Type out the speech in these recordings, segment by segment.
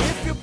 If you're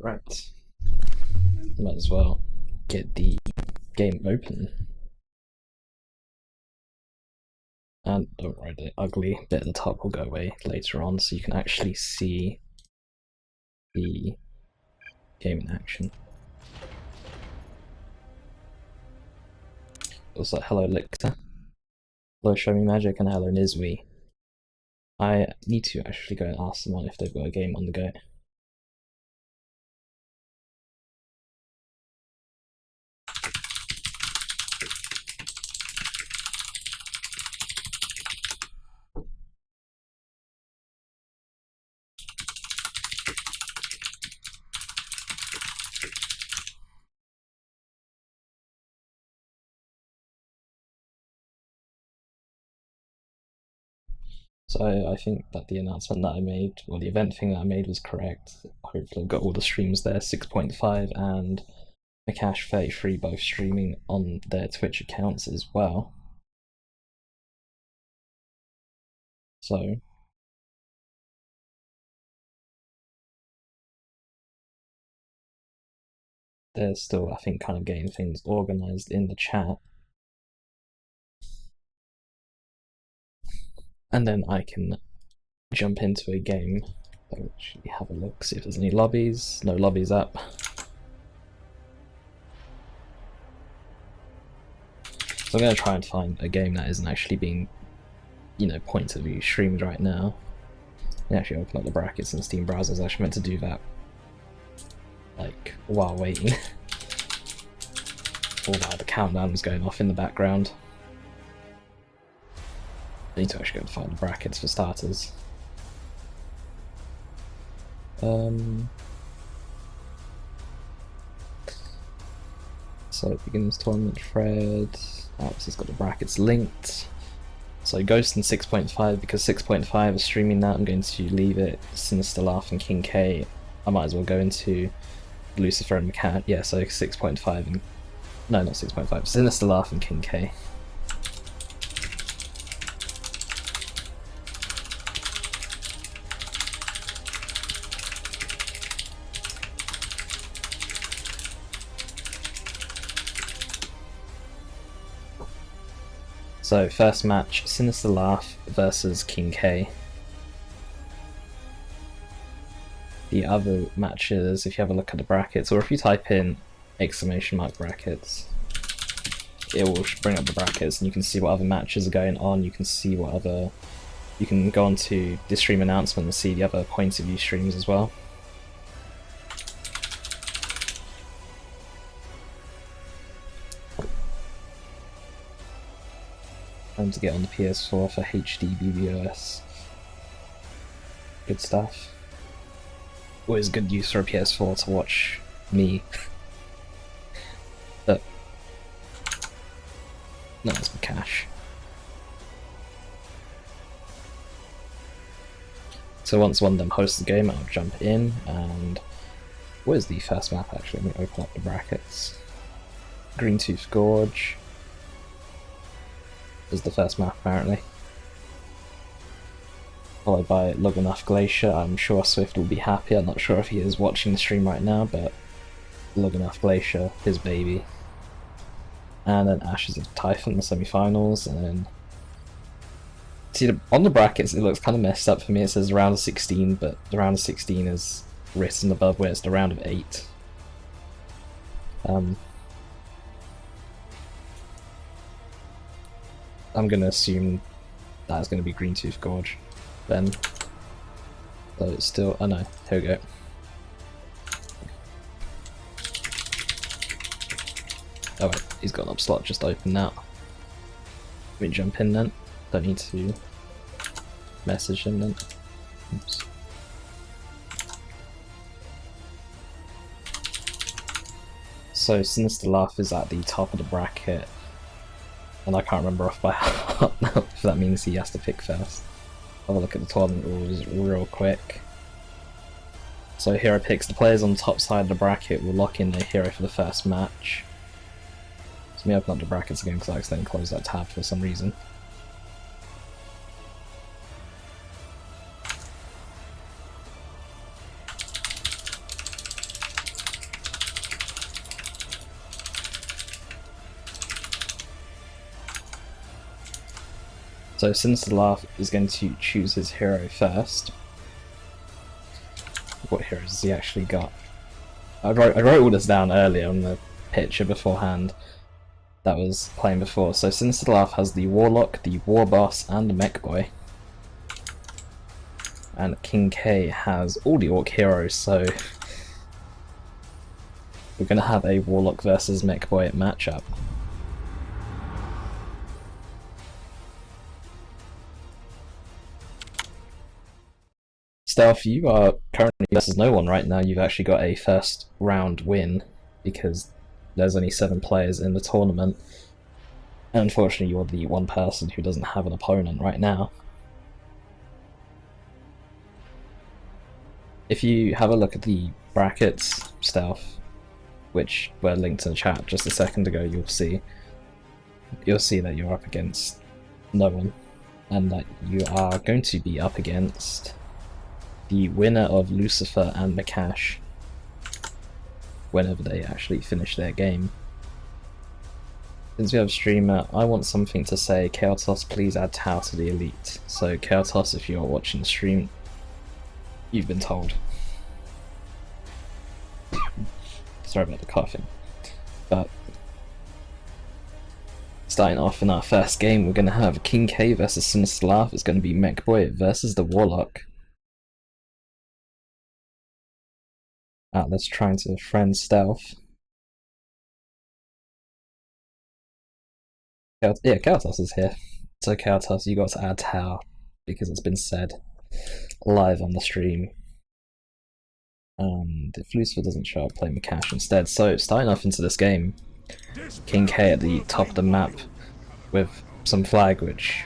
Right. Might as well get the game open. And don't worry, the ugly bit at the top will go away later on, so you can actually see the game in action. Also, hello Lictor, hello Show Me Magic, and hello Nizwe. I need to actually go and ask someone if they've got a game on the go. So I think that the announcement that I made, or the event thing that I made, was correct. Hopefully I've got all the streams there, SixPointFive and Mekash33 both streaming on their Twitch accounts as well. So they're still, I think, kind of getting things organized in the chat. And then I can jump into a game. I'll actually have a look, see if there's any lobbies. No lobbies up. So I'm going to try and find a game that isn't actually being, you know, point of view streamed right now. And actually open up the brackets in Steam browser. I was actually meant to do that, like, while waiting. Although the countdown was going off in the background. I need to actually go and find the brackets for starters. So begins tournament thread. Alex has got the brackets linked. So Ghost and 6.5, because 6.5 is streaming that, I'm going to leave it. SinisterLaugh and KingKay, I might as well go into Lucifer and Mekash. Yeah, so 6.5 and no, not 6.5. SinisterLaugh and KingKay. So first match, SinisterLaugh versus KingKay. The other matches, if you have a look at the brackets, or if you type in ! brackets, it will bring up the brackets and you can see what other matches are going on, you can see what other, you can go on to the stream announcement and see the other points of view streams as well. Time to get on the PS4 for HD BbBoS. Good stuff. Always good use for a PS4 to watch me. But no, that's Mekash. So once one of them hosts the game, I'll jump in and where's the first map actually? Let me open up the brackets. Greentooth Gorge is the first map apparently. Followed by Lugganath Glacier. I'm sure Swift will be happy. I'm not sure if he is watching the stream right now, but Lugganath Glacier, his baby. And then Ashes of Typhon in the semi-finals, and then see on the brackets it looks kind of messed up for me. It says round of 16, but the round of 16 is written above where it's the round of 8. I'm gonna assume that's gonna be Greentooth Gorge then. So it's still, oh no, here we go. Oh wait, he's got an up slot just open now. Let me jump in then. Don't need to message him then. Oops. So SinisterLaugh is at the top of the bracket, and I can't remember off by heart now if that means he has to pick first. Have a look at the tournament rules real quick. So hero picks. The players on the top side of the bracket will lock in their hero for the first match. So let me open up the brackets again because I accidentally closed that tab for some reason. So SinisterLaugh is going to choose his hero first. What heroes has he actually got? I wrote all this down earlier on the picture beforehand that was playing before. So SinisterLaugh has the Warlock, the BbBoS, and the Mekboy. And KingKay has all the Orc heroes, so we're going to have a Warlock versus Mekboy matchup. Stealth, you are currently versus no one right now. You've actually got a first round win because there's only 7 players in the tournament. And unfortunately you're the one person who doesn't have an opponent right now. If you have a look at the brackets, Stealth, which were linked in the chat just a second ago, you'll see that you're up against no one, and that you are going to be up against the winner of Lucifer and Makash whenever they actually finish their game. Since we have a streamer, I want something to say. Kaotos, please add Tau to the elite. So Kaotos, if you are watching the stream, you've been told. Sorry about the coughing. But starting off in our first game, we're going to have KingKay versus SinisterLaugh. It's going to be Mekboy versus the Warlock. Atlas trying to friend Stealth. Yeah, Kaotos is here. So Kaotos, you got to add Tau because it's been said live on the stream. And if Lucifer doesn't show up, play Makash instead. So starting off into this game, KingKay at the top of the map with some flag, which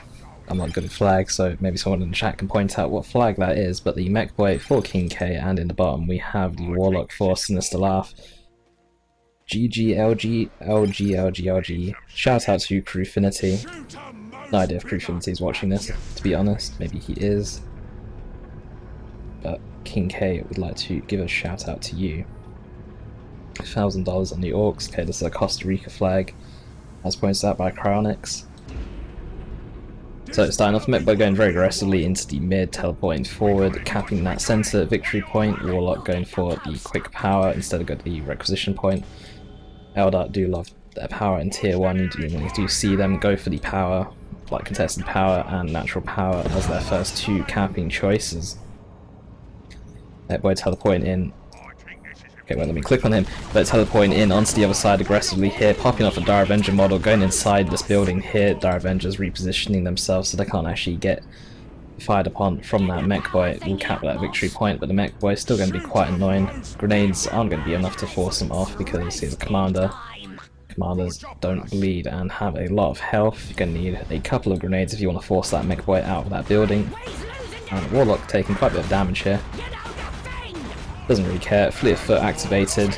I'm not good at flag, so maybe someone in the chat can point out what flag that is. But the Mekboy for KingKay, and in the bottom we have the Warlock for SinisterLaugh. GG. Shout out to Crewfinity. No idea if Crewfinity is watching this, to be honest. Maybe he is. But KingKay would like to give a shout out to you. $1,000 on the Orcs. Okay, this is a Costa Rica flag, as pointed out by Cryonics. So starting off, Mekboy going very aggressively into the mid, teleporting forward, capping that center victory point. Warlock going for the quick power instead of go to the requisition point. Eldar do love their power in tier 1, you do see them go for the power, like contested power and natural power as their first 2 capping choices. Mekboy teleporting in. Okay, well, let me click on him. But teleporting in onto the other side aggressively here, popping off a Dire Avenger model, going inside this building here. Dire Avengers repositioning themselves so they can't actually get fired upon from that Mekboy. Will cap that victory point, but the Mekboy is still going to be quite annoying. Grenades aren't going to be enough to force him off because he's a commander. Commanders don't bleed and have a lot of health. You're going to need a couple of grenades if you want to force that Mekboy out of that building. And Warlock taking quite a bit of damage here. Doesn't really care. Fleet of Foot activated.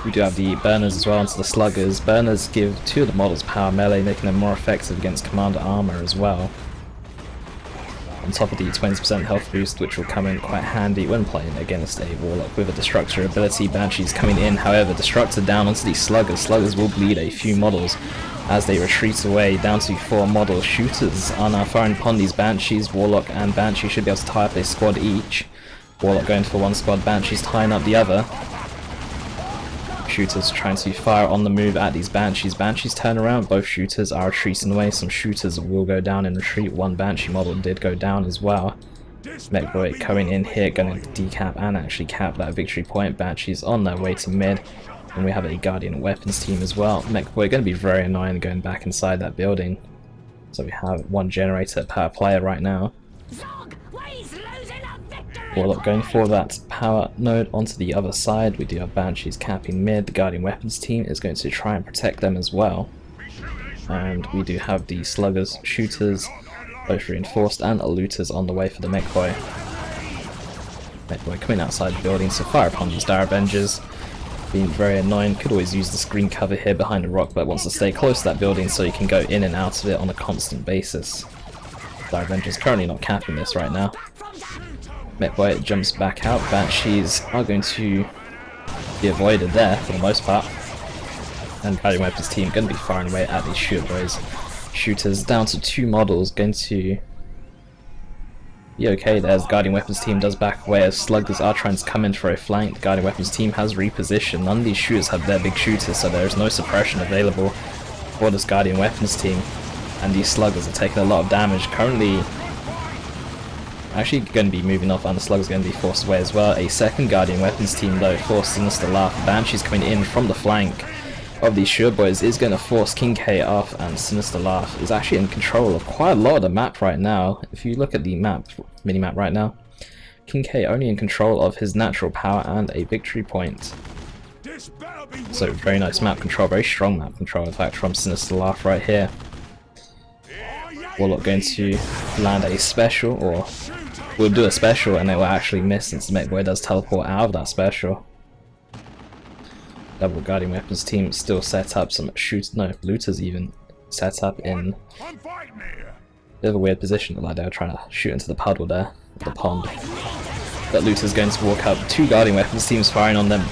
We do have the burners as well onto the sluggers. Burners give 2 of the models power melee, making them more effective against commander armor as well. On top of the 20% health boost, which will come in quite handy when playing against a Warlock with a Destructor ability. Banshees coming in, however, Destructor down onto these sluggers. Sluggers will bleed a few models as they retreat away down to 4 models. Shooters are now firing upon these Banshees. Warlock and Banshee should be able to tie up a squad each. Warlock going for 1 squad, Banshees tying up the other. Shooters trying to fire on the move at these Banshees. Banshees turn around, both shooters are retreating away. Some shooters will go down in retreat. 1 Banshee model did go down as well. Mekboy coming in here, going to decap and actually cap that victory point. Banshees on their way to mid. And we have a Guardian Weapons team as well. Mekboy going to be very annoying going back inside that building. So we have 1 generator per player right now. Warlock going for that power node onto the other side. We do have Banshees capping mid. The Guardian Weapons team is going to try and protect them as well. And we do have the Sluggers, Shooters, both reinforced, and Looters on the way for the Mekboy. Mekboy coming outside the building to fire upon these Dire Avengers. Being very annoying. Could always use the screen cover here behind a rock, but wants to stay close to that building so you can go in and out of it on a constant basis. Dire Avengers currently not capping this right now. Mekboy jumps back out. Banshees are going to be avoided there for the most part. And Guardian Weapons team going to be firing away at these Shooter Boys. Shooters down to 2 models, going to be okay there as the Guardian Weapons team does back away as Sluggers are trying to come in for a flank. The Guardian Weapons team has repositioned. None of these shooters have their big shooters, so there is no suppression available for this Guardian Weapons team. And these Sluggers are taking a lot of damage. Currently, actually going to be moving off, and the Sluggers are going to be forced away as well. A second Guardian Weapons team though for SinisterLaugh. Banshees coming in from the flank of these Sure Boys is going to force KingKay off, and SinisterLaugh is actually in control of quite a lot of the map right now. If you look at the mini-map right now, KingKay only in control of his natural power and a victory point. So very nice map control, very strong map control in fact from SinisterLaugh right here. Warlock going to land a special, or will do a special, and it will actually miss since Mekboy does teleport out of that special. Double Guardian Weapons team still set up, some looters even set up in a bit of a weird position, like they were trying to shoot into the puddle there, the pond. But looters going to walk up, 2 Guardian Weapons teams firing on them.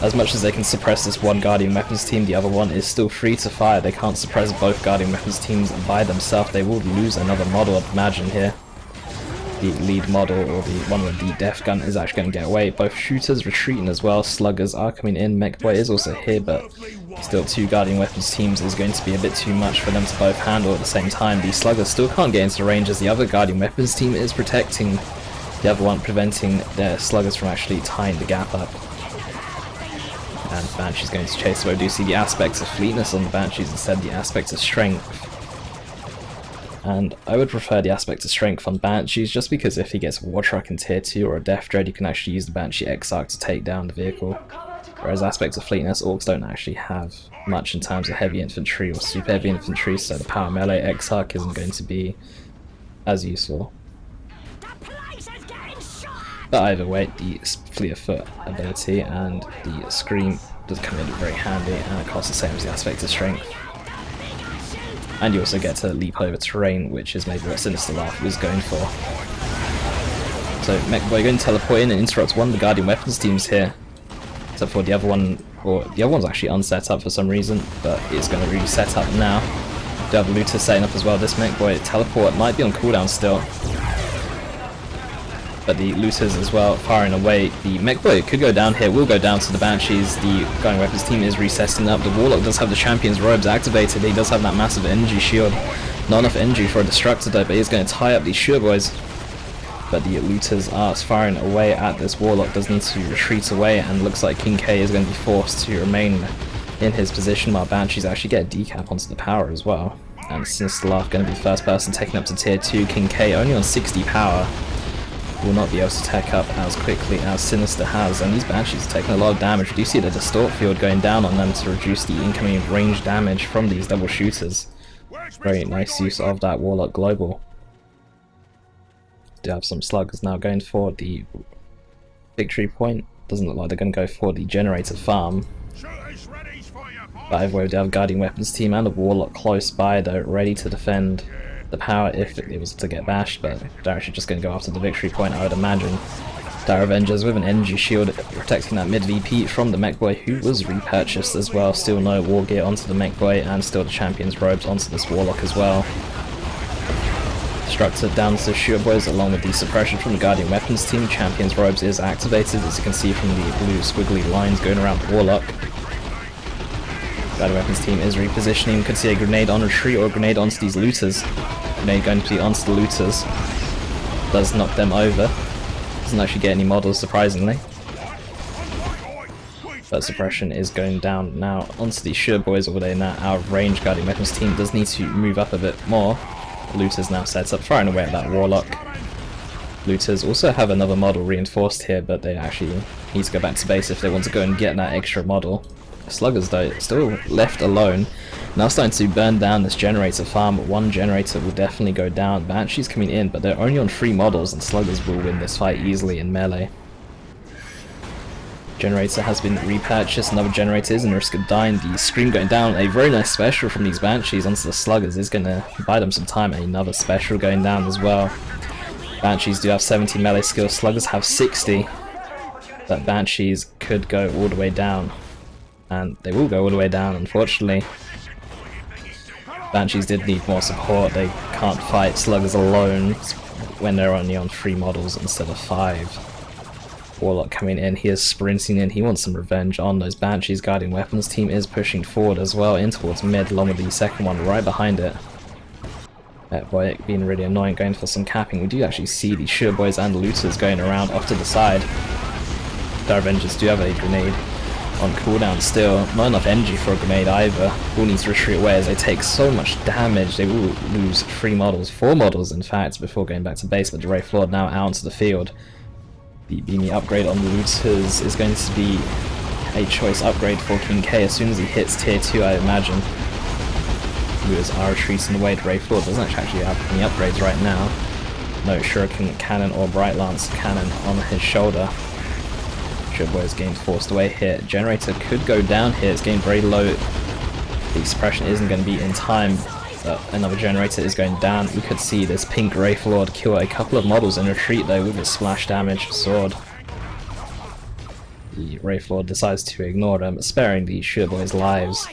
As much as they can suppress this one Guardian Weapons team, the other one is still free to fire. They can't suppress both Guardian Weapons teams by themselves. They will lose another model, I'd imagine here. The lead model, or the one with the death gun, is actually going to get away. Both shooters retreating as well. Sluggers are coming in. Mekboy is also here, but still 2 Guardian Weapons teams is going to be a bit too much for them to both handle at the same time. The Sluggers still can't get into the range as the other Guardian Weapons team is protecting the other one, preventing their Sluggers from actually tying the gap up. And Banshee's going to chase away. We do see the aspects of fleetness on the Banshees instead of the aspects of strength. And I would prefer the aspect of strength on Banshees, just because if he gets a War Truck in tier 2 or a Death Dread, you can actually use the Banshee Exarch to take down the vehicle. Whereas aspects of fleetness, Orcs don't actually have much in terms of heavy infantry or super heavy infantry, so the power melee Exarch isn't going to be as useful. But either way, the Fleet of Foot ability and the Scream does come in very handy, and it costs the same as the aspect of strength. And you also get to leap over terrain, which is maybe what SinisterLaugh was going for. So Mekboy going to teleport in and interrupt one of the Guardian Weapons teams here. Except for the other one, or the other one's actually unset up for some reason, but it's going to really set up now. Do have Looter setting up as well. This Mekboy teleport might be on cooldown still. But the Looters as well firing away. The Mekboy could go down here, will go down to the Banshees. The Guardian Weapons team is resetting up. The Warlock does have the Champion's Robes activated. He does have that massive energy shield. Not enough energy for a Destructor though, but he's going to tie up these Sure Boys. But the Looters are firing away at this Warlock, does need to retreat away, and looks like KingKay is going to be forced to remain in his position while Banshees actually get a decap onto the power as well. And SinisterLaugh going to be first person taken up to tier 2. KingKay only on 60 power. Will not be able to tech up as quickly as Sinister has, and these Banshees are taking a lot of damage. We do see the Distort field going down on them to reduce the incoming range damage from these double shooters. Very nice use of that Warlock global. Do have some Sluggers now going for the victory point. Doesn't look like they're going to go for the generator farm. But either way, we do have Guardian Weapons team and a Warlock close by though, ready to defend the power if it was to get bashed, but they're actually just going to go after the victory point, I would imagine. Dire Avengers with an energy shield protecting that mid VP from the Mekboy, who was repurchased as well. Still no war gear onto the Mekboy, and still the Champion's Robes onto this Warlock as well. Destructor down to the Sure Boys along with the suppression from the Guardian Weapons team. Champion's Robes is activated, as you can see from the blue squiggly lines going around the Warlock. Guardian Weapons team is repositioning. Could see a grenade on a tree or a grenade onto these Looters. Grenade going to be onto the Looters. Does knock them over. Doesn't actually get any models, surprisingly. But suppression is going down now onto the Sure Boys, although they're now out of range. Guardian Weapons team does need to move up a bit more. Looters now sets up, firing away at that Warlock. Looters also have another model reinforced here, but they actually need to go back to base if they want to go and get that extra model. Sluggers though, still left alone. Now starting to burn down this generator farm. One generator will definitely go down. Banshee's coming in, but they're only on 3 models, and Sluggers will win this fight easily in melee. Generator has been repurchased. Another generator is in risk of dying. The Scream going down. A very nice special from these Banshees onto the Sluggers is going to buy them some time. Another special going down as well. Banshees do have 70 melee skills. Sluggers have 60. But Banshees could go all the way down. And they will go all the way down, unfortunately. Banshees did need more support. They can't fight Sluggers alone when they're only on 3 models instead of 5. Warlock coming in, he is sprinting in, he wants some revenge on those Banshees. Guardian Weapons team is pushing forward as well, in towards mid, along with the second one right behind it. Mekboy being really annoying, going for some capping. We do actually see the Sure Boys and Looters going around off to the side. The Avengers do have a grenade on cooldown still. Not enough energy for a grenade either. All needs to retreat away as they take so much damage. They will lose 3 models, 4 models in fact, before going back to base, but the Wraith Lord now out onto the field. The Beanie upgrade on the Looters is going to be a choice upgrade for KingKay as soon as he hits tier 2, I imagine. Looters are retreating away. The Wraith Lord doesn't actually have any upgrades right now. No Shuriken Cannon or Bright Lance Cannon on his shoulder. Sure Boy is getting forced away here. Generator could go down here, it's getting very low. The suppression isn't going to be in time. Another generator is going down. We could see this pink Wraith Lord kill a couple of models in retreat though with his splash damage sword. The Wraith Lord decides to ignore them, sparing the Sure Boys' lives.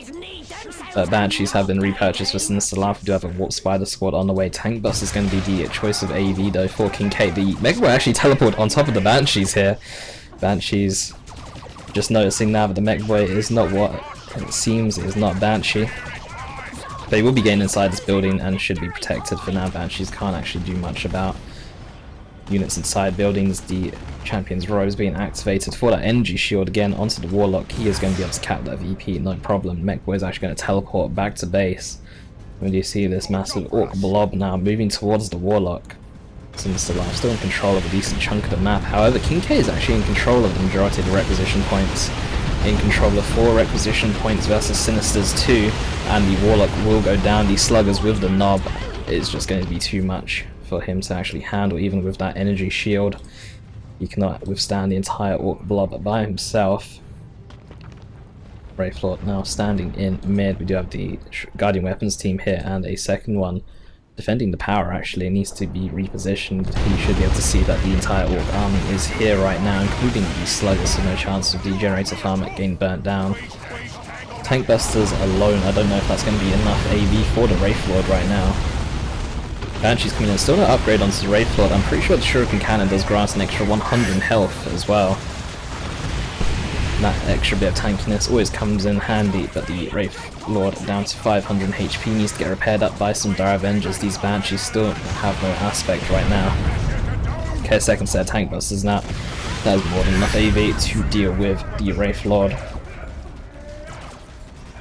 Banshees have been repurchased for SinisterLaugh. We do have a Warp Spider squad on the way. Tank Bus is going to be the choice of AV though for KingKay. The Mekboy actually teleport on top of the Banshees here. Banshees just noticing now that the Mekboy is not what it seems, it is not Banshee. They will be getting inside this building and should be protected for now. Banshees can't actually do much about units inside buildings. The Champion's Row is being activated for that energy shield again onto the Warlock. He is going to be able to cap that VP, no problem. Mekboy is actually going to teleport back to base. When you see this massive Orc blob now moving towards the Warlock. SinisterLaugh still in control of a decent chunk of the map. However, KingKay is actually in control of the majority of the requisition points. In control of 4 requisition points versus Sinister's 2, and the Warlock will go down. The Sluggers with the knob is just going to be too much for him to actually handle, even with that energy shield. He cannot withstand the entire Orc blob by himself. Wraith Lord now standing in mid. We do have the Guardian Weapons team here and a second one defending the power. Actually needs to be repositioned. You should be able to see that the entire Orc army is here right now, including the Sluggers, so no chance of the generator farm getting burnt down. Tank Busters alone, I don't know if that's going to be enough AV for the Wraith Lord right now. Banshee's coming in, still no upgrade onto the Wraith Lord. I'm pretty sure the Shuriken Cannon does grant an extra 100 health as well. That extra bit of tankiness always comes in handy, but the Wraith Lord down to 500 HP needs to get repaired up by some Dire Avengers. These Banshees still have no aspect right now. Okay, second set of Tank Busters now. That is more than enough AV to deal with the Wraith Lord.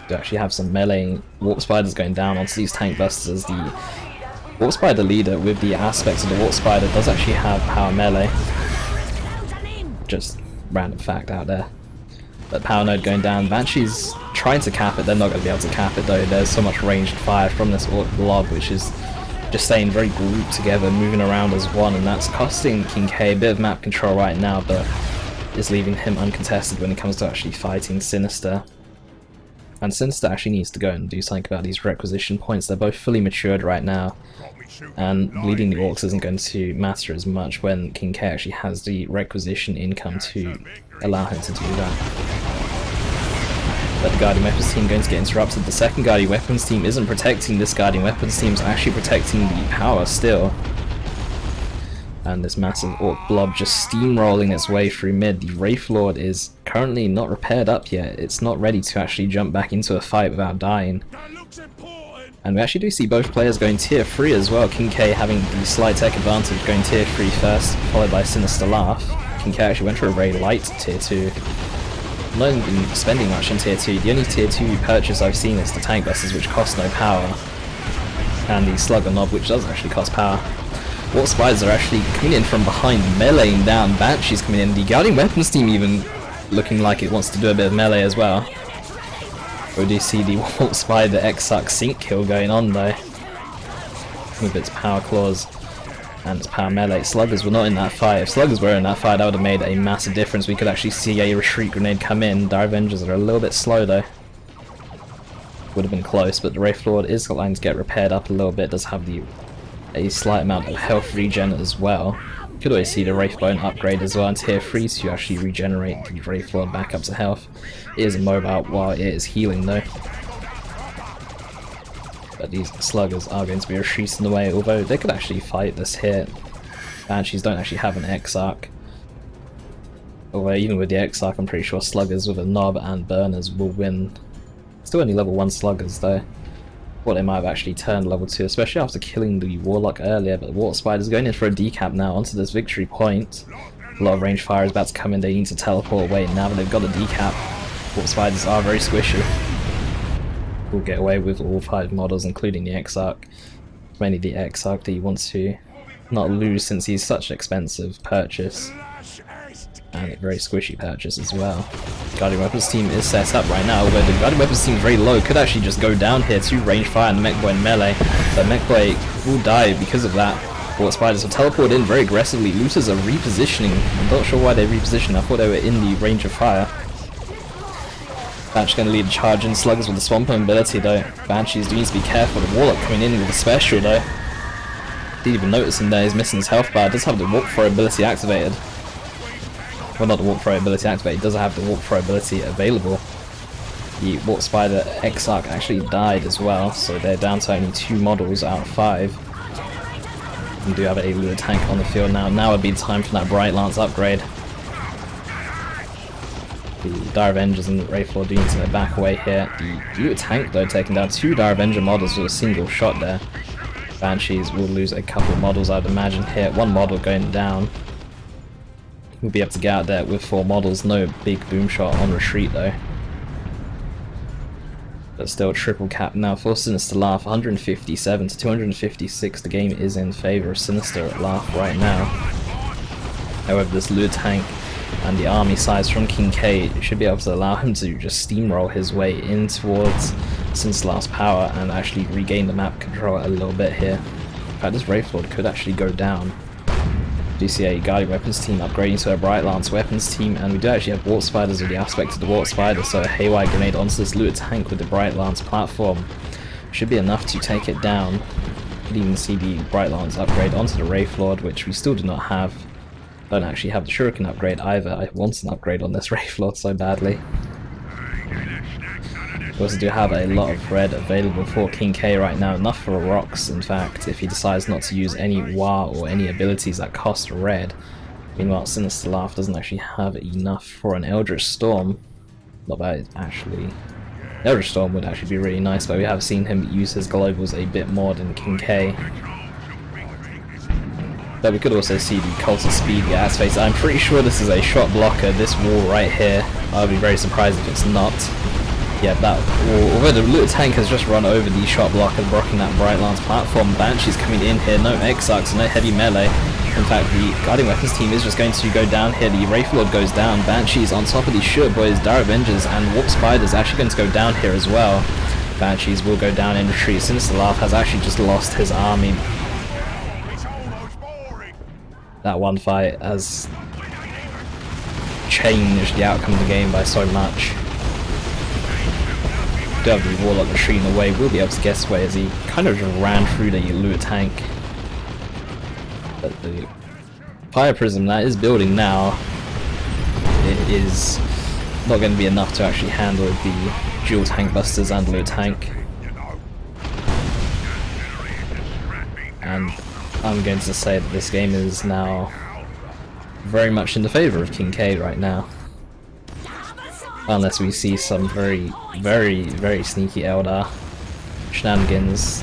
We actually have some melee Warp Spiders going down onto these Tank Busters. The Warp Spider leader with the aspects of the Warp Spider does actually have power melee. Just random fact out there. But power node going down. Banshee's trying to cap it, they're not going to be able to cap it though. There's so much ranged fire from this Orc blob, which is just staying very grouped together, moving around as one, and that's costing KingKay a bit of map control right now, but is leaving him uncontested when it comes to actually fighting Sinister. And Sinister actually needs to go and do something about these requisition points. They're both fully matured right now, and bleeding the Orcs isn't going to matter as much when KingKay actually has the requisition income to allow him to do that. But the Guardian Weapons team going to get interrupted. The second Guardian Weapons team isn't protecting this Guardian Weapons team, is actually protecting the power still. And this massive Orc blob just steamrolling its way through mid. The Wraith Lord is currently not repaired up yet. It's not ready to actually jump back into a fight without dying. And we actually do see both players going tier 3 as well. KingKay having the slight tech advantage, going tier 3 first, followed by SinisterLaugh. KingKay actually went for a very light tier 2. Not even spending much in tier 2. The only tier 2 purchase I've seen is the Tank Busters, which cost no power, and the Slugger Knob, which does actually cost power. Warp Spiders are actually coming in from behind, meleeing down. Banshee's coming in. The Guardian Weapons team even looking like it wants to do a bit of melee as well. We do see the Warp Spider X-Suck sync kill going on though, with its power claws and its power melee. Sluggers were not in that fight. If Sluggers were in that fight, that would have made a massive difference. We could actually see a retreat grenade come in. Dire Avengers are a little bit slow though. Would have been close, but the Wraith Lord is going to get repaired up a little bit. Does have a slight amount of health regen as well. Could always see the Wraithbone upgrade as well in tier 3 to actually regenerate the Wraith Lord back up to health. It is immobile while it is healing though. But these sluggers are going to be retreating away, although they could actually fight this hit. Banshees don't actually have an X-Arc. Although even with the X-Arc, I'm pretty sure sluggers with a knob and burners will win. Still only level 1 sluggers though. Well, they might have actually turned level 2, especially after killing the Warlock earlier, but the Water Spider's going in for a decap now onto this victory point. A lot of range fire is about to come in, they need to teleport away now that they've got a decap. Water Spiders are very squishy. We'll get away with all 5 models, including the X-Arc. Mainly the X-Arc that you want to not lose since he's such an expensive purchase. And a very squishy purchase as well. Guardian Weapons team is set up right now, where the Guardian Weapons team is very low, could actually just go down here to range fire and Mekboy and melee, but Mekboy will die because of that. Water Spiders will teleport in very aggressively, Looters are repositioning. I'm not sure why they repositioned, I thought they were in the range of fire. Banshee's going to lead a charge in, sluggers with the Swampert ability though. Banshees do need to be careful, the Warlock coming in with a special though. Didn't even notice him there, he's missing his health bar, does have the Warp Throw ability activated. Well, not the Warp Throw ability activated, does have the Warp Throw ability available. The Water Spider X-Arc actually died as well, so they're down to only 2 models out of 5. We do have a Lure Tank on the field now. Now would be the time for that Bright Lance upgrade. The Dire Avengers and the Wraithlord do need to back away here. The Lure Tank though taking down 2 Dire Avenger models with a single shot there. Banshees will lose a couple of models I'd imagine here. 1 model going down. We'll be able to get out there with 4 models, no big boom shot on retreat though. But still triple cap now for SinisterLaugh, 157 to 256, the game is in favour of SinisterLaugh right now. However, this Lure Tank and the army size from KingKay should be able to allow him to just steamroll his way in towards SinisterLaugh's power and actually regain the map control a little bit here. In fact, this Wraithlord could actually go down. We do see a Guardian Weapons team upgrading to a Bright Lance Weapons team, and we do actually have Water Spiders with the aspect of the Water Spider, so a Haywire Grenade onto this Lure Tank with the Bright Lance platform should be enough to take it down. You can even see the Bright Lance upgrade onto the Wraithlord, which we still do not have. Don't actually have the Shuriken upgrade either. I want an upgrade on this Wraithlord so badly. We also do have a lot of red available for KingKay right now, enough for rocks in fact, if he decides not to use any WA or any abilities that cost red. Meanwhile, SinisterLaugh doesn't actually have enough for an Eldritch Storm. Not bad actually. Eldritch Storm would actually be really nice, but we have seen him use his globals a bit more than KingKay. But we could also see the Cult of Speed get ass face. I'm pretty sure this is a shot blocker, this wall right here. I'll be very surprised if it's not. Yeah, that wall, although the Lure Tank has just run over the shot blocker blocking that Bright Lance platform, Banshee's coming in here, no X-Arcs, no heavy melee. In fact, the Guardian Weapons team is just going to go down here, the Wraithlord goes down, Banshee's on top of these Shirt Boys, Dire Avengers and Warp Spiders actually going to go down here as well. Banshees will go down in retreat. SinisterLaugh has actually just lost his army. That one fight has changed the outcome of the game by so much. Do have the Warlock retreating away, we'll be able to guess away as he kind of just ran through the Lure Tank. But the Fire Prism that is building now, it is not going to be enough to actually handle the dual tank busters and Lure Tank. And I'm going to say that this game is now very much in the favour of KingKay right now. Unless we see some very sneaky Eldar shenanigans,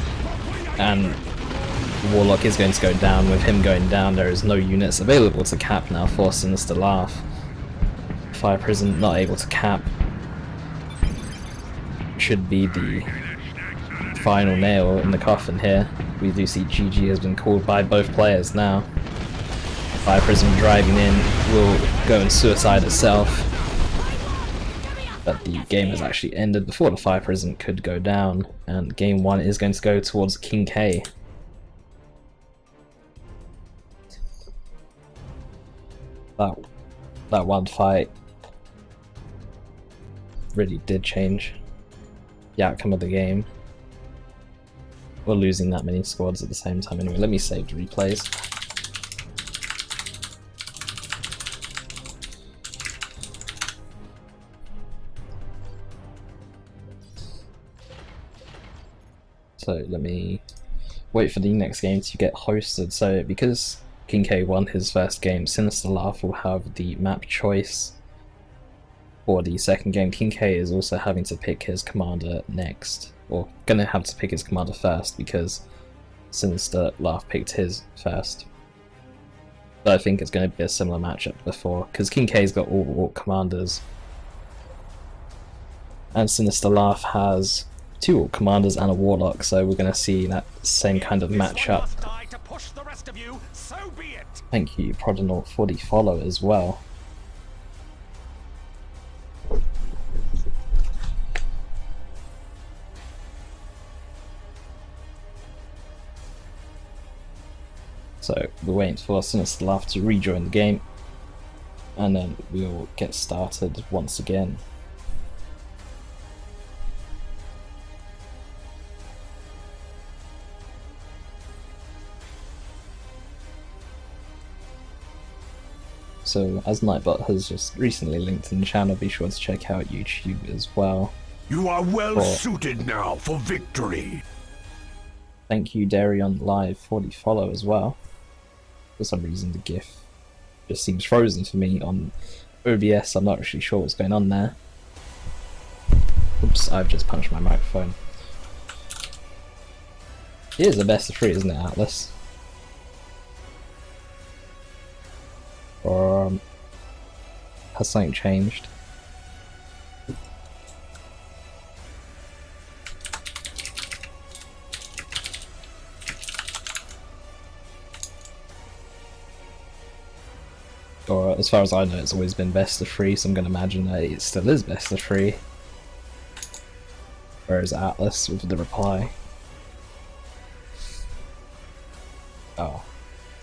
and Warlock is going to go down. With him going down, there is no units available to cap now for SinisterLaugh. Fire Prism not able to cap. Should be the final nail in the coffin here. We do see GG has been called by both players now. Fire Prism driving in will go and suicide itself. But the game has actually ended before the Fire Prism could go down, and game 1 is going to go towards KingKay. That one fight really did change the outcome of the game. We're losing that many squads at the same time anyway. Let me save the replays. So let me wait for the next game to get hosted. So because KingKay won his first game, SinisterLaugh will have the map choice for the second game. KingKay is also having to pick his commander next, or gonna have to pick his commander first because SinisterLaugh picked his first. But I think it's going to be a similar matchup before, because KingKay's got all Orc commanders, and SinisterLaugh has 2 Orc commanders and a Warlock, so we're going to see that same kind of matchup. Thank you, Prodinal, for the follow as well. So we're waiting for SinisterLaugh to rejoin the game, and then we'll get started once again. So as Nightbot has just recently linked in the channel, be sure to check out YouTube as well. You are well suited now for victory. Thank you, Darion Live, for the follow as well. For some reason the GIF just seems frozen for me on OBS. I'm not actually sure what's going on there. Oops, I've just punched my microphone. It is a best of 3, isn't it, Atlas? Or has something changed? Or as far as I know, it's always been best of 3, so I'm going to imagine that it still is best of 3. Whereas Atlas with the reply. Oh,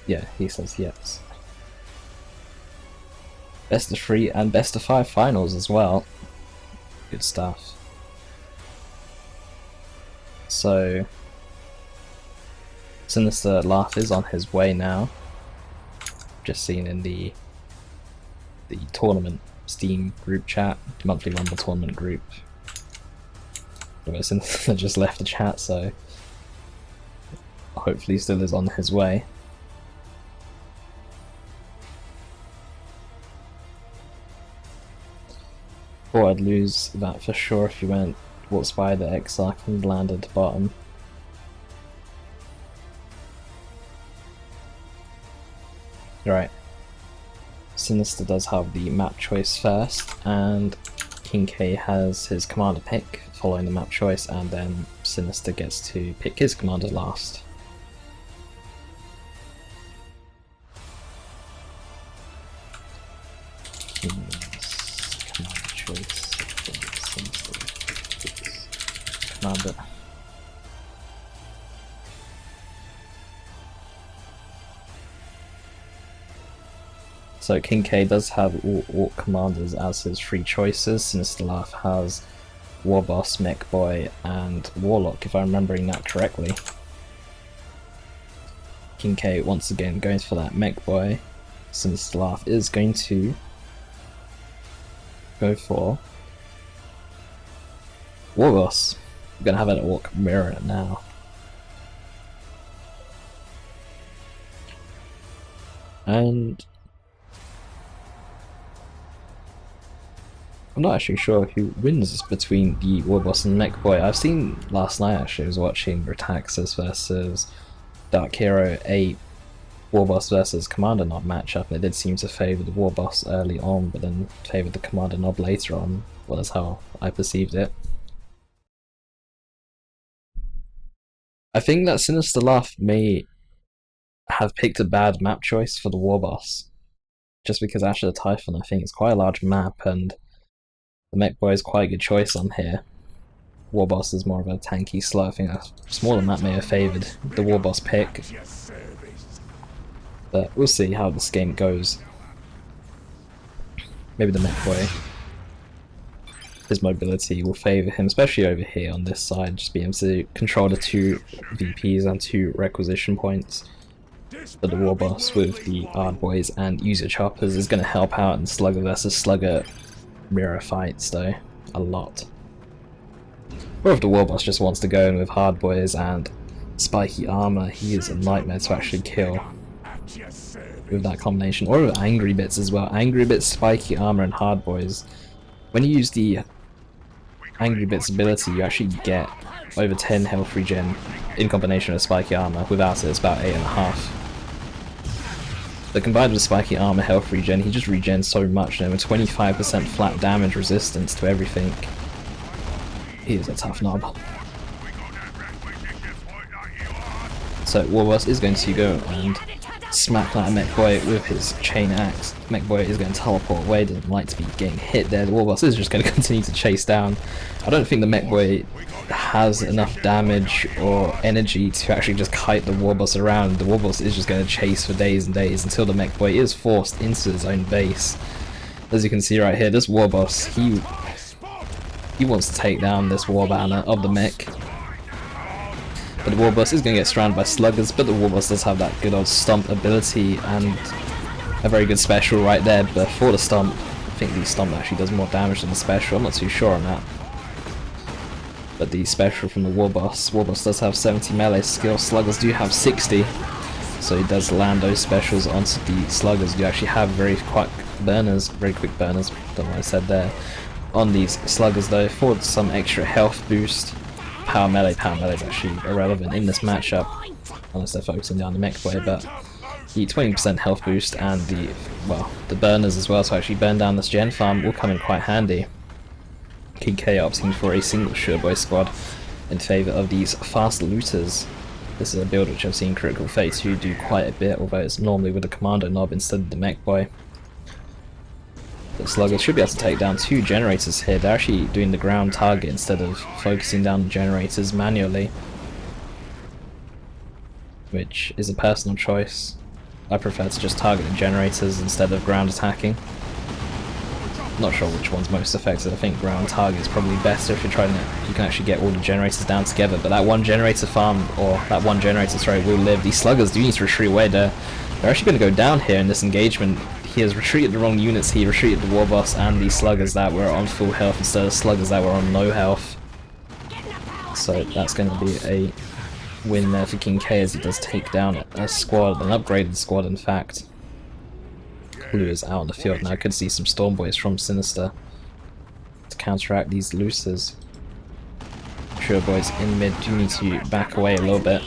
yeah, he says yes. Best of 3 and best of 5 finals as well. Good stuff. So SinisterLaugh is on his way now. Just seen in the tournament Steam group chat, monthly Rumble tournament group. Sinister just left the chat, so hopefully still is on his way. Thought I'd lose that for sure if you went walks by the Exarch and landed at the bottom. Right. Sinister does have the map choice first, and KingKay has his commander pick following the map choice, and then Sinister gets to pick his commander last. Commander choice. Sinister picks commander. So KingKay does have all Orc commanders as his 3 choices. SinisterLaugh has BbBoS, Mekboy, and Warlock, if I'm remembering that correctly. KingKay once again going for that Mekboy. SinisterLaugh is going to go for BbBoS. We're going to have an Orc mirror now. And I'm not actually sure who wins between the BbBoS and Mekboy. I've seen last night, actually, I was watching Retaxas versus Dark Hero, a BbBoS versus Commander Nob matchup, and it did seem to favour the BbBoS early on, but then favoured the Commander Nob later on. Well, that's how I perceived it. I think that SinisterLaugh may have picked a bad map choice for the BbBoS, just because Ash of the Typhon, I think, is quite a large map, and the Mekboy is quite a good choice on here. BbBoS is more of a tanky slow. I think a smaller map may have favoured the BbBoS pick. But we'll see how this game goes. Maybe the Mekboy, his mobility will favour him, especially over here on this side, just being able to control the 2 VPs and 2 requisition points. But the BbBoS with the Ardboys and user choppers is going to help out in Slugger versus Slugger mirror fights though, a lot. Or if the Warboss just wants to go in with hard boys and spiky armor, he is a nightmare to actually kill with that combination. Or with angry bits as well. Angry bits, spiky armor, and hard boys. When you use the angry bits ability, you actually get over 10 health regen in combination with spiky armor. Without it, it's about 8.5. But combined with spiky armor, health regen, he just regens so much, and with 25% flat damage resistance to everything. He is a tough knob. So Warboss is going to go and smack that Mekboy with his chain axe. Mekboy is going to teleport away, doesn't like to be getting hit there. The Warboss is just going to continue to chase down. I don't think the Mekboy has enough damage or energy to actually just kite the Warboss around. The Warboss is just going to chase for days and days until the Mekboy is forced into his own base. As you can see right here, this Warboss, he wants to take down this Warbanner of the mech. But the Warboss is going to get surrounded by sluggers, but the Warboss does have that good old stomp ability and a very good special right there. But for the stomp, I think the stomp actually does more damage than the special. I'm not too sure on that. But the special from the Warboss does have 70 melee skill, sluggers do have 60. So he does land those specials onto the sluggers. You actually have very quick burners, don't know what I said there, on these sluggers though, for some extra health boost. Power melee is actually irrelevant in this matchup, unless they're focusing down the Mekboy, but the 20% health boost and the burners as well, to actually burn down this gen farm, will come in quite handy. KingKay opting for a single Sureboy squad in favour of these fast looters. This is a build which I've seen Critical Fate 2 do quite a bit, although it's normally with the Kommando knob instead of the Mekboy. The sluggers should be able to take down 2 generators here. They're actually doing the ground target instead of focusing down the generators manually, which is a personal choice. I prefer to just target the generators instead of ground attacking. Not sure which one's most effective. I think ground target is probably better if you're trying to. You can actually get all the generators down together, but that one generator farm, or that one generator, sorry, will live. These sluggers do need to retreat away there. They're actually going to go down here in this engagement. He has retreated the wrong units. He retreated the Warboss and the sluggers that were on full health instead of sluggers that were on low health. So that's going to be a win there for KingKay as he does take down a squad, an upgraded squad in fact. Blue is out on the field now. I could see some Storm Boys from Sinister to counteract these looters. Sure boys in mid do need to back away a little bit.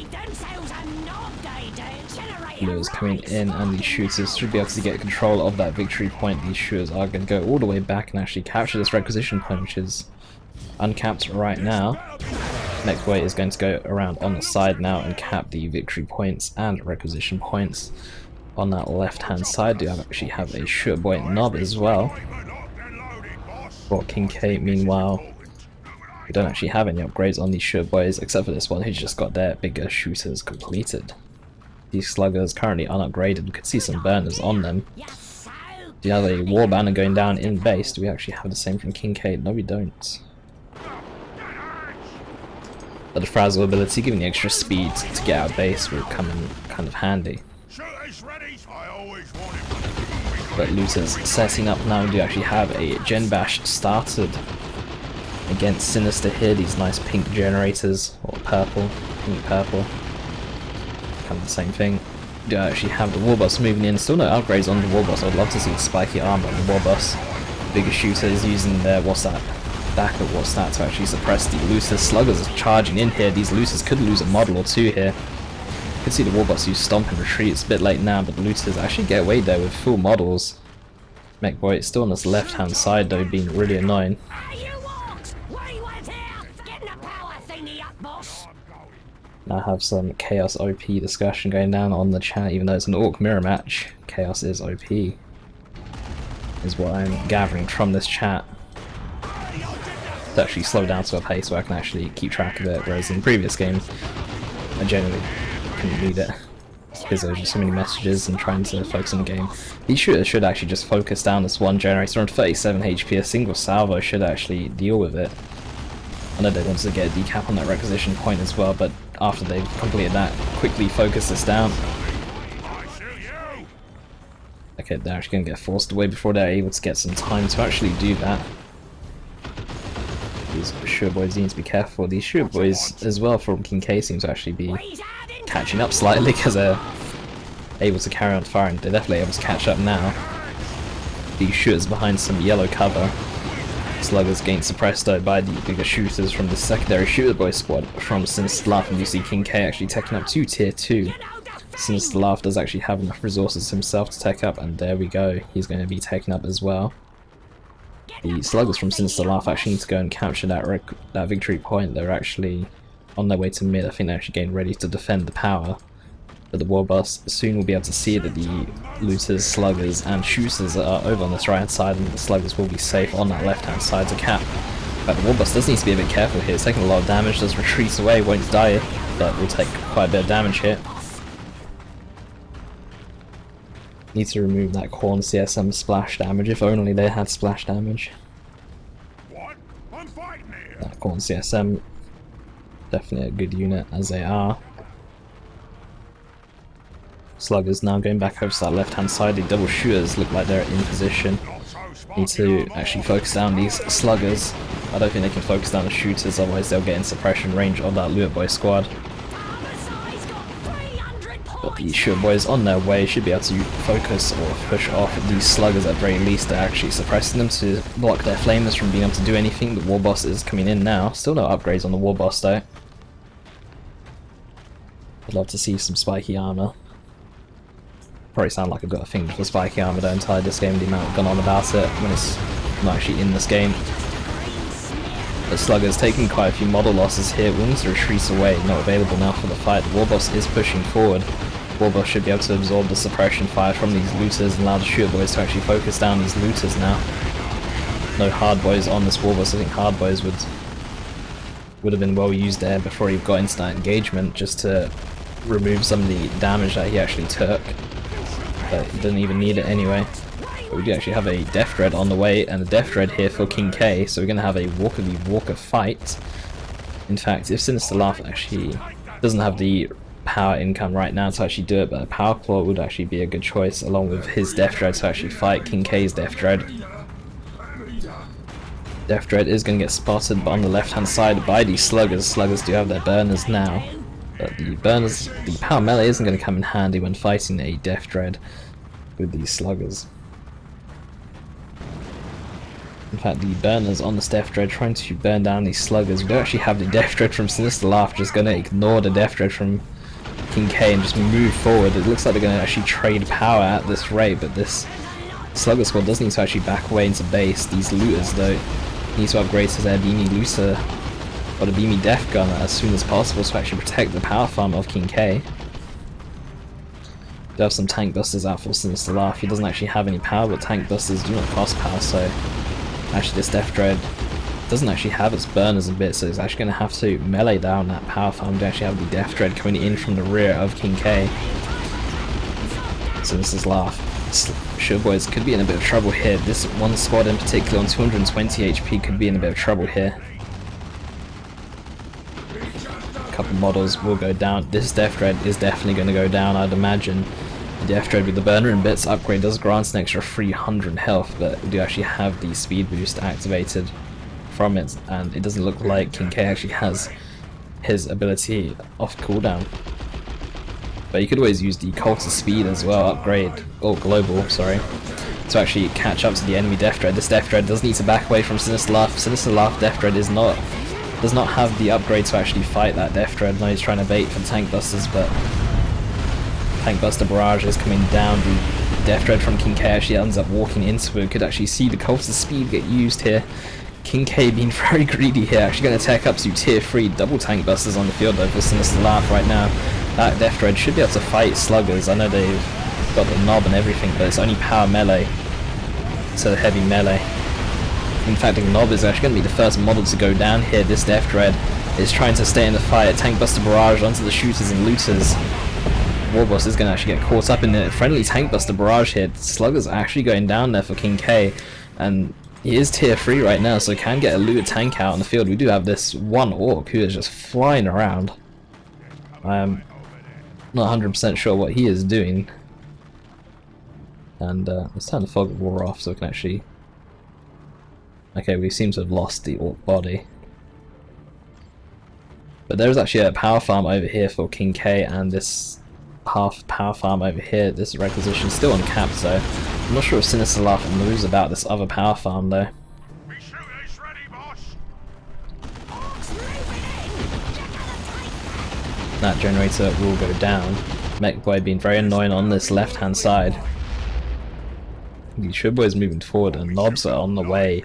Blue is coming in and these shooters should be able to get control of that victory point. These shooters are going to go all the way back and actually capture this requisition point, which is uncapped right now. Mekboy is going to go around on the side now and cap the victory points and requisition points. On that left hand side, do actually have a Sureboy knob as well. For KingKay, meanwhile, we don't actually have any upgrades on these Sureboys except for this one who's just got their bigger shooters completed. These sluggers currently unupgraded. We could see some burners on them. Do you have a Warbanner going down in base? Do we actually have the same from KingKay? No, we don't. But the Frazzle ability, giving the extra speed to get out of base, will come in kind of handy. But looters setting up now. We do actually have a Gen Bash started against Sinister here. These nice pink generators, or purple, pink purple. Kind of the same thing. We do actually have the Warboss moving in. Still no upgrades on the Warboss. I'd love to see the spiky armor on the Warboss. Bigger shooters using their what's that to actually suppress the looters. Sluggers are charging in here. These looters could lose a model or two here. You can see the Warboss use stomp and retreat. It's a bit late now, but the looters actually get away there with full models. Mekboy is still on this left hand side though, being really annoying. Now have some Chaos OP discussion going down on the chat, even though it's an Orc mirror match. Chaos is OP, is what I'm gathering from this chat. To actually slow down to a pace where I can actually keep track of it, whereas in the previous game I generally couldn't read it because there was just so many messages and trying to focus on the game. These shooters should actually just focus down this one generator on 37 HP. A single salvo should actually deal with it. I know they wanted to get a decap on that requisition point as well, but after they've completed that, quickly focus this down. Okay, they're actually going to get forced away before they're able to get some time to actually do that. these Sure Boys need to be careful. These Sure Boys as well from KingKay seem to actually be catching up slightly because they're able to carry on firing. They're definitely able to catch up now. These shooters behind some yellow cover. Sluggers getting suppressed though by the bigger shooters from the secondary shooter boy squad from SinisterLaugh, and you see KingKay actually taking up 2 tier 2. SinisterLaugh does actually have enough resources himself to take up, and there we go, he's going to be taken up as well. The sluggers from SinisterLaugh actually need to go and capture that victory point. They're actually on their way to mid. I think they're actually getting ready to defend the power. But the BbBoS soon will be able to see that the looters, sluggers and shooters are over on this right hand side, and the sluggers will be safe on that left hand side to cap. But the BbBoS does need to be a bit careful here. It's taking a lot of damage, does retreat away, won't die, but will take quite a bit of damage here. Need to remove that Corn CSM splash damage, if only they had splash damage. What? I'm fighting here. That Corn CSM, definitely a good unit as they are. Sluggers now going back over to that left hand side. The double shooters look like they're in position. Need to actually focus down these sluggers. I don't think they can focus down the shooters, otherwise they'll get in suppression range of that Lure Boy squad. But the Sure Boys on their way should be able to focus or push off these sluggers at very least. They're actually suppressing them to block their flamers from being able to do anything. The BbBoS is coming in now. Still no upgrades on the BbBoS though. I'd love to see some spiky armor. Probably sound like I've got a thing for spiky armor the entire this game, the amount I've gone on about it when it's not actually in this game. The Slugger's taking quite a few model losses here. Wings retreats away, not available now for the fight. The BbBoS is pushing forward. BbBoS should be able to absorb the suppression fire from these looters and allow the shooter boys to actually focus down these looters now. No hard boys on this BbBoS. I think hard boys would have been well used there before he got into that engagement, just to remove some of the damage that he actually took. But he didn't even need it anyway. But we do actually have a Death Dread on the way, and a Death Dread here for KingKay, so we're going to have a Walker v Walker fight. In fact, if SinisterLaugh actually doesn't have the power income right now to actually do it, but a Power Claw would actually be a good choice along with his Death Dread to actually fight KingKay's Death Dread. Death Dread is going to get spotted on the left hand side by these Sluggers. Sluggers do have their burners now. But the burners, the power melee isn't going to come in handy when fighting a Death Dread with these Sluggers. In fact, the burners on this Death Dread trying to burn down these Sluggers. We don't actually have the Death Dread from SinisterLaugh, just going to ignore the Death Dread from KingKay and just move forward. It looks like they're going to actually trade power at this rate, but this Slugger squad does need to actually back away into base. These looters, though, need to upgrade to their Beamy Looter or the Beamy Death Gun as soon as possible to actually protect the power farm of KingKay. Do have some tank busters out for SinisterLaugh. He doesn't actually have any power, but tank busters do not cost power, so actually this Death Dread doesn't actually have its burners a bit, so it's actually going to have to melee down that power farm to actually have the Death Dread coming in from the rear of KingKay. SinisterLaugh. Sure Boys could be in a bit of trouble here. This one squad in particular on 220 HP could be in a bit of trouble here. A couple models will go down. This Death Dread is definitely going to go down, I'd imagine. The Death Dread with the burner and bits upgrade does grant an extra 300 health, but we do actually have the speed boost activated from it, and it doesn't look like KingKay actually has his ability off cooldown. But you could always use the Cult of Speed as well, upgrade, or Global, sorry, to actually catch up to the enemy Death Dread. This Death Dread does need to back away from SinisterLaugh. SinisterLaugh Death Dread does not have the upgrade to actually fight that Death Dread. Now he's trying to bait for the Tank Busters, but Tank Buster Barrage is coming down. The Death Dread from KingKay actually ends up walking into it. Could actually see the Cult of Speed get used here. KingKay being very greedy here, actually going to attack up to tier 3 double Tank Busters on the field though for SinisterLaugh right now. That Death Dread should be able to fight Sluggers. I know they've got the knob and everything, but it's only power melee, so heavy melee. In fact, the knob is actually going to be the first model to go down here. This Death Dread is trying to stay in the fight. Tank Buster Barrage onto the shooters and looters. BbBoS is going to actually get caught up in the friendly Tank Buster Barrage here. Sluggers are actually going down there for KingKay, and he is tier 3 right now, so can get a looter tank out on the field. We do have this one Orc who is just flying around. I am not 100% sure what he is doing. And let's turn the Fog of War off so we can actually... Okay, we seem to have lost the Orc body. But there's actually a power farm over here for KingKay, and this half power farm over here, this requisition still uncapped, so I'm not sure if SinisterLaugh knows about this other power farm though. That generator will go down. Mekboy being very annoying on this left hand side. The Shurboy is moving forward and knobs are on the way.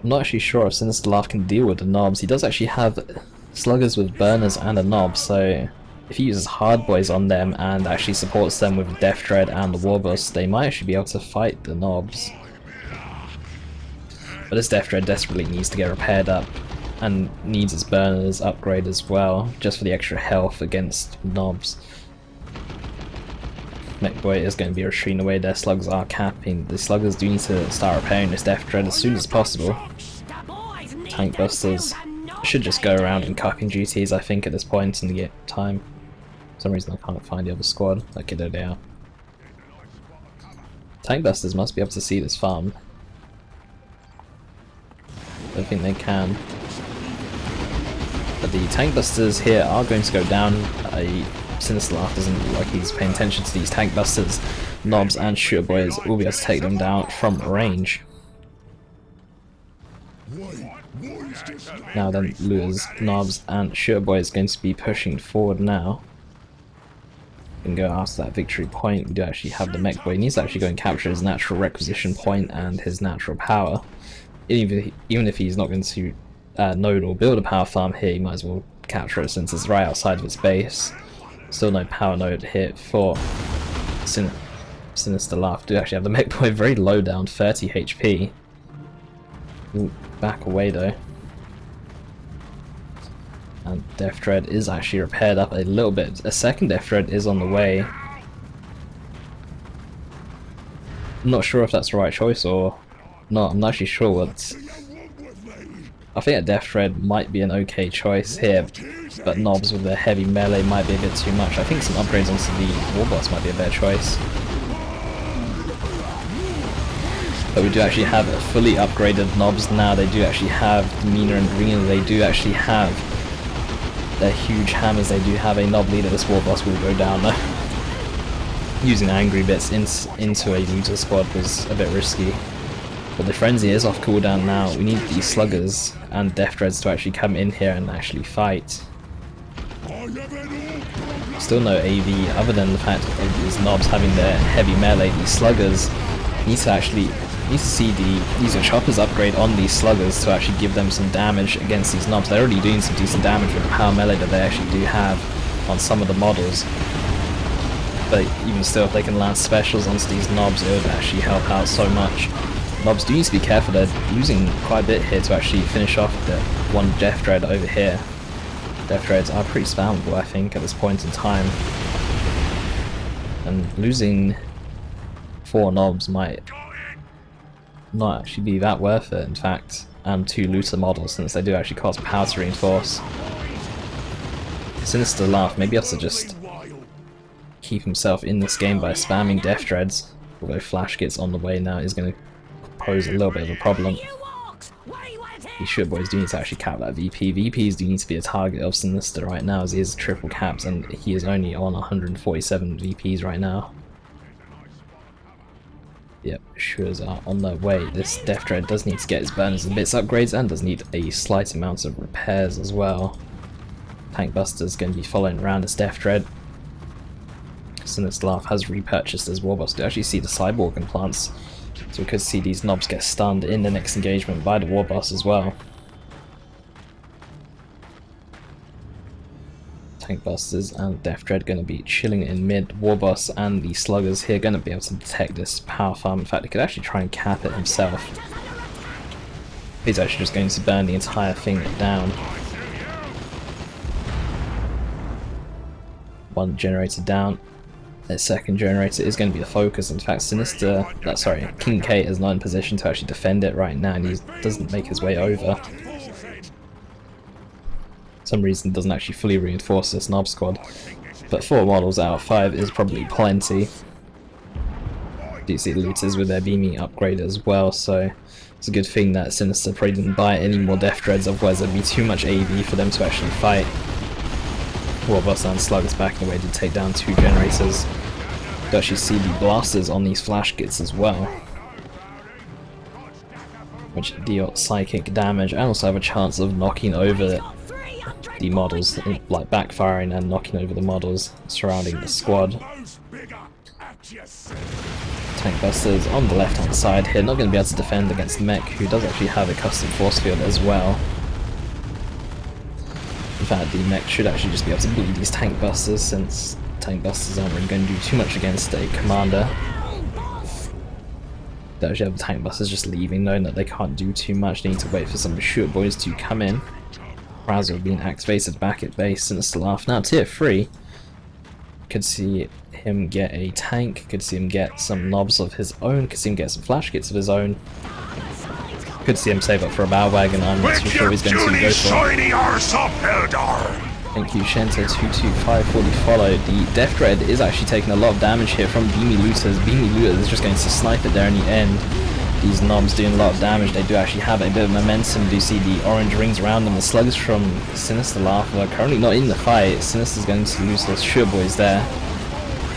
I'm not actually sure if SinisterLaugh can deal with the knobs. He does actually have sluggers with burners and a knob, so if he uses hard boys on them and actually supports them with Death Dread and the BbBoS, they might actually be able to fight the knobs. But this Death Dread desperately needs to get repaired up and needs its burners upgrade as well, just for the extra health against knobs. Mekboy is going to be retreating away, their slugs are capping. The sluggers do need to start repairing this Death Dread as soon as possible. Tank Busters should just go around and cupping duties, I think, at this point in the time. For some reason I can't find the other squad. Okay, there they are. Tank Busters must be able to see this farm. I think they can. But the Tank Busters here are going to go down. SinisterLaugh doesn't look like he's paying attention to these Tank Busters. Knobs and Shurboys will be able to take them down from range. Now then, Lures, Knobs and Shurboy is going to be pushing forward now. And go after that victory point. We do actually have the Mekboy. He needs to actually go and capture his natural requisition point and his natural power. Even if he's not going to node or build a power farm here, he might as well capture it since it's right outside of its base. Still no power node here for SinisterLaugh. Do actually have the Mekboy very low down, 30 HP. Ooh, back away though. And Death Dread is actually repaired up a little bit. A second Death Dread is on the way. I'm not sure if that's the right choice or not. I'm not actually sure what. I think a Death Dread might be an okay choice here, but knobs with their heavy melee might be a bit too much. I think some upgrades onto the BbBoS might be a better choice. But we do actually have fully upgraded knobs now. They do actually have Demeanor and Greener. They do actually have their huge hammers. They do have a knob leader. This BbBoS will go down though. Using Angry Bits into a looter squad was a bit risky. But the Frenzy is off cooldown now. We need these Sluggers and Death Dreads to actually come in here and actually fight. Still no AV other than the fact of these knobs having their heavy melee. These Sluggers need to see the user choppers upgrade on these Sluggers to actually give them some damage against these knobs. They're already doing some decent damage with the power melee that they actually do have on some of the models. But even still, if they can land specials onto these knobs, it would actually help out so much. Knobs do need to be careful, they're losing quite a bit here to actually finish off the one Death Dread over here. Death Dreads are pretty spammable, I think, at this point in time. And losing 4 knobs might not actually be that worth it, in fact, and 2 looter models, since they do actually cost power to reinforce. SinisterLaugh may be able to just keep himself in this game by spamming Death Dreads, although Flash gets on the way now is going to pose a little bit of a problem. These Shurboys do need to actually cap that VP. VPs do need to be a target of Sinister right now, as he is triple caps and he is only on 147 VPs right now. Yep, Shurs are on their way. This Death Dread does need to get his burners and bits upgrades and does need a slight amount of repairs as well. Tank Buster's going to be following around this Death Dread. SinisterLaugh has repurchased his BbBoS to actually see the Cyborg implants, so we could see these knobs get stunned in the next engagement by the BbBoS as well. Tank Busters and Death Dread going to be chilling in mid. BbBoS and the Sluggers here going to be able to detect this power farm. In fact, he could actually try and cap it himself. He's actually just going to burn the entire thing down. One generator down. Their second generator is going to be the focus. In fact, KingKay is not in position to actually defend it right now, and he doesn't make his way over. For some reason, doesn't actually fully reinforce this knob squad, but 4 models out of 5 is probably plenty. Do see looters with their beaming upgrade as well, so it's a good thing that Sinister probably didn't buy any more Death Dreads, otherwise there'd be too much AV for them to actually fight. BbBoS and Slugs back in the way to take down 2 generators. You actually see the blasters on these flash kits as well, which deal psychic damage and also have a chance of knocking over the models, like backfiring and knocking over the models surrounding the squad. Tank busters on the left hand side here, not going to be able to defend against Mech, who does actually have a custom force field as well. In fact, the Mech should actually just be able to bleed these tank busters, since tank busters aren't really going to do too much against a commander. They actually have the tank busters just leaving, knowing that they can't do too much. They need to wait for some short boys to come in. Razzle being activated back at base. SinisterLaugh now tier 3. Could see him get a tank, could see him get some knobs of his own, could see him get some flash kits of his own. Could see him save up for a battle wagon. I'm not too sure he's going to go for it. Thank you, Shento225 for the follow. The Death Dread is actually taking a lot of damage here from Beamy Looters. Beamy Looters is just going to snipe it there in the end. These knobs doing a lot of damage. They do actually have a bit of momentum. You do see the orange rings around them. The slugs from SinisterLaugh are currently not in the fight. Sinister's going to lose those sure boys there.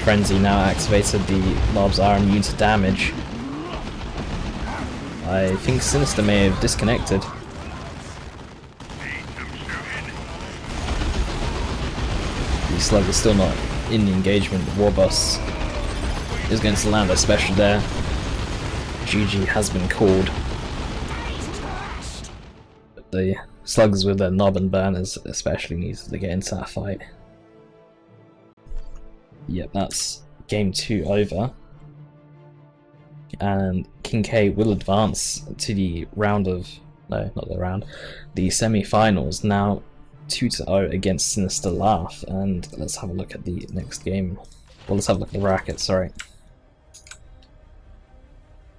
Frenzy now activated. The knobs are immune to damage. I think Sinister may have disconnected. The slug is still not in the engagement. BbBoS is going to land a special there. GG has been called. But the slugs with their knob and burners especially needs to get into that fight. Yep, that's game 2 over. And KingKay will advance to the round of... no, not the round. The semi-finals, now 2-0 against SinisterLaugh. And let's have a look at the next game. Well, let's have a look at the bracket, sorry.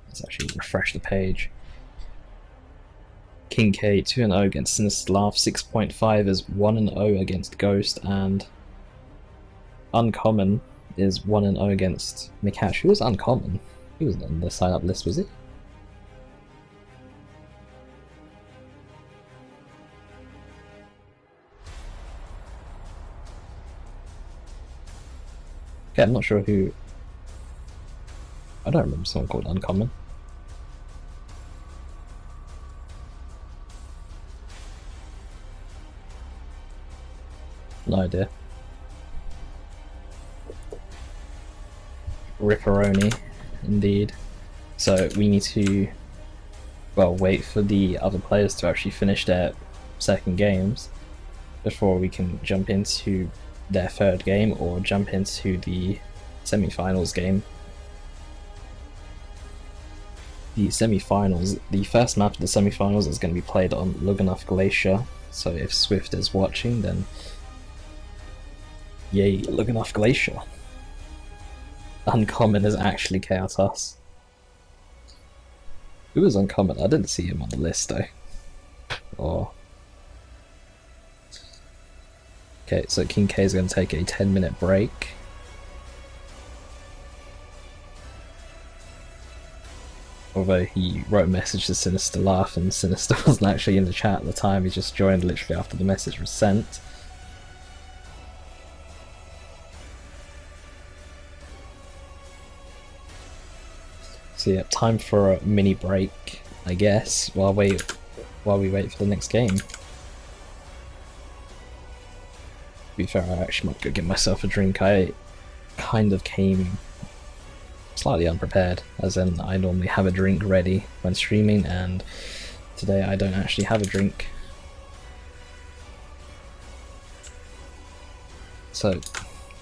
Let's actually refresh the page. KingKay 2-0 against SinisterLaugh. SixPointFive is 1-0 against Ghost, and Uncommon is 1-0 against Mikash. Who was Uncommon? He wasn't on the sign-up list, was he? Okay, I'm not sure who. I don't remember someone called Uncommon. No idea. Ripperoni, indeed. So we need to, well, wait for the other players to actually finish their second games before we can jump into their third game or jump into the semi-finals game. The semi-finals, the first map of the semi-finals is going to be played on Luganov Glacier, so if Swift is watching, then yay, Luganov Glacier. Uncommon is actually Chaos. Who was Uncommon? I didn't see him on the list though. Or... okay, so KingKay is going to take a 10-minute break. Although he wrote a message to SinisterLaugh and Sinister wasn't actually in the chat at the time, he just joined literally after the message was sent. So yeah, time for a mini break, I guess, while we wait for the next game. To be fair, I actually might go get myself a drink. I kind of came slightly unprepared, as in I normally have a drink ready when streaming, and today I don't actually have a drink. So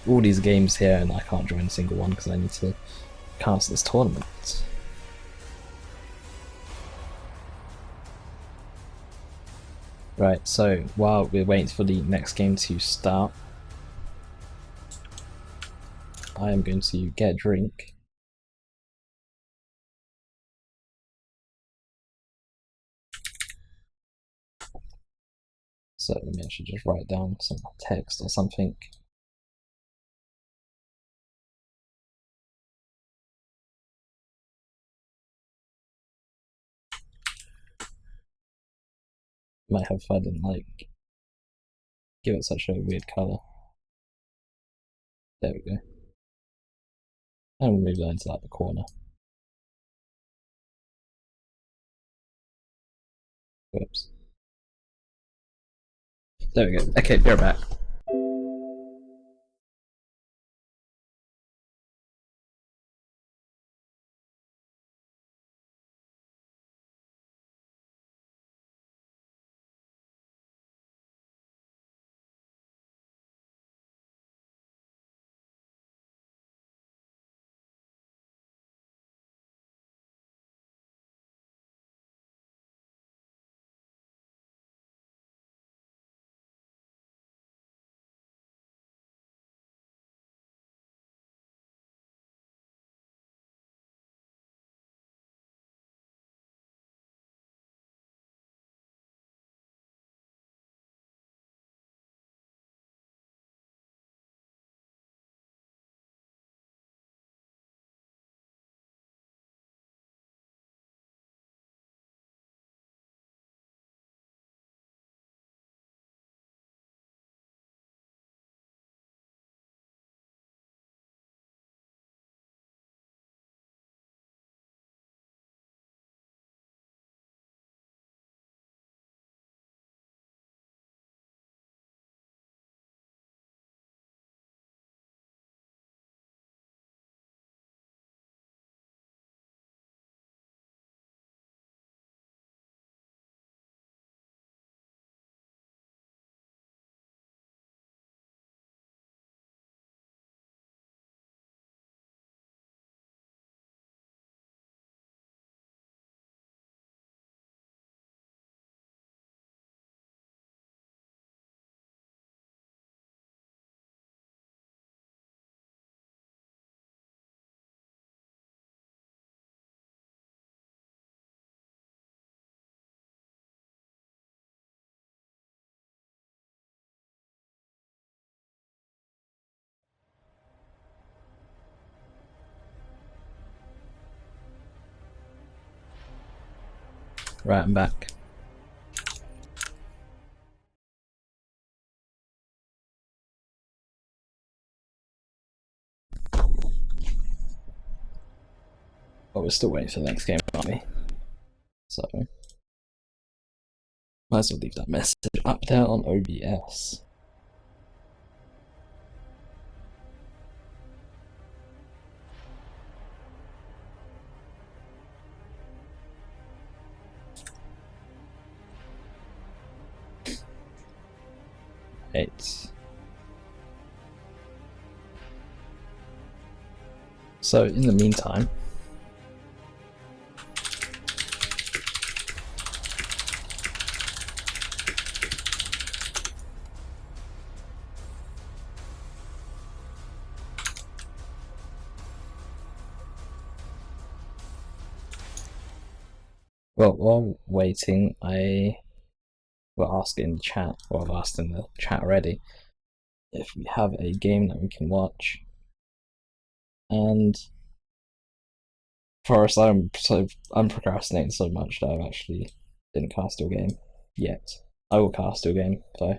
all these games here, and I can't join a single one because I need to cancel this tournament. Right, so while we're waiting for the next game to start, I am going to get a drink. So let me actually just write down some text or something. Might have if I didn't like give it such a weird color. There we go. And we'll move that into like the corner. Whoops. There we go. Okay, be right back. Right, I'm back. But we're still waiting for the next game, aren't we? So might as well leave that message up there on OBS. Right. So in the meantime, well, while waiting, I will ask in the chat, or I've asked in the chat already, if we have a game that we can watch. And Forrest, I'm procrastinating so much that I actually didn't cast a game yet. I will cast a game though.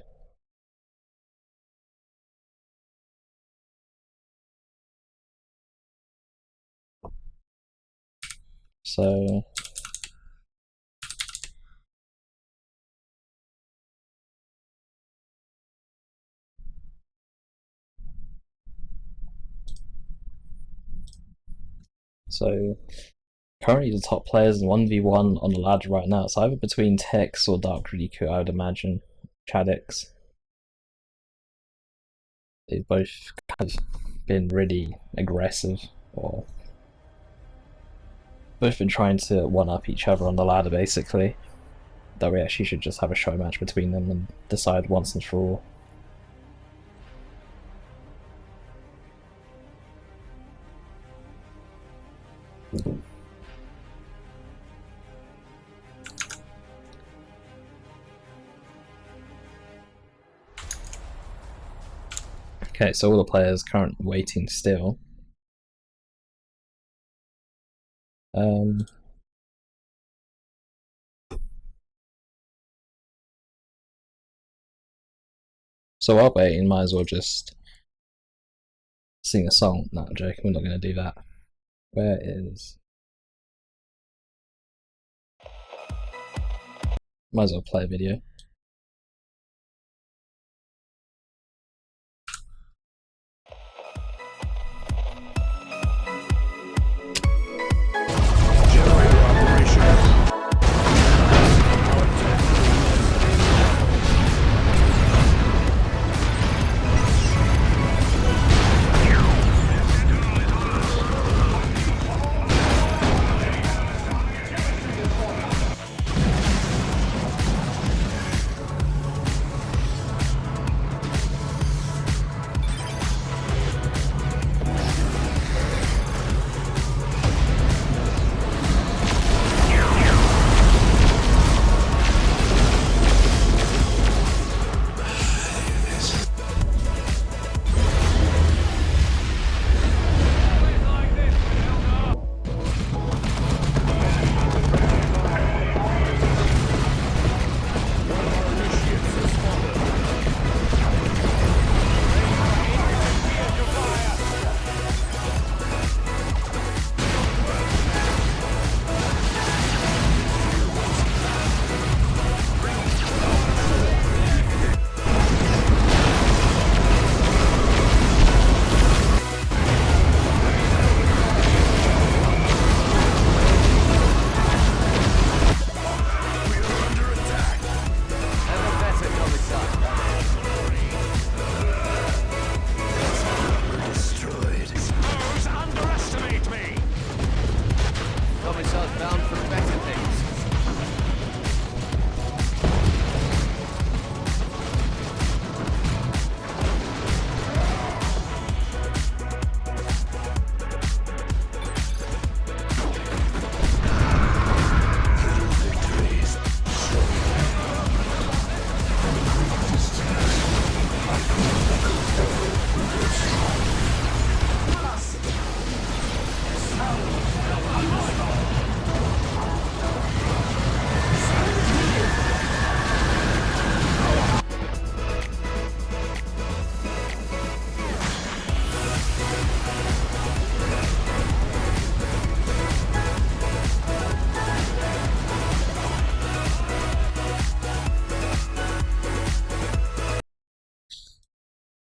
So currently the top players in 1v1 on the ladder right now. It's either between Tex or Dark Riku, I would imagine. Chadix. They've both kind of been really aggressive, or both been trying to one-up each other on the ladder basically. That we actually should just have a show match between them and decide once and for all. Okay, so all the players currently waiting still. So while waiting, might as well just sing a song. No, I'm joking, we're not going to do that. Where is... Might as well play a video.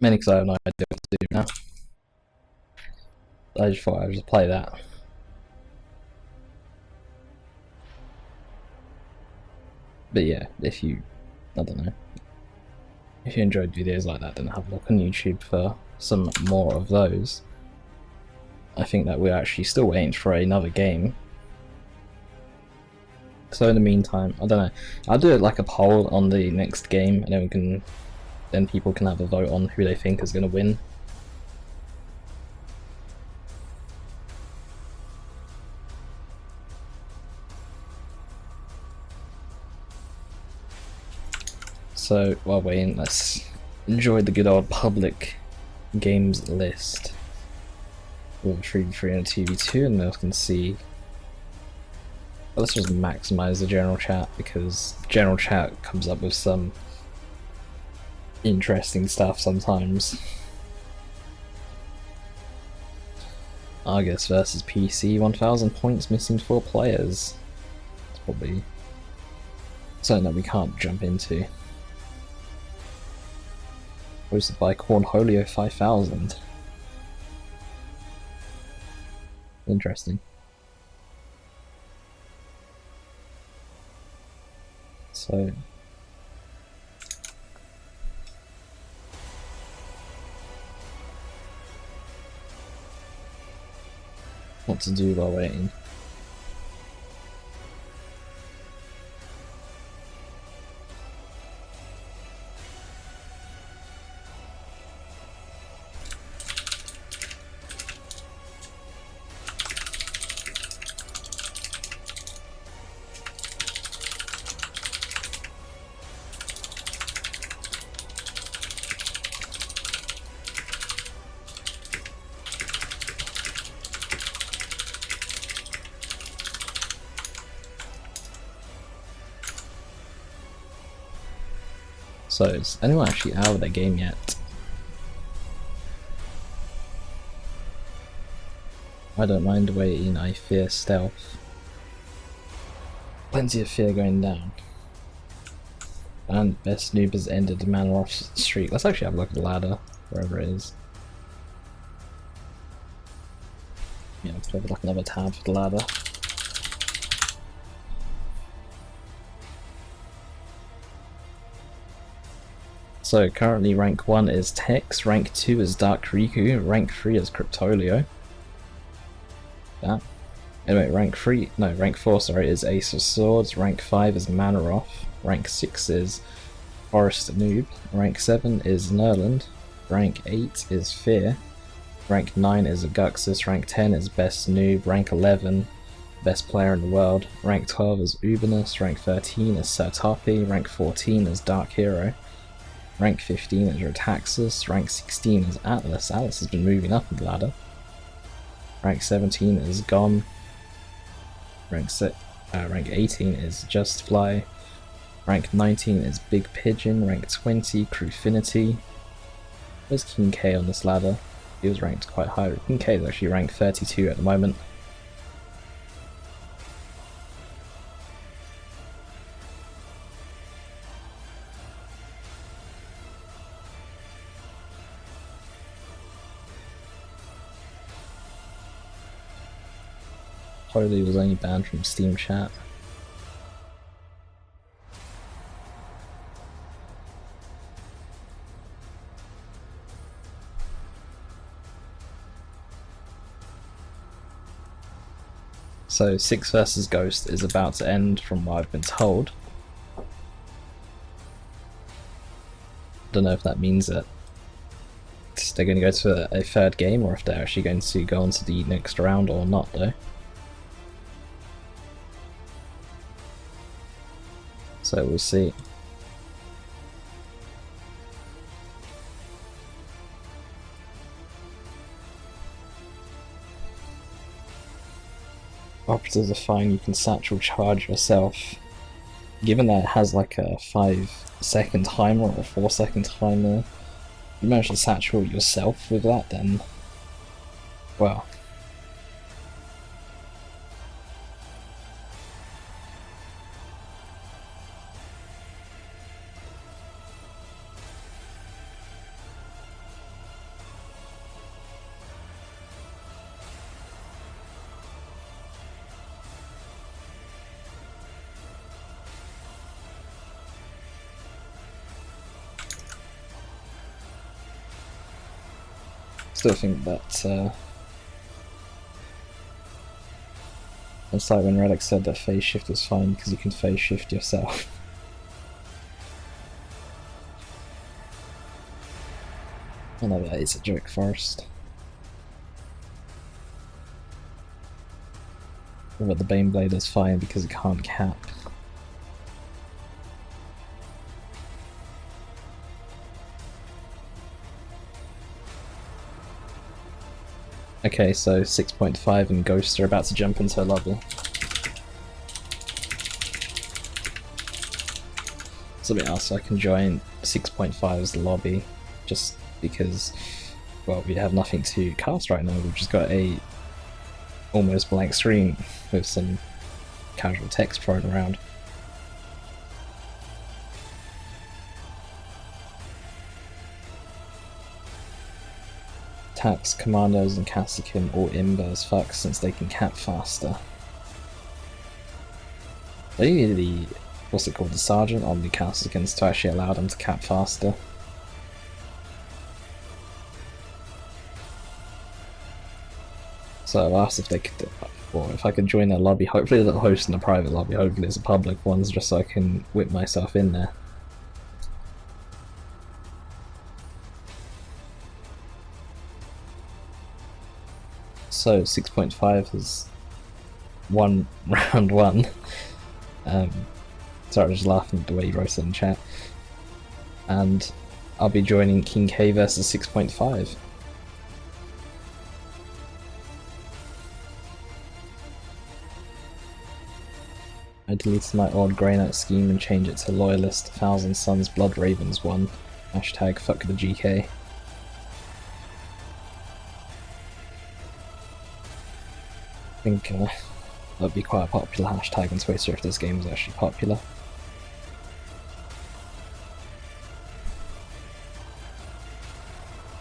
Mainly because I have no idea what to do now. I just thought I would just play that. But yeah, if you, I don't know, if you enjoyed videos like that, then have a look on YouTube for some more of those. I think that we're actually still waiting for another game. So in the meantime, I don't know, I'll do it like a poll on the next game, and then people can have a vote on who they think is going to win. So while waiting, let's enjoy the good old public games list. We have a 3v3 and a 2v2, and we can see. Well, let's just maximize the general chat, because general chat comes up with some interesting stuff sometimes. Argus versus PC, 1000 points, missing 4 players. It's probably something that we can't jump into. Hosted by Cornholio 5000. Interesting. So what to do while waiting? So is anyone actually out of their game yet? I don't mind waiting, I fear stealth. Plenty of fear going down. And best noob has ended the mana off streak. Let's actually have a look at the ladder, wherever it is. Yeah, let's have like another tab for the ladder. So currently rank 1 is Tex, rank 2 is Dark Riku, rank 3 is Cryptolio. That. Anyway, rank 4 sorry, is Ace of Swords, rank 5 is Manaroth, rank 6 is Forest Noob, rank 7 is Nerland, rank 8 is Fear, rank 9 is Aguxus, rank 10 is Best Noob, rank 11 Best Player in the World, rank 12 is Ubinus, rank 13 is Sertapi, rank 14 is Dark Hero, rank 15 is Rotaxus, rank 16 is Atlas. Atlas has been moving up in the ladder. Rank 17 is Gom. Rank 18 is Just Fly. Rank 19 is Big Pigeon. Rank 20 Crewfinity. Where's KingKay on this ladder? He was ranked quite high. KingKay is actually ranked 32 at the moment. Holy was only banned from Steam chat. So 6 vs Ghost is about to end from what I've been told. Don't know if that means that they're going to go to a 3rd game or if they're actually going to go on to the next round or not though. So we'll see. Operatives are fine, you can satchel charge yourself. Given that it has like a 5-second timer or a 4-second timer, you manage to satchel yourself with that, then well. Still think that it's like when Relic said that phase shift was fine because you can phase shift yourself. I know that is a joke first. But the Baneblade is fine because it can't cap. Okay, so 6.5 and Ghost are about to jump into a lobby. Something else, I can join 6.5's lobby just because, well, we have nothing to cast right now. We've just got a almost blank screen with some casual text thrown around. Attacks, Commandos and Cassican all imber as fuck since they can cap faster. They need the, what's it called, the Sergeant on the Cassicans to actually allow them to cap faster. So I asked if they could, or if I could join their lobby. Hopefully they're not hosting a private lobby, hopefully it's a public one just so I can whip myself in there. So 6.5 has won round 1. Sorry, I was just laughing at the way you wrote it in chat. And I'll be joining KingKay versus 6.5. I deleted my old Grey Knight scheme and changed it to Loyalist 1000 Suns Blood Ravens 1. Hashtag fuck the GK. I think that would be quite a popular hashtag on Twitter if this game was actually popular.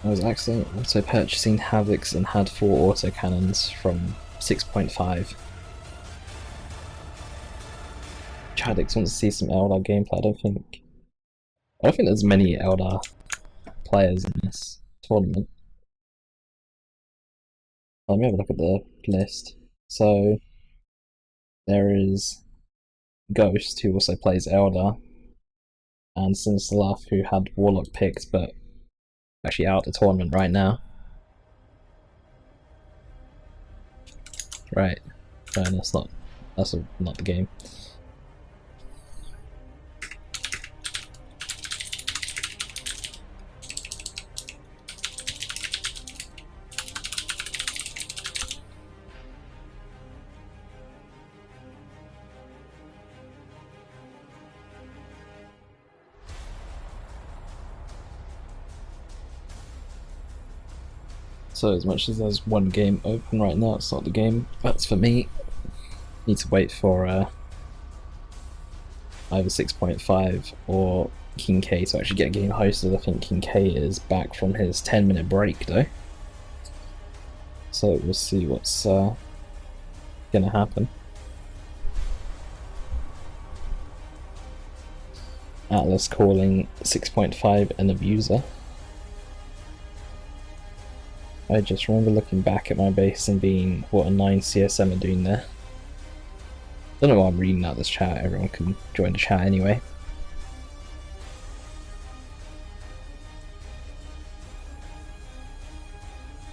I was actually also purchasing Havocs and had 4 autocannons from 6.5. Chadix wants to see some Eldar gameplay. I don't think there's many Eldar players in this tournament. Let me have a look at the list. So there is Ghost, who also plays Eldar, and SinisterLaugh, who had Warlock picked but actually out the tournament right now. Right, no, that's not the game. So as much as there's one game open right now, it's not the game. That's for me. Need to wait for either 6.5 or KingKay to actually get a game hosted. I think KingKay is back from his 10-minute break though. So we'll see what's gonna happen. Atlas calling 6.5 an abuser. I just remember looking back at my base and being, what a 9 CSM are doing there. Don't know why I'm reading out this chat, everyone can join the chat anyway.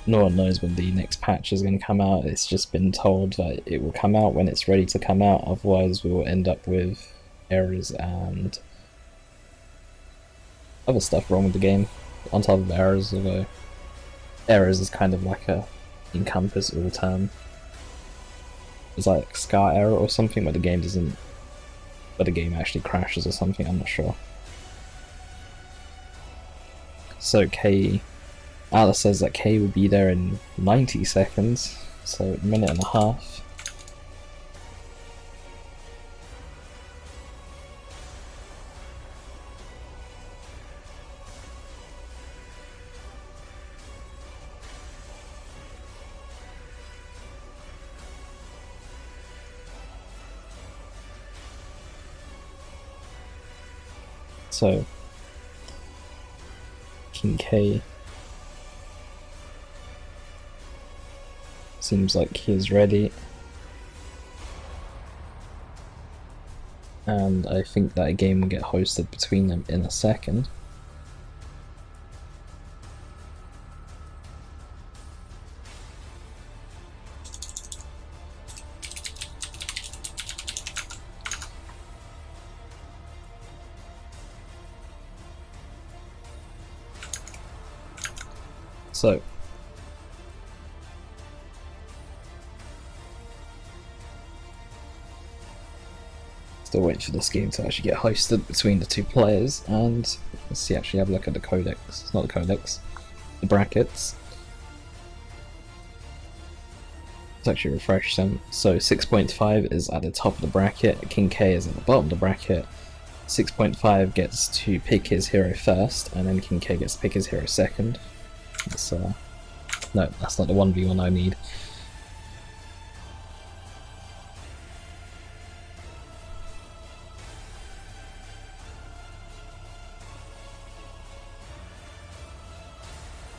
No one knows when the next patch is going to come out. It's just been told that it will come out when it's ready to come out, otherwise we will end up with errors and other stuff wrong with the game. On top of errors, although errors is kind of like a encompass all term. It's like scar error or something where the game doesn't, where the game actually crashes or something, I'm not sure. So Alice says that K would be there in 90 seconds, so a minute and a half. So KingKay seems like he is ready, and I think that a game will get hosted between them in a second. So still waiting for this game to actually get hosted between the two players, and let's see, actually have a look at the codex. It's not the codex, the brackets. Let's actually refresh them. So 6.5 is at the top of the bracket, KingKay is at the bottom of the bracket. 6.5 gets to pick his hero first, and then KingKay gets to pick his hero second. It's, no, that's not the 1v1 I need.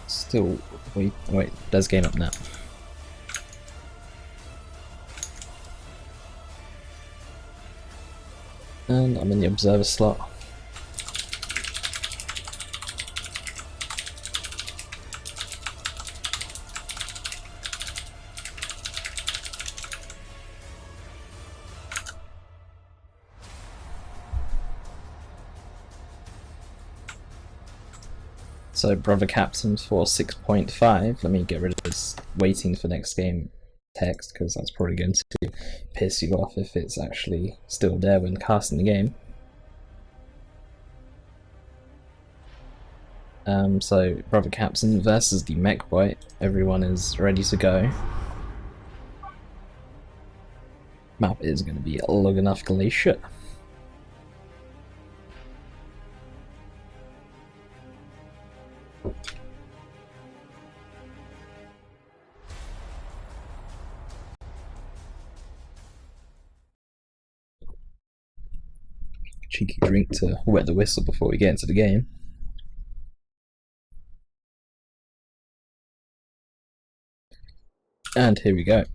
Still, wait, there's game up now. And I'm in the observer slot. So brother captain for 6.5, let me get rid of this waiting for next game text, because that's probably going to piss you off if it's actually still there when casting the game. So Brother Captain versus the Mekboy. Everyone is ready to go. Map is going to be long enough Glacier. Cheeky drink to wet the whistle before we get into the game. And here we go.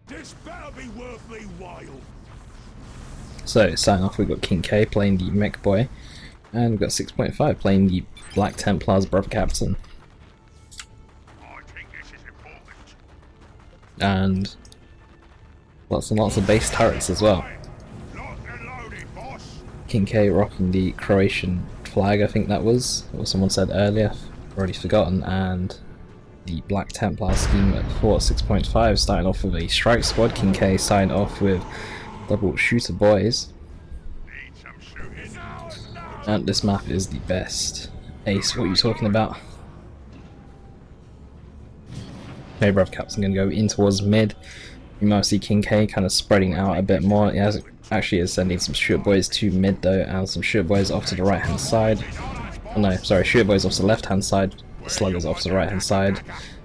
This better be worth me while. So starting off, we've got KingKay playing the Mekboy, and we've got SixPointFive playing the Black Templar's Brother Captain. I think this is important. And lots and lots of base turrets as well. Lock and loaded, boss. KingKay rocking the Croatian flag, I think that was, or someone said earlier, I've already forgotten, and the Black Templar scheme for SixPointFive, starting off with a strike squad. KingKay signed off with double shooter boys. Need some shooting. And this map is the best. Ace, what are you talking about? Okay, Brother Captain gonna go in towards mid. You might see KingKay kind of spreading out a bit more. He actually is sending some shooter boys to mid though, and some shooter boys off to the right hand side. Oh no, sorry, shooter boys off to the left hand side. Sluggers off to the right hand side.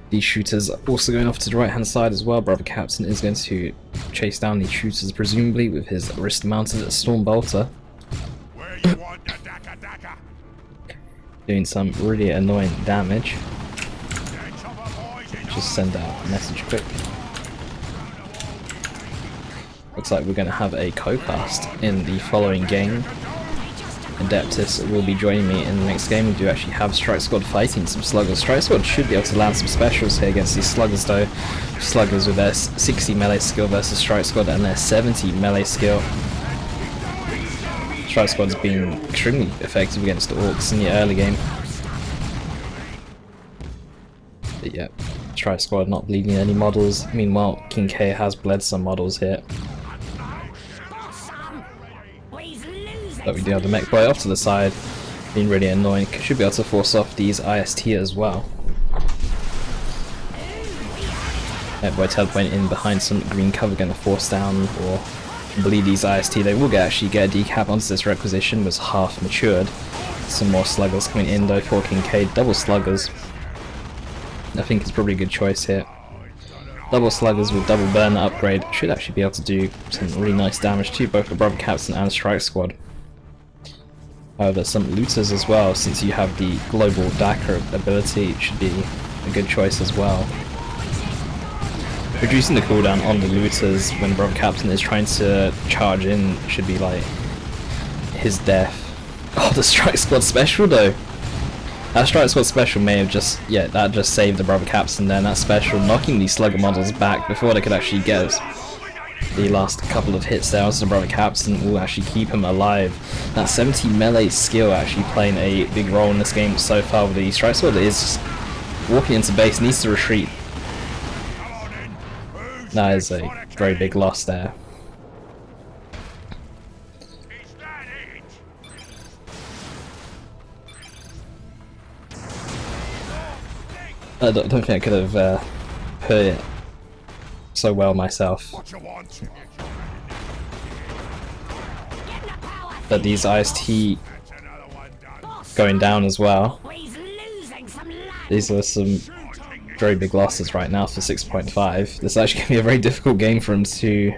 These shooters are also going off to the right hand side as well. Brother Captain is going to chase down these shooters presumably with his wrist mounted Storm Bolter. Where you want the daka? Doing some really annoying damage. That chopper boys in Just send out a message quick. Looks like we're going to have a co-cast in the following game. Adeptus will be joining me in the next game. We do actually have Strike Squad fighting some Sluggers. Strike Squad should be able to land some specials here against these Sluggers though. Sluggers with their 60 melee skill versus Strike Squad and their 70 melee skill. Strike Squad's been extremely effective against the Orcs in the early game. But yeah, Strike Squad not bleeding any models. Meanwhile, KingKay has bled some models here. But we do have the Mekboy off to the side, being really annoying. Should be able to force off these IST as well. Mekboy teleporting in behind some green cover, going to force down or bleed these IST. They will actually get a decap once this requisition was half matured. Some more sluggers coming in though for KingKay, double sluggers. I think it's probably a good choice here. Double sluggers with double burner upgrade should actually be able to do some really nice damage to both the Brother Captain and Strike Squad. However, some looters as well, since you have the global Daka ability, it should be a good choice as well. Reducing the cooldown on the looters when Brother Captain is trying to charge in should be like his death. Oh, the Strike Squad special though! That Strike Squad special may have just, yeah, that just saved the Brother Captain then. That special knocking these slugger models back before they could actually get the last couple of hits there onto the Brother Captain will actually keep him alive. That 70 melee skill actually playing a big role in this game so far with the Strike Squad is just walking into base, needs to retreat. That is a very big loss there. I don't think I could have put it so well myself. But these IST going down as well. These are some very big losses right now for 6.5. This is actually going to be a very difficult game for him to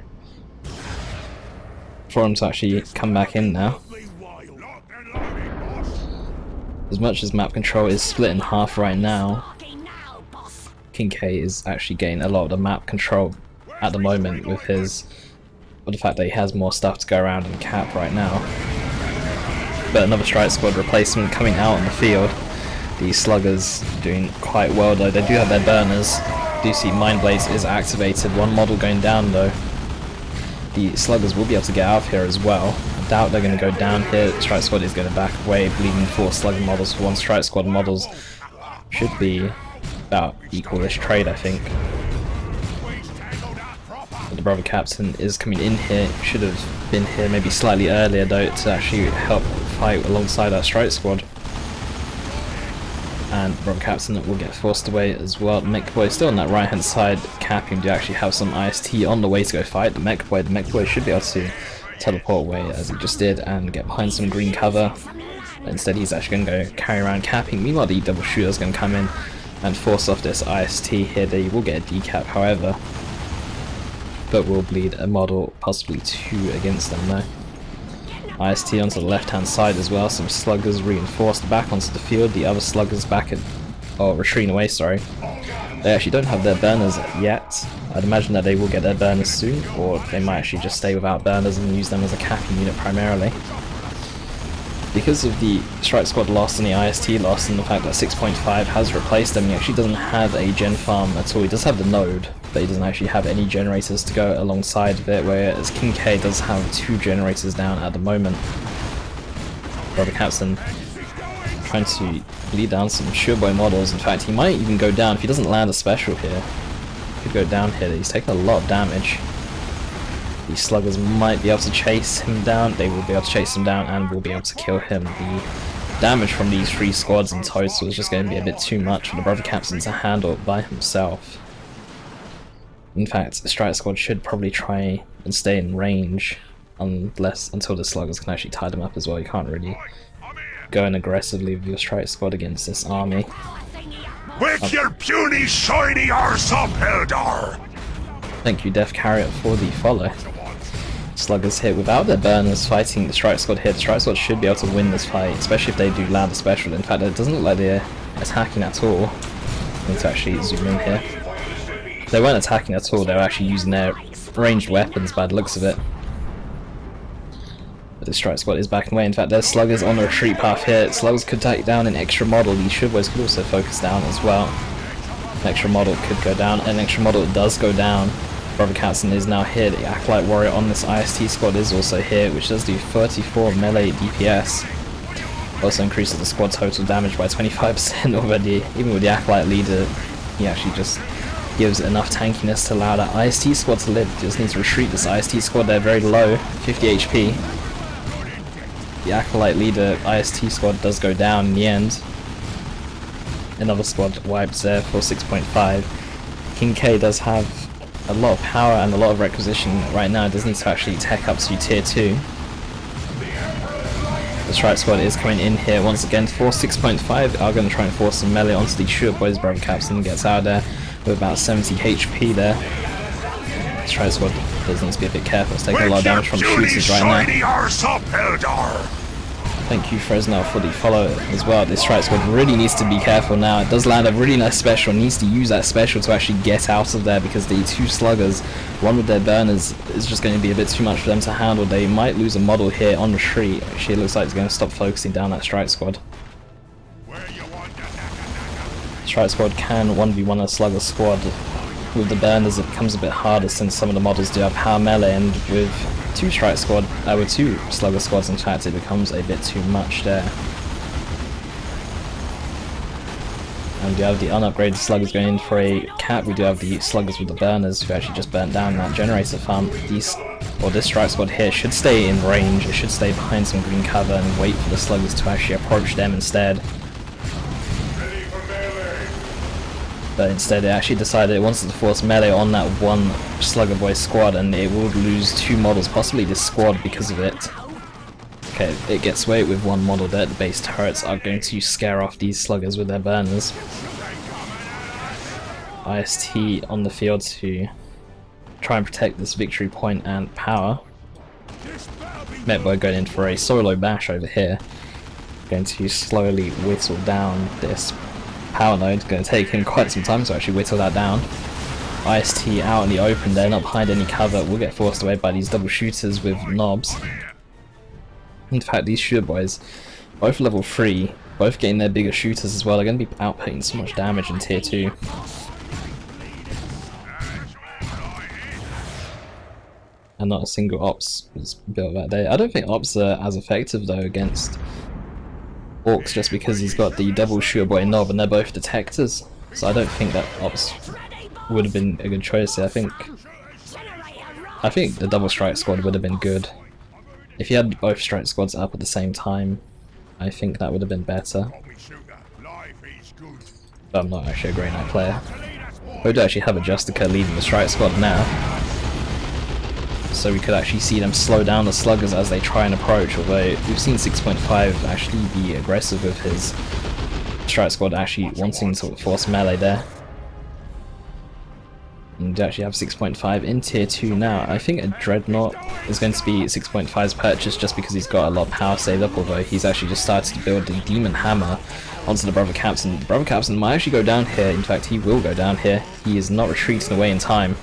actually come back in now. As much as map control is split in half right now, KingKay is actually getting a lot of the map control at the moment with the fact that he has more stuff to go around and cap right now. But another Strike Squad replacement coming out on the field. These sluggers doing quite well though. They do have their burners. Do see Mind Blades is activated. One model going down though. The sluggers will be able to get out of here as well. I doubt they're going to go down here. Strike Squad is going to back away, bleeding 4 slugger models for 1 Strike Squad models. Should be about equalish trade, I think. The brother captain is coming in here. Should have been here maybe slightly earlier though to actually help fight alongside that strike squad. And the brother captain will get forced away as well. Mekboy still on that right hand side, capping to actually have some IST on the way to go fight the Mekboy. The Mekboy should be able to teleport away as he just did and get behind some green cover. But instead he's actually going to go carry around capping. Meanwhile the double shooter is going to come in and force off this IST here. They will get a decap however, but will bleed a model, possibly 2 against them though. IST onto the left hand side as well, some sluggers reinforced back onto the field, the other sluggers back at, retreating away, sorry. They actually don't have their burners yet. I'd imagine that they will get their burners soon, or they might actually just stay without burners and use them as a capping unit primarily. Because of the strike squad loss and the IST loss and the fact that SixPointFive has replaced them, he actually doesn't have a gen farm at all. He does have the node, but he doesn't actually have any generators to go alongside of it, whereas KingKay does have 2 generators down at the moment. Brother Captain trying to bleed down some Sureboy models. In fact, he might even go down if he doesn't land a special here. He could go down here. He's taking a lot of damage. These sluggers might be able to chase him down. They will be able to chase him down and will be able to kill him. The damage from these 3 squads in total is just going to be a bit too much for the brother captain to handle by himself. In fact, the strike squad should probably try and stay in range until the sluggers can actually tie them up as well. You can't really go in aggressively with your strike squad against this army. With your puny shiny arse up, Eldar! Thank you, Death Carrier, for the follow. Sluggers here without their burners fighting the strike squad here. The strike squad should be able to win this fight, especially if they do land a special. In fact, it doesn't look like they're attacking at all. I need to actually zoom in here. If they weren't attacking at all, they were actually using their ranged weapons by the looks of it. But the strike squad is backing away. In fact, there's sluggers on the retreat path here. Sluggers could take down an extra model. These Sureboys could also focus down as well. An extra model could go down. An extra model does go down. Brother Captain is now here. The Acolyte Warrior on this IST squad is also here, which does do 34 melee DPS. Also increases the squad total damage by 25% already. Even with the Acolyte leader, he actually just gives enough tankiness to allow that IST squad to live. Just needs to retreat this IST squad. They're very low, 50 HP. The Acolyte leader IST squad does go down in the end. Another squad wipes there for 6.5. KingKay does have a lot of power and a lot of requisition right now. It does need to actually tech up to tier 2. The strike squad is coming in here once again for 6.5. Are going to try and force some melee onto the Sureboys. Brother Captain gets out of there with about 70 HP there. The strike squad does need to be a bit careful. It's taking a lot of damage from shooters right now. Thank you, Fresnel, for the follow as well. This strike squad really needs to be careful now. It does land a really nice special. It needs to use that special to actually get out of there, because the 2 sluggers, one with their burners, is just going to be a bit too much for them to handle. They might lose a model here on retreat. Actually, it looks like it's going to stop focusing down that strike squad. Strike squad can 1v1 a slugger squad. With the burners, it becomes a bit harder since some of the models do have power melee, and with 2 slugger squads, in fact, it becomes a bit too much there. And we have the unupgraded sluggers going in for a cap. We do have the sluggers with the burners who actually just burnt down that generator farm. This strike squad here should stay in range. It should stay behind some green cover and wait for the sluggers to actually approach them instead. But instead it actually decided it wants to force melee on that 1 slugger boy squad, and it will lose 2 models, possibly this squad, because of it. Okay, it gets away with 1 model there. The base turrets are going to scare off these sluggers with their burners. IST on the field to try and protect this victory point and power. Mekboy going in for a solo bash over here. Going to slowly whittle down this power node. Going to take him quite some time to actually whittle that down. IST out in the open there, not behind any cover, will get forced away by these double shooters with knobs. In fact, these Sureboys, both level 3, both getting their bigger shooters as well, are going to be outputting so much damage in tier 2. And not a single ops was built that day. I don't think ops are as effective though against orcs, just because he's got the double Sureboy knob and they're both detectors. So I don't think that ops would have been a good choice here. I think I think the double strike squad would have been good. If you had both strike squads up at the same time, I think that would have been better. But I'm not actually a Grey Knight player. We do actually have a Justica leading the strike squad now. So we could actually see them slow down the sluggers as they try and approach, although we've seen 6.5 actually be aggressive with his strike squad actually wanting to force melee there. And we actually have 6.5 in tier 2 now. I think a Dreadnought is going to be 6.5's purchase just because he's got a lot of power saved up, although he's actually just started to build the Demon Hammer onto the Brother Captain. The Brother Captain might actually go down here, in fact he will go down here. He is not retreating away in time.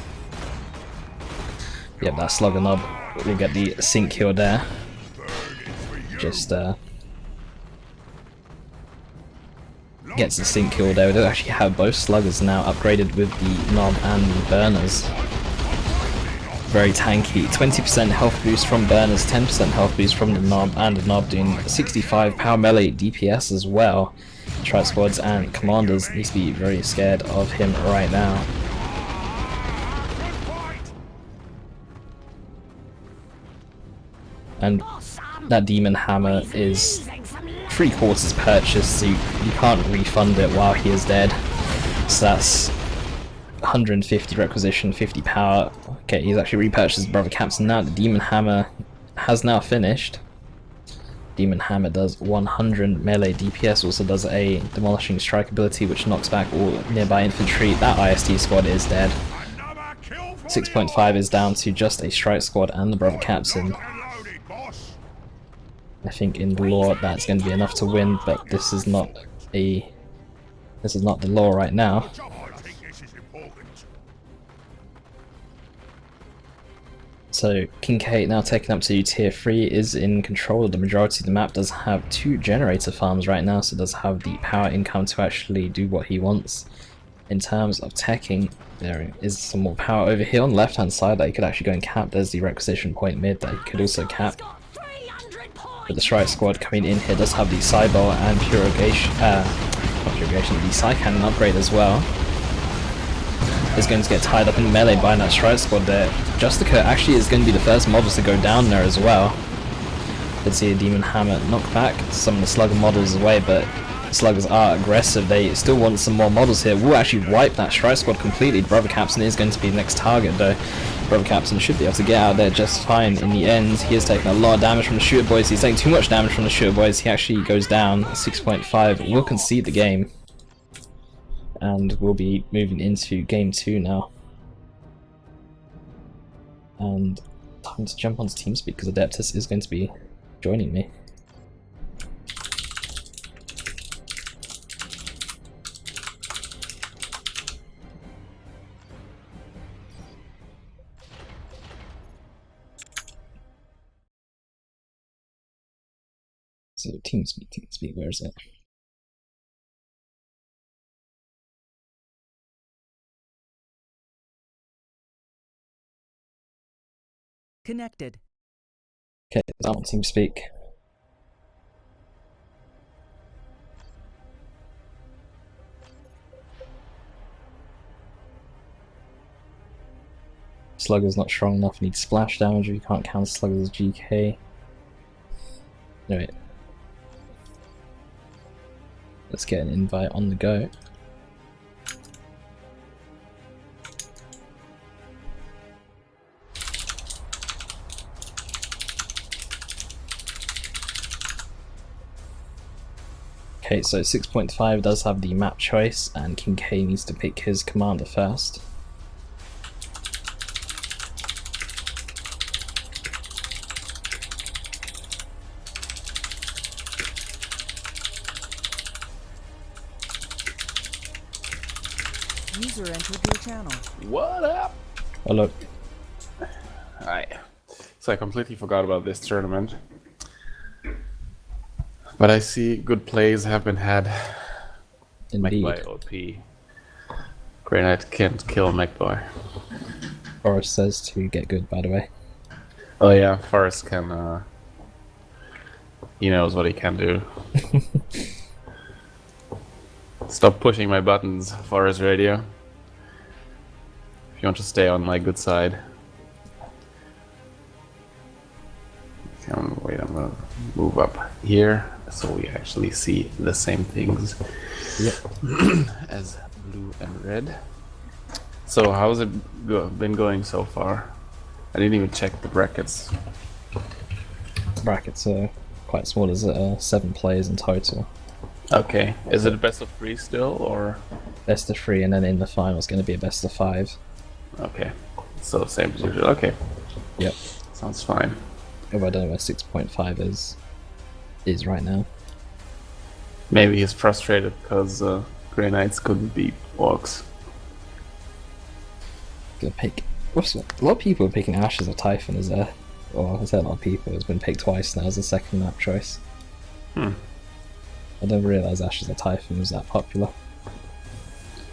Yep, that Slugger Knob will get the sync kill there. Just gets the sync kill there. We do actually have both sluggers now upgraded with the knob and the burners. Very tanky. 20% health boost from burners, 10% health boost from the knob, and the knob doing 65 power melee DPS as well. Tri squads and commanders need to be very scared of him right now. And that Demon Hammer is 3/4 purchase, so you can't refund it while he is dead. So that's 150 requisition, 50 power. Okay, he's actually repurchased Brother Captain now. The Demon Hammer has now finished. Demon Hammer does 100 melee DPS, also does a demolishing strike ability which knocks back all nearby infantry. That IST squad is dead. 6.5 is down to just a strike squad and the Brother Captain. I think in the lore that's going to be enough to win, but this is not the lore right now. So KingKay now taken up to tier 3 is in control of the majority of the map, does have 2 generator farms right now, so does have the power income to actually do what he wants. In terms of teching, there is some more power over here on the left hand side that he could actually go and cap. There's the requisition point mid that he could also cap. But the strike squad coming in here does have the Cybele and the Psy Cannon upgrade as well. Is going to get tied up in melee by that strike squad there. Justica actually is going to be the first models to go down there as well. Let's see a Demon Hammer knock back some of the slugger models away, but sluggers are aggressive. They still want some more models here. We'll actually wipe that strike squad completely. Brother Captain is going to be the next target though. Brother Captain should be able to get out there just fine in the end. He is taking a lot of damage from the shooter boys. He's taking too much damage from the shooter boys. He actually goes down. 6.5 will concede the game. And we'll be moving into game 2 now. And time to jump onto TeamSpeak because Adeptus is going to be joining me. So TeamSpeak, where is it? Connected. Okay, I'm on TeamSpeak. Slugger's not strong enough, needs splash damage, we can't counter Slugger's GK. No, wait. Let's get an invite on the go. Okay, so 6.5 does have the map choice, and KingKay needs to pick his commander first. User entered your channel. What up? Hello. Alright. So I completely forgot about this tournament. But I see good plays have been had. Indeed. Mekboy OP. Grey Knight can't kill Mekboy. Forrest says to get good, by the way. Oh yeah, Forrest can, he knows what he can do. Stop pushing my buttons, Forrest Radio. If you want to stay on my good side. move up here so we actually see the same things as blue and red. So how's it been going so far? I didn't even check the brackets. Brackets are quite small. There's 7 players in total. Okay, is it a best of 3 still, or? Best of 3, and then in the final it's going to be a best of 5. Okay, so same as usual. Okay. Yep. Sounds fine. Although I don't know where 6.5 is right now. Maybe he's frustrated because Grey Knights couldn't beat Orcs. Gonna pick. A lot of people are picking Ash as a Typhon, is there? Or is there a lot of people? It's been picked twice now as a second map choice. Hmm. I didn't realise Ash as a Typhon was that popular.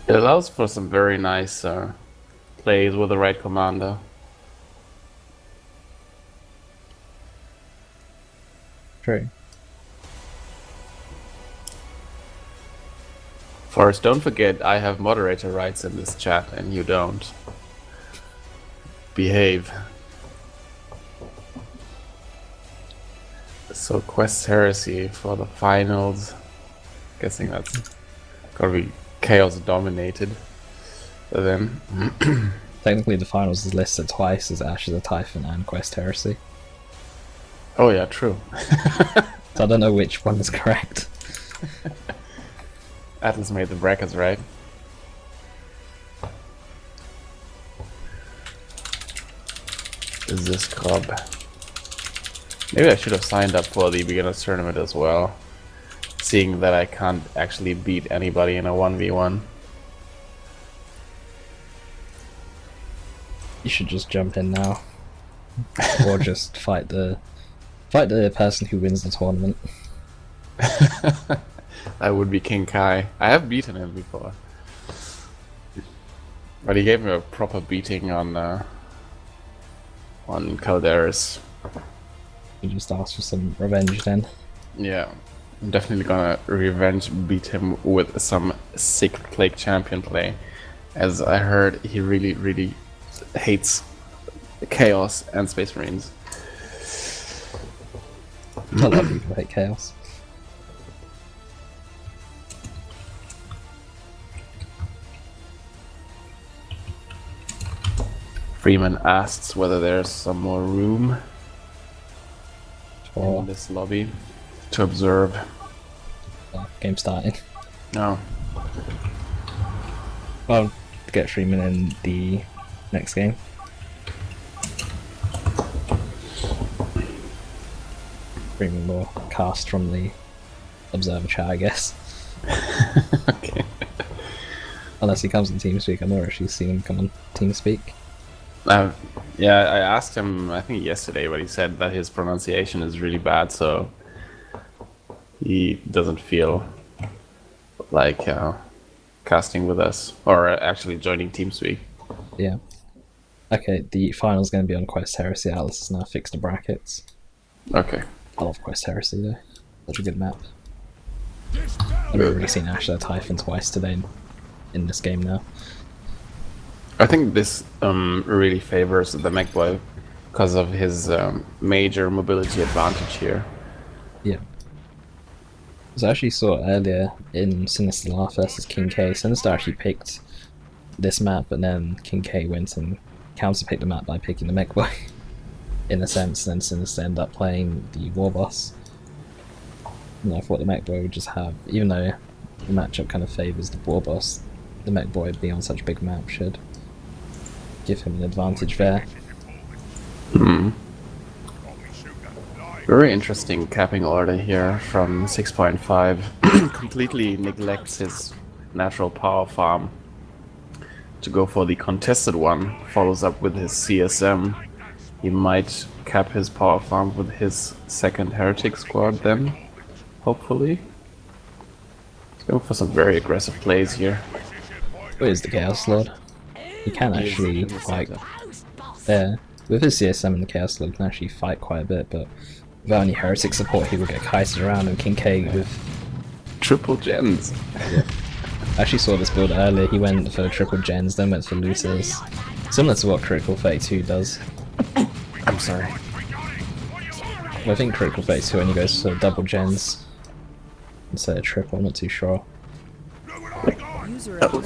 It allows for some very nice plays with the right Kommando. True. Forrest, don't forget I have moderator rights in this chat and you don't. Behave. So Quest Heresy for the finals. Guessing that's gonna be Chaos dominated. But then Technically the finals is listed twice as Ash as a Typhon and Quest Heresy. oh yeah, true. So I don't know which one is correct. Atlas made the brackets, right? Is this club? Maybe I should have signed up for the beginners tournament as well, seeing that I can't actually beat anybody in a 1v1. You should just jump in now. Or just fight the person who wins the tournament. That would be KingKay. I have beaten him before, but he gave me a proper beating on Calderis. You just ask for some revenge then. Yeah, I'm definitely gonna revenge beat him with some sick Plague Champion play, as I heard he really hates Chaos and Space Marines. A lot of people hate Chaos. Freeman asks whether there's some more room For in this lobby to observe. game starting. No. Well, get Freeman in the next game. Freeman will cast from the observer chat, I guess. Okay. Unless he comes in TeamSpeak. I've never actually seen him come on TeamSpeak. Yeah, I asked him, I think yesterday, but he said that his pronunciation is really bad, so he doesn't feel like casting with us, or actually joining TeamSpeak. Yeah. Okay, the final's going to be on Quest Heresy. Atlas has now fixed the brackets. Okay. I love Quest Heresy though. Such a good map. I've already seen Ash as a Typhon twice today in this game now. I think this really favors the Mekboy because of his major mobility advantage here. Yeah. So I actually saw earlier in SinisterLaugh versus KingKay, Sinister actually picked this map, and then KingKay went and counterpicked the map by picking the Mekboy. In a sense, then Sinister ended up playing the BbBoS. And I thought the Mekboy would just have, even though the matchup kind of favours the BbBoS, the Mekboy being on such a big map should give him an advantage there. Very interesting capping order here from 6.5. Completely neglects his natural power farm to go for the contested one. Follows up with his CSM. He might cap his power farm with his second heretic squad then, hopefully. He's going for some very aggressive plays here. Where's the Chaos Lord? He can actually fight. Yeah, with his CSM and the Chaos Lord, he can actually fight quite a bit, but without any heretic support, he will get kited around, and KingKay with triple gens. Yeah. I actually saw this build earlier. He went for triple gens, then went for looters, similar to what Critical 32 does. I'm sorry. I think critical 32 only goes for double gens instead of triple, I'm not too sure. User Oh,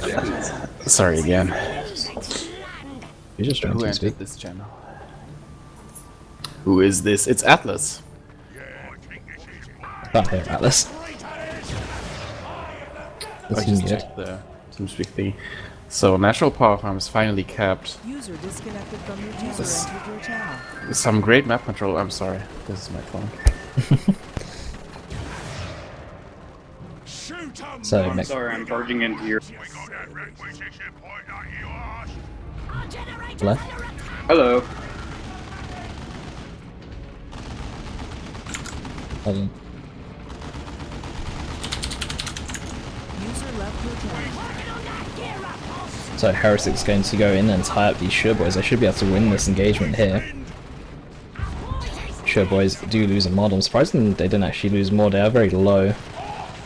sorry again. You just trying Who to entered speak. this channel? Who is this? It's Atlas. I can't hear Atlas. I That's just good. checked the TeamSpeak thing. So natural power farm is finally capped. User disconnected from your user entered your channel. Some great map control. I'm sorry, this is my phone. Shoot 'em, So, monster. Sorry, I'm barging into your. We got that red position point on you, arse. Hello? Hello. Hold on. User left your channel. So Heretic's going to go in and tie up these Boys. They should be able to win this engagement here. Boys do lose a mod. I'm surprised they didn't actually lose more. They are very low.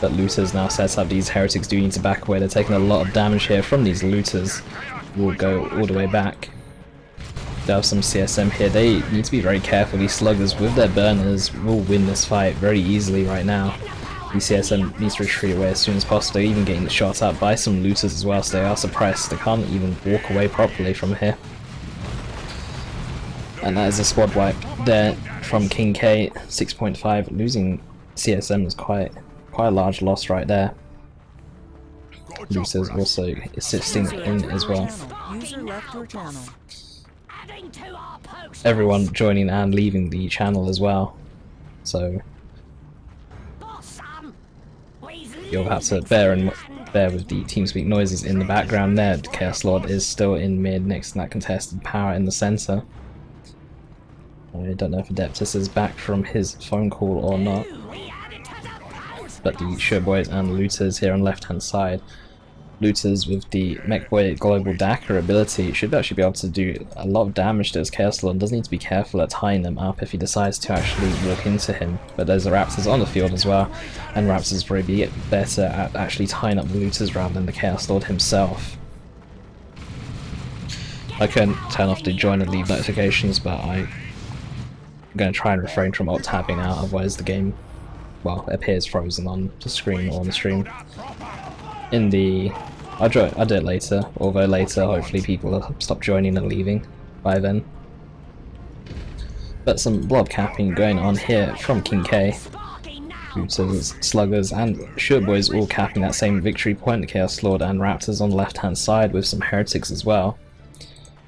But Looters now sets up. These Heretics do need to back away. They're taking a lot of damage here from these Looters. Will go all the way back. They have some CSM here. They need to be very careful. These Sluggers with their burners will win this fight very easily right now. The CSM needs to retreat away as soon as possible. They're even getting shot at by some Looters as well, so they are suppressed. They can't even walk away properly from here. And that is a squad wipe there from KingKay. 6.5 losing CSM is quite a large loss right there. Looters also assisting in as well. User left your channel. Everyone joining and leaving the channel as well. So you'll have to bear with the TeamSpeak noises in the background there. The Chaos Lord is still in mid next to that contested power in the center. I don't know if Adeptus is back from his phone call or not. But the Boys and Looters here on left hand side. Looters with the Mekboy global Daka ability should actually be able to do a lot of damage to his Chaos Lord. Does need to be careful at tying them up if he decides to actually walk into him. But there's the Raptors on the field as well, and Raptors probably be better at actually tying up the Looters rather than the Chaos Lord himself. I can turn off the join and leave notifications, but I'm going to try and refrain from alt-tabbing out, otherwise the game, well, appears frozen on the screen or on the stream. I'll do it later, although later hopefully people will stop joining and leaving by then. But some blob capping going on here from KingKay. Looters, Sluggers and Boys all capping that same victory point. The Chaos Lord and Raptors on the left hand side with some Heretics as well.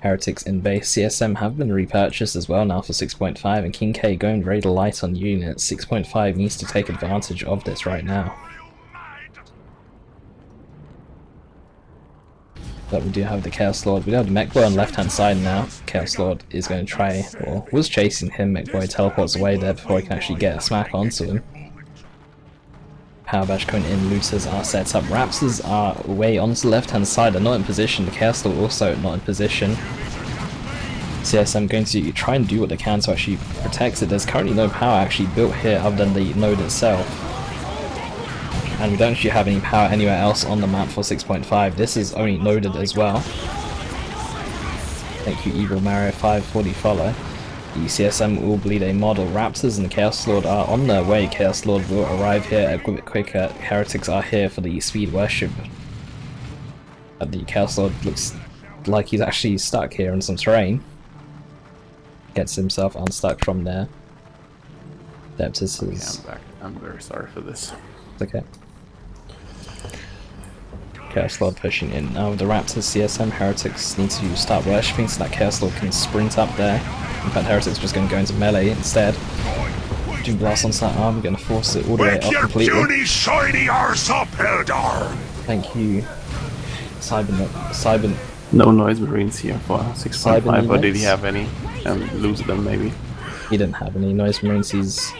Heretics in base. CSM have been repurchased as well now for 6.5, and KingKay going very light on units. 6.5 needs to take advantage of this right now. But we do have the Chaos Lord. We do have the Mekboy on the left hand side now. Chaos Lord is going to try, or was chasing him. Mekboy teleports away there before he can actually get a smack onto him. Power Bash going in, Looters are set up. Raptors are away onto the left hand side, they're not in position. The Chaos Lord also not in position. CSM going to try and do what they can to actually protect it. There's currently no power actually built here other than the node itself. And we don't actually have any power anywhere else on the map for 6.5. This is only noded as well. Thank you Evil Mario 5 for the follow. The CSM will bleed a model. Raptors and the Chaos Lord are on their way. Chaos Lord will arrive here a bit quicker. Heretics are here for the speed worship. But the Chaos Lord looks like he's actually stuck here in some terrain. Gets himself unstuck from there. Adeptus is... I'm back. I'm very sorry for this. It's okay. Chaos Lord pushing in. Now with the Raptors, CSM, Heretics need to start worshipping so that Chaos Lord can sprint up there. In fact, Heretics just going to go into melee instead. Doom Blast onto that arm, going to force it all the way Wake up your completely. puny shiny arse up, Eldar! Thank you. Cyber... No noise marines here for 6.5, or did he Cyber have any? And lose them maybe. He didn't have any noise marines. He lost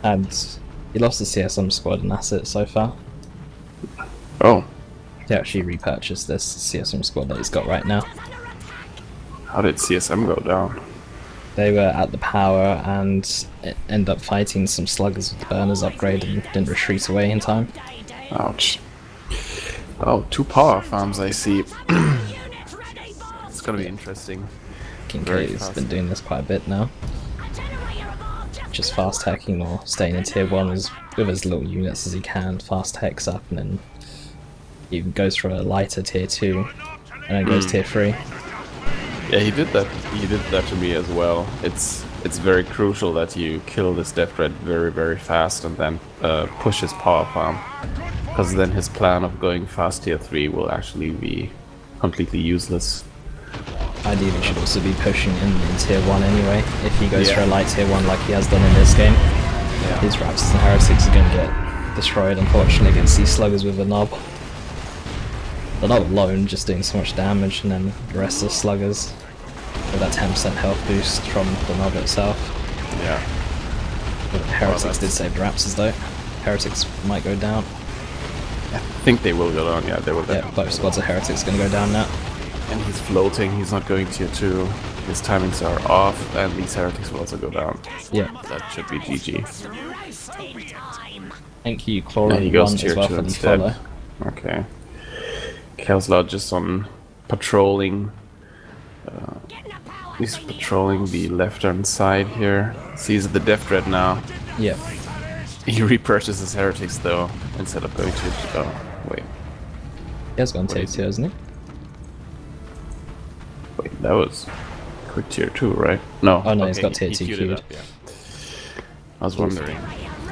the CSM squad and that's it so far. Oh, He actually repurchased this CSM squad that he's got right now. how did CSM go down? They were at the power and ended up fighting some sluggers with the burners upgrade and didn't retreat away in time. Ouch. Oh, 2 power farms I see. It's gonna be interesting. KingKay has been doing this quite a bit now. just fast hacking or staying in tier 1 with as little units as he can, fast hacks up, and then he goes for a lighter tier 2 and then goes tier 3. Yeah, he did that. He did that to me as well. It's very crucial that you kill this Death Dread very, very fast and then push his power farm, because then his plan of going fast tier 3 will actually be completely useless. Ideally, he should also be pushing in tier 1 anyway. If he goes for a light tier 1 like he has done in this game, his Raptors and Heretics are going to get destroyed, unfortunately, against these sluggers with a knob. The knob alone just doing so much damage, and then the rest of the sluggers with that 10% health boost from the knob itself. Yeah. But Heretics did save the Raptors though. Heretics might go down. I think they will go down, yeah, they will go down. Both squads of Heretics going to go down now. And he's floating, he's not going tier 2. His timings are off, and these Heretics will also go down. Yeah. That should be GG. Thank you, Yeah, Chlorine he goes 1 tier as well 2 for the instead. follow. Okay. KayOsLaugh just on patrolling. He's patrolling the left-hand side here. Sees the Death Dread now. Yeah. He repurchases Heretics though, instead of going to... Oh, wait. He has gone tier 2, hasn't he? Wait, that was quick tier 2, right? No. Oh no, he's okay, got tier 2 queued it queued. up, yeah. I was wondering.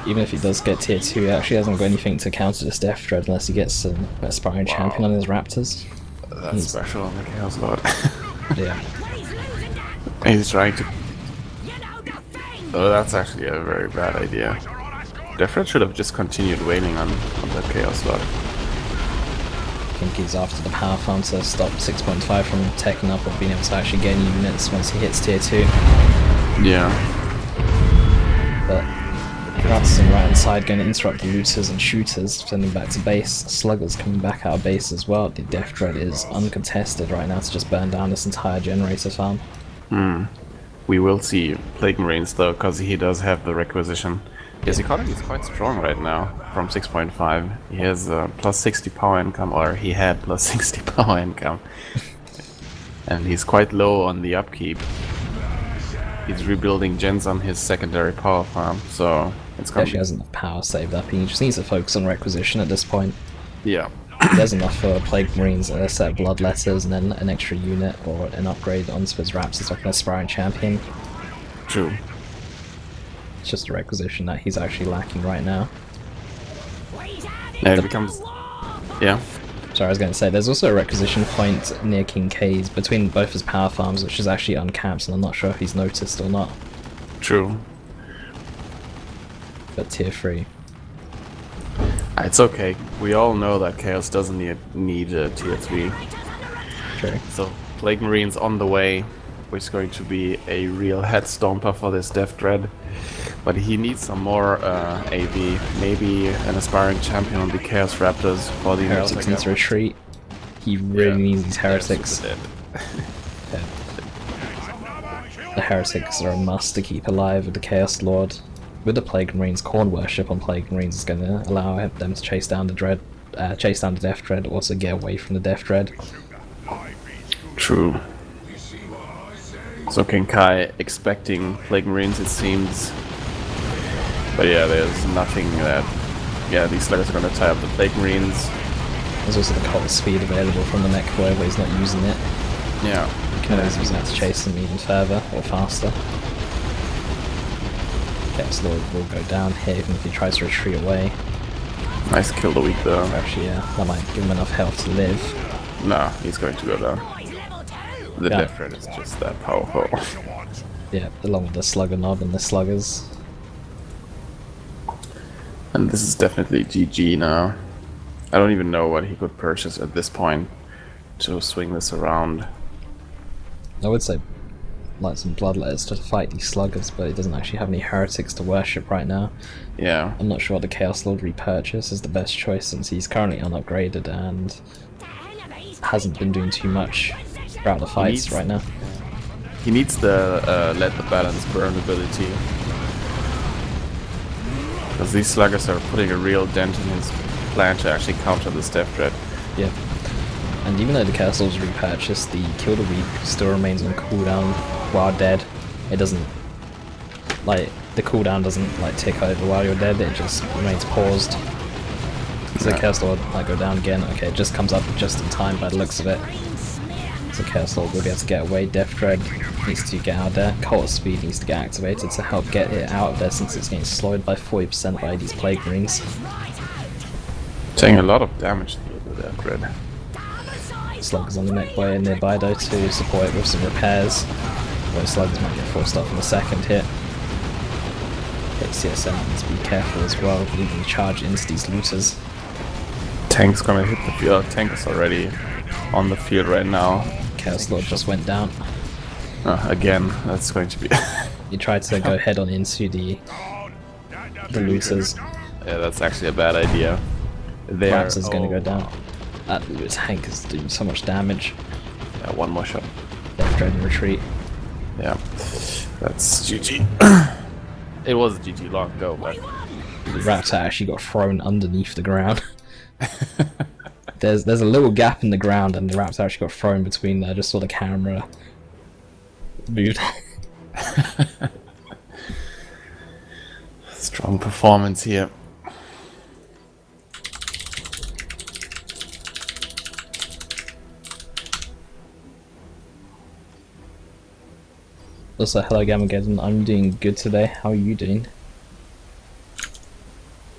Even if he does get tier 2, he actually hasn't got anything to counter this Death Dread unless he gets an aspiring champion on his Raptors. That's special on the KayOsLaugh. Yeah. He's trying to... Oh, that's actually a very bad idea. Death Dread should have just continued wailing on that KayOsLaugh. I think he's after the power farm to stop 6.5 from taking up or being able to actually gain units once he hits tier 2. Yeah. But Raptors on the right hand side going to interrupt the looters and shooters, sending back to base. Sluggers coming back out of base as well. The Death Dread is uncontested right now to just burn down this entire generator farm. We will see Plague Marines though, because he does have the requisition. His economy is quite strong right now from 6.5. He has plus 60 power income, or he had plus 60 power income. And he's quite low on the upkeep. He's rebuilding gens on his secondary power farm, so it's He coming. actually has enough power saved up. He just needs to focus on requisition at this point. Yeah. There's enough for Plague Marines, a set of Bloodletters, and then an extra unit or an upgrade onto his Raptors like an aspiring champion. True. It's just a requisition that he's actually lacking right now. Yeah, it becomes... Yeah. Sorry, I was going to say, there's also a requisition point near KingKay's between both his power farms, which is actually uncapped, and I'm not sure if he's noticed or not. True. But tier 3. It's okay. We all know that Chaos doesn't need a tier 3. True. So, Plague Marines on the way, which is going to be a real head stomper for this Death Dread. But he needs some more AV, maybe an aspiring champion on the Chaos Raptors for the Heretics need to retreat. He really needs these Heretics. Dead. The Heretics are a must to keep alive with the Chaos Lord. With the Plague Marines, Corn Worship on Plague Marines is going to allow them to chase down the Death Dread, also get away from the Death Dread. True. So KingKay expecting Plague Marines, it seems. But yeah, there's nothing that... Yeah, these sluggers are going to tie up the Plague Marines. There's also the Cold Speed available from the Mekboy, but he's not using it. Yeah. You can always use that to chase them even further or faster. Chaos Lord will go down here even if he tries to retreat away. Nice kill the week though. Actually, yeah, that might give him enough health to live. Nah, he's going to go down. The Death Dread is just that powerful. Yeah, along with the Slugger Knob and the Sluggers. And this is definitely GG now. I don't even know what he could purchase at this point to swing this around. I would say like some Bloodletters to fight these Sluggers, but he doesn't actually have any Heretics to worship right now. Yeah. I'm not sure the Chaos Lord repurchase is the best choice since he's currently unupgraded and hasn't been doing too much throughout the fights right now. He needs the Let the Balance Burn ability. Because these sluggers are putting a real dent in his plan to actually counter this Death Dread. Yeah. And even though the Chaos Lord's repurchased, the Kill the Weak still remains on cooldown while dead. It doesn't... Like, the cooldown doesn't like tick over while you're dead, it just remains paused. So Chaos Lord might go down again. Okay, it just comes up just in time by the looks of it. So Chaos Lord will be able to get away. Death Dread needs to get out of there. Cult of Speed needs to get activated to help get it out of there since it's getting slowed by 40% by these Plague Rings. Taking a lot of damage with that Dread. Sluggers on the Mekboy nearby though to support it with some repairs. Although Sluggers might get forced off in the second hit. CSM needs to be careful as well, leaving the charge into these looters. Tank's gonna hit the field. Tank is already on the field right now. Chaos Lord just went down. Again, that's going to be... He tried to go head on into the looters. Yeah, that's actually a bad idea. Raptor's gonna go down. That tank is doing so much damage. Yeah, one more shot. Death Dread in retreat. Yeah, that's GG. It was GG long ago, but... The Raptor actually got thrown underneath the ground. There's a little gap in the ground and the Raptor actually got thrown between there. I just saw the camera moved. Strong performance here. Also, hello Gamageddon, I'm doing good today. How are you doing?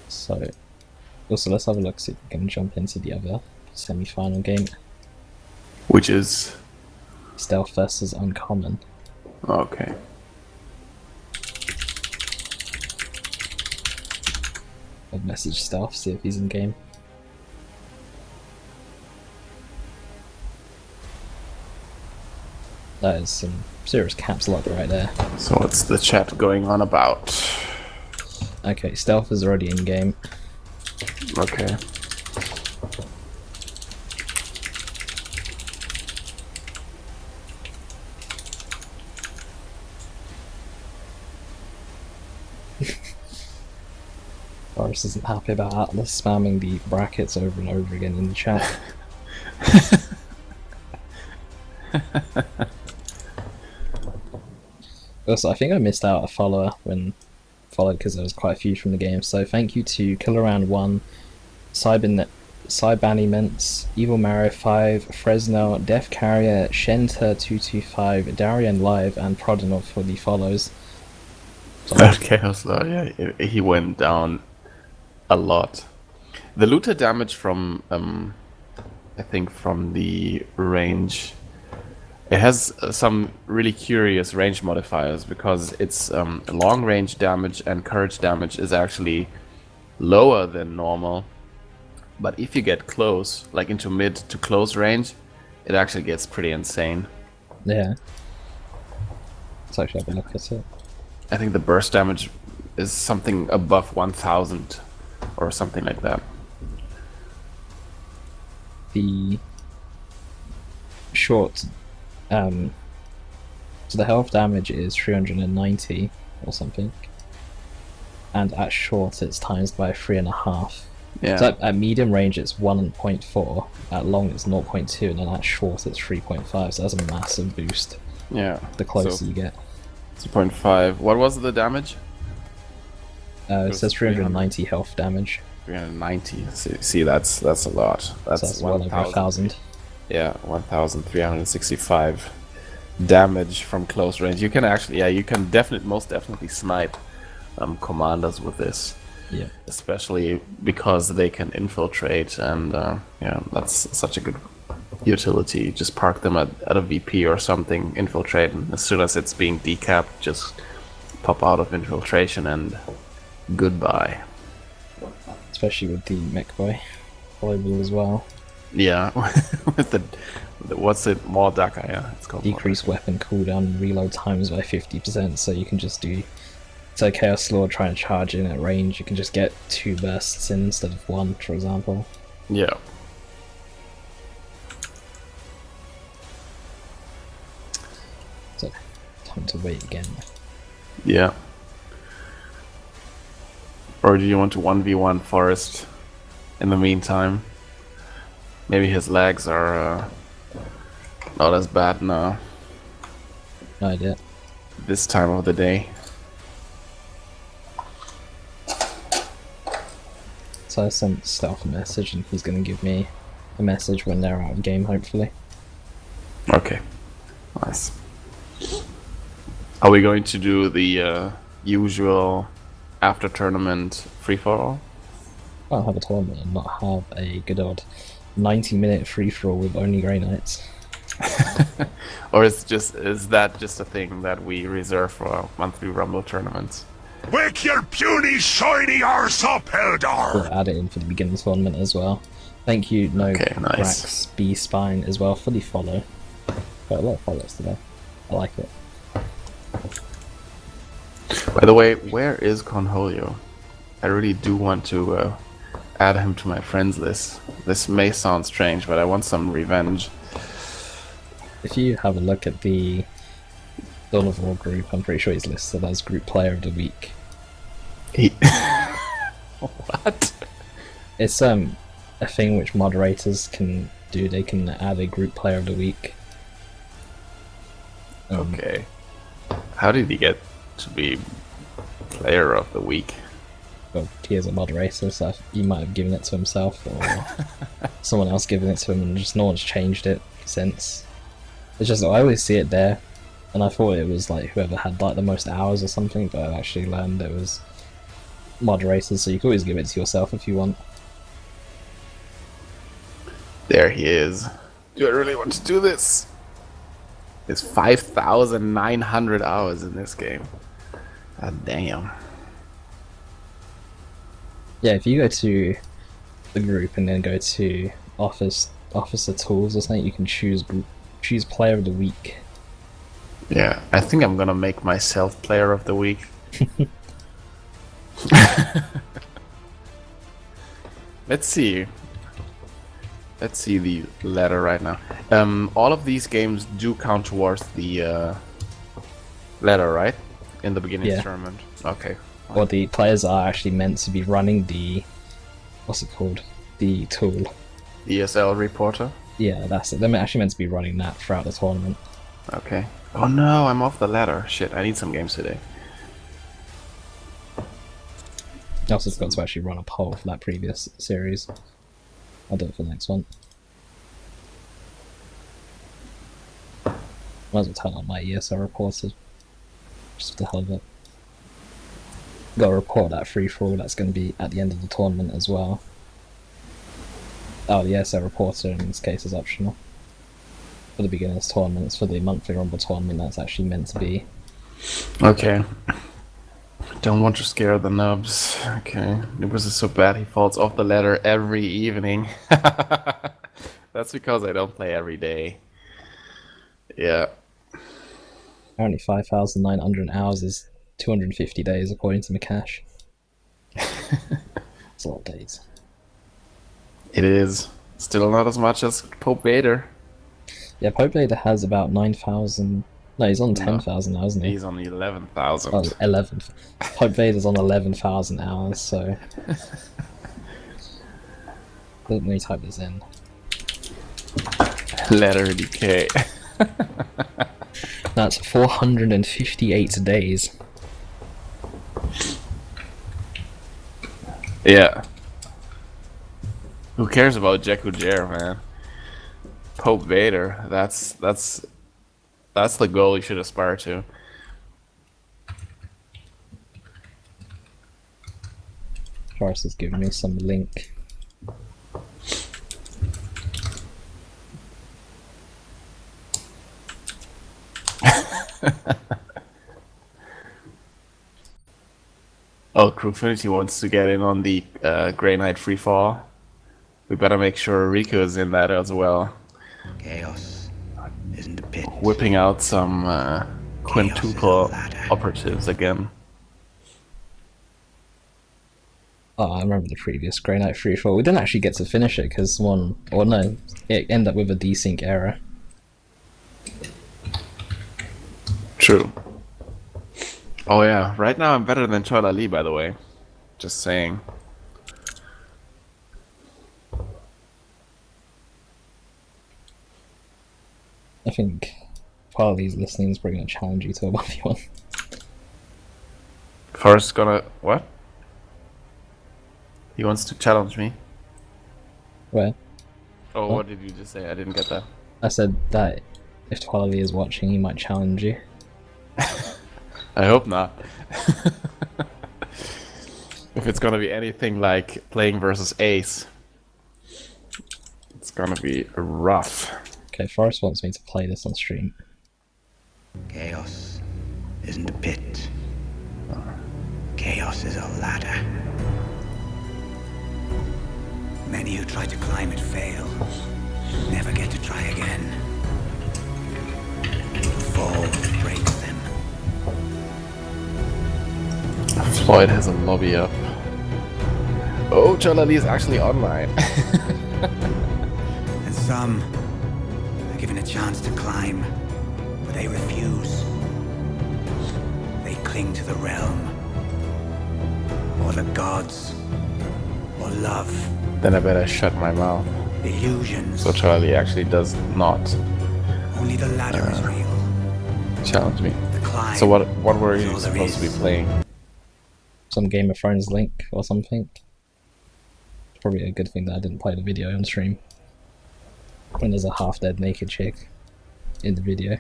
So, also let's have a look, see if we can jump into the other semi-final game. Which is? Stealth versus Uncommon. Okay. I've messaged Stealth, see if he's in game. That is some serious caps lock right there. So what's the chat going on about? Okay, Stealth is already in game. Okay. Boris isn't happy about Atlas spamming the brackets over and over again in the chat. Also, I think I missed out a follower when followed because there was quite a few from the game. So thank you to Killaround1, Cybaniments, Evil Mario 5, Fresno, Death Carrier, Shenta225, Darian Live, and Prodinov for the follows. Chaos Law, yeah, he went down a lot. The looter damage from, I think from the range, it has some really curious range modifiers because its long range damage and courage damage is actually lower than normal. But if you get close, like into mid to close range, it actually gets pretty insane. Yeah. Let's actually have a look at it. I think the burst damage is something above 1000 or something like that. The short, so the health damage is 390 or something, and at short it's times by 3.5. Yeah. So at medium range it's 1.4, at long it's 0.2, and then at short it's 3.5. So that's a massive boost. Yeah. The closer So you get. 2.5. What was the damage? It says 390 health damage. 390. See, that's a lot. So That's, that's well over 1,000. Yeah, 1,365 damage from close range. You can actually, yeah, you can most definitely snipe commanders with this. Yeah. Especially because they can infiltrate, and yeah, that's such a good utility. Just park them at a VP or something, infiltrate, and as soon as it's being decapped, just pop out of infiltration and goodbye. Especially with the Mekboy global as well. Yeah, with the what's it, Mordaka, yeah, it's called Decrease weapon cooldown and reload times by 50%, so you can just do, so Chaos Lord trying to charge in at range, you can just get 2 bursts in instead of 1, for example. Yeah. So, time to wait again. Yeah. Or do you want to 1v1 Forest in the meantime? Maybe his legs are not as bad now. No idea. This time of the day. So I sent Stealth a message, and he's going to give me a message when they're out of game, hopefully. Okay, nice. Are we going to do the usual after tournament free-for-all? Can't have a tournament and not have a good old 90-minute free-for-all with only Grey Knights. Or is that just a thing that we reserve for monthly Rumble tournaments? Wake your puny shiny arse up, Eldar! We'll add it in for the beginning tournament as well. Thank you, No Okay, nice. Brax B Spine as well for the follow. Got a lot of follows today. I like it. By the way, where is Conholio? I really do want to add him to my friends list. This may sound strange, but I want some revenge. If you have a look at the Dawn of War group, I'm pretty sure he's listed as Group Player of the Week. What? It's a thing which moderators can do. They can add a Group Player of the Week. Okay. How did he get to be Player of the Week? Well, he is a moderator, so he might have given it to himself, or someone else given it to him, and just no one's changed it since. It's just, I always see it there, and I thought it was like whoever had like the most hours or something, but I actually learned it was moderators, so you can always give it to yourself if you want. There he is. Do I really want to do this? There's 5,900 hours in this game. God damn. Yeah, if you go to the group and then go to Officer Tools or something, you can choose Player of the Week. Yeah, I think I'm gonna make myself Player of the Week. Let's see. Let's see the ladder right now. All of these games do count towards the ladder, right? In the beginning tournament. Okay. Or the players are actually meant to be running the... what's it called? The tool. ESL reporter? Yeah, that's it. They're actually meant to be running that throughout the tournament. Okay. Oh no, I'm off the ladder. Shit, I need some games today. I also forgot to actually run a poll for that previous series. I'll do it for the next one. Might as well turn on my ESL reporter. Just for the hell of it. Got to report that free-for-all that's going to be at the end of the tournament as well. Oh, the ESL reporter in this case is optional. For the beginners tournaments, for the monthly Rumble tournament, that's actually meant to be. Okay. Don't want to scare the nubs. Okay. Noobus is so bad he falls off the ladder every evening. That's because I don't play every day. Yeah. Apparently 5,900 hours is 250 days according to Mekash. It's a lot of days. It is. Still not as much as Pope Vader. Yeah, Pope Vader has about 9,000... No, he's on 10,000 now, isn't he? He's on 11,000. Oh, 11. Pope Vader's on 11,000 hours, so... Let me type this in. Letter decay. That's 458 days. Yeah. Who cares about Jakku Jer, man? Pope Vader, that's the goal you should aspire to. Forrest has given me some link. Oh, Crewfinity wants to get in on the Grey Knight Free For. We better make sure Riku is in that as well. Chaos isn't a pit. Whipping out some quintuple operatives again. Oh, I remember the previous Grey Knight Free For. We didn't actually get to finish it because it ended up with a desync error. True. Oh yeah, right now I'm better than Chola Lee, by the way. Just saying. I think part of these listening is probably going to challenge you to a 1v1. Forrest's gonna... what? He wants to challenge me. Where? Oh, What? what did you just say? I didn't get that. I said that if Twilly is watching, he might challenge you. I hope not. If it's gonna be anything like playing versus Ace, it's gonna be rough. Okay, Forrest wants me to play this on stream. Chaos isn't a pit. Chaos is a ladder. Many who try to climb it fail. Never get to try again. The fall breaks them. Floyd has a lobby up. Oh, Jalali is actually online. And some are given a chance to climb, but they refuse. They cling to the realm, or the gods, or love. Then I better shut my mouth. Illusions. So Charlie actually does not Only the ladder is real. challenge me. The climb. So what were is you all there supposed to be is. playing? Some Game of Thrones link or something. Probably a good thing that I didn't play the video on stream. When there's a half-dead naked chick in the video.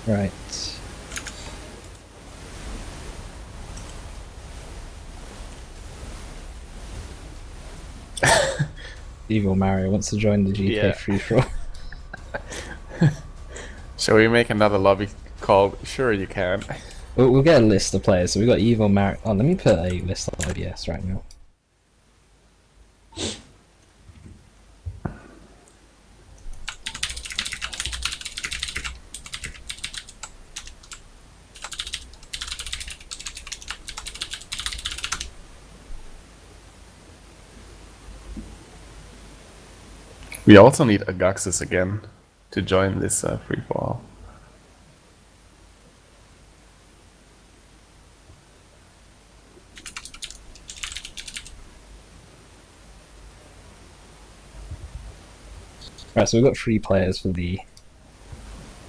Right. Evil Mario wants to join the GK Yeah. free for all. Shall we make another lobby called Sure You Can? We'll get a list of players. So we got Evil Mario. Oh, let me put a list on OBS right now. We also need Agaxis again to join this free-for-all. Right, so we've got 3 players for the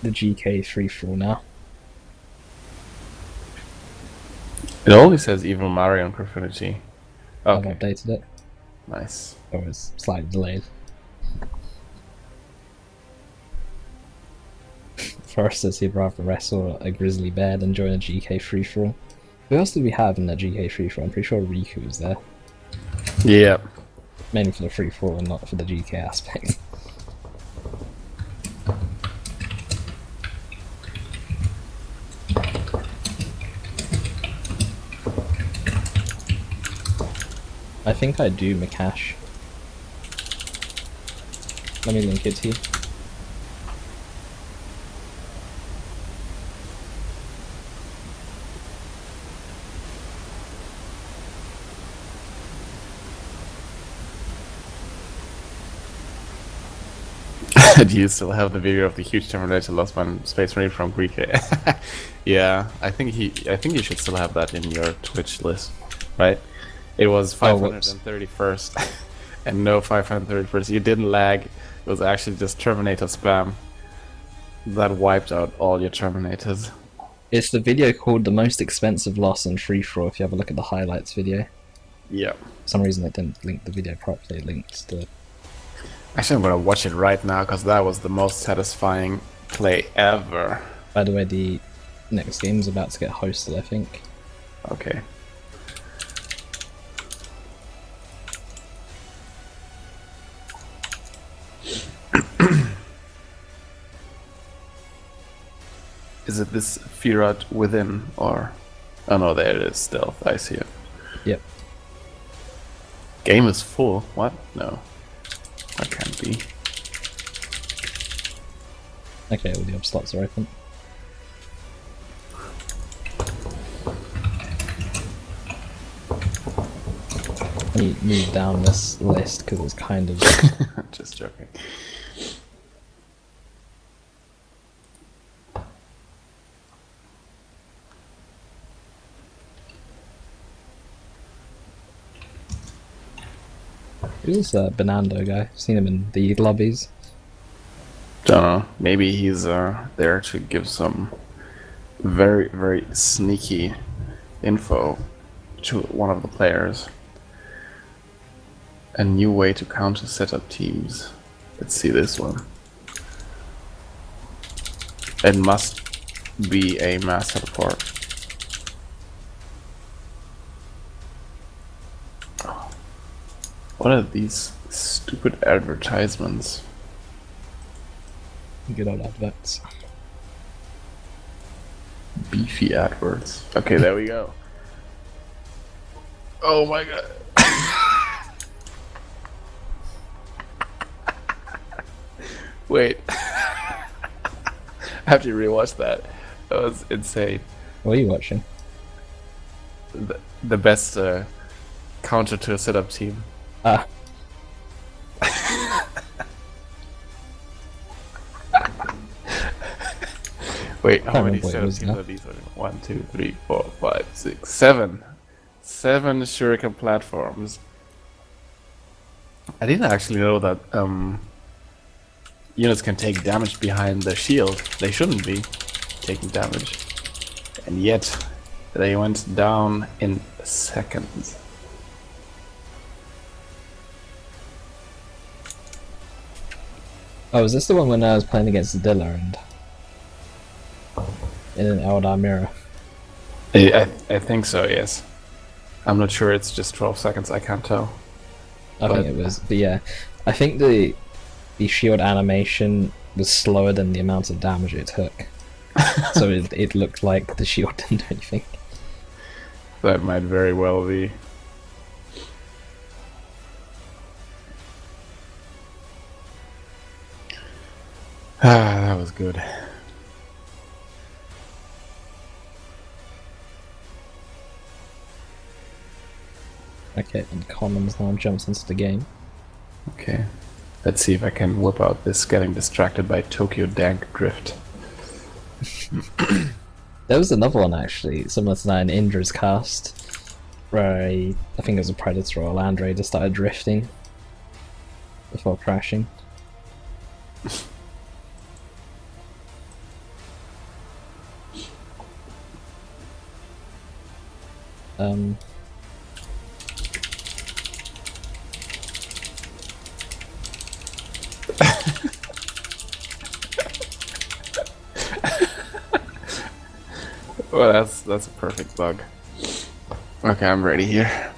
GK free for all now. It only says Evil Mario and Profanity. Okay, I've updated it. nice. Oh, it was slightly delayed. Forrest says he'd rather wrestle a grizzly bear than join a GK free for all. Who else did we have in that GK free for all? I'm pretty sure Riku was there. Yeah. Mainly for the free for all and not for the GK aspect. I think I do Makash. Let me link it to you. Do you still have the video of the huge Terminator lost by Space Marine from Greek? Yeah, I think you should still have that in your Twitch list, right? It was 531st and no 531st. You didn't lag. It was actually just Terminator spam that wiped out all your Terminators. It's the video called The Most Expensive Loss in Free For All if you have a look at the highlights video. Yeah. For some reason it didn't link the video properly, it linked to... Actually, I'm gonna watch it right now because that was the most satisfying play ever. By the way, the next game is about to get hosted, I think. Okay. Is it this Firat within or... Oh no, there it is, stealth, I see it. Yep. Game is full? What? No. That can't be. Okay, all the ob slots are open. Let me move down this list because it's kind of... Just joking. Who's this Benando guy? I've seen him in the lobbies. Don't know. Maybe he's there to give some very, very sneaky info to one of the players. A new way to counter setup teams. Let's see this one. It must be a mass teleport. What are these stupid advertisements? Good old adverts. Beefy adverts. Okay, there we go. Oh my god. Wait. I have to rewatch that. That was insane. What are you watching? The best counter to a setup team. Ah. Wait, how many remember what it setup was teams now. are these? 1, 2, 3, 4, 5, 6, 7. 7 shuriken platforms. I didn't actually know that units can take damage behind the shield. They shouldn't be taking damage. And yet, they went down in seconds. Oh, is this the one when I was playing against Dilla and in an Eldar mirror? I think so, yes. I'm not sure it's just 12 seconds, I can't tell. I think it was, but yeah. I think the shield animation was slower than the amount of damage it took. So it looked like the shield didn't do anything. That might very well be. Ah, that was good. Okay, and Commons now jumps into the game. Okay. Let's see if I can whip out this getting distracted by Tokyo Dank Drift. There was another one actually, similar to that in Indra's cast, where I think it was a Predator or a Land Raider started drifting before crashing. Well, that's a perfect bug. Okay, I'm ready here.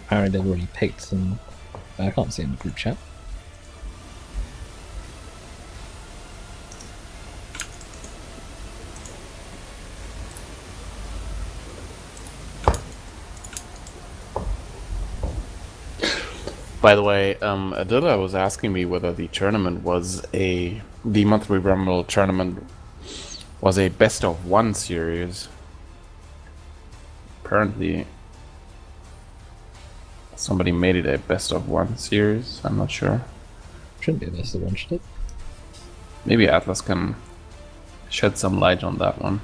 Apparently they've already picked some. I can't see in the group chat. By the way, Adila was asking me whether the tournament was the monthly Rumble tournament was a best of one series. Apparently, somebody made it a best of one series. I'm not sure. Shouldn't be a best of one, should it? Maybe Atlas can shed some light on that one.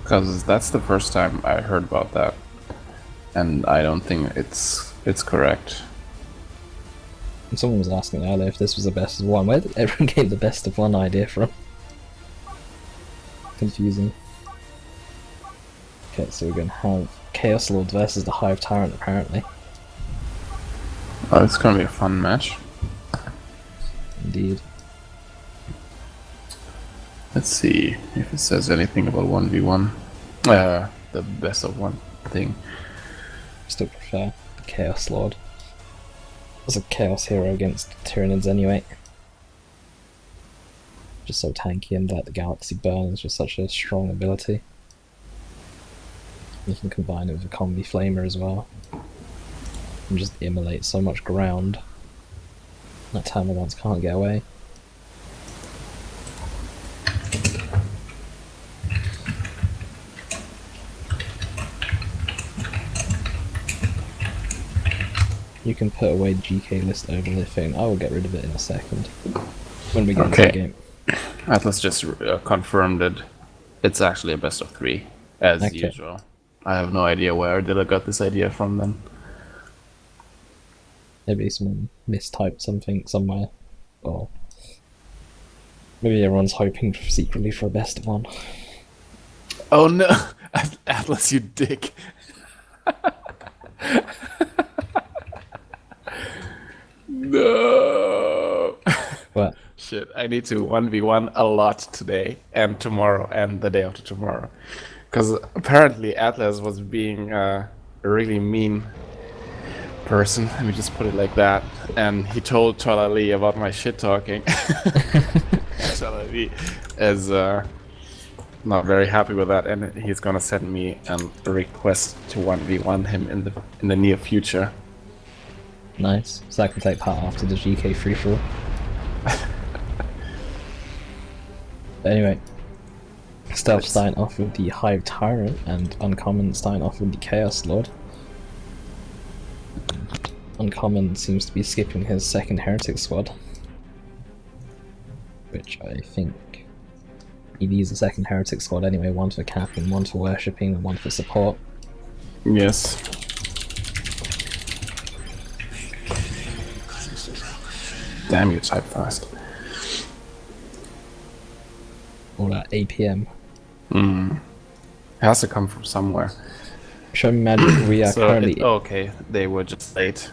Because that's the first time I heard about that. And I don't think it's correct. And someone was asking earlier if this was a best of one. Where did everyone get the best of one idea from? Confusing. Okay, so we're going to have Chaos Lord versus the Hive Tyrant, apparently. Oh, it's gonna be a fun match. Indeed. Let's see if it says anything about 1v1. The best of one thing. Still prefer Chaos Lord. As a Chaos hero against Tyranids anyway. Just so tanky, and that the Galaxy Burn is just such a strong ability. You can combine it with a Combi Flamer as well. And just immolate so much ground that Termagants can't get away. You can put away the GK list overlay thing. I will get rid of it in a second when we get into the game. Atlas just confirmed it. It's actually a best of 3, as usual. I have no idea where Dilla got this idea from then. Maybe someone mistyped something somewhere. Or maybe everyone's hoping secretly for a best of 1. Oh no! Atlas, you dick! No! What? Shit, I need to 1v1 a lot today, and tomorrow, and the day after tomorrow. Because apparently Atlas was being a really mean person, let me just put it like that, and he told Chalali about my shit talking. Chalali is not very happy with that, and he's gonna send me a request to 1v1 him in the near future. Nice. So I can take part after the GK free for all. Anyway, Stealth starting off with the Hive Tyrant, and Uncommon starting off with the Chaos Lord. Uncommon seems to be skipping his second Heretic squad, which I think he needs a second Heretic squad anyway, 1 for capping, 1 for worshipping, and 1 for support. Yes. Damn, you type fast. All that APM. It has to come from somewhere. Show me magic, we are currently... okay, they were just late.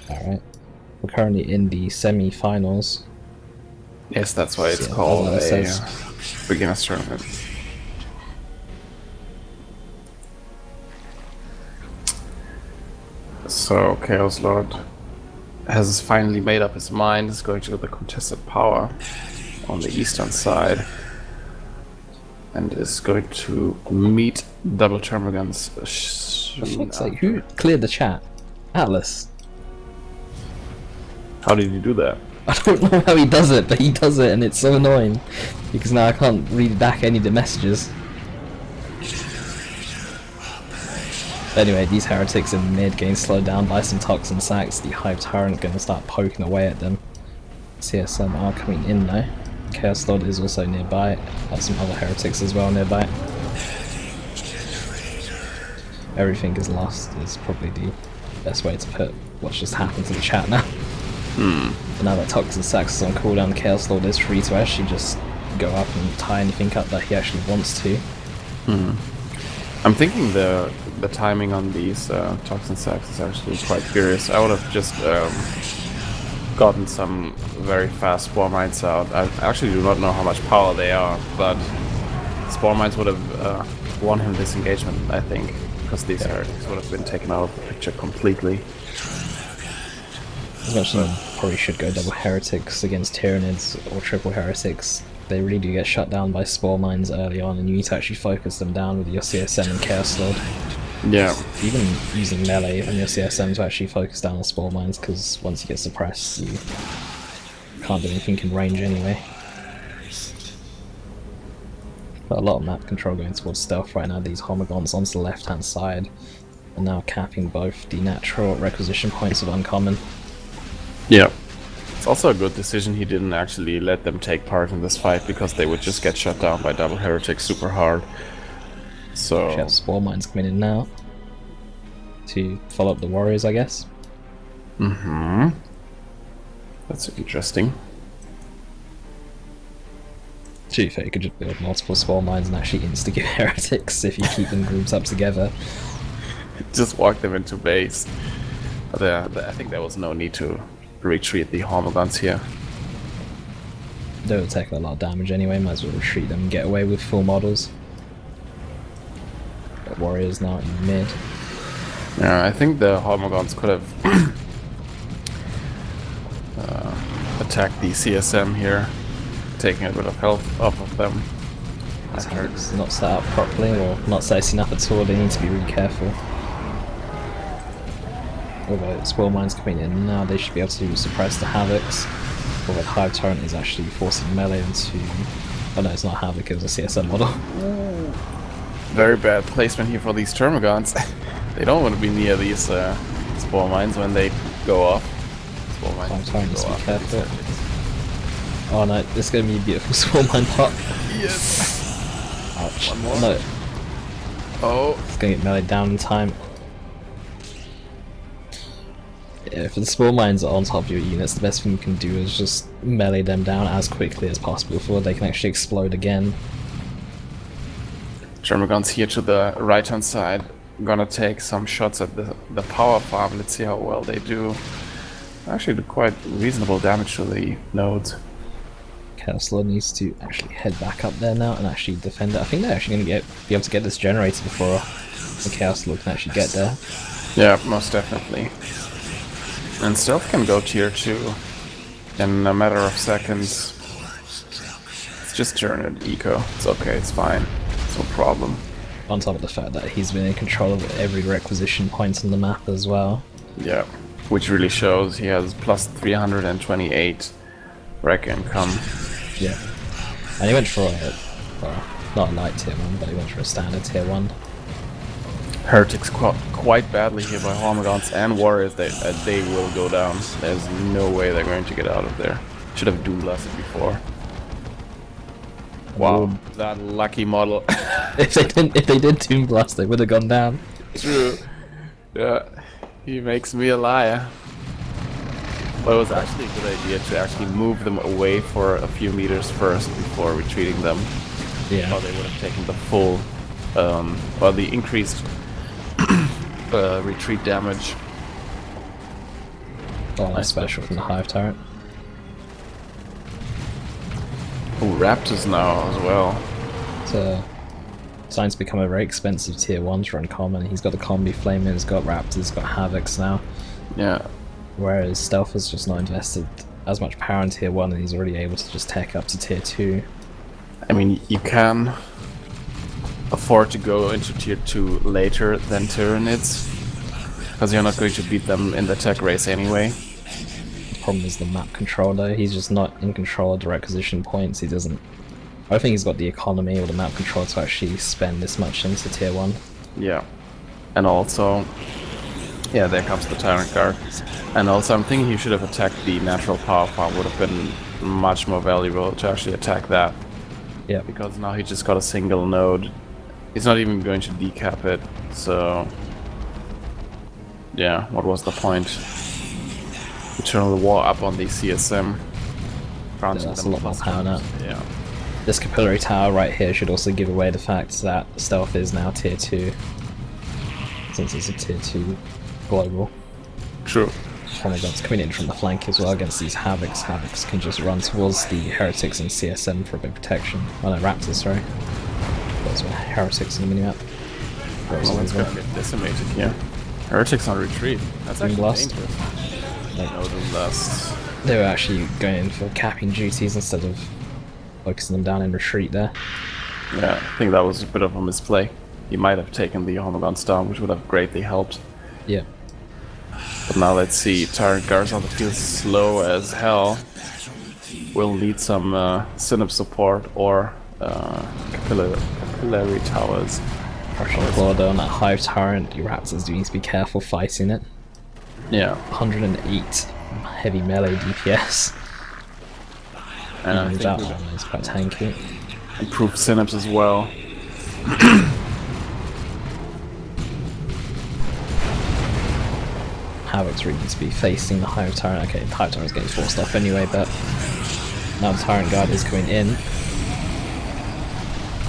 Alright. We're currently in the semi-finals. Yes, that's why it's Yeah, called that's what it a says. beginner's tournament. So, Chaos Lord has finally made up his mind. He's going to the contested power on the eastern side, and is going to meet double Termagants For soon fuck's sake, after. who cleared the chat? Atlas. How did you do that? I don't know how he does it, but he does it, and it's so annoying because now I can't read back any of the messages. Anyway, these heretics in mid getting slowed down by some toxin sacks. The Hive Tyrant gonna start poking away at them. CSM are coming in now. Chaos Lord is also nearby. There's some other heretics as well nearby. Everything is lost is probably the best way to put what's just happened to the chat now. And now that Toxin Sax is on cooldown, Chaos Lord is free to actually just go up and tie anything up that he actually wants to. I'm thinking the timing on these Toxin Sacks is actually quite curious. I would have just gotten some very fast Spore Mines out. I actually do not know how much power they are, but Spore Mines would have won him this engagement, I think, because these heretics would have been taken out of the picture completely. As much as I probably should go double heretics against Tyranids or triple heretics, they really do get shut down by Spore Mines early on, and you need to actually focus them down with your CSM and Chaos Lord. Yeah. Even using melee and your CSM to actually focus down on Spore Mines, because once you get suppressed, you can't do anything in range anyway. But a lot of map control going towards stealth right now. These Homogons onto the left hand side, and now capping both the natural requisition points of Uncommon. Yeah. It's also a good decision he didn't actually let them take part in this fight, because they would just get shut down by double heretics super hard. So We have Spore Mines coming in now to follow up the warriors, I guess. That's interesting. To be fair, you could just build multiple Spore Mines and actually instigate heretics if you keep them groups up together. Just walk them into base. But, I think there was no need to retreat the Homogons here. They were taking a lot of damage anyway, might as well retreat them and get away with full models. But warriors now in mid. Yeah, I think the Homogons could have attacked the CSM here taking a bit of health off of them. This Havoc's not set up properly, or not setting up at all. They need to be really careful. Although Spoil Mine's coming in now, they should be able to suppress the Havocs. Although Hive Tyrant is actually forcing melee into... Oh no, it's not Havoc, it was a CSM model. Very bad placement here for these Termagants. They don't want to be near these Spoil Mines when they go off. Spoil Mines Hive Tyrant needs to be careful. Oh no, this is going to be a beautiful Spoil Mine pop. Yes! Ouch. One more. No, Oh! it's going to get melee down in time. Yeah, if the Spoil Mines are on top of your units, the best thing you can do is just melee them down as quickly as possible before they can actually explode again. Termagants here to the right hand side. Gonna take some shots at the power farm. Let's see how well they do. Actually do quite reasonable damage to the nodes. Chaos Lord needs to actually head back up there now and actually defend it. I think they're actually going to be able to get this generator before the Chaos Lord can actually get there. Yeah, most definitely. And Stealth can go tier 2 in a matter of seconds. Let's just turn it eco. It's okay, it's fine. It's no problem. On top of the fact that he's been in control of every requisition point on the map as well. Yeah, which really shows he has plus 328 rec income. Yeah. And he went for a, well, not a light tier 1, but he went for a standard tier 1. Heretics quite badly here by Hormagaunts and Warriors. They will go down. There's no way they're going to get out of there. Should have Doom Blasted before. Wow, that lucky model. If they did Doom Blast, they would have gone down. True. Yeah, he makes me a liar. But it was actually a good idea to actually move them away for a few meters first before retreating them. Yeah. Or they would have taken the full, or the increased retreat damage. Oh, nice special from the Hive Tyrant. Oh, Raptors now as well. So, starting to become a very expensive tier 1 to run common. He's got the Combi Flamer, he's got Raptors, he's got Havocs now. Yeah. Whereas Stealth has just not invested as much power in tier 1 and he's already able to just tech up to tier 2. I mean, you can afford to go into tier 2 later than Tyranids, because you're not going to beat them in the tech race anyway. The problem is the map control though. He's just not in control of the requisition points. He doesn't... I don't think he's got the economy or the map control to actually spend this much into tier 1. Yeah. And also, yeah, there comes the Tyrant Guard. And also I'm thinking he should have attacked the natural power farm. Would have been much more valuable to actually attack that. Yeah. Because Because now he just got a single node. He's not even going to decap it, so... Yeah, what was the point? Eternal War up on the CSM. Granting that's them a lot more plus power now. Yeah. this capillary tower right here should also give away the fact that Stealth is now tier 2. Since it's a tier 2 global. True. Kommandant's coming in from the flank as well against these Havocs. Havocs can just run towards the Heretics and CSM for a bit of protection. Oh no, Raptors, sorry. Those were Heretics in the minimap. Oh, it's gonna get decimated here. Heretics on retreat. That's actually Blast. dangerous. No Doom Blast. They were actually going in for capping duties instead of focusing them down in retreat there. Yeah, I think that was a bit of a misplay. He might have taken the Hormagaunts down, which would have greatly helped. Yeah. But now let's see, Tyrant Guards on the field slow as hell. We'll need some Synapse support or capillary towers. Partial claw though on that Hive Tyrant, your Raptors do need to be careful fighting it. Yeah. 108 heavy melee DPS. And I Even think that we've one is quite tanky. improved Synapse as well. Havocs really needs to be facing the Hive Tyrant. Okay, the Hive Tyrant's getting forced off anyway, but now the Tyrant Guard is coming in.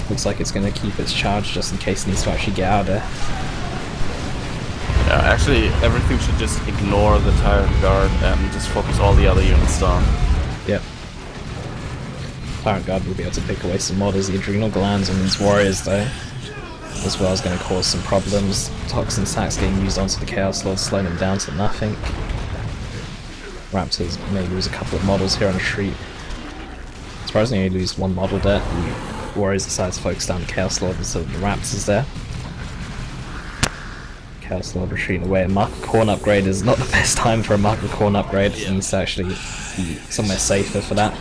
Looks like it's going to keep its charge just in case it needs to actually get out of there. Yeah, actually everything should just ignore the Tyrant Guard and just focus all the other units down. Yep. Tyrant Guard will be able to pick away some modders. The adrenal glands on these warriors though, as well, is going to cause some problems. Toxin sacks getting used onto the Chaos Lord, slowing them down to nothing. Raptors may lose a couple of models here on the street. Surprisingly, you lose one model there. The Warriors decides to focus down the Chaos Lord instead of the Raptors there. Chaos Lord retreating away. A Mark of Khorne upgrade is not the best time for a Mark of Khorne upgrade. It needs to actually be somewhere safer for that.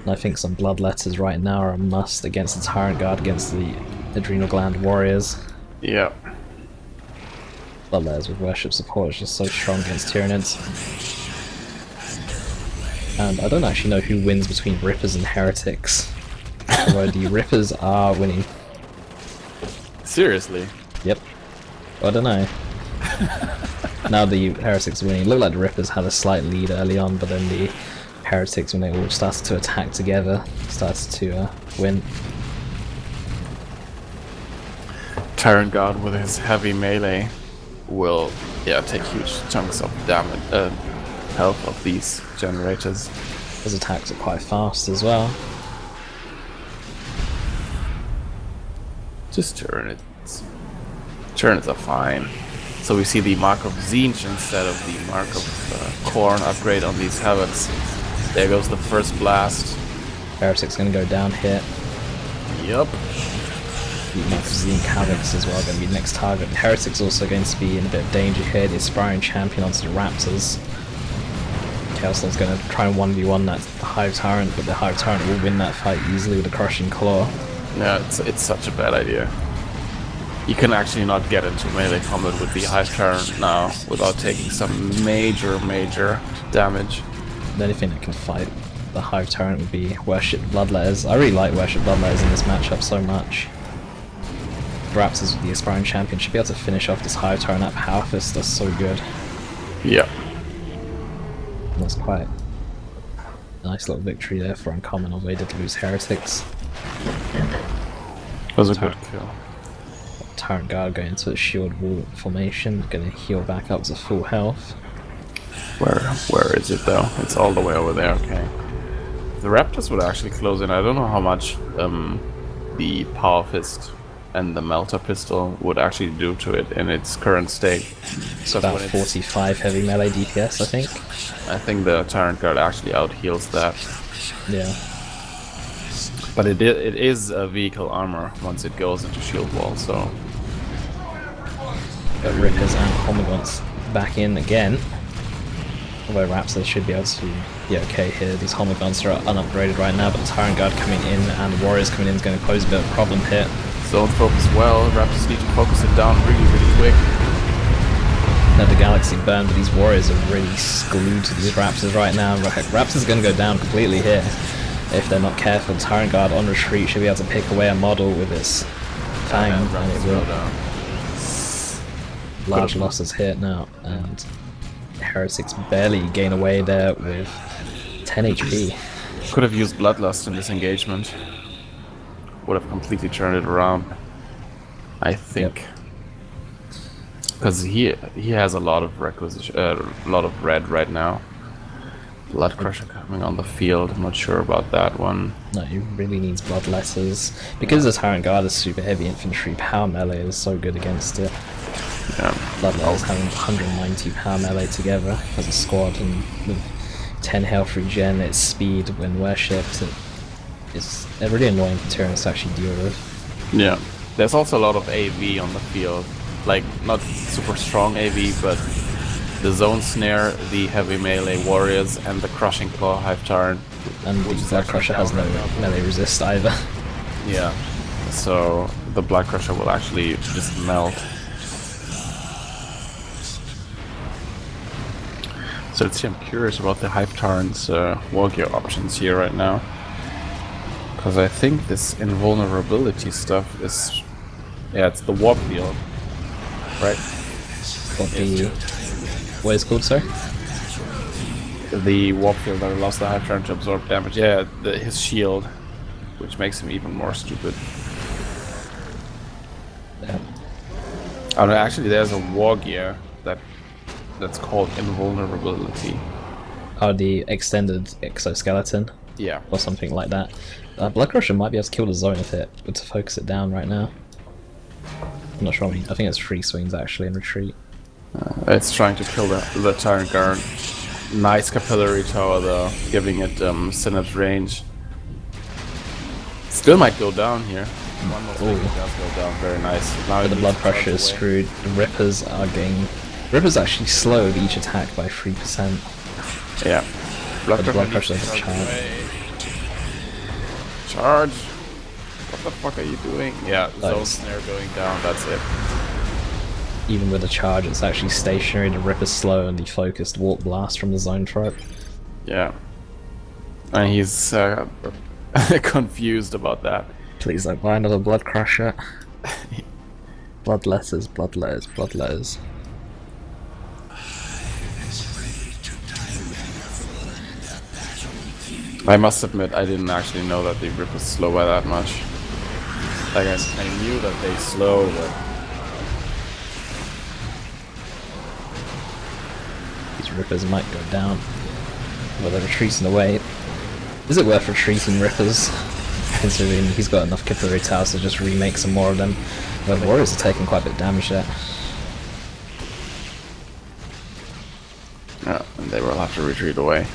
And I think some Bloodletters right now are a must against the Tyrant Guard, against the Adrenal Gland Warriors. Yeah. Bloodletters with Worship support is just so strong against Tyranids. And I don't actually know who wins between Rippers and Heretics. Although the Rippers are winning. Seriously? Yep. I don't know. Now the Heretics are winning. It looked like the Rippers had a slight lead early on, but then the Heretics, when they all started to attack together, started to win. Tyrant Guard with his heavy melee will, take huge chunks of damage, health of these generators. His attacks are quite fast as well. Just Tyranids. Tyranids are fine. So we see the Mark of Tzeentch instead of the Mark of Khorne upgrade on these Havocs. There goes the first blast. Heretic's gonna go down here. Yup. The Mark of Tzeentch Havocs as well, gonna be the next target. The Heretic's also going to be in a bit of danger here. The Aspiring Champion onto the Raptors. Chaos Lord's gonna try and 1v1 that Hive Tyrant, but the Hive Tyrant will win that fight easily with a Crushing Claw. Yeah, it's such a bad idea. You can actually not get into melee combat with the Hive Tyrant now without taking some major damage. The only thing that can fight the Hive Tyrant would be Worship Bloodletters. I really like Worship Bloodletters in this matchup so much. Raptors with the Aspiring Champion should be able to finish off this Hive Tyrant at Power Fist. That's so good. Yeah. And that's quite a nice little victory there for Uncommon, although they did lose Heretics. Was a good kill. Tyrant Guard going into a shield wall formation, gonna heal back up to full health. Where is it though? It's all the way over there, okay. The Raptors would actually close in. I don't know how much the Power Fist and the Melter Pistol would actually do to it in its current state. So about 45 heavy melee DPS, I think. I think the Tyrant Guard actually out-heals that. Yeah. But it is a vehicle armor once it goes into shield wall, so... Got Rippers and Homagants back in again. Although Raptors should be able to be okay here. These Homagants are unupgraded right now, but the Tyrant Guard coming in and the Warriors coming in is going to pose a bit of a problem here. Zone focus well, Raptors need to focus it down really quick. Now the Galaxy burn, but these Warriors are really glued to these Raptors right now. Raptors are going to go down completely here if they're not careful. Tyrant Guard on retreat should be able to pick away a model with its Fang, and it will. Large losses here now, and Heretics barely gain away there with 10 HP. Could have used Bloodlust in this engagement. Would have completely turned it around, I think. Because he has a lot of red right now. Blood Crusher coming on the field. I'm not sure about that one. No, he really needs Bloodletters. Because the Tyrant Guard is super heavy infantry, power melee is so good against it. Yeah. Bloodletters having 190 power melee together as a squad, and with 10 health regen, its speed when worshipped, it's really annoying for Tyrants to actually deal with. Yeah. There's also a lot of AV on the field. Like, not super strong AV, but the Zone Snare, the heavy melee warriors, and the Crushing Claw Hive Tyrant. And the Blood Crusher has no melee resist either. Yeah. So the Blood Crusher will actually just melt. So I'm curious about the Hive Tyrant's war gear options here right now. Because I think this invulnerability stuff is... Yeah, it's the warp field. Right? What is it called, sir? The warp field that allows the Hive Tyrant to absorb damage. Yeah, his shield. Which makes him even more stupid. Yeah. Oh no, actually there's a war gear that's called invulnerability. Oh, the extended exoskeleton? Yeah. Or something like that. Blood Crusher might be able to kill the zone if it were to focus it down right now. I'm not sure. I think it's free swings actually in retreat. It's trying to kill the Tyrant Guard. Nice capillary tower though, giving it synapse range. Still might go down here. One more thing does go down, very nice. Now But the blood pressure is screwed. The Rippers are getting... Rippers actually slow with each attack by 3%. Yeah. But the blood pressure doesn't charge. Charge! What the fuck are you doing? Yeah, zone snare going down, that's it. Even with the charge, it's actually stationary. The Ripper's slow and the focused warp blast from the zone trope. Yeah. And he's confused about that. Please don't buy another blood crusher. Blood letters, blood letters, blood letters. I must admit, I didn't actually know that the Ripper's slow by that much. Like, I knew that they slow, but... These Rippers might go down. But they're retreating away. Is it worth retreating Rippers? Considering he's got enough capillary towers to just remake some more of them. Well, the Warriors are taking quite a bit of damage there. Yeah, and they will have to retreat away.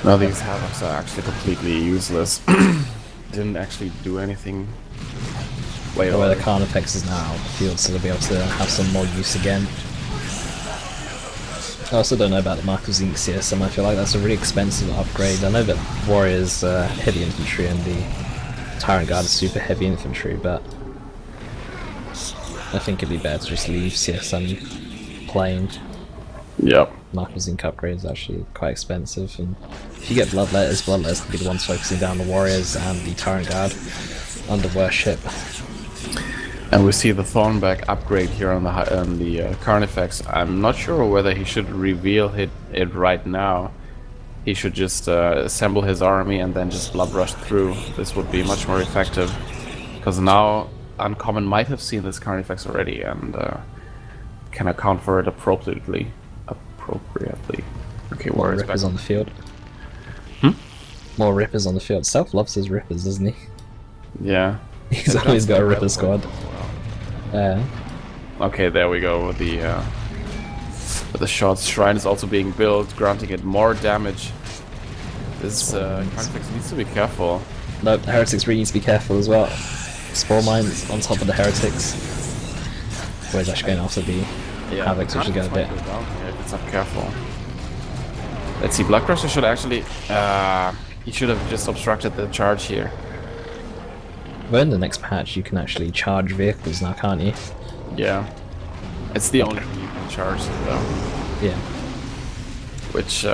Now these Havocs are actually completely useless. Didn't actually do anything. Where the Carnifex is now out of the field, so they'll be able to have some more use again. I also don't know about the Mark of Zinc CSM. I feel like that's a really expensive upgrade. I know that Warriors heavy infantry and the Tyrant Guard is super heavy infantry, but I think it'd be better to just leave CSM plain. Yep. Mark of Zinc upgrade is actually quite expensive, and if you get Bloodletters can be the ones focusing down the Warriors and the Tyrant Guard under worship. And we see the Thornback upgrade here on the Carnifex. I'm not sure whether he should reveal it right now. He should just assemble his army and then just blood rush through. This would be much more effective, because now Uncommon might have seen this Carnifex already and can account for it appropriately. Okay, More Warriors Rippers back on the field. Hmm? More Rippers on the field. Self loves his Rippers, doesn't he? Yeah. He's always got a Ripper squad. Okay, there we go with the short shrine is also being built, granting it more damage. This Carnifex needs to be careful. No, the Heretics really need to be careful as well. Spore Mines on top of the Heretics. Where's actually going after the Havocs, which is going a bit. Go down here if it's not careful. Let's see, Blood Crusher should actually he should have just obstructed the charge here. But in the next patch you can actually charge vehicles now, can't you? Yeah. It's the only thing you can charge though. Yeah. Which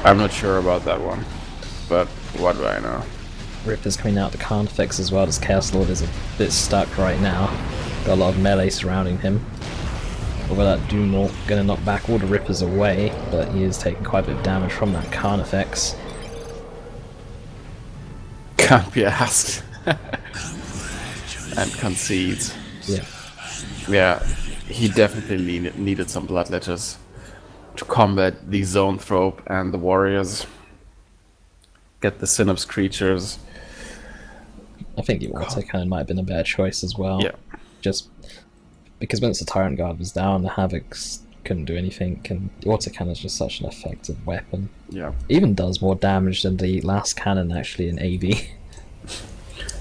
I'm not sure about that one. But what do I know? Ripper's coming out the Carnifex as well. This Chaos Lord is a bit stuck right now. Got a lot of melee surrounding him. Although that Doom gonna knock back all the Rippers away, but he is taking quite a bit of damage from that Carnifex. Can't be asked. And concedes. Yeah. Yeah, he definitely needed some bloodletters to combat the Zone Thrope and the Warriors. Get the Synapse creatures. I think the Water Cannon might have been a better choice as well. Yeah. Just because once the Tyrant Guard was down, the Havocs couldn't do anything, and the Water Cannon is just such an effective weapon. Yeah. Even does more damage than the last cannon actually in AV.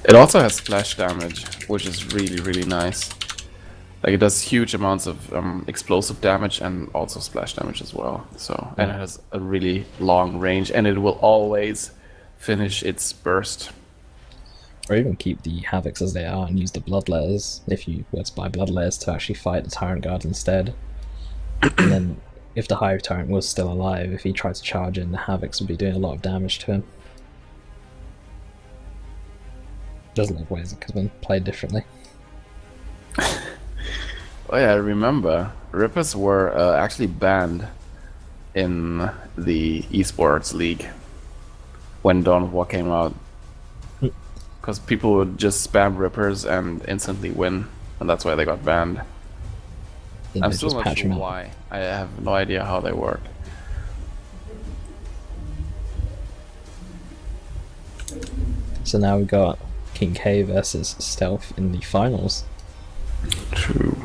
It also has splash damage, which is really, really nice. Like, it does huge amounts of explosive damage and also splash damage as well. So, and it has a really long range, and it will always finish its burst. Or even keep the Havocs as they are and use the Bloodletters, if you were to buy Bloodletters, to actually fight the Tyrant Guard instead. And then, if the Hive Tyrant was still alive, if he tried to charge in, the Havocs would be doing a lot of damage to him. There's a lot of ways it could have been played differently. Oh yeah, I remember. Rippers were actually banned in the esports league when Dawn of War came out. Because people would just spam Rippers and instantly win, and that's why they got banned. Then I'm they still just not patch sure them out. why. I have no idea how they work. So now we got KingKay versus Stealth in the finals. True.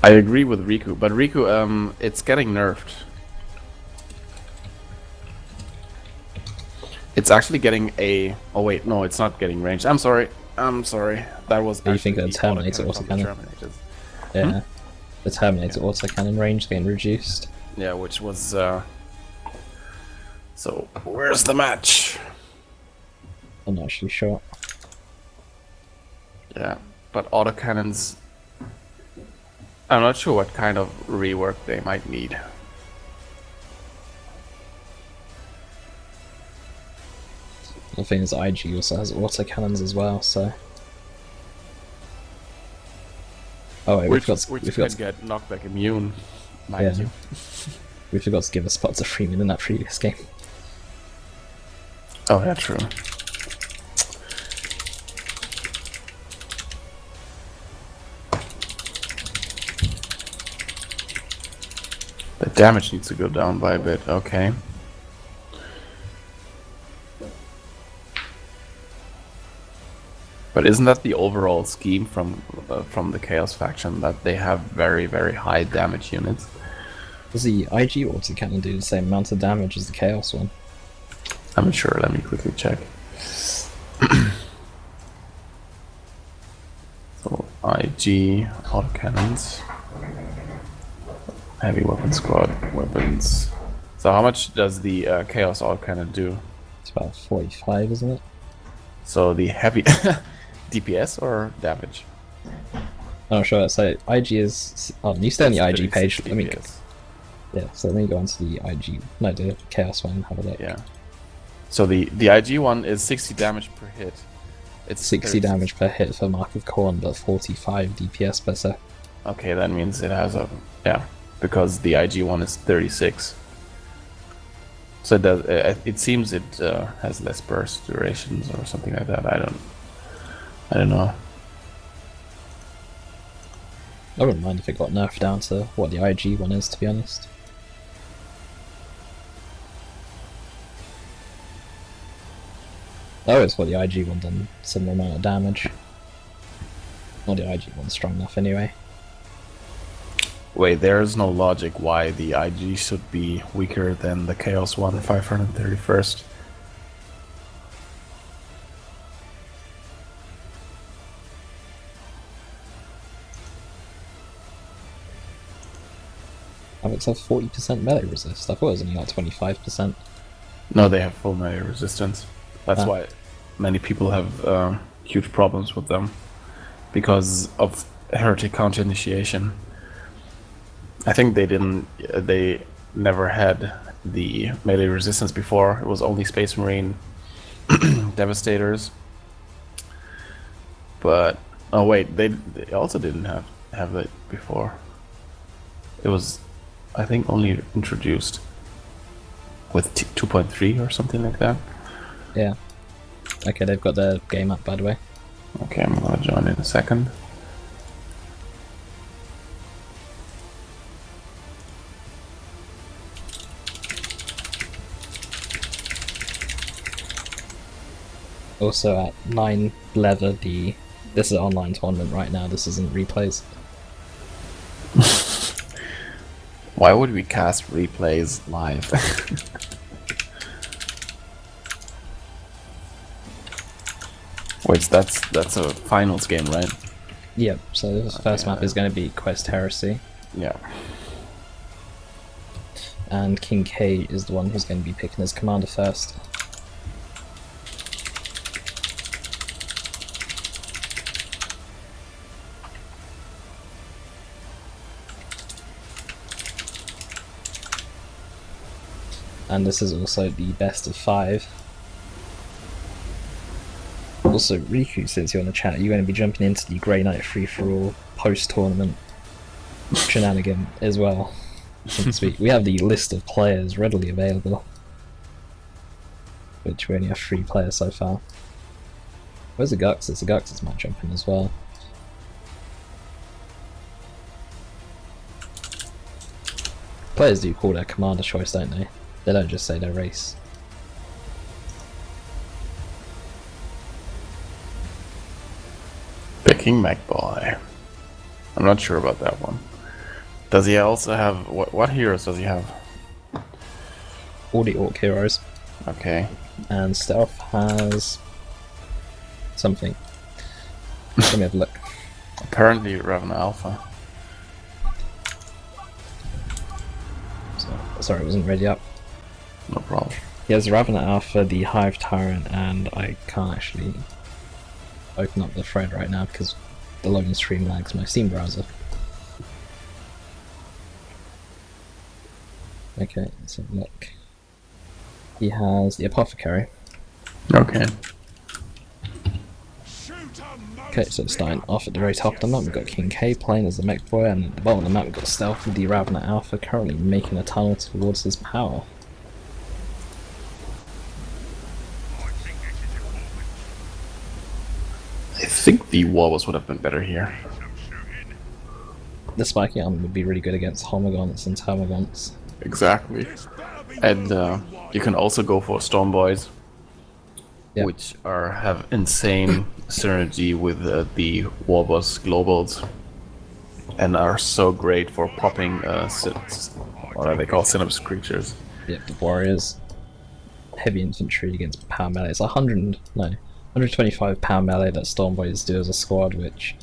I agree with Riku, but Riku, it's getting nerfed. It's actually getting a... Oh wait, no, it's not getting ranged. I'm sorry. That was Do you think actually the Terminator autocannon? Terminators. Yeah. The Terminator autocannon range getting reduced. Yeah, which was... So, where's the match? I'm not actually sure. Yeah, but autocannons... I'm not sure what kind of rework they might need. The thing is, IG also has autocannons as well, so... Oh wait, we forgot can get knockback immune, mind you. We forgot to give a spot to Freeman in that previous game. Oh, yeah, true. The damage needs to go down by a bit, okay. But isn't that the overall scheme from the Chaos faction, that they have very, very high damage units? Does the IG autocannon do the same amount of damage as the Chaos one? I'm not sure, let me quickly check. So, IG, autocannons, heavy weapon squad, weapons. So how much does the Chaos autocannon do? It's about 45, isn't it? So the heavy... DPS or damage? I'm not sure, so IG is... Oh, you stay on the IG page, let me go. DPS. Yeah, so let me go onto the IG... No, the Chaos one and have a look. Yeah. So the IG one is 60 damage per hit. It's 60 damage per hit for Mark of Corn, but 45 DPS per sec. Okay, that means it has a... Yeah, because the IG one is 36. So it does. It seems it has less burst durations or something like that. I don't know. I wouldn't mind if it got nerfed down to what the IG one is, to be honest. I always thought the IG one done similar amount of damage. Or the IG one's strong enough anyway. Wait, there's no logic why the IG should be weaker than the Chaos one, 531st. Alex have 40% melee resist. I thought it was only like 25%. No, they have full melee resistance. That's Ah. why many people have huge problems with them. Because of heretic counter initiation. I think they never had the melee resistance before. It was only Space Marine Devastators. But, oh wait, they also didn't have it before. It was, I think, only introduced with 2.3 or something like that. Yeah. Okay, they've got their game up, by the way. Okay, I'm gonna join in a second. Also at 9 leather, this is an online tournament right now, this isn't replays. Why would we cast replays live? Wait, that's a finals game, right? Yep, so the first map is going to be Quest Heresy, Yeah. and KingKay is the one who's going to be picking his commander first. And this is also the best of 5. Also, Riku, since you're on the chat, you're going to be jumping into the Grey Knight Free For All post-tournament shenanigan as well. We have the list of players readily available, which we only have 3 players so far. Where's the Guxus? The Guxus might jump in as well. Players do call their commander choice, don't they? They don't just say their race. Picking Mekboy. I'm not sure about that one. Does he also have what heroes does he have? All the Orc heroes. Okay. And Stealth has something. Let me have a look. Apparently Ravaner Alpha. Sorry, I wasn't ready up. No problem. He has Ravaner Alpha, the Hive Tyrant, and I can't actually open up the thread right now because the loading screen lags my Steam browser. Okay, let's have a look. He has the Apothecary. Okay. Okay, so starting off at the very top of the map, we've got KingKay playing as the Mekboy, and at the bottom of the map we've got Stealth with the Ravaner Alpha currently making a tunnel towards his power. I think the Warlock would have been better here. The spiky armor would be really good against Homogons and Termagants. Exactly. And you can also go for Storm Boys, Yep. which have insane synergy with the BbBoS globals, and are so great for popping what are they called, Cinnabus creatures. Yep, the warriors. Heavy infantry against power melee. It's 125 power melee that Storm Boys do as a squad, which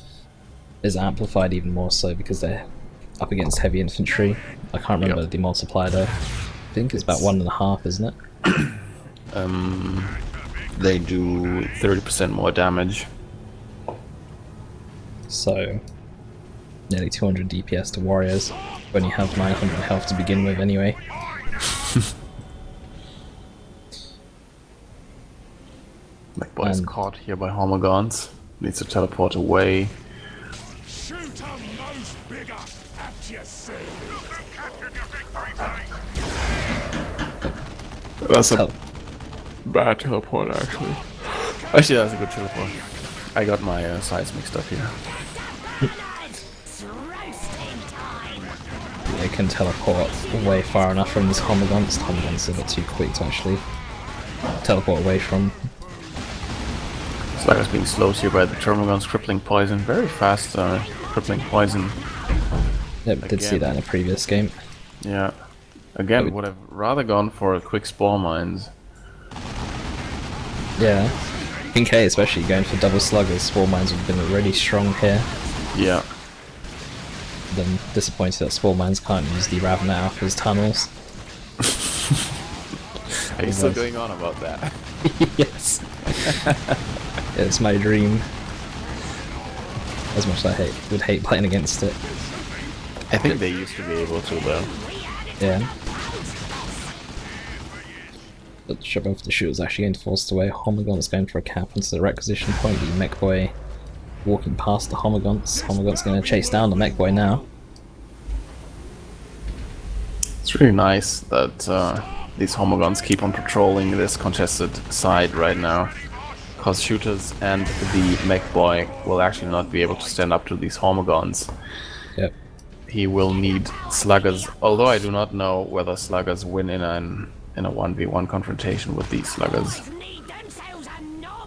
is amplified even more so because they're up against heavy infantry. I can't remember the multiplier though. I think it's about 1.5, isn't it? They do 30% more damage. So, nearly 200 DPS to warriors, when you have 900 health to begin with anyway. Mekboy is caught here by Homogons. Needs to teleport away. That's a bad teleport, actually. Actually, that's a good teleport. I got my sides mixed up here. They can teleport away far enough from these Homogons. Homogons are a bit too quick to actually teleport away from. Slugger's being slowed here by the Termagon's crippling poison. Very fast crippling poison. Yep, did see that in a previous game. Yeah. Again, would have rather gone for a quick Spore Mines. Yeah. KingKay especially going for double sluggers, Spore Mines would have been really strong here. Yeah. Then disappointed that Spore Mines can't use the Ravaner Alpha's tunnels. Are you still going on about that? Yes. It's my dream. As much as I would hate playing against it. I think they used to be able to, though. Yeah. But shove off the shield is actually going to force away. Homogon's going for a cap into the requisition point. The Mekboy walking past the Homogon's. Homogon's going to chase down the Mekboy now. It's really nice that these Homogons keep on patrolling this contested side right now. Because shooters and the Mekboy will actually not be able to stand up to these Homogons. Yep. He will need sluggers, although I do not know whether sluggers win in a 1v1 confrontation with these sluggers.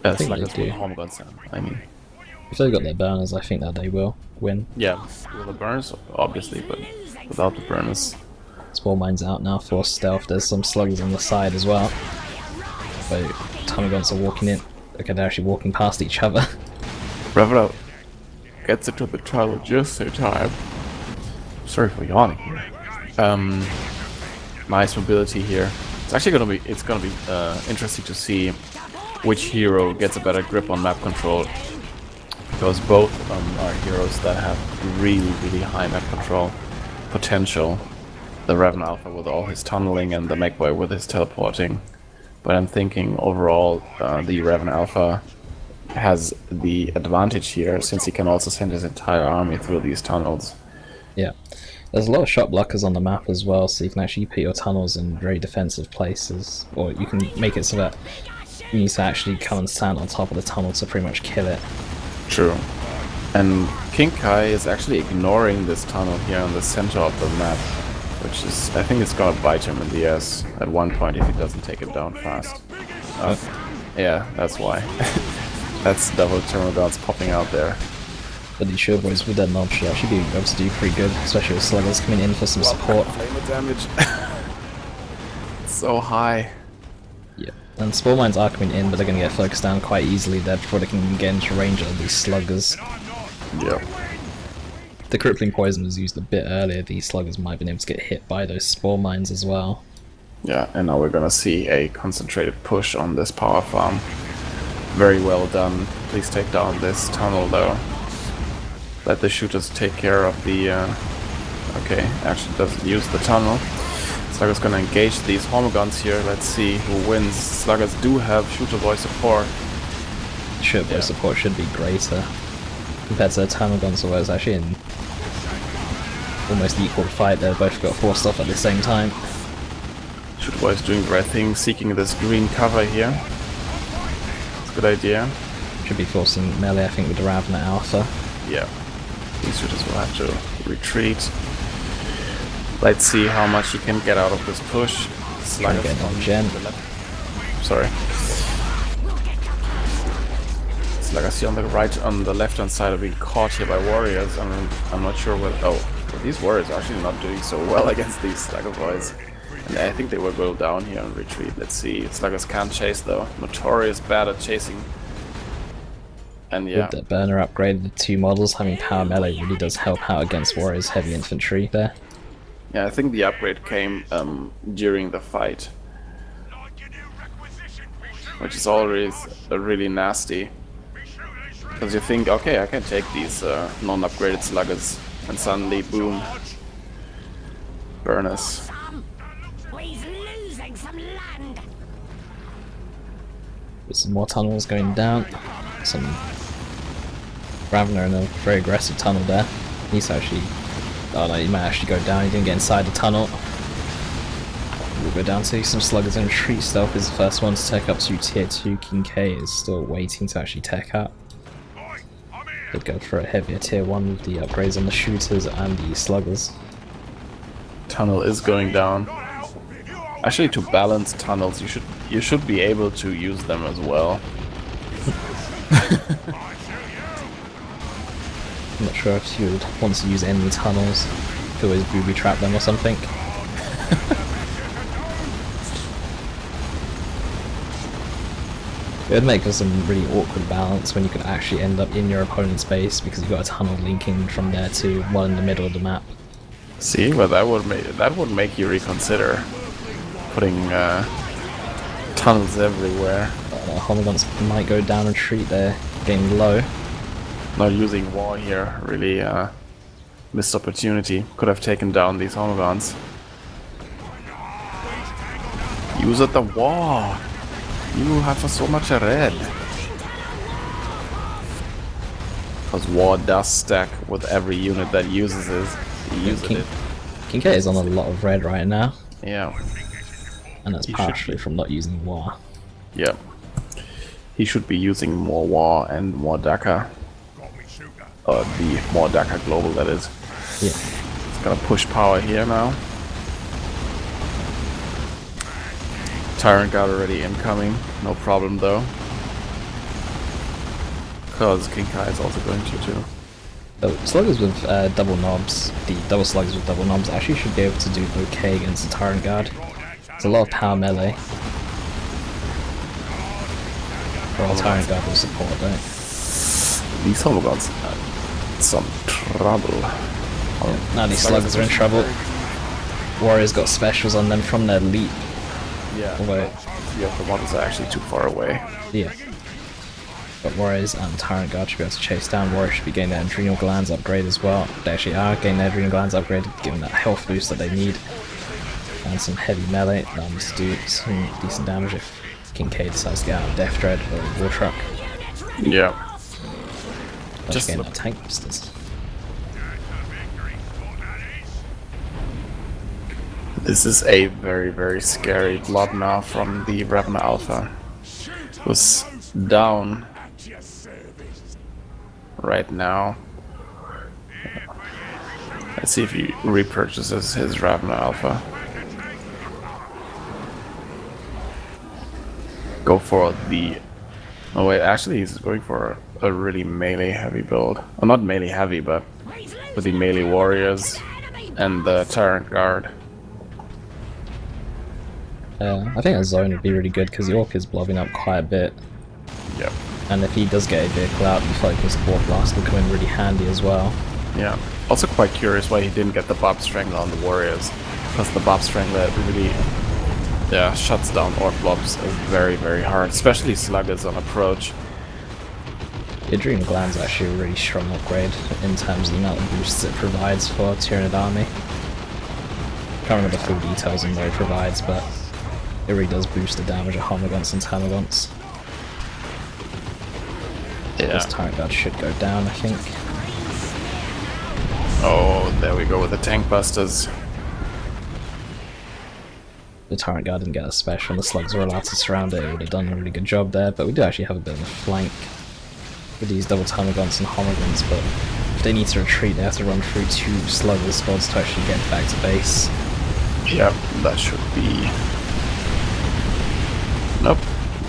Sluggers with Homogons, I mean. If they've got their burners, I think that they will win. Yeah, with the burners, obviously, but without the burners. Spore Mine's out now for stealth. There's some sluggers on the side as well. So Homogons are walking in. Okay, they're actually walking past each other. Ravaner gets it to the tunnel just in time. Sorry for yawning here. Nice mobility here. It's actually gonna be interesting to see which hero gets a better grip on map control, because both of them are heroes that have really high map control potential. The Ravaner Alpha with all his tunneling and the Mekboy with his teleporting. But I'm thinking overall the Ravaner Alpha has the advantage here, since he can also send his entire army through these tunnels. Yeah. There's a lot of shot blockers on the map as well, so you can actually put your tunnels in very defensive places, or you can make it so that you need to actually come and stand on top of the tunnel to pretty much kill it. True. And KingKay is actually ignoring this tunnel here in the center of the map, which is, I think it's gonna bite him in the ass at one point if he doesn't take it down fast. Yeah, that's why. That's double Termagons popping out there. But these shield boys with their nod should actually be able to do pretty good, especially with sluggers coming in for some support. Flamer damage. So high. Yeah, and spore mines are coming in, but they're going to get focused down quite easily there before they can get into range of these sluggers. Yeah. If the crippling poison was used a bit earlier, these sluggers might have been able to get hit by those spore mines as well. Yeah, and now we're gonna see a concentrated push on this power farm. Very well done. Please take down this tunnel though. Let the shooters take care of the... okay, actually doesn't use the tunnel. Slugger's gonna engage these hormoguns here. Let's see who wins. Sluggers do have shooter boy support. Shooter boy support should be greater compared to the tunnel guns, although it's actually in almost equal fight. They've both got forced off at the same time. Shooter boy is doing the right thing, seeking this green cover here. It's a good idea. Should be forcing melee, I think, with the Ravaner Alpha. Yeah. These shooters will have to retreat. Let's see how much he can get out of this push. Slugger's Get on on Gen. the left. Sorry. Slugger's on the right, on the left hand side are being caught here by warriors. I'm not sure what. Oh, these warriors are actually not doing so well against these Slugger boys. And I think they will go down here and retreat. Let's see. Sluggers can't chase though. Notorious bad at chasing. And yeah. With the burner upgraded to 2 models, having power melee really does help out against warriors' heavy infantry there. Yeah, I think the upgrade came during the fight, which is always really nasty. Because you think, okay, I can take these non-upgraded sluggers, and suddenly, boom, burners. With some more tunnels going down. Some Ravaner in a very aggressive tunnel there. He's actually... oh no, he might actually go down. He didn't get inside the tunnel. We'll go down to some sluggers and retreat. Stealth is the first one to tech up to tier 2. KingKay is still waiting to actually tech up. They'd go for a heavier tier 1 with the upgrades on the shooters and the sluggers. Tunnel is going down. Actually, to balance tunnels, you should be able to use them as well. I'm not sure if you would want to use enemy tunnels. You could always booby trap them or something. It would make for some really awkward balance when you could actually end up in your opponent's base because you've got a tunnel linking from there to one in the middle of the map. See, well that would make you reconsider putting tunnels everywhere. Homogons might go down and retreat there, getting low. Not using war here, really missed opportunity. Could have taken down these homogons. Use at the war. You have so much red. Because war does stack with every unit that uses it. KingKay is on a lot of red right now. Yeah. And that's partially from not using war. Yeah. He should be using more war and more Daka. The more Daka global, that is. Yeah. It's gonna push power here now. Tyrant got already incoming, no problem though. Because KingKay is also going to too. So sluggers with double knobs, the double sluggers with double knobs actually should be able to do okay against the Tyrant guard. There's a lot of power melee. Well, Tyrant guard will support though. These homogons are in some trouble. Yeah, now these sluggers are in trouble. Warriors got specials on them from their leap. Yeah, although the models are actually too far away. Yeah. But Warriors and Tyrant guard should be able to chase down. Warriors should be getting their adrenal glands upgrade as well. They actually are getting their adrenal glands upgraded, giving that health boost that they need. And some heavy melee to do some decent damage if KingKay decides to get out of Death Dread or War Truck. Yeah. Just getting that tank distance. This is a very, very scary blood now from the Ravaner Alpha. It was down right now. Let's see if he repurchases his Ravaner Alpha. Go for the Oh wait, actually he's going for a really melee heavy build. Well, not melee heavy, but with the melee warriors and the Tyrant guard. I think a zone would be really good because the Orc is blobbing up quite a bit. Yep. And if he does get a vehicle out, the Focus Warp Blast will come in really handy as well. Yeah. Also quite curious why he didn't get the Bob Strangler on the warriors. Because the Bob Strangler really shuts down Orc blobs very, very hard. Especially Sluggers on approach. The Adrenal Gland's actually a really strong upgrade in terms of the amount of boosts it provides for Tyrannid Army. Can't remember the full details on what it provides, but it really does boost the damage of Homagants and Termagants. Yeah. This Tyrant Guard should go down, I think. Oh, there we go with the tank busters. The Tyrant Guard didn't get a special, and the Slugs were allowed to surround it. It would have done a really good job there, but we do actually have a bit of a flank with these double Termagants and Homagants, but if they need to retreat, they have to run through 2 Slugger squads to actually get back to base. Yep, that should be... Nope,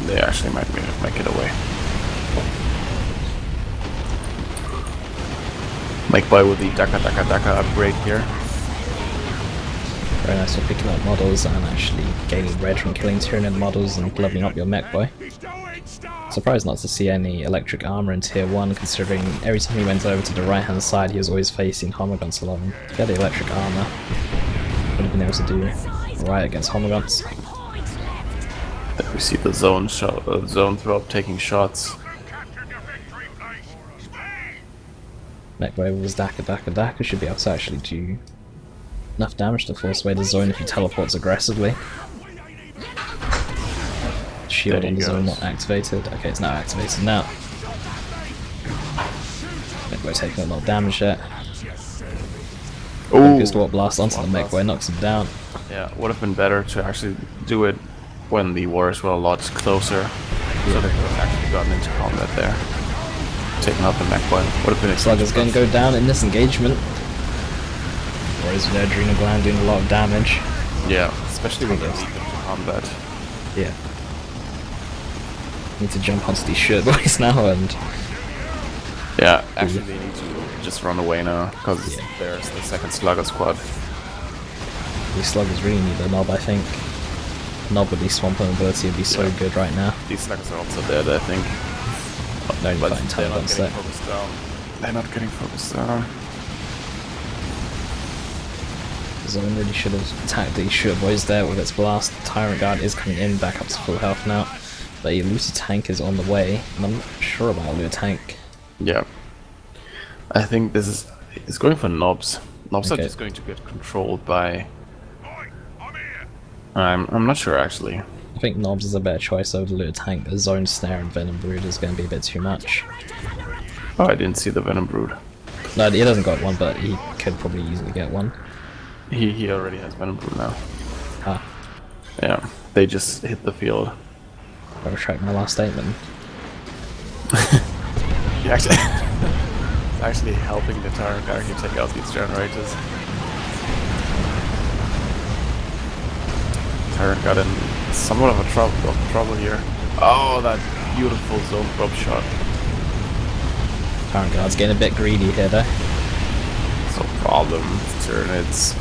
they actually might make it away. Mekboy with the Daka upgrade here. Very nice for picking up models and actually gaining red from killing Tyrannid models and leveling up your Mekboy. Surprised not to see any electric armor in tier 1, considering every time he went over to the right hand side he was always facing Homagants a lot. If he had the electric armor, would have been able to do right against Homagants. There we see the zone throw up taking shots. Mekboy with his Daka should be able to actually do enough damage to force away the zone if he teleports aggressively. Shield on the zone not activated. Okay, it's now activated now. Mekboy taking a lot of damage there. Focused Warp Blast onto the Mekboy, knocks him down. Yeah, would have been better to actually do it when the warriors were a lot closer, so they could have actually gotten into combat there. Taking out the Mekboy would have been. Slugger's going to go down in this engagement. Warriors with their Adrenal Gland doing a lot of damage. Yeah, especially when they're weak into combat. Yeah. Need to jump onto these shirt boys now and... Yeah, actually they need to just run away now, because there's the second Slugger squad. These Sluggers really need a Knob, I think. Knob with the Swamp ability would be so good right now. These Sluggers are also dead, I think. They're only But fighting they're not Termagants getting there. focused down. They're not getting focused down. Zone really should have attacked these shirt boys there with its blast. Tyrant Guard is coming in, back up to full health now. But a Looter Tank is on the way, and I'm not sure about a Looter Tank. Yeah. I think this is... It's going for Knobs. Knobs are Okay. just going to get controlled by... I'm not sure actually. I think Knobs is a better choice over the Looter Tank. The Zone Snare and Venom Brood is going to be a bit too much. Oh, I didn't see the Venom Brood. No, he doesn't got one, but he could probably easily get one. He already has Venom Brood now. Ah, Yeah, they just hit the field. I retract my last statement. He actually... actually helping the Tyrant guard here take out these generators. Tyrant got in somewhat of a trouble here. Oh, that beautiful zone probe shot. Tyrant Guard's getting a bit greedy here though. So problem, Tyranids.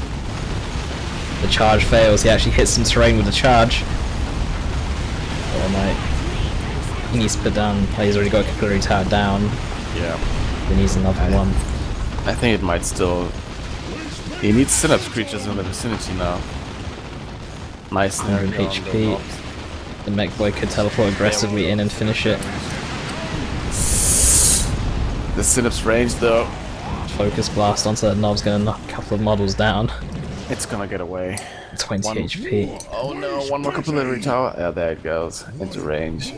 The charge fails, he actually hits some terrain with the charge. Oh no. He needs to put down, oh, he's already got a Capillary Tower down. Yeah. He needs another one. I think it might still... He needs Synapse creatures in the vicinity now. Nice snare 100 HP. The Mekboy could teleport aggressively in and finish it. The Synapse range though, Focus Blast onto that Knob's gonna knock a couple of models down. it's gonna get away. 20 HP. Oh no, one more Capillary Tower. Yeah, there it goes. Into range.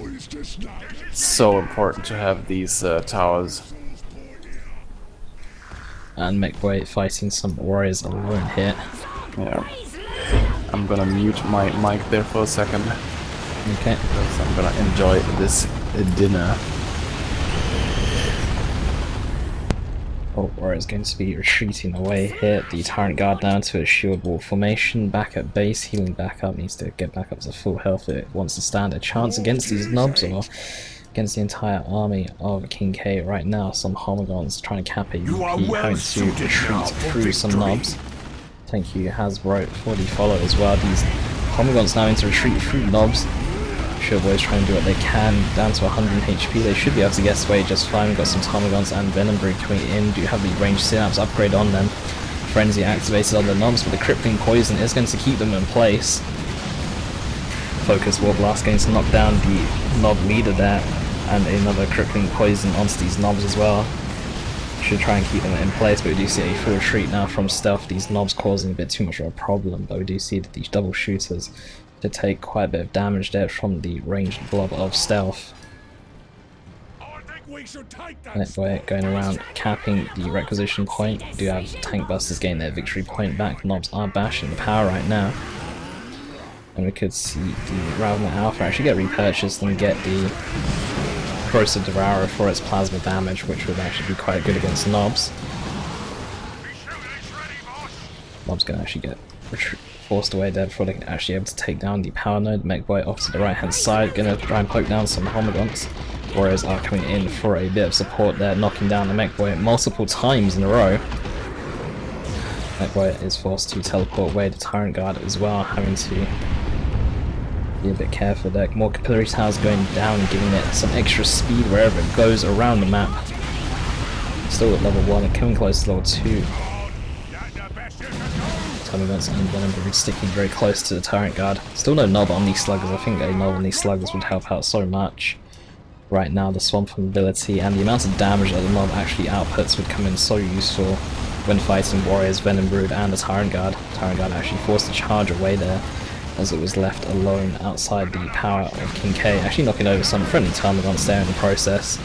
So important to have these towers. And Mekboy fighting some warriors alone here. Yeah. I'm gonna mute my mic there for a second, Okay. because I'm gonna enjoy this dinner. Oh, warrior's going to be retreating away here. The Tyrant Guard down to a shield wall formation. Back at base, healing back up. Needs to get back up to full health if it wants to stand a chance against these Knobs, or against the entire army of KingKay right now. Some Homogons trying to cap a You are VP, well having to suited now retreat for through some victory. knobs. Thank you, Hasbro, for the follow as well. These Homogons now into retreat through knobs. Boys trying to do what they can, down to 100 HP. They should be able to get away just fine. We've got some Tomagons and Venom Brood coming in. Do have the ranged synapse upgrade on them. Frenzy activated on the knobs, but the crippling poison is going to keep them in place. Focus War Blast going to knock down the knob leader there, and another crippling poison onto these knobs as well. Should try and keep them in place, but we do see a full retreat now from stealth. These knobs causing a bit too much of a problem, but we do see that these double shooters to take quite a bit of damage there from the ranged blob of stealth. Mekboy going around capping the requisition point. We do have tank busters getting their victory point back. Knobs are bashing the power right now. And we could see the Ravaner Alpha actually get repurchased and get the Corrosive Devourer for its plasma damage, which would actually be quite good against knobs. Knobs gonna actually get forced away there before they can actually able to take down the power node. Mekboy off to the right hand side, gonna try and poke down some Homogons. Warriors are coming in for a bit of support there, knocking down the Mekboy multiple times in a row. Mekboy is forced to teleport away the Tyrant Guard as well, having to be a bit careful there. More capillary towers going down, giving it some extra speed wherever it goes around the map. Still at level 1 and coming close to level 2. Tomagons and Venom Brood sticking very close to the Tyrant Guard. Still no knob on these sluggers. I think a knob on these sluggers would help out so much. Right now the Swamp ability and the amount of damage that the knob actually outputs would come in so useful when fighting Warriors, Venom Brood and the Tyrant Guard. Tyrant Guard actually forced to charge away there as it was left alone outside the power of KingKay, actually knocking over some friendly Tomagons there in the process.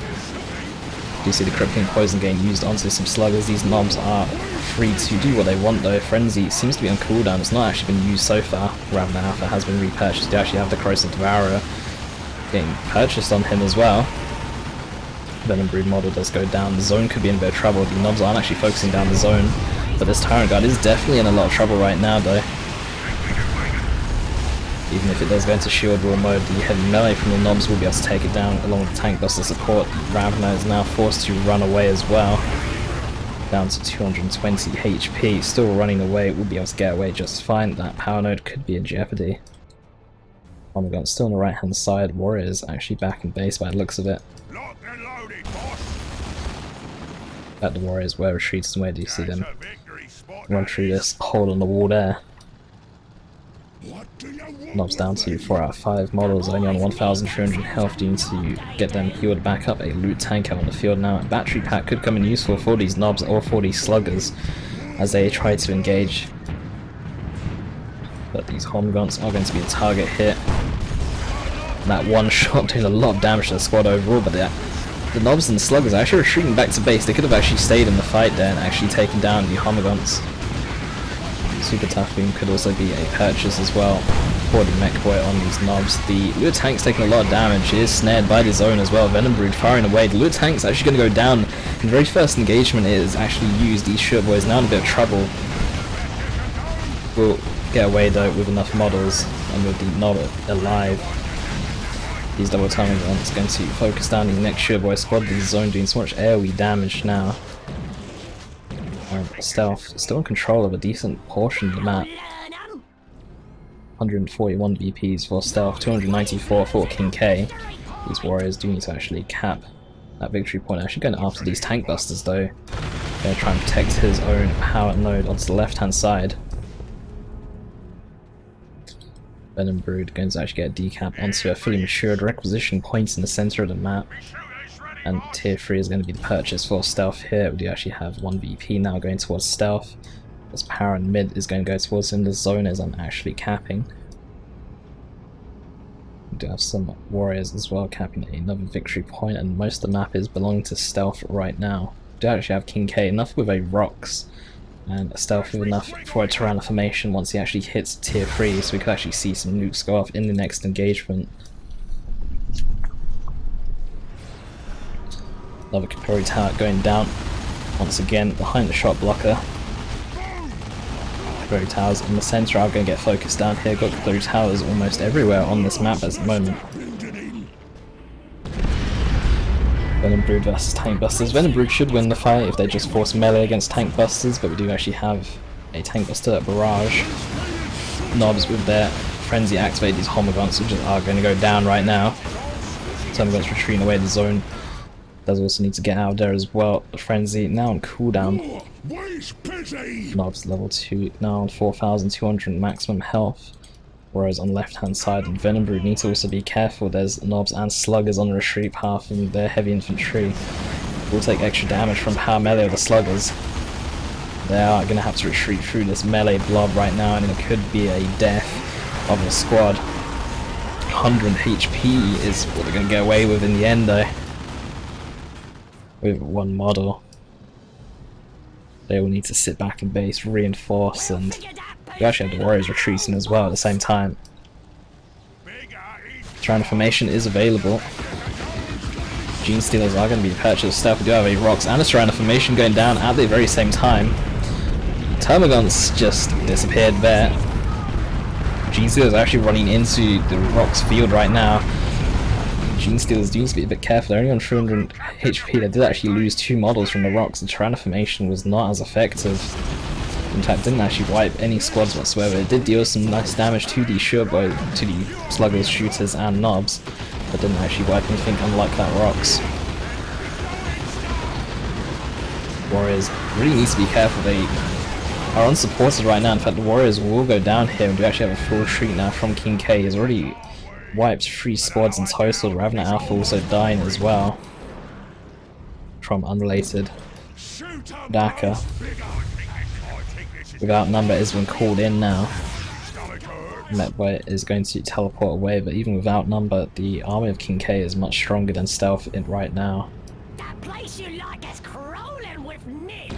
You see the crippling poison getting used onto some sluggers. These knobs are free to do what they want though. Frenzy seems to be on cooldown. It's not actually been used so far. Ravaner Alpha has been repurchased. You actually have the Corrosive Devourer getting purchased on him as well. Venom Brood model does go down. The zone could be in a bit of trouble. The knobs aren't actually focusing down the zone, but this Tyrant Guard is definitely in a lot of trouble right now though. Even if it does go into shield wall mode, the heavy melee from the knobs will be able to take it down along with the tank buster support. Ravaner is now forced to run away as well, down to 220 HP. Still running away, will be able to get away just fine. That power node could be in jeopardy. Omega still on the right hand side. Warriors actually back in base by the looks of it. At the Warriors were retreated, and where do you see them run through this hole in the wall there? Knobs down to 4 out of 5 models, only on 1,300 health, due to get them healed back up. A loot tank out on the field now. A battery pack could come in useful for these knobs or for these sluggers as they try to engage. But these Homogons are going to be a target hit. And that one shot doing a lot of damage to the squad overall, but the knobs and the sluggers are actually retreating back to base. They could have actually stayed in the fight there and actually taken down the Homogons. Super Tough Beam could also be a purchase as well for the Mekboy on these knobs. The Lure Tank's taking a lot of damage. He is snared by the zone as well. Venom Brood firing away. The Lure Tank's actually going to go down. In the very first engagement it is actually used. These Shirt Boys now in a bit of trouble. Will get away though with enough models and with the knob alive. These double timing ones going to focus down the next Shirt Boy squad. The zone doing so much AoE damage now. Stealth still in control of a decent portion of the map. 141 VPs for Stealth, 294 for KingKay. These Warriors do need to actually cap that victory point. Actually going after these tank busters though. Going to try and protect his own power node onto the left hand side. Venom Brood going to actually get a decap onto a fully matured requisition point in the center of the map. And tier 3 is going to be the purchase for Stealth here. We do actually have 1 VP now going towards Stealth. This power and mid is going to go towards him. The zone is I'm actually capping. We do have some Warriors as well capping another victory point, and most of the map is belonging to Stealth right now. We do actually have KingKay enough with a Rocks and Stealth with enough for a Tyrant formation once he actually hits tier 3, so we could actually see some nukes go off in the next engagement. Another Capillary Tower going down once again behind the shot blocker. Capillary Towers in the center are going to get focused down here. Got Capillary Towers almost everywhere on this map at the moment. Venom Brood versus Tank Busters. Venom Brood should win the fight if they just force melee against Tank Busters, but we do actually have a Tank Buster Barrage. Knobs with their Frenzy activate these Homogons, which are going to go down right now. Homogons retreating away the zone. Does also need to get out there as well. The Frenzy now on cooldown. Knobs level 2 now on 4,200 maximum health. Whereas on the left hand side, Venom Brood need to also be careful. There's Knobs and Sluggers on the retreat path, and their heavy infantry will take extra damage from power melee of the Sluggers. They are going to have to retreat through this melee blob right now, and it could be a death of the squad. 100 HP is what they're going to get away with in the end though. With one model. They will need to sit back and base, reinforce, and we actually have the Warriors retreating as well at the same time. Tyrant formation is available. Gene Stealers are going to be purchased. Stealth, we do have a Rocks and a Tyrant formation going down at the very same time. Termagants just disappeared there. Gene Stealers are actually running into the Rocks field right now. Gene Stealers do need to be a bit careful. They're only on 300 HP. They did actually lose 2 models from the Rocks. The Tyrant formation was not as effective. In fact, didn't actually wipe any squads whatsoever. It did deal some nice damage to the to the Sluggers, Shooters, and Knobs, but didn't actually wipe anything, unlike that Rocks. Warriors really need to be careful. They are unsupported right now. In fact, the Warriors will go down here, and we actually have a full retreat now from KingKay. He's already wiped 3 squads in total. Ravaner Alpha also dying as well from unrelated Daka. Without number has been called in now. Mekboy is going to teleport away, but even without number, the army of KingKay is much stronger than Stealth right now. That place you like is crawling with nits.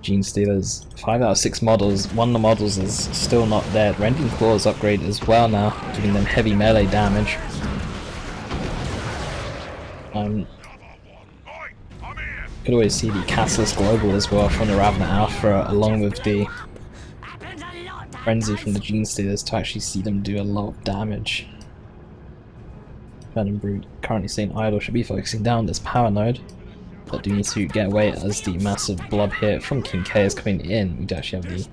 Gene Stealers, 5 out of 6 models. One of the models is still not there. Rending Claws upgrade as well now, giving them heavy melee damage. Could always see the Catalyst Global as well from the Ravaner Alpha, along with the Frenzy from the Gene Stealers, to actually see them do a lot of damage. Venom Brood currently staying idle, should be focusing down this power node, but do need to get away as the massive blob here from KingKay is coming in. We do actually have the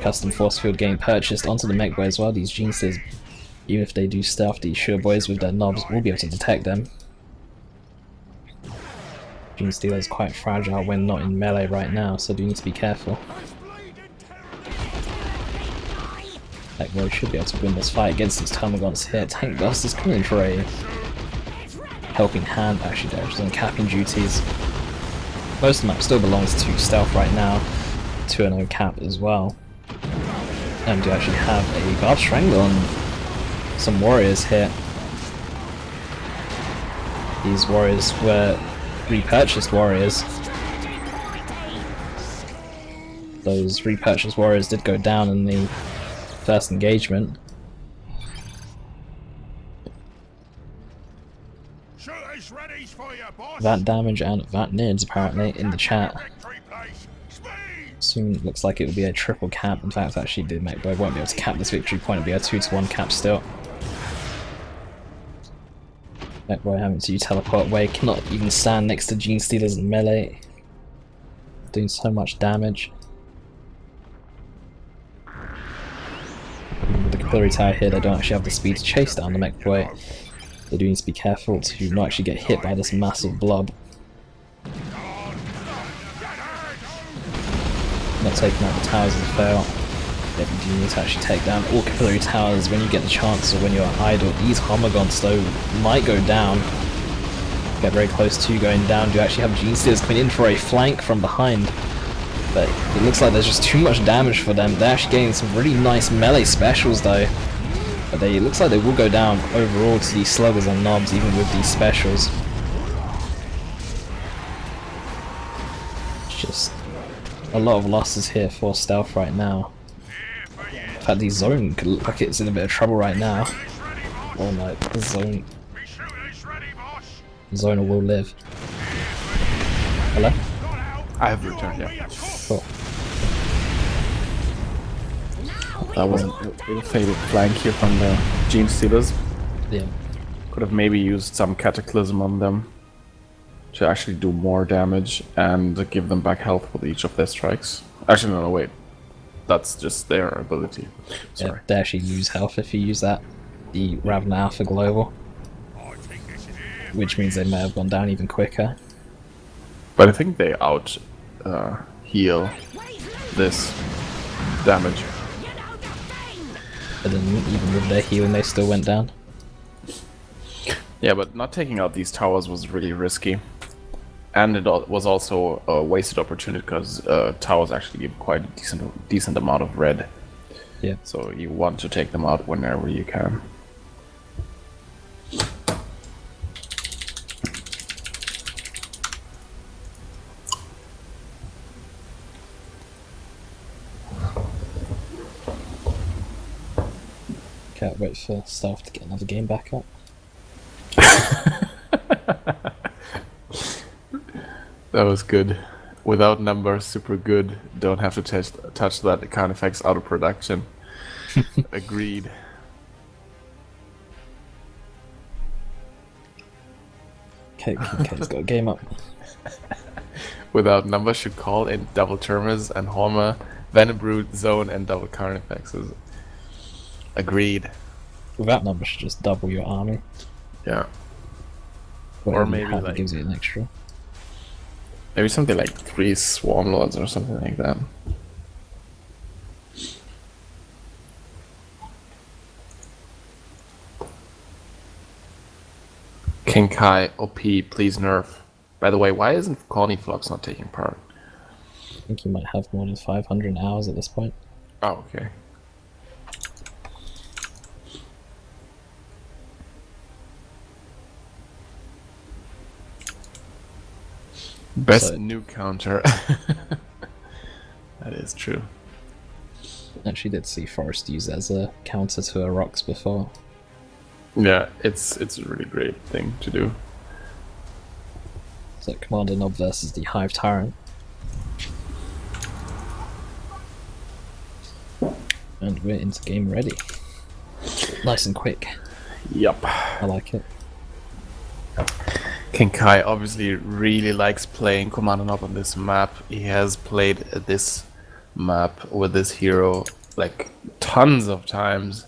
custom force field getting purchased onto the Mekboy as well. These Gene Stealers, even if they do stealth, the Sure Boys with their Knobs will be able to detect them. Gene Stealer is quite fragile when not in melee right now, so do need to be careful. Mekboy should be able to win this fight against these Termagants here. Tank Busters coming in for a helping hand, actually. They're just on capping duties. Most of the map still belongs to Stealth right now, 2-0 cap as well. And do actually have a Guard Strangler on some Warriors here. These Warriors were repurchased Warriors. Those repurchased Warriors did go down in the first engagement. That damage and that nids apparently in the chat. Soon looks like it will be a triple cap. In fact, actually did Mekboy won't be able to cap this victory point. It'll be a 2-1 cap still. Mekboy having to teleport away, cannot even stand next to Gene Stealers in melee. Doing so much damage. With the Capillary Tower here, they don't actually have the speed to chase down the Mekboy. They do need to be careful to not actually get hit by this massive blob. Not taking out the towers as a fail. Yeah, you do need to actually take down all Capillary Towers when you get the chance, or when you're idle. These Homogons though might go down. Get very close to going down. Do actually have Gene Stealers coming in for a flank from behind. But it looks like there's just too much damage for them. They're actually getting some really nice melee specials though. But it looks like they will go down overall to these Sluggers and Knobs, even with these specials. It's just a lot of losses here for Stealth right now. In fact, the zone could look like it's in a bit of trouble right now. Oh no, the zone will live. Hello? I have returned, yeah. Cool. That was a faded flank here from the Gene Stealers. Yeah. Could have maybe used some Cataclysm on them to actually do more damage and give them back health with each of their strikes. Actually, no, wait. That's just their ability. Sorry. Yeah, they actually lose health if you use that. The Ravaner Alpha Global. Which means they may have gone down even quicker. But I think they out heal this damage. But then even with their healing they still went down. Yeah, but not taking out these towers was really risky. And it was also a wasted opportunity because towers actually give quite a decent amount of red. Yeah. So you want to take them out whenever you can. Can't wait for Stealth to get another game back up. That was good. Without numbers, super good. Don't have to touch that. It kind of affects out of production. Agreed. Okay, KingKay's got a game up. Without numbers, should call in double Terminus and Horma, Venibrood, Zone, and double Carnifexes. Agreed. Without numbers, should just double your army. Yeah. Whatever Or maybe you have, like it gives you an extra. maybe something like 3 Swarm Lords or something like that. KingKay, OP, please nerf. By the way, why isn't Cornyflux not taking part? I think you might have more than 500 hours at this point. Oh, okay. Best So- new counter. That is true. Actually did see Forest use as a counter to her rocks before. Yeah, it's a really great thing to do. So Kommando Nob versus the Hive Tyrant. And we're into game ready. Nice and quick. Yup. I like it. KingKay obviously really likes playing Kommando Nob on this map. He has played this map with this hero like tons of times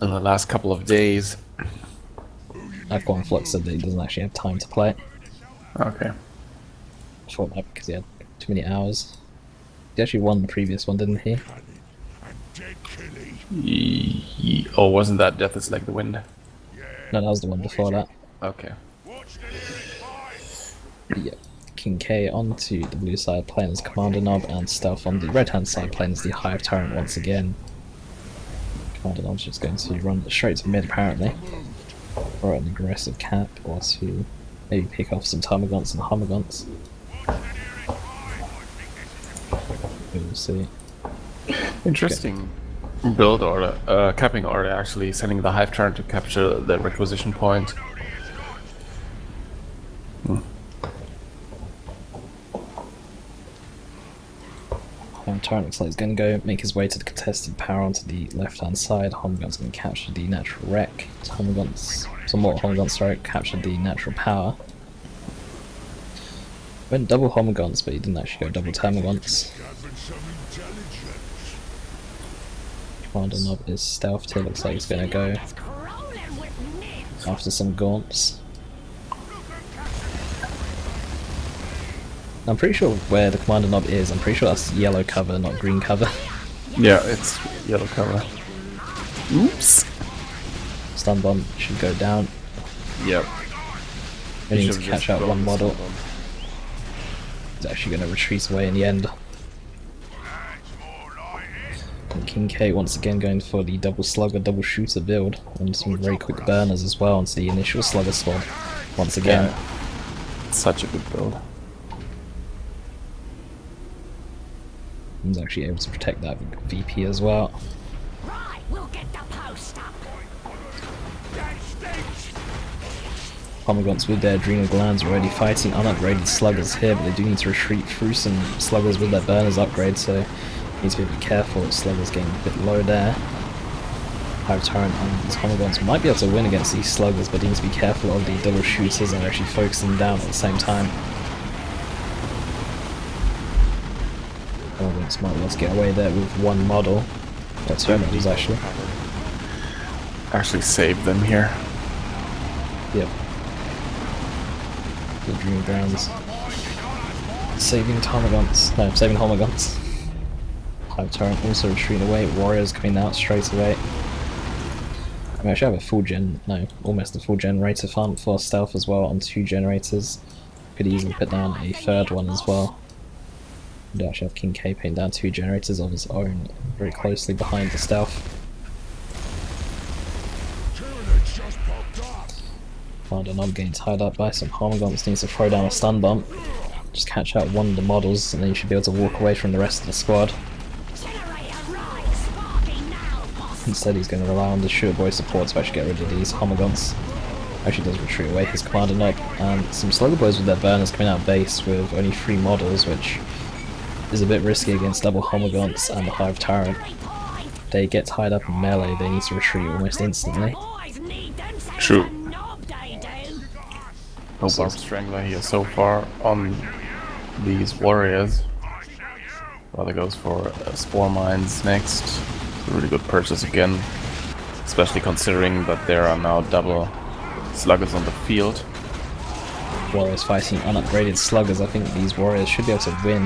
in the last couple of days. I've gone Flux said that he doesn't actually have time to play it. Okay. Short map because he had too many hours. He actually won the previous one, didn't he? Oh, wasn't that Death is Like the Wind? No, that was the one before that. Okay. Yeah. KingKay onto the blue side playing as Kommando Nob, and Stealth on the red hand side playing as the Hive Tyrant once again. Kommando Nob's just going to run straight to mid apparently. Or an aggressive cap, or to maybe pick off some Termagants and Homagants. We'll see. Interesting build order, capping order actually, sending the Hive Tyrant to capture the requisition point. Tyrant looks like he's going to go make his way to the contested power onto the left hand side. Homagant's going to capture the natural wreck. Some more Homagants, sorry, captured the natural power. Went double Homagants, but he didn't actually go double Termagants. Kommando Nob is stealthed here, looks like he's going to go after some Gaunts. I'm pretty sure where the Kommando Nob is, I'm pretty sure that's yellow cover, not green cover. Yeah, it's yellow cover. Oops. Stun bomb should go down. Yep. We need to catch out one model. He's actually going to retreat away in the end. And KingKay once again going for the double slugger, double shooter build, and some very quick burners as well onto the initial slugger squad. Once again. Yeah. Such a good build. He's actually able to protect that VP as well. Right, we'll get the post up. Pomegrantes with their adrenal glands already fighting unupgraded sluggers here, but they do need to retreat through some sluggers with their burners upgrade, so need to be a bit careful. Sluggers getting a bit low there. Hive Tyrant and these Homogons might be able to win against these sluggers, but he needs to be careful of the double shooters and actually focusing them down at the same time. Homogons might be able to get away there with one model. Or two models actually. Actually save them here. Yep. The Dream Grounds. Saving Homogons. No, saving Homogons. Hive Tyrant also retreating away. Warriors coming out straight away. I actually have a full gen, no, almost a full generator farm for stealth as well on 2 generators. Could easily put down a third one as well. I do actually have KingKay putting down 2 generators of his own very closely behind the stealth. Kommando not getting tied up by some Homogons, needs to throw down a stun bomb. Just catch out one of the models and then you should be able to walk away from the rest of the squad. Instead he's going to rely on the Shooter Boy support to actually get rid of these Homogons. Actually does retreat away his Kommando knob, and some Slugger Boys with their burners coming out base with only 3 models, which is a bit risky against double Homogons and the Hive Tyrant. They get tied up in melee, they need to retreat almost instantly. True. No Barb Strangler here so far on these warriors. Rather goes for Spore Mines next. Really good purchase again, especially considering that there are now double sluggers on the field. Warriors fighting unupgraded sluggers, I think these warriors should be able to win.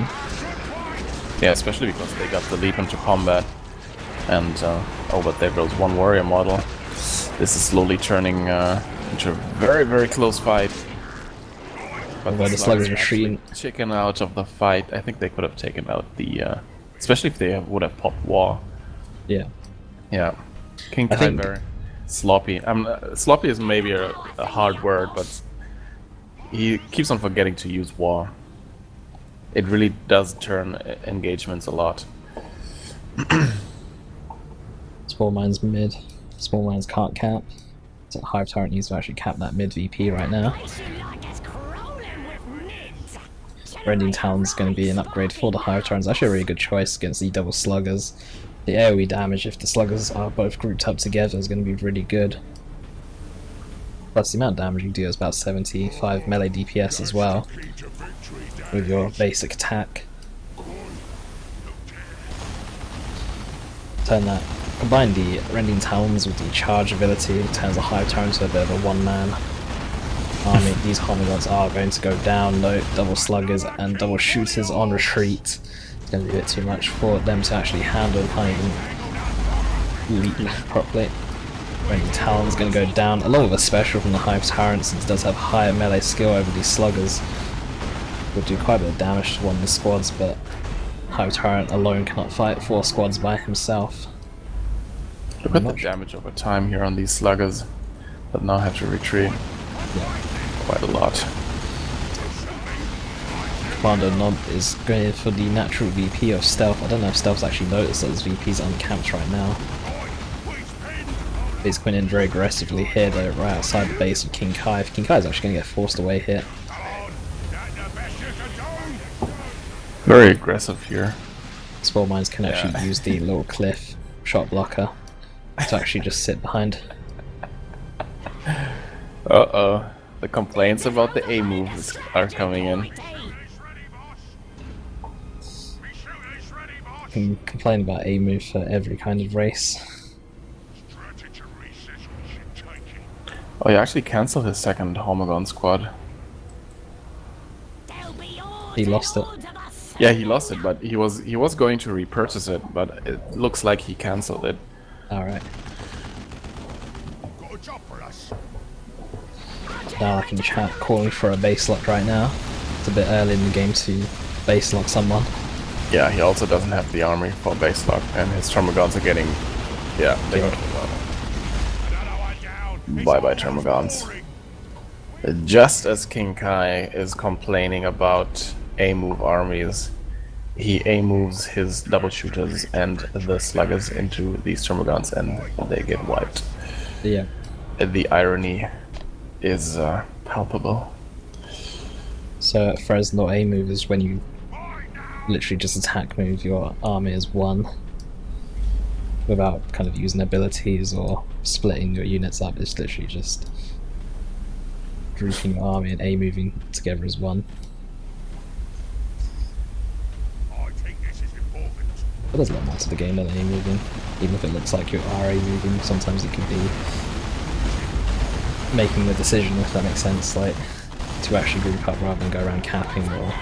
Yeah, especially because they got the leap into combat. And, oh, but there goes one warrior model. This is slowly turning into a very, very close fight. But the sluggers retreating. Chicken out of the fight. I think they could have taken out the, especially if they would have popped War. Yeah. Yeah. KingKay very sloppy. Sloppy is maybe a hard word, but he keeps on forgetting to use War. It really does turn engagements a lot. Small Mines mid. Small Mines can't cap. So Hive Tyrant needs to actually cap that mid VP right now. Rending Town's going to be an upgrade for the Hive Tyrant. It's actually a really good choice against the double sluggers. The AoE damage, if the sluggers are both grouped up together, is going to be really good. Plus the amount of damage you do is about 75 melee DPS as well, with your basic attack. Combine the Rending Talons with the charge ability, it turns the Hive Tyrant to a bit of a one-man army. These Homogons are going to go down, though. Double sluggers and double shooters on retreat. It's going to be a bit too much for them to actually handle, can't even leap properly. Rending Talon's going to go down, along with a special from the Hive Tyrant, since it does have higher melee skill over these sluggers. Will do quite a bit of damage to one of the squads, but Hive Tyrant alone cannot fight 4 squads by himself. Look at the damage over time here on these sluggers, but now have to retreat. Yeah. Quite a lot. Kommando Knob is going in for the natural VP of Stealth. I don't know if Stealth's actually noticed that his VP's uncapped right now. He's going in very aggressively here though, right outside the base of KingKay. KingKay is actually going to get forced away here. Very aggressive here. Spore Mines can actually use the little cliff shot blocker to actually just sit behind. Uh-oh. The complaints about the A moves are coming in. Can complain about A move for every kind of race. Oh, he actually cancelled his second Homogon squad. He lost it. Yeah, he lost it, but he was going to repurchase it, but it looks like he cancelled it. Alright. Now I can chat calling for a base lock right now. It's a bit early in the game to base lock someone. Yeah, he also doesn't have the army for base lock, and his Termagants are getting... Yeah, they got bye-bye Termagants. Just as KingKay is complaining about A-move armies, he A-moves his double shooters and the sluggers into these Termagants and they get wiped. Yeah. The irony is palpable. So at Fresno, A move is when you literally just attack move, your army is 1. without kind of using abilities or splitting your units up. It's literally just grouping your army and A moving together as one. I think this is important. But there's a lot more to the game than A moving. Even if it looks like you are A moving, sometimes it could be making the decision, if that makes sense, like to actually group up rather than go around capping or...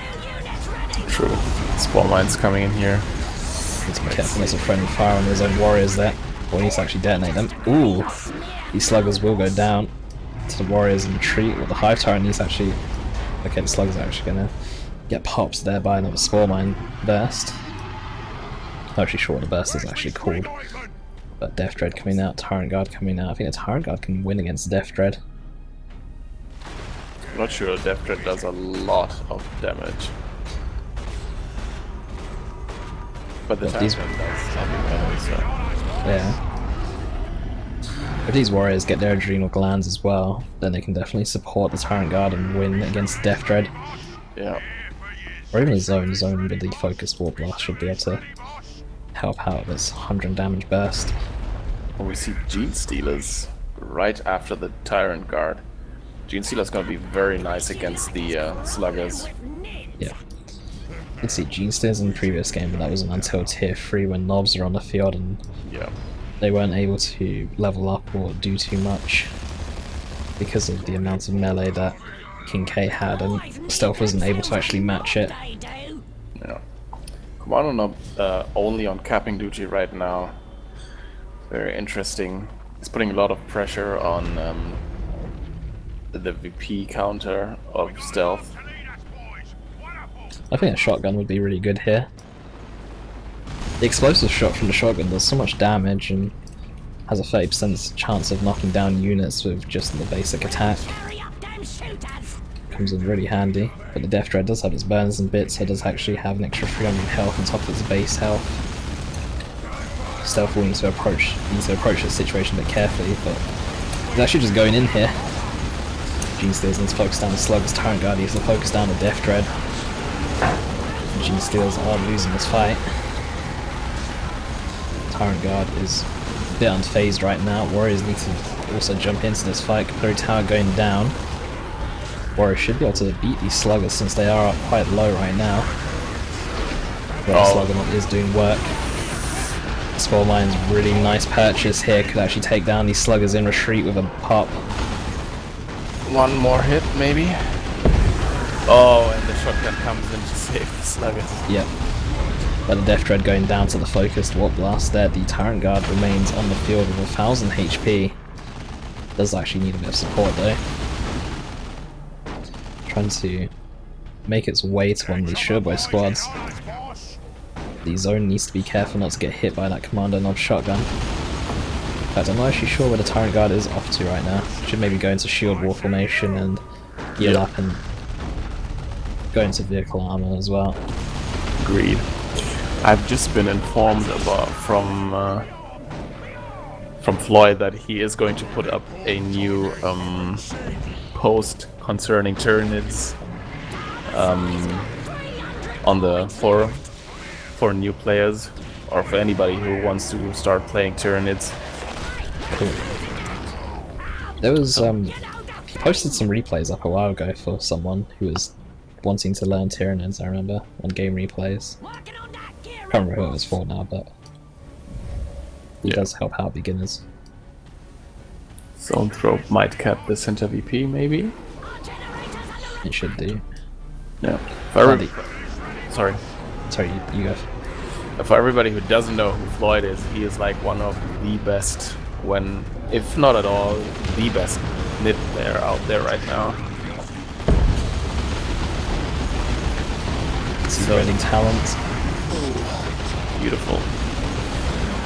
True. Spawn mines coming in here. Need to be careful, there's a friendly fire on his own warriors there. Or he needs to actually detonate them. Ooh! These sluggers will go down to the warriors in retreat, or the Hive Tyrant needs to actually... Okay, the sluggers are actually gonna get popped there by another spawn mine burst. I'm not actually sure what the burst is actually called. But Death Dread coming out, Tyrant Guard coming out. I think the Tyrant Guard can win against Death Dread. I'm not sure. Death Dread does a lot of damage. But the Tyrant does something better, so... Yeah. If these warriors get their adrenal glands as well, then they can definitely support the Tyrant Guard and win against Death Dread. Yeah. Or even a zone with the focused War Blast should be able to help out this 100 damage burst. Well, we see Gene Stealers right after the Tyrant Guard. Gene Stealer's gonna be very nice against the Sluggers. Yeah. You can see Gene Stealers in the previous game, but that wasn't until tier 3 when Knobs are on the field and Yeah. they weren't able to level up or do too much because of the amount of melee that KingKay had, and Stealth wasn't able to actually match it. Yeah. Kommando only on capping duty right now. Very interesting. He's putting a lot of pressure on the VP counter of Stealth. I think a shotgun would be really good here. The explosive shot from the shotgun does so much damage and has a 30% chance of knocking down units with just the basic attack. Comes in really handy, but the Death Dread does have its burns and bits, so it does actually have an extra 300 health on top of its base health. Stealth will need to approach this situation a bit carefully, but he's actually just going in here. Gene Stealers needs to focus down the Sluggers, Tyrant Guard needs to focus down the Death Dread. Gene Stealers are losing this fight. Tyrant Guard is a bit unfazed right now. Warriors need to also jump into this fight. Capillary Tower going down. Warriors should be able to beat these Sluggers since they are quite low right now. But Slugger is doing work. Spawn Mine's really nice purchase here, could actually take down these Sluggers in retreat with a pop. One more hit, maybe? Oh, and the shotgun comes in to save the Sluggers. Yep. But the Death Dread going down to the focused Warp Blast there. The Tyrant Guard remains on the field with 1000 HP. Does actually need a bit of support though. Trying to make its way to one of these Shurboy squads. The zone needs to be careful not to get hit by that Kommando Knob shotgun. In fact, I'm not actually sure where the Tyrant Guard is off to right now. Should maybe go into shield wall formation and heal up and go into vehicle armor as well. Agreed. I've just been informed about from Floyd that he is going to put up a new post concerning Tyranids on the forum for new players or for anybody who wants to start playing Tyranids. Cool. There was he posted some replays up a while ago for someone who was wanting to learn Tyranids, I remember, on game replays. I can't remember who it was for now, but it does help out beginners. Zone Throw might cap the center VP, maybe? It should do. Yeah. Sorry, you go. for everybody who doesn't know who Floyd is, he is like one of the best, if not at all, the best mid player out there right now. So many talents. Beautiful.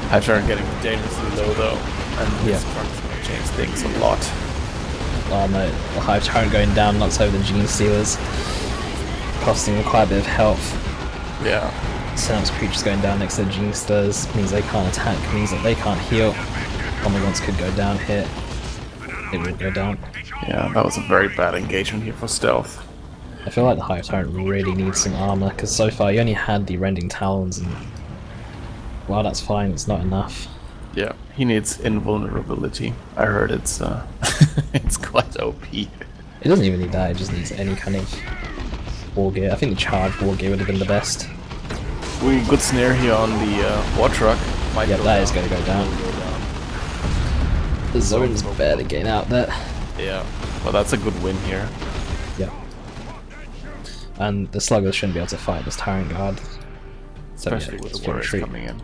Hive Tyrant getting dangerously low though, and this truck is going to change things a lot. Oh no, the Hive Tyrant going down knocks over the Gene Stealers, costing them quite a bit of health. Yeah. Synapse creatures going down next to the Gene Stealers means they can't attack, means that they can't heal. Omnigons could go down here. It will go down. Yeah, that was a very bad engagement here for Stealth. I feel like the Hive Tyrant really needs some armor, because so far he only had the Rending Talons, and while that's fine, it's not enough. Yeah, he needs invulnerability. I heard it's it's quite OP. It doesn't even need that, it just needs any kind of war gear. I think the charge war gear would have been the best. Ooh, good snare here on the war truck. Might Yeah, go that down. is going to go down. The zone's barely getting out there. Yeah, well that's a good win here. Yeah. And the sluggers shouldn't be able to fight this Tyrant guard. So Especially yeah, with just the warriors retreat. coming in.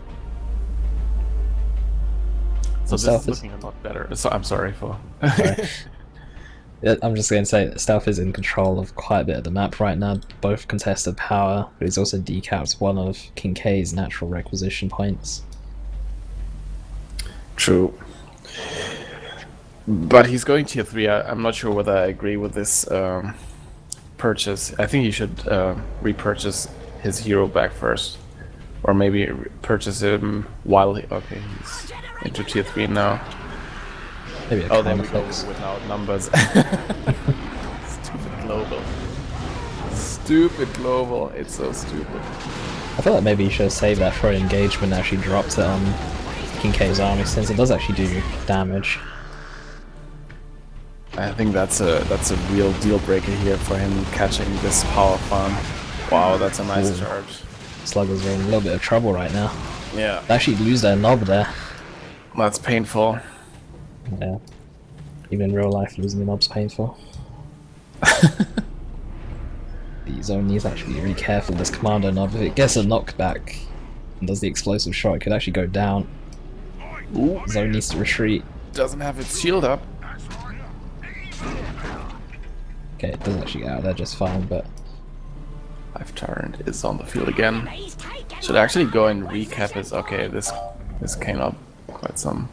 So this Stealth is is- looking a lot better. So I'm sorry for... Sorry. Yeah, I'm just going to say that Stealth is in control of quite a bit of the map right now, both contested power, but he's also decapped one of KingKay's natural requisition points. True. But he's going tier 3. I'm not sure whether I agree with this purchase. I think he should repurchase his hero back first. Or maybe purchase him while he... Okay, he's into tier 3 now. Maybe a Oh, there we go conflicts. without numbers. Stupid global. Stupid global. It's so stupid. I feel like maybe you should have saved that for an engagement and actually dropped it on KingKay's army, since it does actually do damage. I think that's a real deal breaker here for him catching this power farm. Wow, that's a nice Ooh. charge. Sluggers are in a little bit of trouble right now. Yeah, They actually lose their knob there. that's painful. Yeah. Even in real life, losing your knob's painful. The zone needs to actually be really careful with this Kommando knob. If it gets a knockback and does the explosive shot, it could actually go down. Ooh, Zone needs to retreat. doesn't have its shield up. Okay, it does actually get out of there just fine, but Hive Tyrant is on the field again. He's taken Should actually go and recap his... Okay, this came up quite some...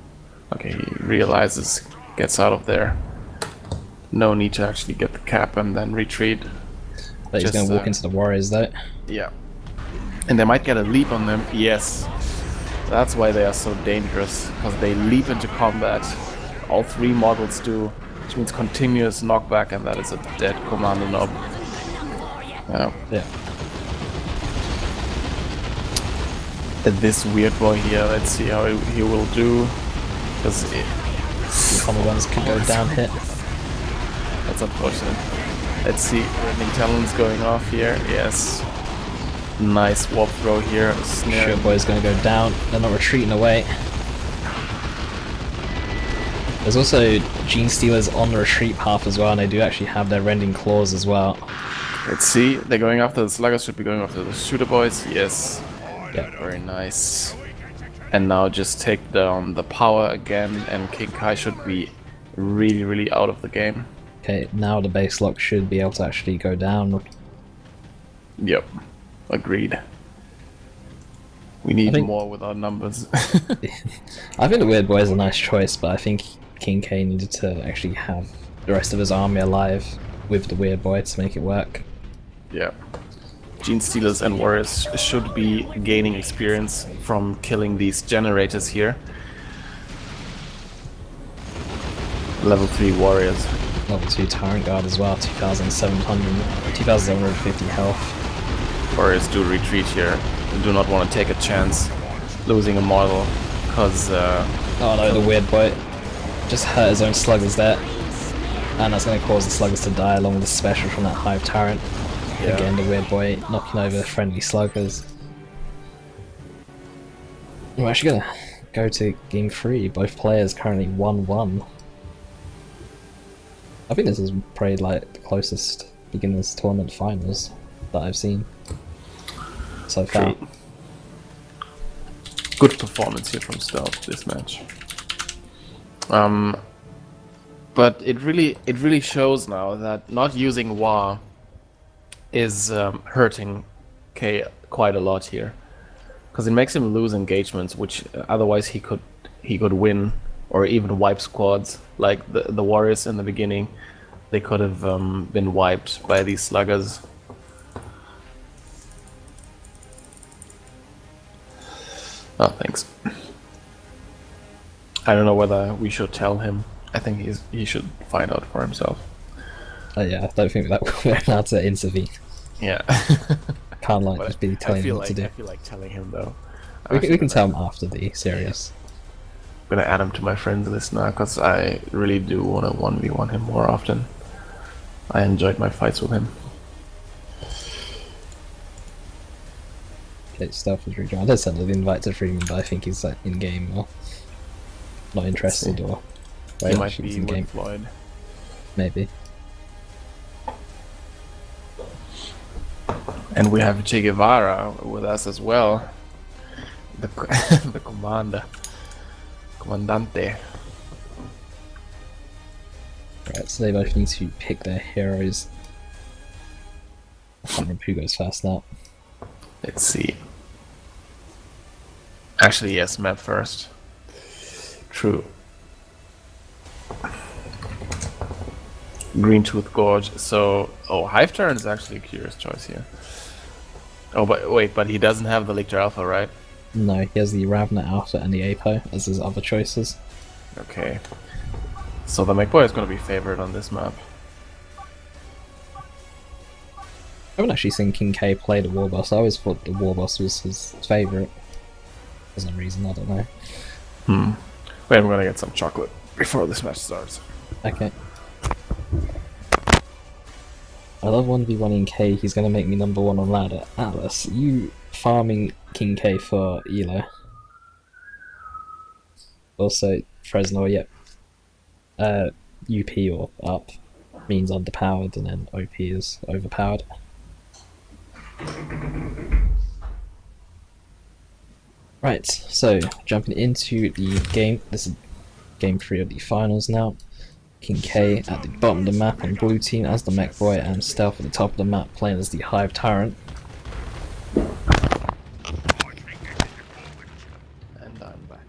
Okay, he realizes, gets out of there. No need to actually get the cap and then retreat. but he's Just, going to walk into the warriors though. Yeah. And they might get a leap on them. Yes. That's why they are so dangerous. Because they leap into combat. All 3 models do. Which means continuous knockback, and that is a dead Kommando knob. Yeah. Yeah. And this weird boy here, let's see how he will do. Because The common ones could go down hit. that's unfortunate. Let's see, Rending Talon's going off here. Yes. Nice warp throw here. Snare. Shield boy's going to go down. They're not retreating away. There's also Gene Stealers on the retreat path as well, and they do actually have their rending claws as well. Let's see, they're going after the sluggers, should be going after the shooter boys. Yes. Yeah. Very nice. And now just take down the power again, and KingKay should be really, really out of the game. Okay, now the base lock should be able to actually go down. Yep. Agreed. We need think- more with our numbers. I think the Weird Boy is a nice choice, but I think KingKay needed to actually have the rest of his army alive with the Weird Boy to make it work. Yeah. Gene Stealers and Warriors should be gaining experience from killing these generators here. Level 3 Warriors. Level 2 Tyrant Guard as well, 2,750 health. Warriors do retreat here. They do not want to take a chance losing a model, because Oh no, the Weird Boy just hurt his own sluggers there. And that's going to cause the sluggers to die along with the special from that Hive Tyrant. Yeah. Again, the Weird Boy knocking over the friendly sluggers. We're actually going to go to game 3. Both players currently 1-1. I think this is probably like the closest beginners tournament finals that I've seen so far. True. Good performance here from Stealth this match. But it really shows now that not using Wa is hurting K quite a lot here, because it makes him lose engagements, which otherwise he could win or even wipe squads. Like the Warriors in the beginning, they could have been wiped by these sluggers. Oh, thanks. I don't know whether we should tell him. I think he should find out for himself. Yeah, I don't think that we're allowed to intervene. Yeah. Can't like But just be telling him what to do. I feel like telling him though. We can tell him after the series. gonna add him to my friends list now, because I really do want to 1v1 him more often. I enjoyed my fights with him. Okay, Stealth is rejoined. I sent the invite to Freeman, but I think he's like, in game or not interested, or He might he's be in game. Floyd. Maybe. And we have Che Guevara with us as well. The the Commandante. Right, so they both need to pick their heroes. I can't remember who goes first now. Let's see. Actually, yes, map first. True. Green Tooth Gorge. So, oh, Hive Tyrant is actually a curious choice here. Oh, but wait, but he doesn't have the Lictor Alpha, right? No, he has the Ravaner Alpha and the Apo as his other choices. Okay. So the Mekboy is going to be favored on this map. I haven't actually seen KingKay play the Warboss. I always thought the Warboss was his favourite. For some reason, I don't know. Wait, I'm going to get some chocolate before this match starts. Okay. I love 1v1 in K, he's gonna make me number 1 on ladder. Atlas, you farming KingKay for Elo. Also, Fresno, yep. UP or up means underpowered, and then OP is overpowered. Right, so jumping into the game, this is game 3 of the finals now. KingKay at the bottom of the map on blue team as the Mekboy, and Stealth at the top of the map playing as the Hive Tyrant. And I'm back.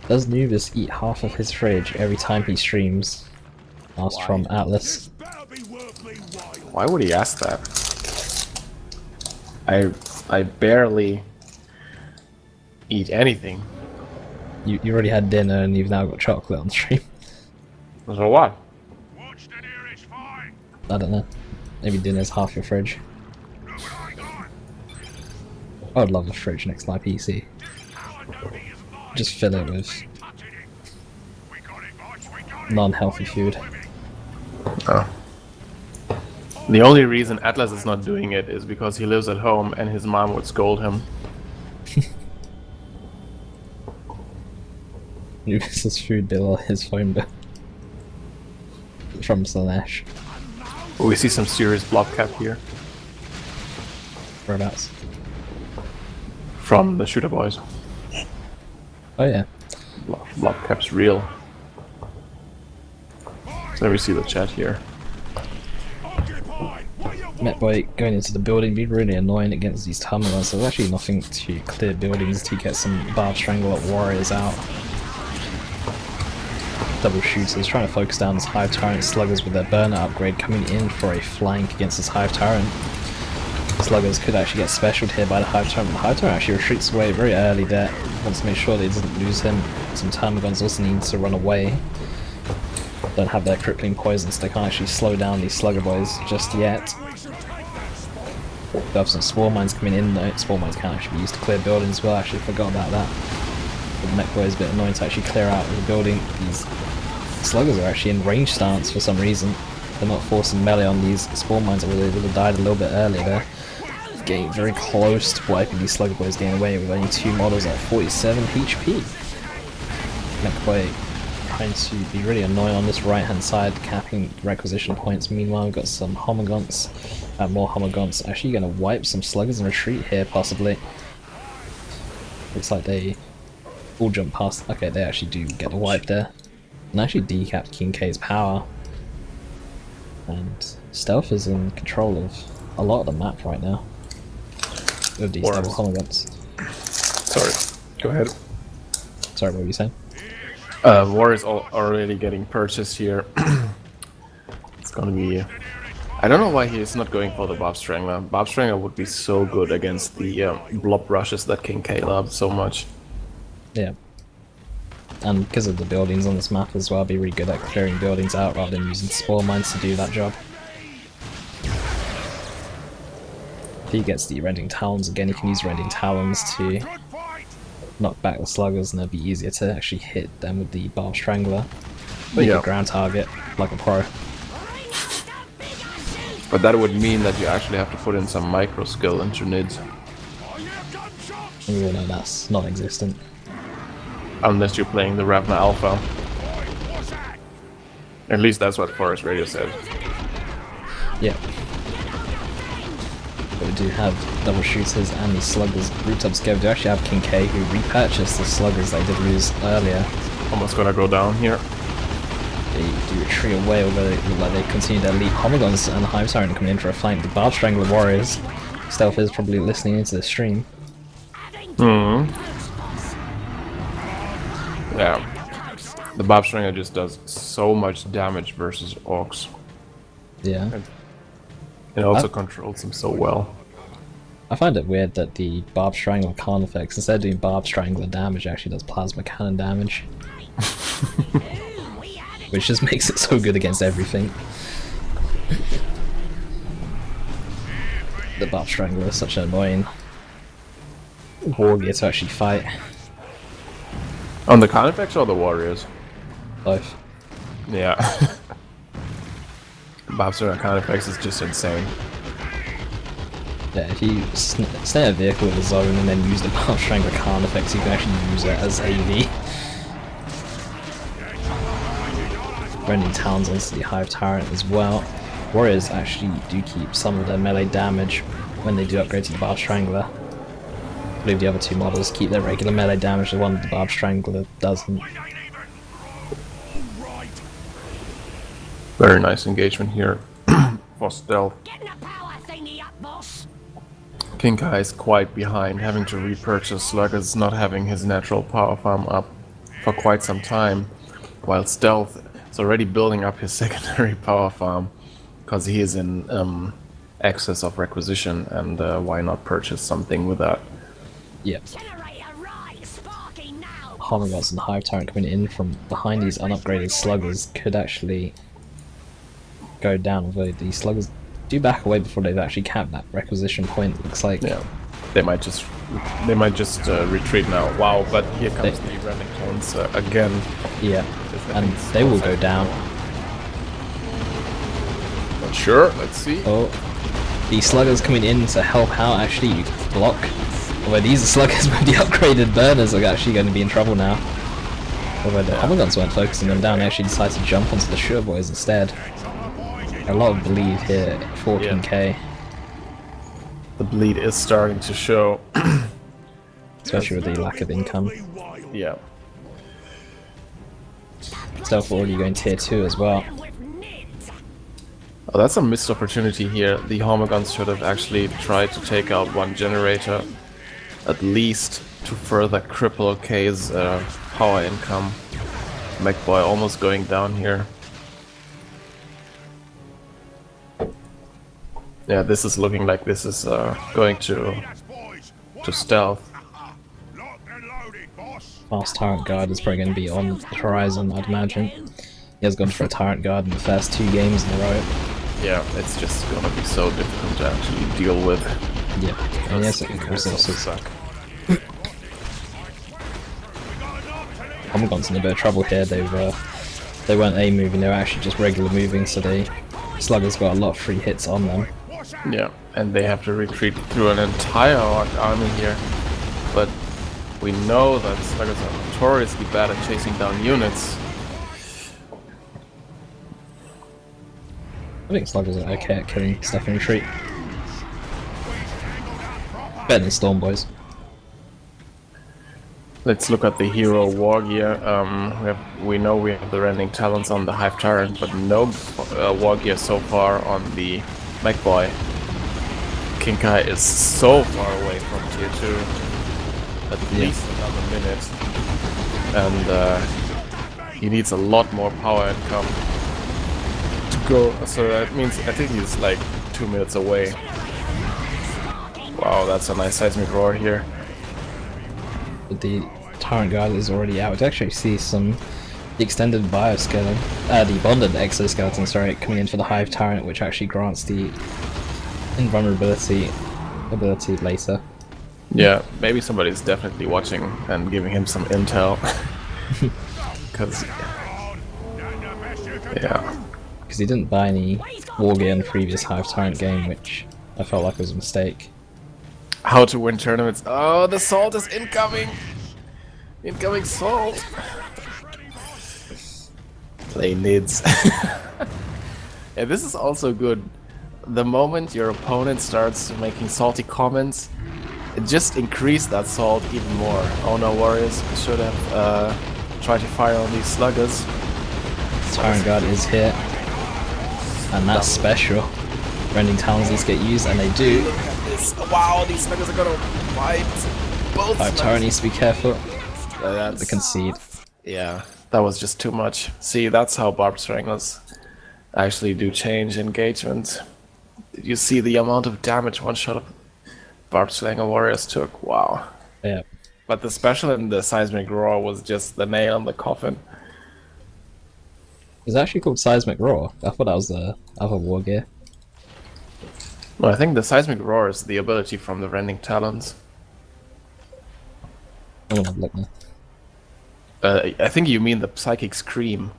Does Noobus eat half of his fridge every time he streams? Asked from Atlas. Why would he ask that? I barely eat anything. You already had dinner and you've now got chocolate on stream. So what? I don't know. Maybe dinner's half your fridge. I would love a fridge next to my PC. Just fill it with non-healthy food. Oh. The only reason Atlas is not doing it is because he lives at home and his mom would scold him. Noobus's food bill or his phone bill. From Slanesh. We see some serious blob cap here Whereabouts? from the shooter boys. Oh yeah. Blob cap's real. So let me see the chat here. Mekboy going into the building be really annoying against these Terminals. There's actually nothing to clear buildings to get some Barb Strangle up warriors out. Double shooters trying to focus down this Hive Tyrant. Sluggers with their burner upgrade coming in for a flank against this Hive Tyrant. Sluggers could actually get specialed here by the Hive Tyrant. The Hive Tyrant actually retreats away very early there. Wants to make sure they doesn't lose him. Some Termagants also need to run away. Don't have their crippling poison, so they can't actually slow down these Slugger boys just yet. They have some Spore Mines coming in though. Spore Mines can actually be used to clear buildings as well. I actually forgot about that. But the Mekboy is a bit annoying to actually clear out the building. These Sluggers are actually in range stance for some reason. They're not forcing melee on these Spore Mines, or they would have died a little bit earlier there. Getting very close to wiping these Slugger boys getting away with only 2 models at 47 HP. Mekboy trying to be really annoying on this right hand side, capping requisition points. Meanwhile, we've got some Homagants, more Homagants. Actually going to wipe some Sluggers and retreat here, possibly. Looks like they all jump past. Okay, they actually do get the wipe there. And actually decapped KingKay's power. And Stealth is in control of a lot of the map right now. With these double Homagants. Sorry, go ahead. Sorry, what were you saying? War is already getting purchased here. It's gonna be... I don't know why he is not going for the Bob Strangler. Bob Strangler would be so good against the blob rushes that KingKay loves so much. Yeah. And because of the buildings on this map as well, be really good at clearing buildings out rather than using Spore Mines to do that job. If he gets the Rending Talons again, he can use Rending Talons to knock back the sluggers and it'll be easier to actually hit them with the Barb Strangler. But you Yeah. could ground target like a pro. But that would mean that you actually have to put in some micro skill into nids. And we all know that's non-existent. Unless you're playing the Ravaner Alpha. At least that's what Forest Radio said. Yeah. But we do have double shooters and the sluggers grouped up together. We do actually have KingKay who repurchased the sluggers they did lose earlier. Almost gonna go down here. They do retreat away, although they look like they continue their lead. Kommandons and the Hive Tyrant coming in for a flank. The Barb Strangler Warriors. Stealth is probably listening into the stream. Yeah. The Barb Strangler just does so much damage versus Orcs. Yeah. It also controls them so well. I find it weird that the Barb Strangler Carnifex, instead of doing Barb Strangler damage, actually does Plasma Cannon damage. Which just makes it so good against everything. The Barb Strangler is such an annoying wargear to actually fight. On the Carnifex or the Warriors? Both. Yeah. Barb Strangler Carnifex is just insane. Yeah, if you snare a vehicle with a zone and then use the Barb Strangler Carnifex, you can actually use it as AV. Rending towns onto the Hive Tyrant as well. Warriors actually do keep some of their melee damage when they do upgrade to the Barb Strangler. I believe the other two models keep their regular melee damage, the one with the Barb Strangler doesn't. Very nice engagement here for stealth. Getting a power thingy up, boss. KingKay is quite behind, having to repurchase sluggers, not having his natural power farm up for quite some time, while stealth is already building up his secondary power farm because he is in excess of requisition, and why not purchase something with that? Yep. Generator right, sparky now. Homogods and the Hive Tyrant coming in from behind these unupgraded sluggers could actually go down, although the sluggers do back away before they've actually capped that requisition point. Looks like Yeah, they might just retreat now. Wow, but here comes the Remingtons again. yeah, and they will go down. Not sure, let's see. Oh, the sluggers coming in to help out actually block. Although these sluggers with the upgraded burners are actually going to be in trouble now. Although the Homoguns weren't focusing them down, they actually decided to jump onto the Sure Boys instead. A lot of bleed here for KingKay. The bleed is starting to show. Especially with the lack of income. Yeah. Stealth already going tier 2 as well. Oh, that's a missed opportunity here. The Homoguns should have actually tried to take out one generator, at least to further cripple K's power income. Mekboy almost going down here. Yeah, this is looking like this is going to stealth. Fast Tyrant Guard is probably going to be on the horizon, I'd imagine. He has gone for a Tyrant Guard in the first 2 games in a row. Yeah, it's just gonna be so difficult to actually deal with. Yeah, and yes, it also suck. Homogon's in a bit of trouble here. They weren't A moving, they were actually just regular moving, so sluggers got a lot of free hits on them. Yeah, and they have to retreat through an entire Orc army here. But we know that sluggers are notoriously bad at chasing down units. I think sluggers are okay at killing stuff in retreat. Better than Storm Boys. Let's look at the hero war gear. We know we have the rending talents on the Hive Tyrant, but no war gear so far on the Mekboy. KingKay is so far away from tier 2. At least another minute. And he needs a lot more power income to go. So that means I think he's like 2 minutes away. Wow, that's a nice seismic roar here. But the Tyrant Guard is already out. We actually see the extended bioskeleton, the bonded exoskeleton, sorry, coming in for the Hive Tyrant, which actually grants the invulnerability ability later. Yeah, maybe somebody's definitely watching and giving him some intel. Because, yeah. Because he didn't buy any war gear in the previous Hive Tyrant game, which I felt like was a mistake. How to win tournaments. Oh, the salt is incoming! Incoming salt! Play nids. Yeah, this is also good. The moment your opponent starts making salty comments, it just increased that salt even more. Oh no, warriors should have tried to fire on these sluggers. Tyrant Guard is hit, and that's special. Rending Talons get used, and they do. Look at this. Wow, these sluggers are gonna fight both Hive Tyrant needs to be careful. That's The concede. Yeah, that was just too much. See, that's how Barbed Stranglers actually do change engagement. Did you see the amount of damage one shot of Barbed Strangler warriors took? Wow. Yeah. But the special in the Seismic Roar was just the nail in the coffin. It's actually called Seismic Roar. I thought that was the other war gear. No, I think the Seismic Roar is the ability from the Rending Talons. I'm gonna have a look now. I think you mean the Psychic Scream,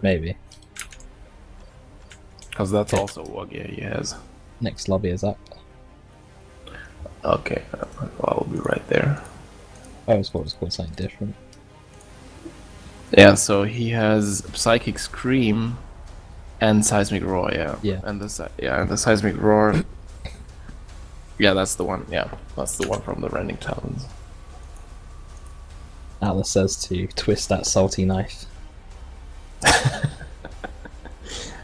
Maybe. because that's Okay. also a war gear he has. Next lobby is up. Okay, well, I'll be right there. I always thought it was called something different. Yeah, so he has Psychic Scream and Seismic Roar, yeah. Yeah. And the Seismic Roar. Yeah, that's the one. Yeah, that's the one from the Rending Talons. Atlas says to twist that salty knife.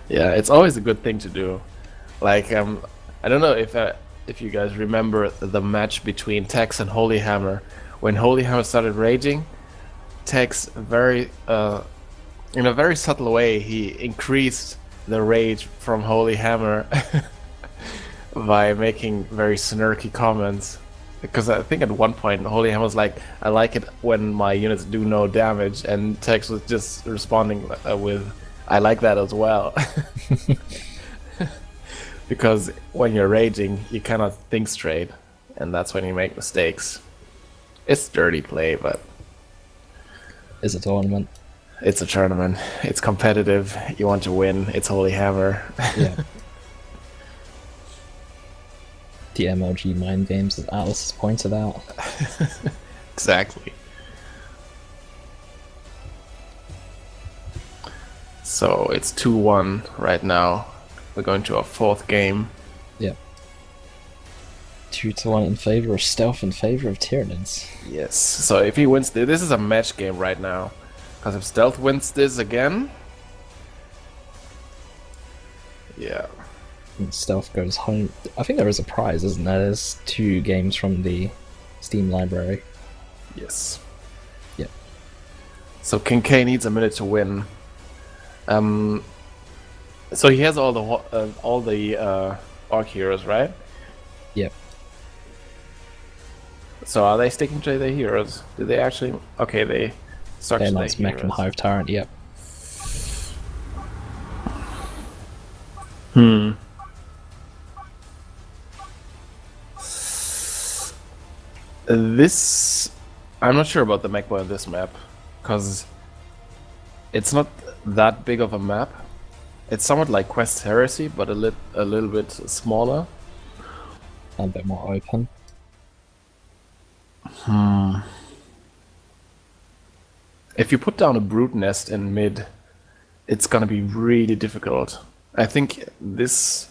Yeah, it's always a good thing to do. Like, I don't know if you guys remember the match between Tex and Holy Hammer. When Holy Hammer started raging, Tex in a very subtle way, he increased the rage from Holy Hammer by making very snarky comments. Because I think at one point Holy Hammer was like, "I like it when my units do no damage," and Tex was just responding with, "I like that as well." Because when you're raging, you cannot think straight, and that's when you make mistakes. It's dirty play, but It's a tournament. it's a tournament. It's competitive. You want to win. It's Holy Hammer. Yeah. The MLG mind games that Atlas has pointed out. Exactly. So it's 2-1 right now. We're going to our fourth game. Yep. 2-1 in favor of Stealth, in favor of Tyranids. Yes. So if he wins, this is a match game right now. Because if Stealth wins this again, yeah. And Stealth goes home. I think there is a prize, isn't there? There's 2 games from the Steam library. Yes. Yep. So KingKay needs a minute to win. So he has all the Orc heroes, right? Yep. So are they sticking to their heroes? Did they actually? Okay, they stuck They to their announced Mech and heroes. Hive Tyrant, yep. This, I'm not sure about the Mekboy on this map, because it's not that big of a map. It's somewhat like Quest Heresy, but a little bit smaller. And a bit more open. If you put down a Brood Nest in mid, it's gonna be really difficult. I think this,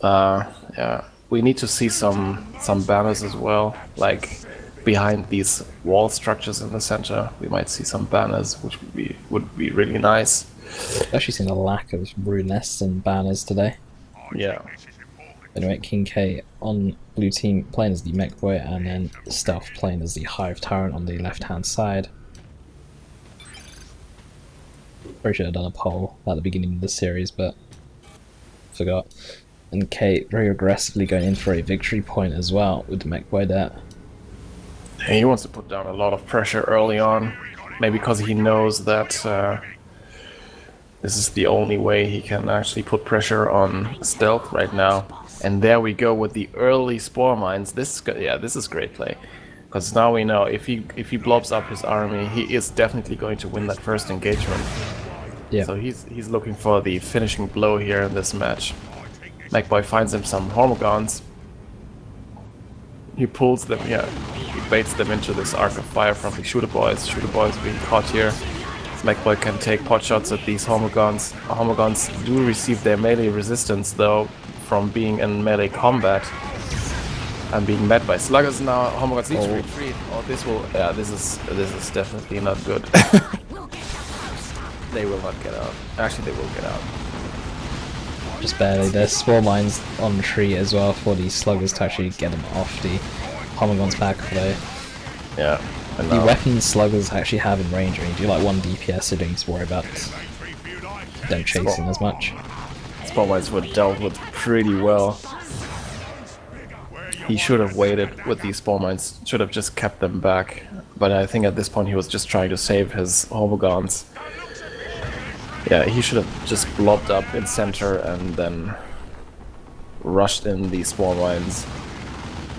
yeah, we need to see some banners as well, like behind these wall structures in the center. We might see some banners, which would be really nice. I've actually seen a lack of brood nests and banners today. Yeah. Anyway, KingKay on blue team playing as the Mekboy, and then Stealth playing as the Hive Tyrant on the left hand side. Probably should have done a poll at the beginning of the series, but forgot. And Kate very aggressively going in for a victory point as well with the Mekboy there. He wants to put down a lot of pressure early on, maybe because he knows that this is the only way he can actually put pressure on Stealth right now. And there we go with the early spore mines. This is great play. Because now we know if he blobs up his army, he is definitely going to win that first engagement. Yeah. So he's looking for the finishing blow here in this match. Mekboy finds him some Hormogons. He pulls them, he baits them into this arc of fire from the Shooter Boys. Shooter Boys being caught here. Mekboy can take pot shots at these Hormogons. Hormogons do receive their melee resistance though from being in melee combat. And being met by sluggers now. Hormogons need to retreat. Oh, this is definitely not good. They will not get out. Actually, they will get out. Just barely. There's spore mines on the tree as well for these sluggers to actually get them off the Hormogons back though. Yeah. And The weapons sluggers actually have in range, when you do like 1 DPS, so you don't need to worry about them chasing as much. Spore mines were dealt with pretty well. He should have waited with these spore mines, should have just kept them back. But I think at this point he was just trying to save his Hormogons. Yeah, he should have just blobbed up in center and then rushed in the spore mines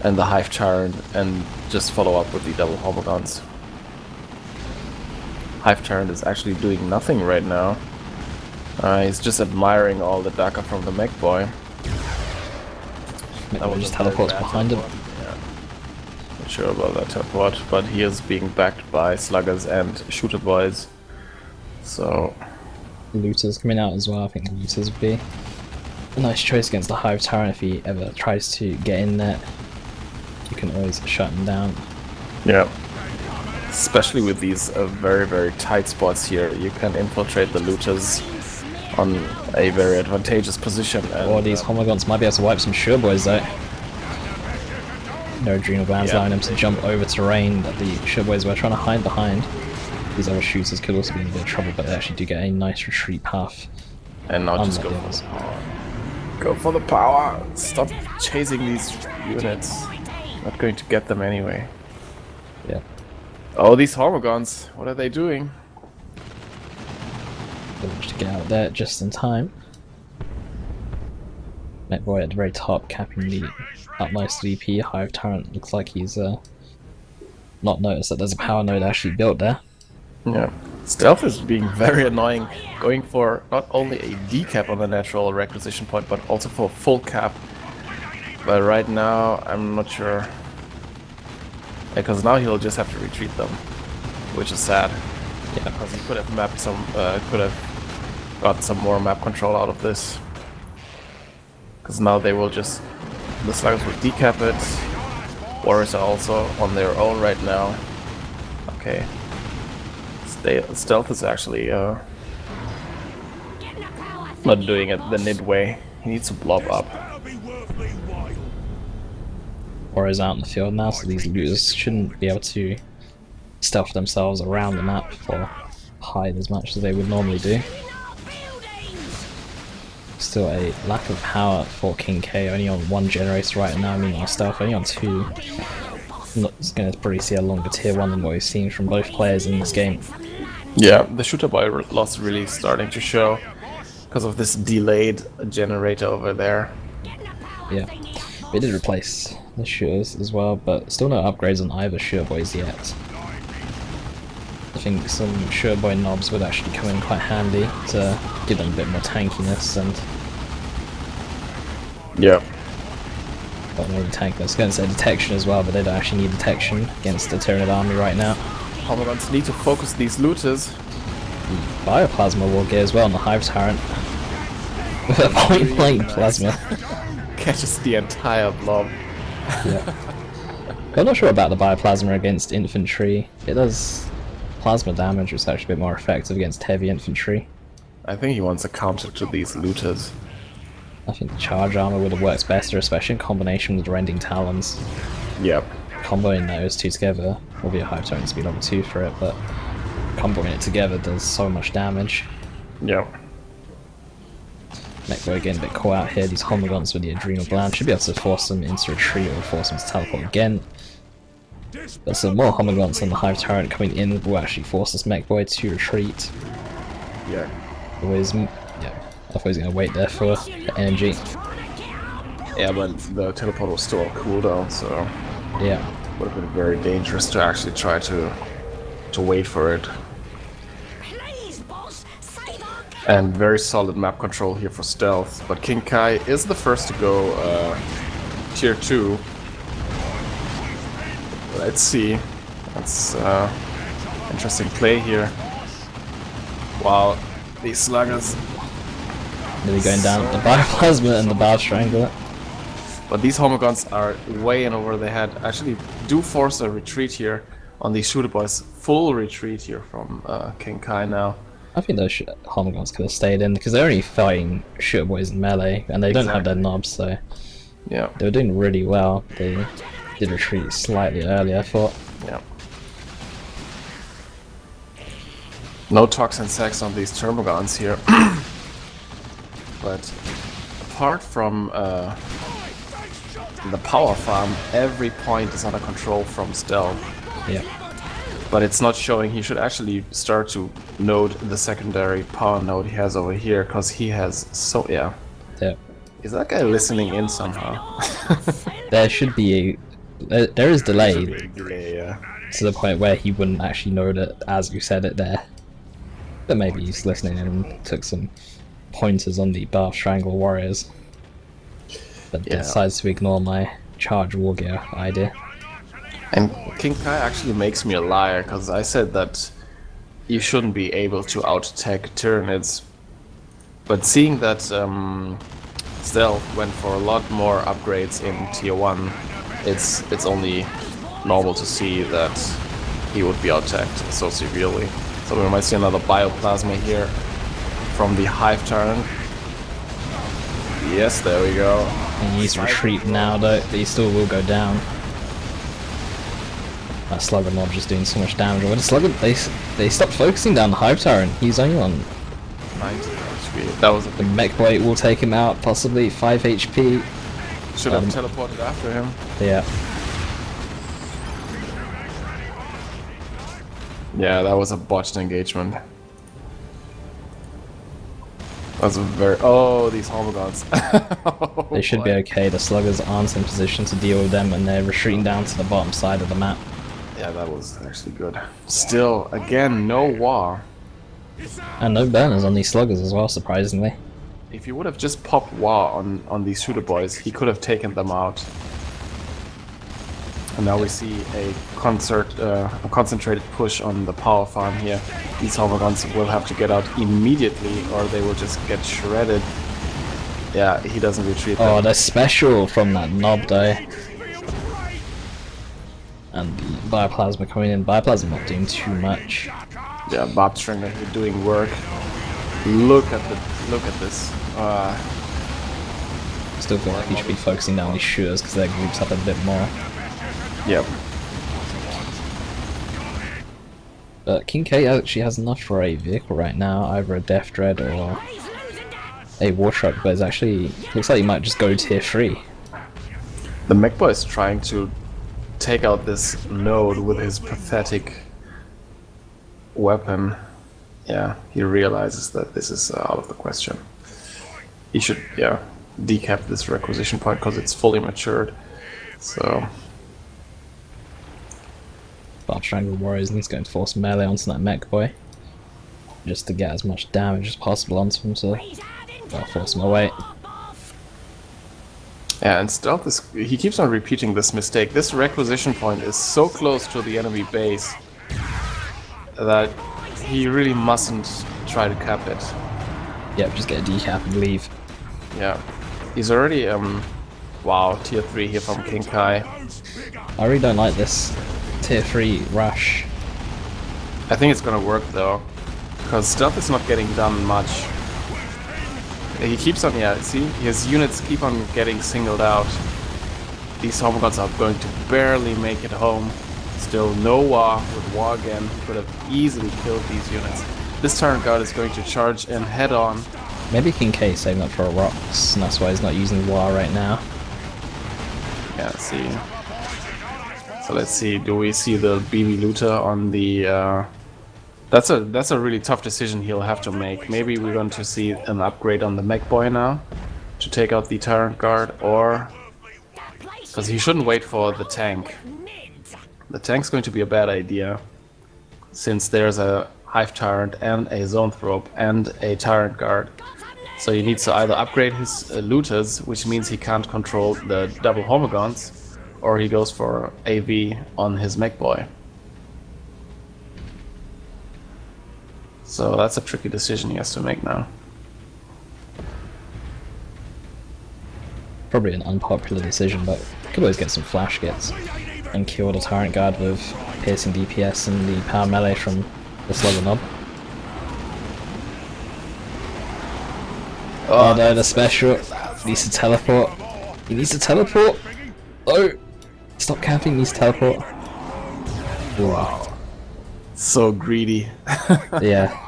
and the Hive Tyrant and just follow up with the double Hormogons. Hive Tyrant is actually doing nothing right now. He's just admiring all the Daka from the Mekboy. Mekboy just teleports behind him. Yeah. Not sure about that teleport, but he is being backed by sluggers and shooter boys. So Looters coming out as well. I think Looters would be a nice choice against the Hive Tyrant if he ever tries to get in there. You can always shut him down. yeah, especially with these very, very tight spots here, you can infiltrate the looters on a very advantageous position. And, Or these Hormogons might be able to wipe some Sure Boys though. No Adrenal Glands allowing them to jump over terrain that the Sure Boys were trying to hide behind. These other shooters could also be in a bit of trouble, but they actually do get a nice retreat path. And now just go for the power. Stop chasing these units. Not going to get them anyway. Yeah. Oh, these Hormogons, what are they doing? They managed to get out there just in time. Mekboy at the very top, capping the utmost VP. Hive Tyrant looks like he's not noticed that there's a power node actually built there. Yeah. Stealth is being very annoying, going for not only a decap on the natural requisition point, but also for a full cap. But right now, I'm not sure. Because now he'll just have to retreat them, which is sad. Yeah, because he could have mapped some, could have got some more map control out of this. Because now they will just, the sluggers will decap it. Warriors are also on their own right now. Okay. Stealth is actually not doing it the Nid way. He needs to blob up. Warriors out in the field now, so these looters shouldn't be able to stealth themselves around the map or hide as much as they would normally do. Still a lack of power for KingKay, only on 1 generator right now, meanwhile stealth only on 2. Not going to probably see a longer tier 1 than what we've seen from both players in this game. Yeah, the shooter boy loss really starting to show because of this delayed generator over there. Yeah, they did replace the shooters as well, but still no upgrades on either shooter boys yet. I think some shooter boy knobs would actually come in quite handy to give them a bit more tankiness and well, maybe tankiness. I was going to say detection as well, but they don't actually need detection against the Tyrant army right now. Hormogons need to focus these looters. The Bioplasma will get as well on the Hive Tyrant. With a point-blank plasma. Catches the entire blob. Yeah. I'm not sure about the Bioplasma against infantry. It does plasma damage, which is actually a bit more effective against heavy infantry. I think he wants a counter to these looters. I think the charge armor would have worked better, especially in combination with the Rending Talons. Yep. Comboing those two together, will be a Hive Tyrant speed level 2 for it, but comboing it together does so much damage. Yep. Mekboy getting a bit caught out here. These Hormogons with the Adrenal Gland should be able to force them into retreat or force them to teleport again. But some more Hormogons on the Hive Tyrant coming in will actually force this Mekboy to retreat. Yeah. Always, yeah. I thought he was going to wait there for the energy. Yeah, but the teleport was still on cooldown, so Yeah. would have been very dangerous to actually try to wait for it. Please, boss, save our And very solid map control here for stealth. But KingKay is the first to go tier 2. Let's see. That's interesting play here. Wow, these sluggers. Nearly going down the Bioplasma and the Bow Strangler. But these homogons are way in over their head. Actually, do force a retreat here on these shooter boys. Full retreat here from KingKay now. I think those Homogons could have stayed in because they're only fighting shooter boys in melee and they don't have their knobs, so Yeah. they were doing really well. They did retreat slightly earlier, I thought. Yeah. No toxin sex on these termagons here. But apart from the power farm, every point is under control from stealth. Yeah. But it's not showing. He should actually start to node the secondary power node he has over here, because he has so... yeah. Yeah. Is that guy listening in somehow? There should be a... there is delay Yeah. to the point where he wouldn't actually know that as you said it there. But maybe he's listening and took some pointers on the Bar Strangle Warriors. But Yeah. decides to ignore my charge war gear idea. And KingKay actually makes me a liar, because I said that you shouldn't be able to out-tech Tyranids. But seeing that Stealth went for a lot more upgrades in tier 1, it's only normal to see that he would be out-teched so severely. So we might see another Bioplasma here from the Hive Tyrant. Yes, there we go. And he's retreat now though, but he still will go down. That Slugger mob just doing so much damage. Well, the Slugger, they stopped focusing down the Hive Tyrant. He's only on 90 HP. That was a the Mekboy will take him out, possibly 5 HP. should have teleported after him. Yeah. Yeah, that was a botched engagement. That's a very... oh, these homogons. Oh, They should be boy. okay. The Sluggers aren't in position to deal with them and they're retreating down to the bottom side of the map. Yeah, that was actually good. Still, again, no war. And no burners on these Sluggers as well, surprisingly. If he would have just popped war on these shooter boys, he could have taken them out. And now we see a concentrated push on the power farm here. These homogons will have to get out immediately or they will just get shredded. Yeah, he doesn't retreat. Oh, them. they're special from that knob though. And the Bioplasma coming in. Bioplasma not doing too much. Yeah, Bob Stringer here doing work. Look at this. Still feel like he should be focusing down these shooters because their groups up a bit more. Yep. But KingKay actually has enough for a vehicle right now, either a Death Dread or a War Truck, but it's actually looks like he might just go tier 3. The Mekboy is trying to take out this node with his pathetic weapon. Yeah, he realizes that this is out of the question. He should, yeah, decap this requisition point because it's fully matured. So, Bob Strangle Warriors and he's going to force melee onto that Mekboy. Just to get as much damage as possible onto him, so I'll force him away. yeah, and Stealth is, he keeps on repeating this mistake. This requisition point is so close to the enemy base that he really mustn't try to cap it. Yep, just get a decap and leave. Yeah, he's already, wow, tier 3 here from KingKay. I really don't like this tier 3 rush. I think it's gonna work though, because Stealth is not getting done much. He keeps on, yeah, see, his units keep on getting singled out. These homogons are going to barely make it home. Still no war with war again. Could have easily killed these units. This Tyrant Guard is going to charge in head on. Maybe KingKay saving up for a rocks, and that's why he's not using War right now. Yeah, see. So let's see, do we see the BB Looter on the... That's a really tough decision he'll have to make. Maybe we're going to see an upgrade on the Mekboy now. to take out the Tyrant guard, or because he shouldn't wait for the tank. The tank's going to be a bad idea, since there's a Hive Tyrant and a Zoanthrope and a Tyrant guard. So he needs to either upgrade his looters, which means he can't control the double Hormigons, or he goes for AV on his Mekboy. So that's a tricky decision he has to make now. Probably an unpopular decision, but could always get some flash gets and kill the Tyrant guard with piercing DPS and the power melee from the Slugger Mob. Oh no, the special. He needs to teleport. He needs to teleport. Oh! Stop camping, he needs to teleport. Wow. So greedy. Yeah.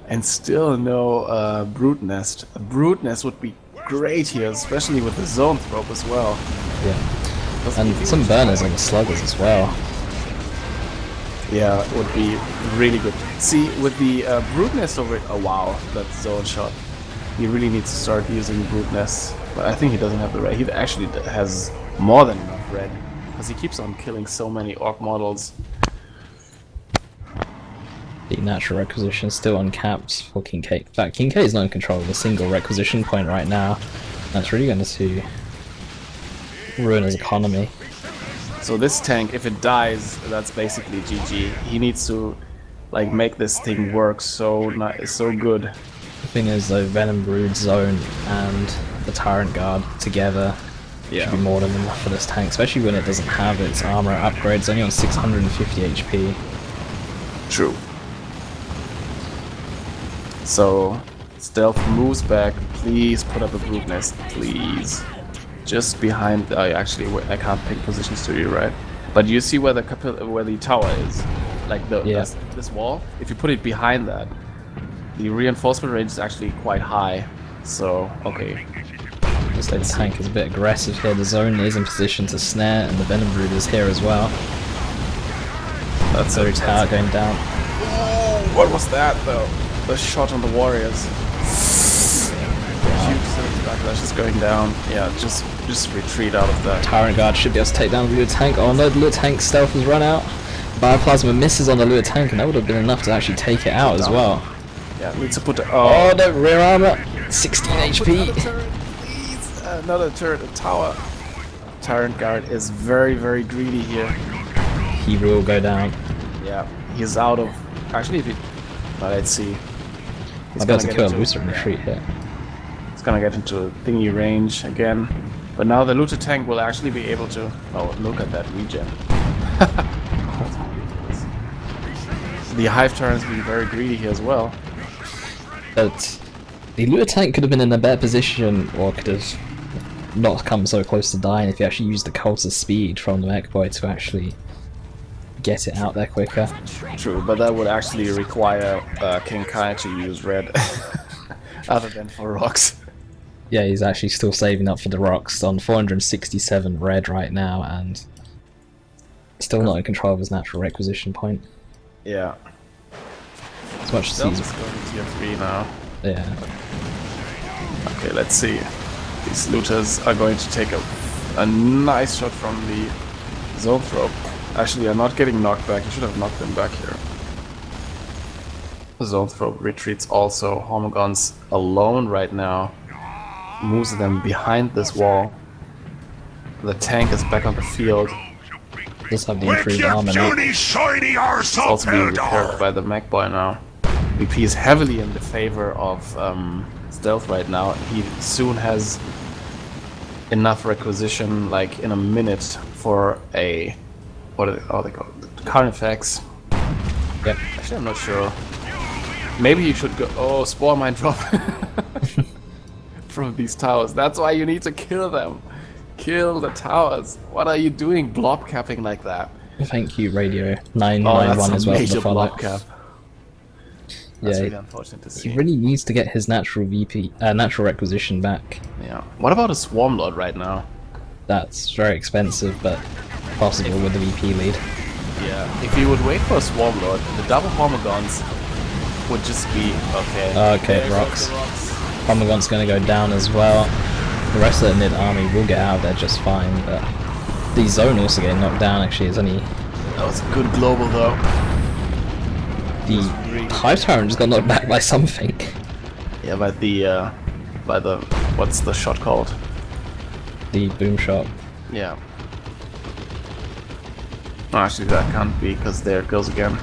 And still no Brood Nest. A Brood Nest would be great here, especially with the Zoanthrope as well. Yeah. And some burners on the Sluggers as well. Yeah, it would be really good. See, with the Brood Nest over it, oh wow, that zone shot. He really needs to start using Brood Nest. But I think he doesn't have the red. He actually has more than enough red, because he keeps on killing so many Orc models. The natural requisition is still uncapped for KingKay. In fact, KingKay is not in control of a single requisition point right now. That's really going to ruin his economy. So this tank, if it dies, that's basically GG. He needs to like make this thing work so good. The thing is though, Venom Brood Zone and the Tyrant Guard together should be more than enough for this tank, especially when it doesn't have its armor upgrades, only on 650 HP. True. So, Stealth moves back. Please put up a Brood Nest, please. Just behind. Actually, I can't pick positions to you, right? But you see where the tower is, like this wall. If you put it behind that, the reinforcement range is actually quite high. So, okay. Looks like the tank is a bit aggressive here. The zone is in position to snare, and the Venom Brood is here as well. That's the tower going down. Oh, what was that though? The shot on the warriors. Huge backlash is going down. Yeah, just retreat out of that. Tyrant Guard should be able to take down the Lure Tank. Oh no, the Lure Tank stealth has run out. Bioplasma misses on the Lure Tank, and that would have been enough to actually take it out as well. Yeah, needs to put the, oh no, rear armor! 16 HP! Turret, please! Another turret, a tower. Tyrant Guard is very, very greedy here. He will go down. Yeah, he's out of... Actually, if he... let's see. He's going to kill a booster and retreat here. He's gonna get into thingy range again. But now the looter tank will actually be able to... Oh, look at that regen. The Hive Tyrant's being very greedy here as well. But the lure tank could have been in a better position, or could have not come so close to dying if he actually used the Cultist speed from the Mekboy to actually get it out there quicker. True, but that would actually require KingKay to use red, other than for rocks. Yeah, he's actually still saving up for the rocks on 467 red right now, and still not in control of his natural requisition point. Yeah. As much as Stealth he's is going to tier 3 now. yeah. Okay, let's see. These looters are going to take a nice shot from the Zoanthrope. Actually, they're not getting knocked back. You should have knocked them back here. The Zoanthrope retreats also. Hormigons alone right now. Moves them behind this wall. The tank is back on the field. Does have the With improved your armor now. puny shiny arse It's up, also being repaired Eldar! by the Mekboy now. VP is heavily in the favor of Stealth right now. He soon has enough requisition, like in a minute, for a... what are they called? Carnifex. Yep. Actually, I'm not sure. Maybe you should go... Oh, Spore Mine drop from these towers. That's why you need to kill them. Kill the towers. What are you doing blob capping like that? Thank you, Radio 991 as well for the follow. Blob cap. That's Yeah, really unfortunate to see. he really needs to get his natural natural requisition back. Yeah. What about a Swarm Lord right now? That's very expensive, but possible with the VP lead. Yeah. If you would wait for a Swarm Lord, the double Hormigons would just be okay. Okay, There goes rocks. the rocks. Pomegran's going to go down as well. The rest of the mid army will get out of there just fine, but the zone also getting knocked down. Actually, it's only That was a good global though. the Hive Tyrant just got knocked back by something. Yeah, by the what's the shot called? The boom shot. Yeah. Oh, actually, that can't be because there it goes again.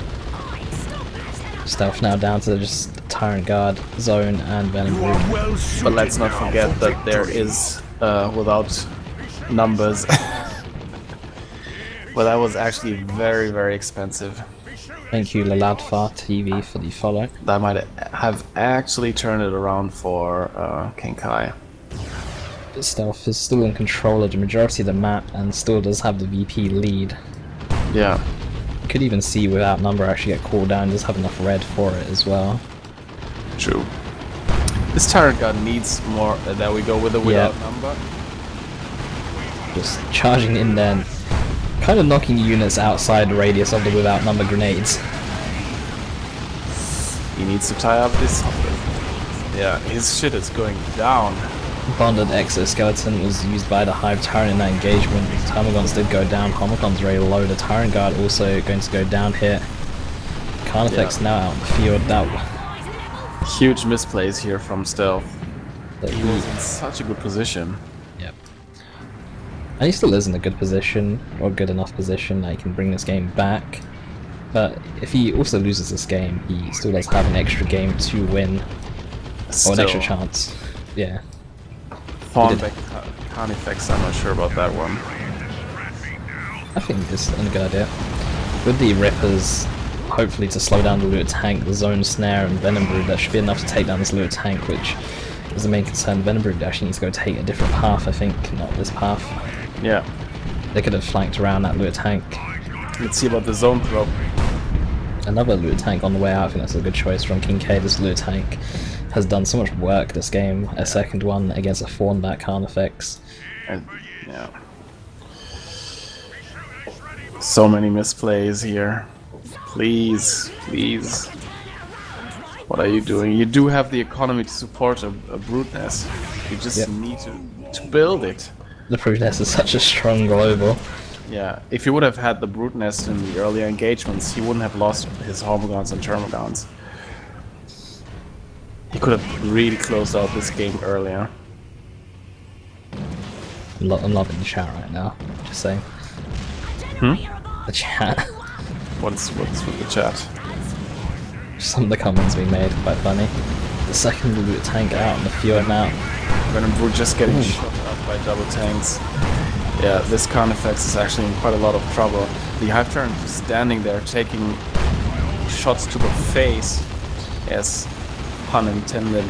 Stealth now down to just Tyrant Guard, Zone, and Venom Brood. But let's not forget that there is without numbers. Well, that was actually very, very expensive. Thank you, Laladfar TV, for the follow. That might have actually turned it around for KingKay. Stealth is still in control of the majority of the map and still does have the VP lead. Yeah. Could even see without number actually get called down, does have enough red for it as well. True. This Tyrant gun needs more. There we go with the without number. Just charging in there, kind of knocking units outside the radius of the without number grenades. He needs to tie up this. Yeah, his shit is going down. Bonded exoskeleton was used by the Hive Tyrant in that engagement. Termagants did go down, Homocon's very low, the Tyrant Guard also going to go down here. Carnifex now out in the field. That Huge misplays here from Stealth. that He was in such a good position. Yep. And he still is in a good position, or good enough position that he can bring this game back. But if he also loses this game, he still does have an extra game to win, or an extra chance. Yeah. Thornback Carnifex, I'm not sure about that one. I think it's a good idea. With the Rippers, hopefully to slow down the Looter Tank, the Zone Snare and Venom Brood, that should be enough to take down this Looter Tank, which is the main concern. Venom Brood actually needs to go take a different path, I think, not this path. Yeah. They could have flanked around that Looter Tank. Let's see about the zone throw. Another Looter Tank on the way out, I think that's a good choice from KingKay. This Looter Tank has done so much work this game. A second one against a Thornback Carnifex. And, yeah. So many misplays here. Please, please. What are you doing? You do have the economy to support a Brood Nest. You just need to build it. The Brood Nest is such a strong global. Yeah, if he would have had the Brood Nest in the earlier engagements, he wouldn't have lost his Hormigons and Termagants. He could have really closed out this game earlier. I'm loving the chat right now, just saying. The chat. What's with the chat? Some of the comments being made, quite funny. The second Looter Tank out in the field now. Venom Brood just getting shot up by double tanks. Yeah, this Carnifex is actually in quite a lot of trouble. The Hive Tyrant is standing there taking shots to the face. Yes, pun intended.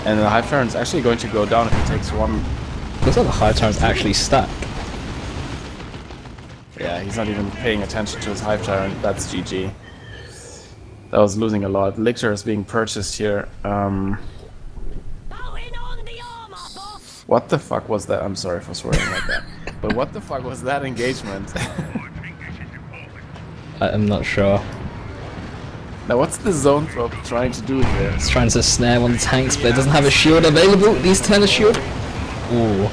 And the Hive Tyrant is actually going to go down if he takes one. Looks like the Hive Tyrant's actually stuck. Yeah, he's not even paying attention to his Hive Tyrant. That's GG. That was losing a lot. Lictor is being purchased here. What the fuck was that? I'm sorry for swearing like that. But what the fuck was that engagement? I'm not sure. Now what's the zone throw trying to do here? It's trying to snare one of the tanks, but it doesn't have a shield available. It needs to turn a shield. Ooh.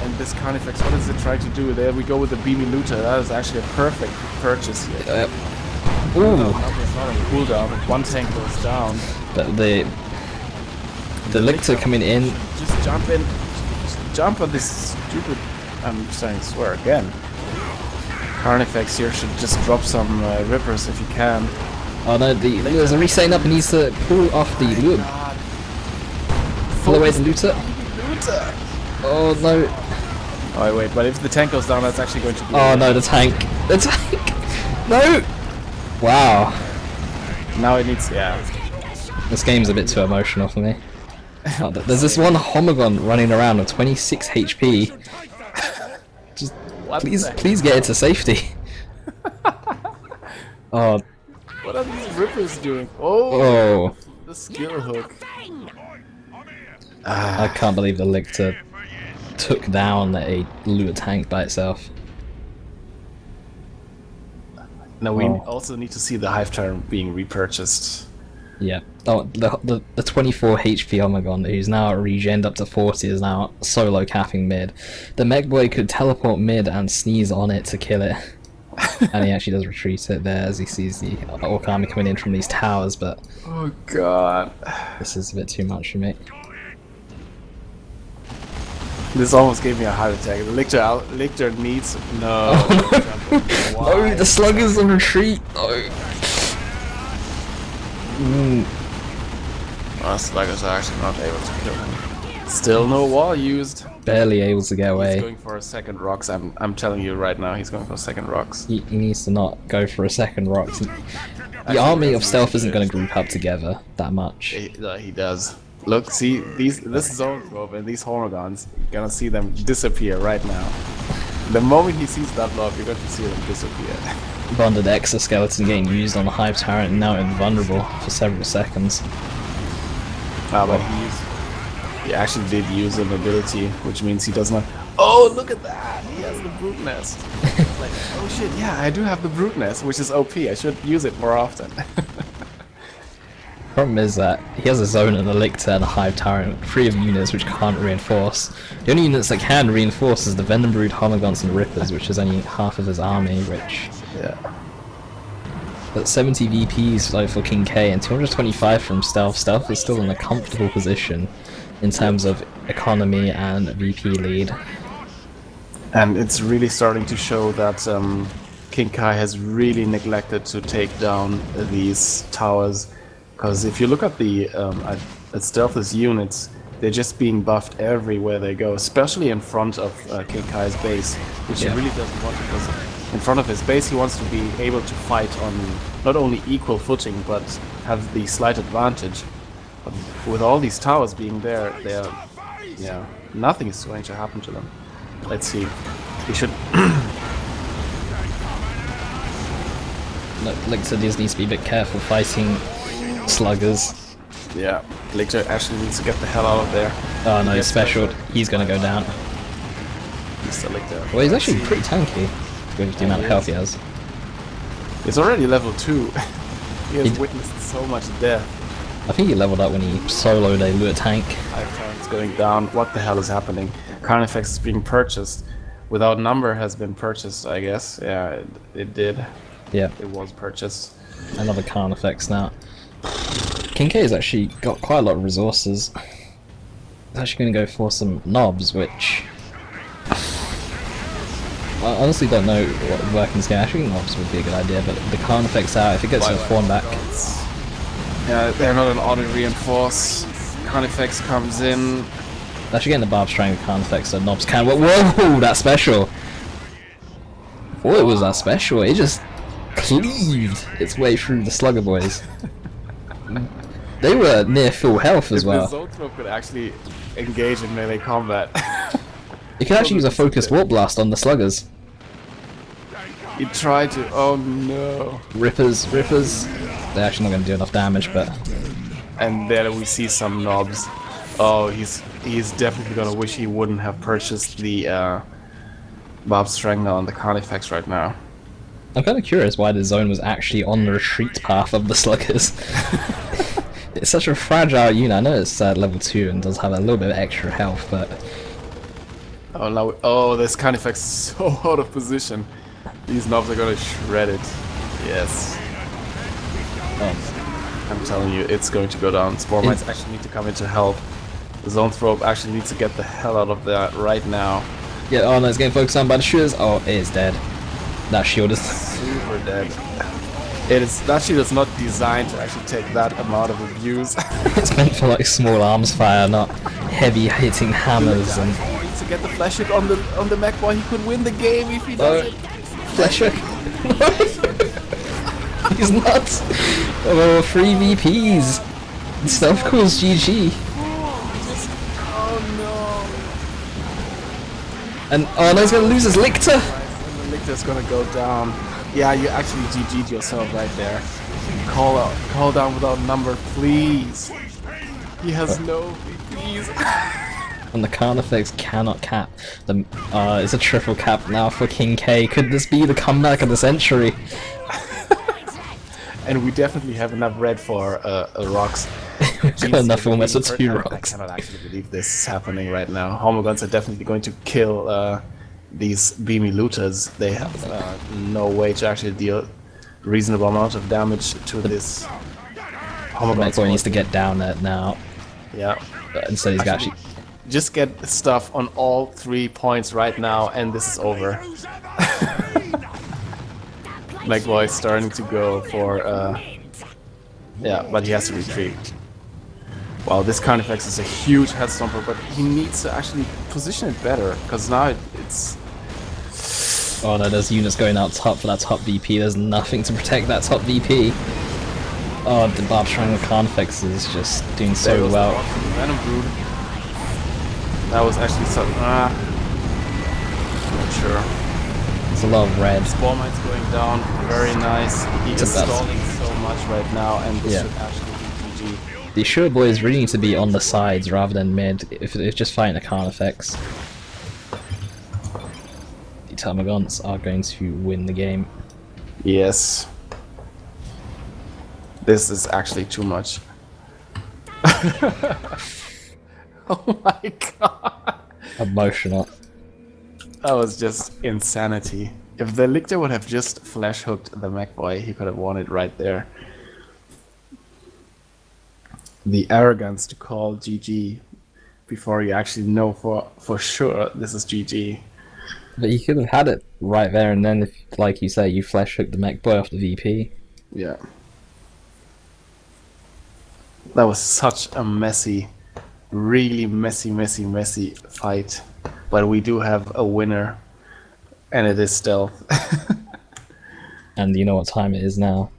And this Carnifex, what is it trying to do? There we go with the BB Looter. That is actually a perfect purchase here. Ooh. It's not on cooldown, but one tank goes down. But the Lictor coming in. Just jump in. Just jump on this stupid... I'm starting to swear again. Carnifex here should just drop some rippers if he can. Oh no, there's a resetting up and needs to pull off the Looter. Pull away the Looter. Oh no. Oh wait, but if the tank goes down, that's actually going to be... Oh no, the tank. The tank! No! Wow. Now it needs... yeah. This game's a bit too emotional for me. Oh, there's this one Homogon running around with 26 HP. Just please get it to safety. Oh. What are these rippers doing? Oh. The skill hook. I can't believe the Lictor took down a Looter tank by itself. Now we also need to see the Hive Tyrant being repurchased. Yeah. Oh, the 24 HP Omegon, who's now regened up to 40, is now solo capping mid. The Mekboy could teleport mid and sneeze on it to kill it. And he actually does retreat it there as he sees the Orc army coming in from these towers, but... Oh god. This is a bit too much for me. This almost gave me a heart attack. Lictor needs... No. No, the slug is on retreat! No! Sluggers are actually not able to kill him. Still no wall used. Barely able to get He's away. going for a second rocks. I'm telling you right now, he's going for a second rocks. He needs to not go for a second rocks. The army of stealth isn't going to group up together that much. He does. Look, see this zone probe and these Hormigons. You're gonna see them disappear right now. The moment he sees that blob, you're going to see them disappear. Bonded exoskeleton getting used on the Hive Tyrant and now invulnerable for several seconds. Ah, but he actually did use an ability, which means he does not. Oh, look at that! He has the brute nest. Like, oh shit, yeah, I do have the brute nest, which is OP. I should use it more often. Problem is that he has a zone and a lictor and a Hive Tyrant, free of units which can't reinforce. The only units that can reinforce is the Venom Brood, Homogons and Rippers, which is only half of his army, which... Yeah. But 70 VPs though for KingKay and 225 from Stealth. Stealth is still in a comfortable position in terms of economy and VP lead. And it's really starting to show that KingKay has really neglected to take down these towers. Because if you look at the at Stealth's units, they're just being buffed everywhere they go, especially in front of KingKay's base, which he really doesn't want, because in front of his base he wants to be able to fight on not only equal footing, but have the slight advantage. But with all these towers being there, yeah, nothing is going to happen to them. Let's see. We should... Lictor just needs to be a bit careful fighting sluggers. Yeah, Lictor actually needs to get the hell out of there. Oh no, he's special. He's gonna go down. Mr. Lictor. Well, he's actually pretty tanky with the amount of health he has. He's already level 2. He has witnessed so much death. I think he leveled up when he soloed a Lure tank. It's going down. What the hell is happening? Carnifex is being purchased. Without Number has been purchased, I guess. Yeah, it did. Yeah. It was purchased. Another Carnifex now. KingKay has actually got quite a lot of resources. He's actually going to go for some knobs, which... I honestly don't know what would work in this game. Actually, knobs would be a good idea, but the Carnifex out, if it gets your form back... Yeah, they're not an auto-reinforce. Carnifex comes in. Actually getting the Barb Strang with Carnifex, so knobs can... Whoa, that's special! I thought it was that special, it just cleaved its way through the Slugger boys. They were near full health as well. The Zoetrope could actually engage in melee combat. You can actually use a focused Warp Blast on the Sluggers. He tried to... Oh no. Rippers. They're actually not going to do enough damage, but... And there we see some knobs. Oh, he's definitely going to wish he wouldn't have purchased the Barb Strangler on the Carnifex right now. I'm kind of curious why the zone was actually on the retreat path of the Sluggers. It's such a fragile unit. I know it's level 2 and does have a little bit of extra health, but... Oh no! Oh, this Carnifex is so out of position. These knobs are gonna shred it. Yes. I'm telling you, it's going to go down. Spore Mines actually need to come in to help. The Zone Thrope actually needs to get the hell out of there right now. Yeah, oh no, it's getting focused on by the shooters. Oh, it is dead. That shield is... Super dead. That shield is not designed to actually take that amount of abuse. It's meant for like small arms fire, not heavy hitting hammers and... To get the flash hit on the Mekboy, he could win the game if he does it. Flash hook. He's nuts. Oh, 3 VPs. Stealth calls GG. Oh no. And oh no, he's gonna lose his Lictor. And the Lictor's gonna go down. Yeah, you actually GG'd yourself right there. Call down without Number, please. He has no VPs. And the Carnifex cannot cap. It's a triple cap now for KingKay. Could this be the comeback of the century? And we definitely have enough red for rocks. Got enough almost for 2 I rocks. cannot actually believe this is happening right now. Homogons are definitely going to kill these beamy looters. They have no way to actually deal reasonable amount of damage to this Homogon. Mekboy needs to get down there now. Yeah. But instead he's actually... Just get stuff on all 3 points right now, and this is over. Mekboy starting to go for... yeah, but he has to retreat. Wow, this Carnifex is a huge head stomper, but he needs to actually position it better, because now it's... Oh no, there's units going out top for that top VP. There's nothing to protect that top VP. Oh, the Barb Strangle Carnifex is just doing so well. Venom Brood. That was actually so... I'm not sure. It's a lot of red. Spore Mine's going down, very nice. He is stalling so much right now, and this should actually be GG. The Sure Boys really need to be on the sides rather than mid, if it's just fighting a Carnifex. The Termagants are going to win the game. Yes. This is actually too much. Oh my god. Emotional. That was just insanity. If the Lictor would have just flash hooked the Mekboy, he could have won it right there. The arrogance to call GG before you actually know for sure this is GG. But you could have had it right there and then, if, like you say, you flash hooked the Mekboy off the VP. Yeah. That was such a messy, really messy fight. But we do have a winner, and it is stealth. And you know what time it is now.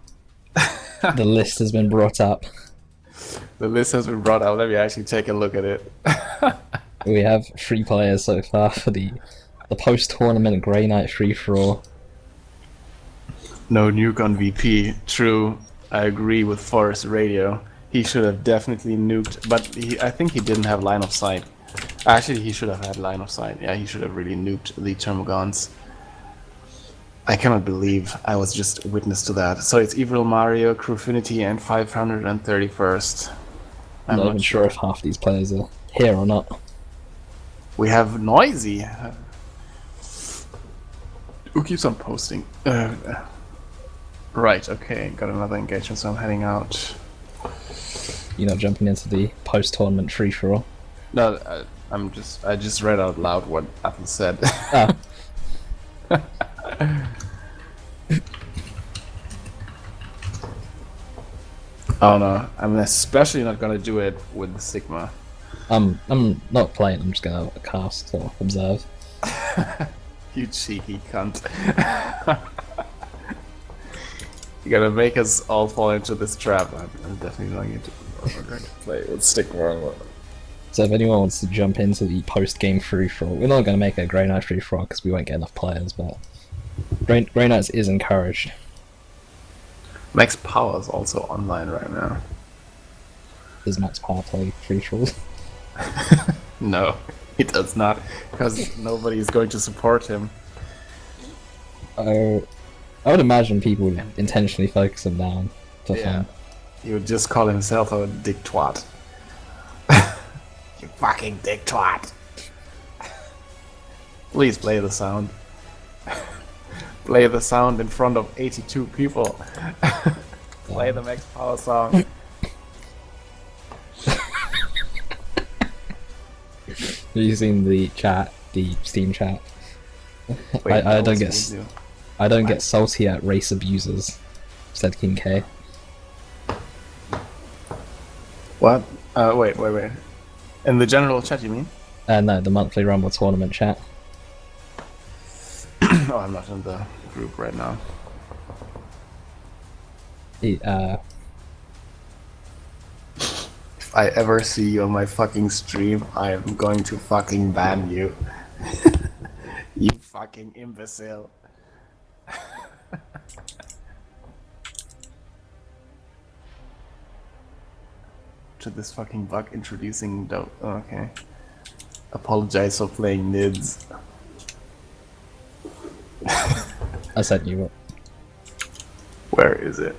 The list has been brought up. The list has been brought up. Let me actually take a look at it. We have 3 players so far for the post-tournament Grey Knight free-for-all. No nuke on VP. True, I agree with Forest Radio. He should have definitely nuked, but I think he didn't have line of sight. Actually, he should have had line of sight. Yeah, he should have really nuked the Termagants. I cannot believe I was just witness to that. So it's Evil Mario, Crewfinity, and 531st. I'm not even sure if half these players are here or not. We have Noisy. Who keeps on posting? Right, okay, got another engagement, so I'm heading out. You're not jumping into the post-tournament free-for-all? No, I just read out loud what Apple said. Oh. Oh no, I'm especially not gonna do it with the Sigma. I'm not playing, I'm just gonna cast or observe. You cheeky cunt. You're gonna make us all fall into this trap. I'm definitely going to play with Sigma. So if anyone wants to jump into the post-game free-for-all, we're not going to make a Grey Knight free-for-all because we won't get enough players, but Grey Knights is encouraged. Max Power is also online right now. Does Max Power play free-for-alls? No, he does not, because nobody is going to support him. I would imagine people would intentionally focus him down for fun. He would just call himself a dick twat. You fucking dick twat. Please play the sound. Play the sound in front of 82 people. Play the Max Power song. Have you seen the chat, the Steam chat? Wait, I don't get salty at race abusers, said KingKay. What? Wait. In the general chat, you mean? No, the monthly Rumble tournament chat. Oh, I'm not in the group right now. If I ever see you on my fucking stream, I am going to fucking ban you. You fucking imbecile. To this fucking bug introducing dope. Oh, okay. Apologize for playing nids. I sent you up. Where is it?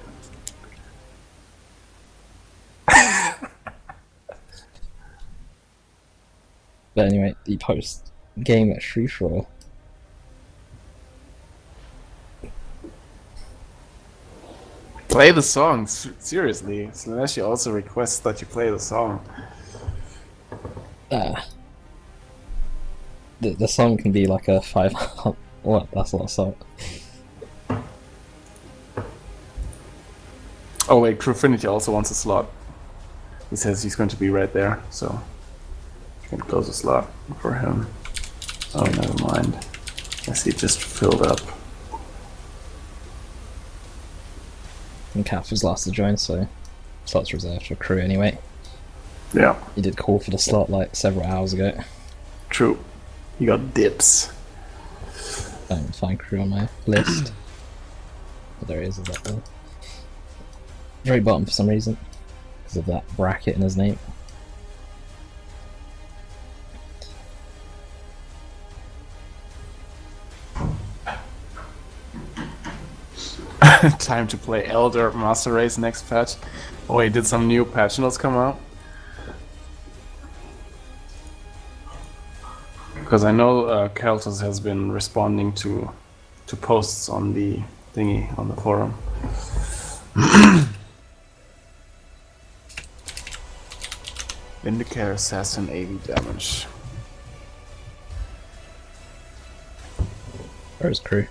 But anyway, the post game at free for all. Play the song, seriously. SinisterLaugh also requests that you play the song. The song can be like a 5. What? That's not a song. Oh wait, Crewfinity also wants a slot. He says he's going to be right there, so you can close a slot for him. Oh, never mind. I see it just filled up. And Kath was last to join, so slot's reserved for crew anyway. Yeah, He did call for the slot like several hours ago. true. You got dips. Don't find crew on my list. But there he is, that there. Very bottom for some reason, because of that bracket in his name. Time to play Elder Master Race next patch. Oh wait, did some new patch notes come out? Because I know Keltos has been responding to posts on the thingy, on the forum. Vindicator Assassin 80 damage. Where's crew?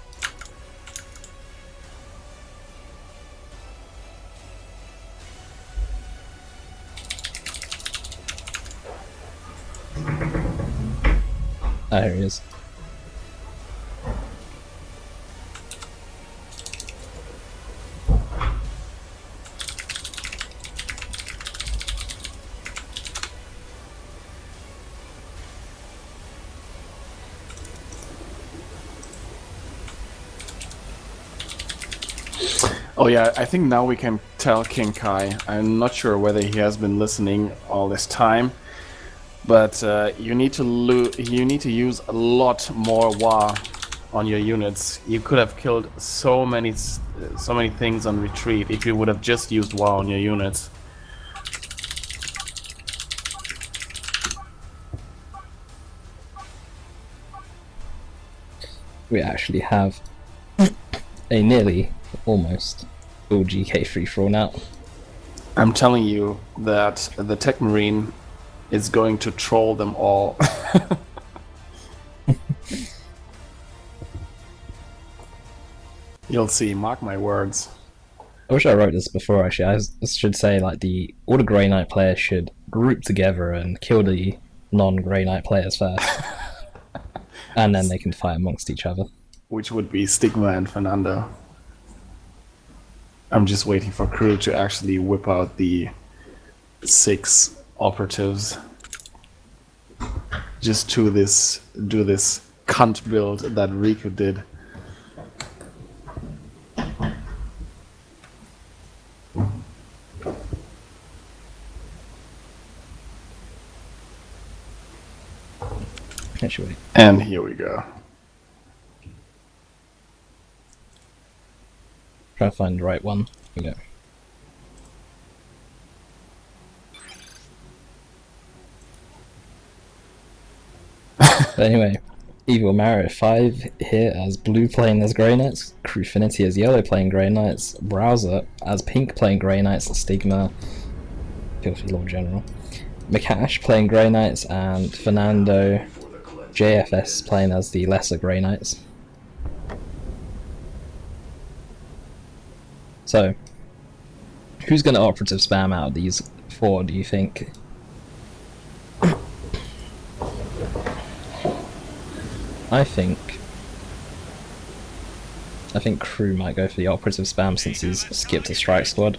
Ah, here he is. Oh yeah, I think now we can tell KingKay. I'm not sure whether he has been listening all this time, but you need to use a lot more WA on your units. You could have killed so many things on retreat if you would have just used WA on your units. We actually have a nearly, almost, full GK free-for-all now. I'm telling you that the Tech Marine is going to troll them all. You'll see, mark my words. I wish I wrote this before actually. I should say like all the Grey Knight players should group together and kill the non-Grey Knight players first. And then they can fight amongst each other. Which would be Stigma and Fernando. I'm just waiting for crew to actually whip out the 6 operatives. Just do this cunt build that Riku did. Actually, And here we go. try to find the right one. Here we go. But anyway, Evil Marriott 5 here as blue playing as Grey Knights, Crewfinity as yellow playing Grey Knights, Browser as pink playing Grey Knights, Stigma, Filthy Lord General, Mekash playing Grey Knights, and Fernando JFS playing as the lesser Grey Knights. So, who's going to operative spam out of these 4, do you think? I think Crew might go for the operative spam since he's skipped a strike squad.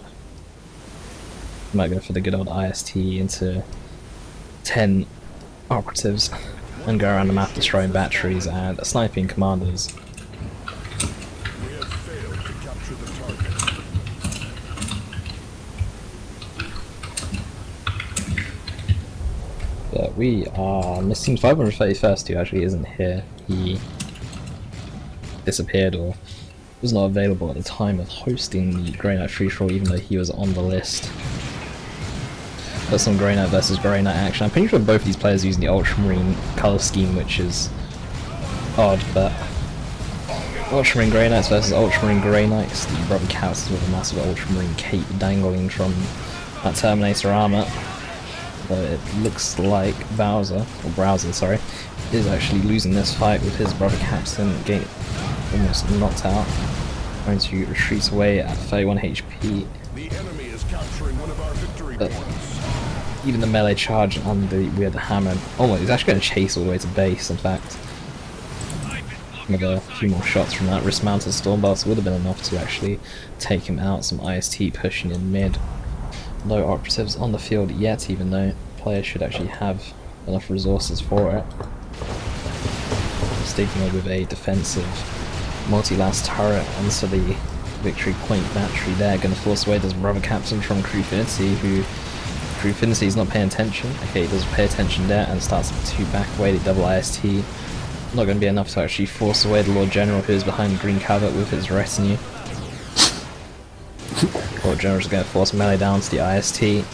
He might go for the good old IST into 10 operatives and go around the map destroying batteries and sniping commanders. But we are missing 531st, who actually isn't here. He disappeared or was not available at the time of hosting the Grey Knight free-for-all, even though he was on the list. Got some Grey Knight versus Grey Knight action. I'm pretty sure both these players are using the Ultramarine colour scheme, which is odd, but Ultramarine Grey Knights versus Ultramarine Grey Knights. The brother Cows with a massive Ultramarine cape dangling from that Terminator armour. Though it looks like Browser, sorry, is actually losing this fight with his brother Captain getting almost knocked out. Trying to retreat away at 31 HP. The enemy is capturing one of our victory points. Even the melee charge and the weird hammer. Oh, he's actually going to chase all the way to base, in fact. With a few more shots from that wrist-mounted Stormbolts would have been enough to actually take him out. Some IST pushing in mid. No operatives on the field yet, even though players should actually have enough resources for it. Sticking with a defensive multi-last turret onto the victory point battery there, going to force away this brother captain from Crewfinity, who Crewfinity is not paying attention. Okay, he does pay attention there and starts to back away the double IST. Not going to be enough to actually force away the Lord General, who is behind Green Covert with his retinue. Lord General's going to force melee down to the IST.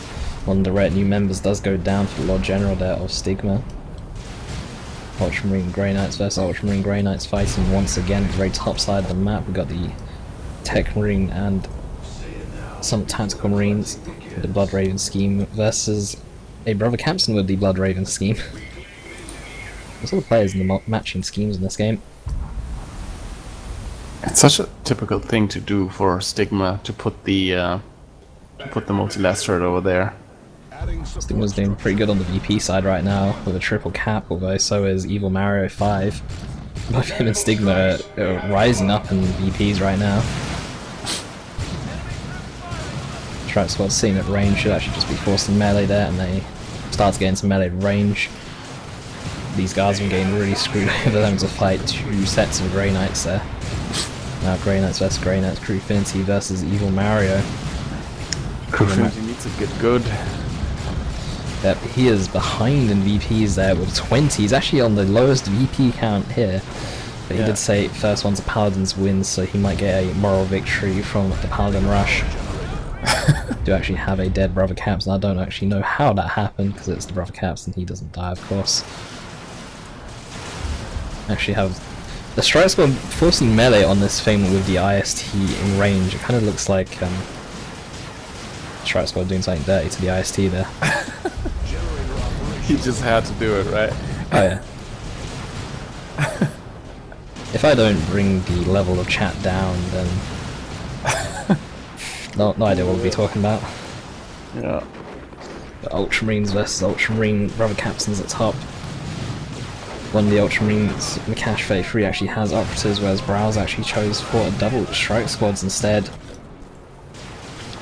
One of the retinue members does go down for the Lord General there of Stigma. Ultramarine Grey Knights versus Ultramarine Grey Knights fighting once again at the very top side of the map. We've got the Tech Marine and some Tactical Marines with the Blood Raven scheme versus a brother captain with the Blood Raven scheme. There's all the players in the matching schemes in this game. It's such a typical thing to do for Stigma to put the multi-last turret over there. Stigma's doing pretty good on the VP side right now with a triple cap, although so is Evil Mario 5. Both him and Stigma are rising up in VPs right now. Strike Squad sitting at range should actually just be forced in melee there, and they start to get into melee range. These guys have been getting really screwed over them to fight two sets of Grey Knights there. Now Grey Knights versus Grey Knights, Crewfinity versus Evil Mario. Crewfinity needs to get good. Yep, he is behind in VPs there with 20. He's actually on the lowest VP count here. But he did say first one's a Paladin's win, so he might get a moral victory from the Paladin Rush. Do actually have a dead brother Captain. I don't actually know how that happened, because it's the brother Captain, he doesn't die of course. Actually have the Strike Squad forcing melee on this thing with the IST in range. It kind of looks like Strike Squad doing something dirty to the IST there. He just had to do it, right? Oh yeah. If I don't bring the level of chat down, then no idea what we'll be talking about. Yeah. The Ultramarines versus Ultramarine brother captains at top. One of the Ultramarines, Mekash Phase 3, actually has operatives, whereas Browse actually chose for a double Strike Squads instead.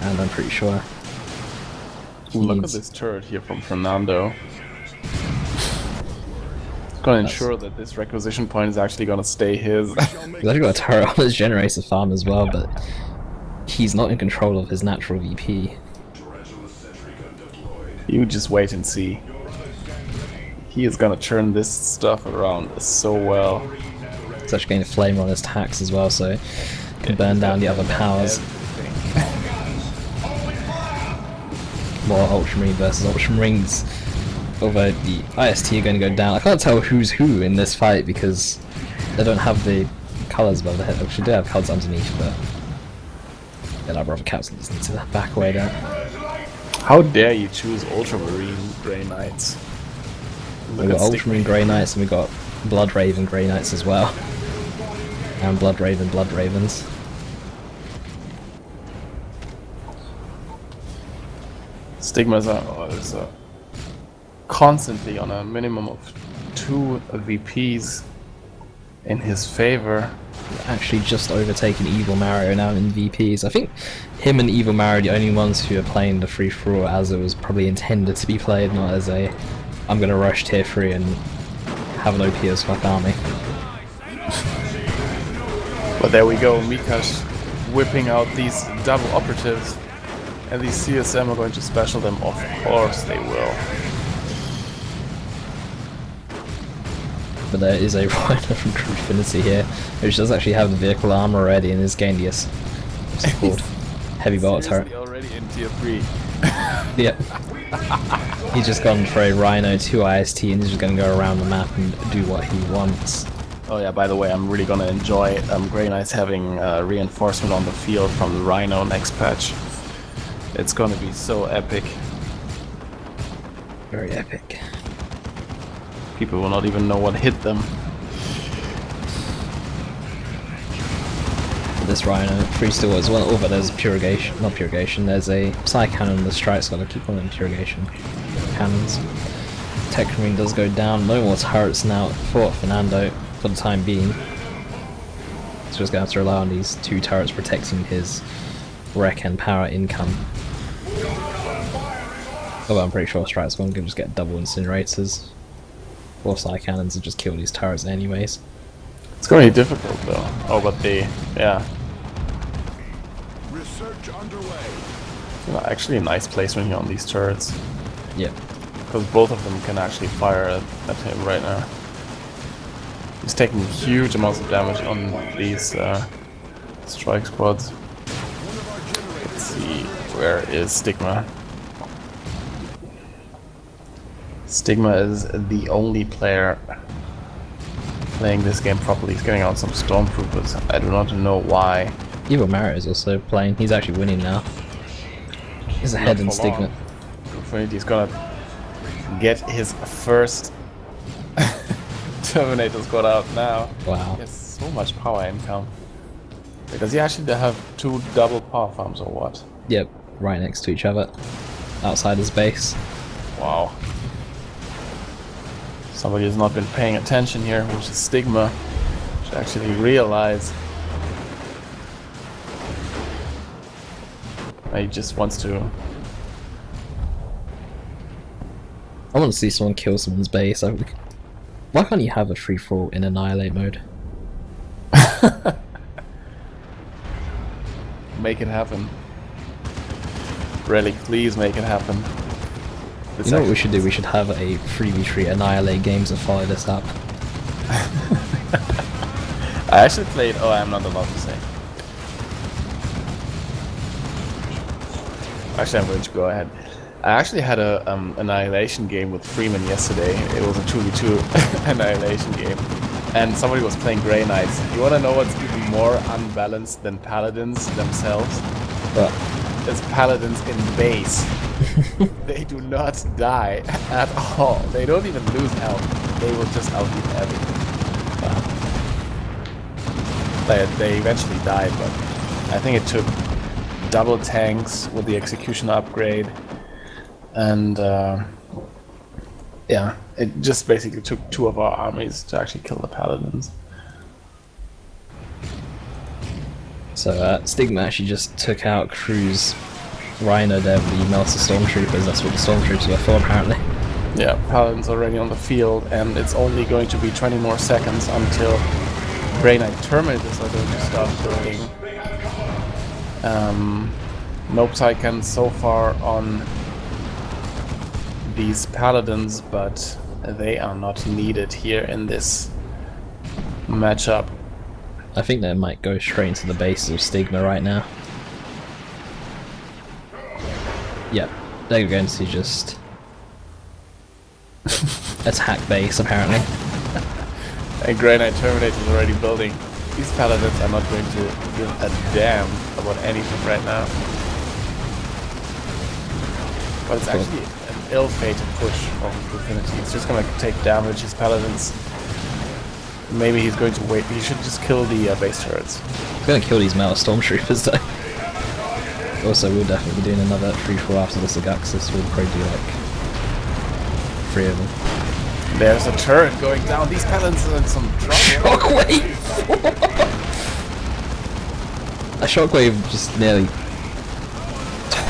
And I'm pretty sure. Look at this turret here from Fernando. It's gonna ensure that this requisition point is actually gonna stay his. He's actually got a turret on his generator farm as well, but he's not in control of his natural VP. You just wait and see. He is gonna turn this stuff around so well. He's actually getting a flamer on his tax as well, so he can burn down the other powers. More Ultramarine versus Ultramarines. Although the IST are going to go down. I can't tell who's who in this fight because they don't have the colours above the head. Actually, they do have colours underneath, but yeah, our brother Captain just needs to back away there. How dare you choose Ultramarine Grey Knights? We've got Ultramarine Grey Knights and we've got Blood Raven Grey Knights as well. And Blood Ravens. Stigmas are constantly on a minimum of 2 VPs in his favor. Actually just overtaken Evil Mario now in VPs. I think him and Evil Mario are the only ones who are playing the free for all as it was probably intended to be played, not as a I'm gonna rush tier 3 and have an OP as fuck army. But there we go, Mika's whipping out these double operatives, and these CSM are going to special them. Of course they will. But there is a rider from Crewfinity here, which does actually have the vehicle armor already and is getting the what's it called? Heavy Bolter Turret. Already in tier 3. Yep. He's just gone for a Rhino 2 IST and he's just gonna go around the map and do what he wants. Oh yeah, by the way, I'm really gonna enjoy Grey Knights having reinforcement on the field from the Rhino next patch. It's gonna be so epic. Very epic. People will not even know what hit them. This Rhino, free still as well. Oh, but there's purgation, not purgation, there's a Psy Cannon, the Strike's gotta keep on in purgation cannons. Tech Marine does go down, no more turrets now for Fernando for the time being. So just gonna have to rely on these 2 turrets protecting his wreck and power income. Although I'm pretty sure Strike's gonna just get double incinerators. Or Psy Cannons and just kill these turrets anyways. It's gonna be difficult though. Oh, but yeah. Research underway. Actually a nice placement here on these turrets. Yep. Because both of them can actually fire at him right now. He's taking huge amounts of damage on these strike squads. Let's see, where is Stigma? Stigma is the only player playing this game properly. He's getting out some Stormtroopers. I do not know why. Evil Merit is also playing. He's actually winning now. He's ahead in Stigma. Infinity's gonna get his first Terminator squad out now. Wow. He has so much power income. Because he actually have 2 double power farms or what? Yep, right next to each other. Outside his base. Wow. Somebody has not been paying attention here, which is Stigma. Should actually realize. He just wants to. I want to see someone kill someone's base. Why can't you have a free-for-all in Annihilate mode? Make it happen. Relic, please make it happen. You know what we should do? We should have a 3v3 Annihilate games to follow this up. I actually played. Oh, I'm not allowed to say. Actually, I'm going to go ahead. I actually had a Annihilation game with Freeman yesterday. It was a 2v2 Annihilation game. And somebody was playing Grey Knights. You wanna know what's even more unbalanced than Paladins themselves? What? It's Paladins in base. They do not die at all. They don't even lose health. They will just outlive everything. They eventually died, but I think it took double tanks with the execution upgrade. And yeah, it just basically took 2 of our armies to actually kill the Paladins. So Stigma actually just took out Crew's Rhino there with the Melter Stormtroopers. That's what the Stormtroopers were for, apparently. Yeah, Paladins already on the field, and it's only going to be 20 more seconds until Grey Knight Terminators are going to start building. No Psycans so far on these Paladins, but they are not needed here in this matchup. I think they might go straight into the base of Stigma right now. Yep, they're going to just attack base, apparently. And Grey Knight Terminator is already building. These Paladins are not going to give a damn about anything right now. But it's actually an ill-fated push from Infinity. It's just gonna take damage, his Paladins. Maybe he's going to wait. He should just kill the base turrets. We're gonna kill these Melter Stormtroopers though. Also, we'll definitely be doing another 3-4 after this Agaxis. We'll probably do like 3 of them. There's a turret going down. These Paladins are in some trouble. Shockwave! A Shockwave just nearly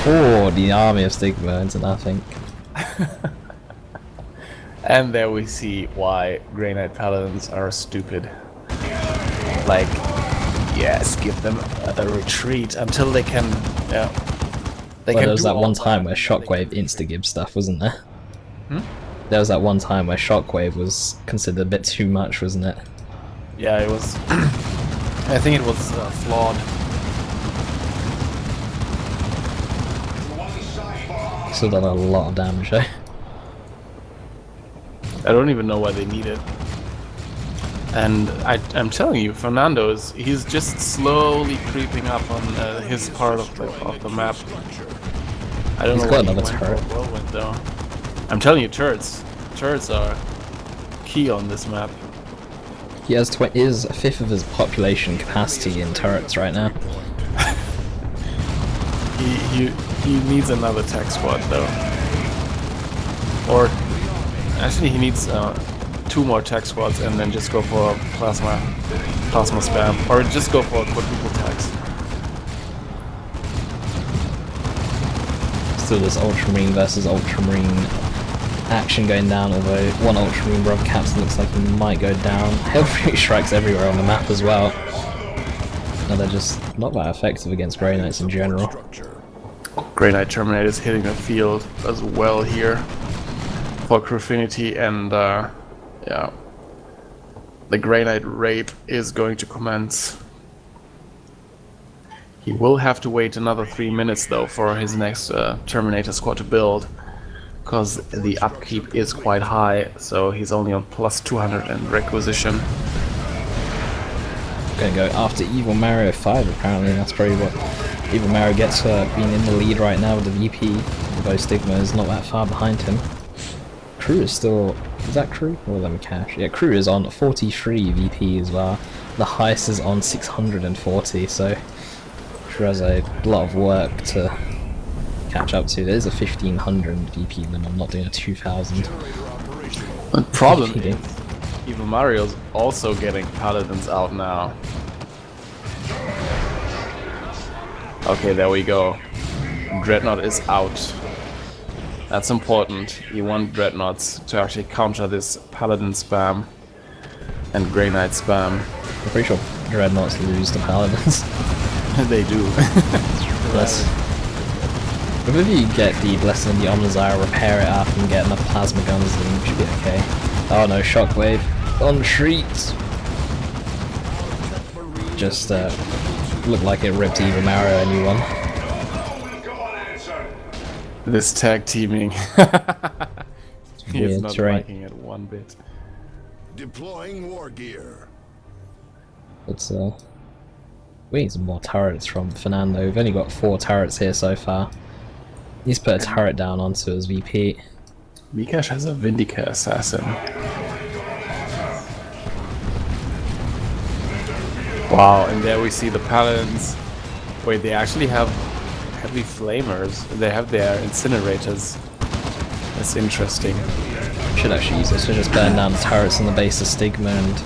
tore the army of Stigma into nothing. And there we see why Grey Knight Paladins are stupid. Like, yes, give them a retreat until they can, yeah. There was that one time where Shockwave insta-gib stuff, wasn't there? There was that one time where Shockwave was considered a bit too much, wasn't it? Yeah, it was. I think it was flawed. Still done a lot of damage though. I don't even know why they need it. And I'm telling you, Fernando he's just slowly creeping up on his part of the map. I don't know got why another he went turret. for a whirlwind though. I'm telling you, turrets are key on this map. He has is a fifth of his population capacity in turrets right now. He needs another tech squad though. Or actually he needs 2 more tech squads and then just go for a plasma spam. Or just go for a quadruple tax. Still this Ultramarine versus Ultramarine action going down, although one Ultramarine Brother Captain looks like he might go down. Hellfree strikes everywhere on the map as well. No, they're just not that effective against Grey Knights in general. Grey Knight Terminator is hitting the field as well here for Crewfinity, and yeah, the Grey Knight rape is going to commence. He will have to wait another 3 minutes though for his next Terminator squad to build, because the upkeep is quite high, so he's only on plus 200 in requisition. Gonna go after Evil Mario 5 apparently. That's probably what Evil Mario gets for being in the lead right now with the VP, although Stigma is not that far behind him. Crew is still... is that Crew? Or let me cash. Yeah, Crew is on 43 VP as well. The highest is on 640, so Crew has a lot of work to catch up to. There's a 1500 VP limit. I'm not doing a 2000. The problem is Evil Mario's also getting Paladins out now. Okay, there we go. Dreadnought is out. That's important. You want Dreadnoughts to actually counter this Paladin spam and Grey Knight spam. I'm pretty sure Dreadnoughts lose to Paladins. They do. Yes. But if you get the Blessing and the Omnizire, repair it up and get enough plasma guns, then you should be okay. Oh no, Shockwave. On retreat! Just looked like it ripped Evil Mario a new one. This tag teaming. He is not liking it one bit. Deploying war gear. It's we need some more turrets from Fernando. We've only got 4 turrets here so far. He's put a turret down onto his VP. Mikash has a Vindicator assassin. Wow, and there we see the Paladins. Wait, they actually have heavy flamers. They have their incinerators. That's interesting. Should actually use this to just burn down the turrets on the base of Stigma and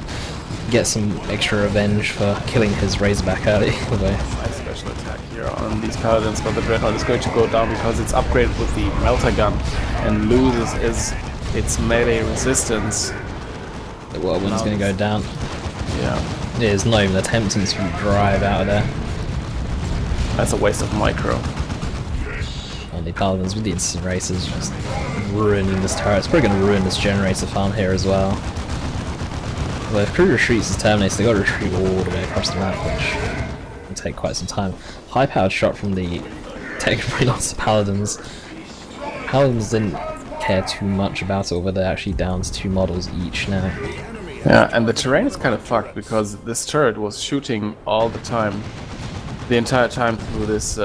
get some extra revenge for killing his Razorback early. Although Nice special attack here on these Paladins, but the Dreadnought is going to go down because it's upgraded with the Melter Gun and loses its melee resistance. the Whirlwind's going to go down. Yeah. It is not even attempting to drive out of there. That's a waste of micro. And the Paladins with the incinerators just ruining this turret. It's probably going to ruin this generator farm here as well. Well, if Crew retreats as Terminates, they've got to retreat all the way across the map, which will take quite some time. High-powered shot from the technically lots of Paladins. Paladins didn't care too much about it, although they're actually down to 2 models each now. Yeah, and the terrain is kind of fucked because this turret was shooting all the time, the entire time through this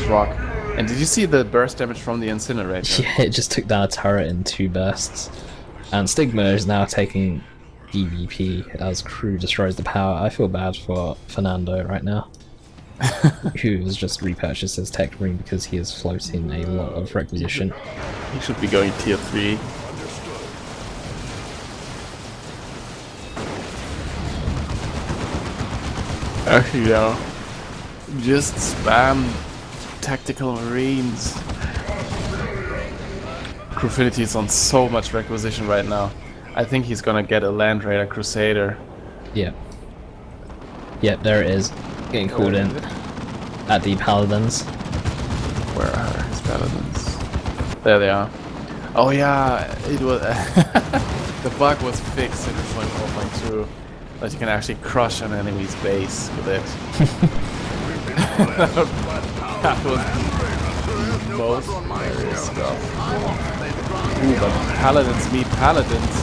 rock. And did you see the burst damage from the incinerator? Yeah, it just took down a turret in 2 bursts. And Stigma is now taking DVP as Crew destroys the power. I feel bad for Fernando right now, who has just repurchased his Tech Ring because he is floating a lot of requisition. He should be going tier 3. Actually, no. Just spam tactical marines. Crewfinity is on so much requisition right now. I think he's gonna get a Land Raider Crusader. Yep. Yep, there it is. Getting called in at the Paladins. Where are his Paladins? There they are. Oh yeah, it was the bug was fixed in 1.4.2, but you can actually crush an enemy's base with it. That was most hilarious stuff. Ooh, but paladins meet paladins,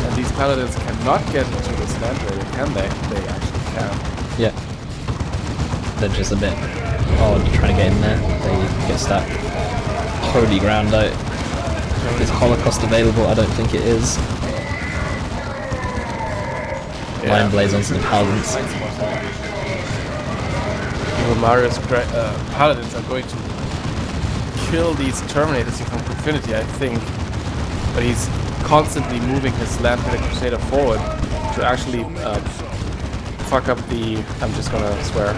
and these paladins cannot get into this land raider, can they? They actually can. Yeah. They're just a bit odd trying to get in there. They get stuck. Holy ground out. Is Holocaust available? I don't think it is. Lion Blaze onto the paladins. Mario's paladins are going to kill these Terminators from Infinity, I think. But he's constantly moving his Land Raider Crusader forward to actually fuck up the... I'm just gonna swear.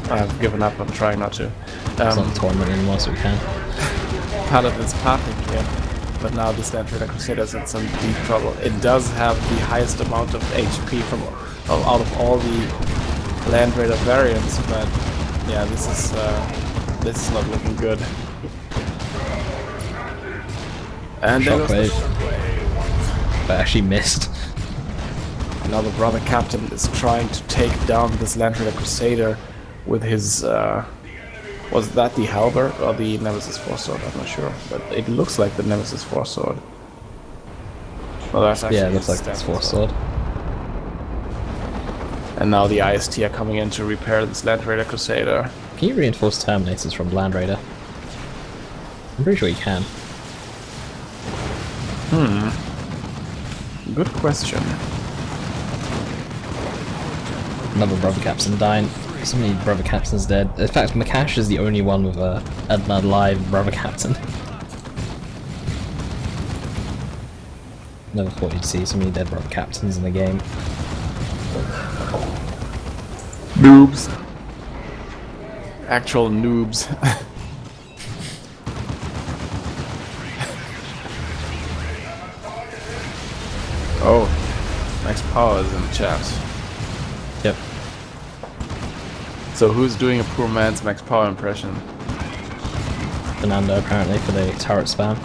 I've given up, I'm trying not to. It's not a tournament anymore, so we can. Paladin's pathing here. But now this Land Raider Crusader is in some deep trouble. It does have the highest amount of HP from out of all the Land Raider variants, but yeah, this is not looking good. And there goes the shockwave. But actually missed. Now the brother captain is trying to take down this Land Raider Crusader with his was that the halberd or the Nemesis Foresword? I'm not sure, but it looks like the Nemesis Foresword. Well, that's actually it looks like it's Foresword. And now the IST are coming in to repair this Land Raider Crusader. Can you reinforce Terminators from Land Raider? I'm pretty sure you can. Good question. Another brother captain dying. So many brother captains dead. In fact, Makash is the only one with an live brother captain. Never thought you'd see so many dead brother captains in the game. Noobs. Actual noobs. Oh, Max Power is in the chat. Yep. So who's doing a poor man's Max Power impression? Kommando apparently for the turret spam.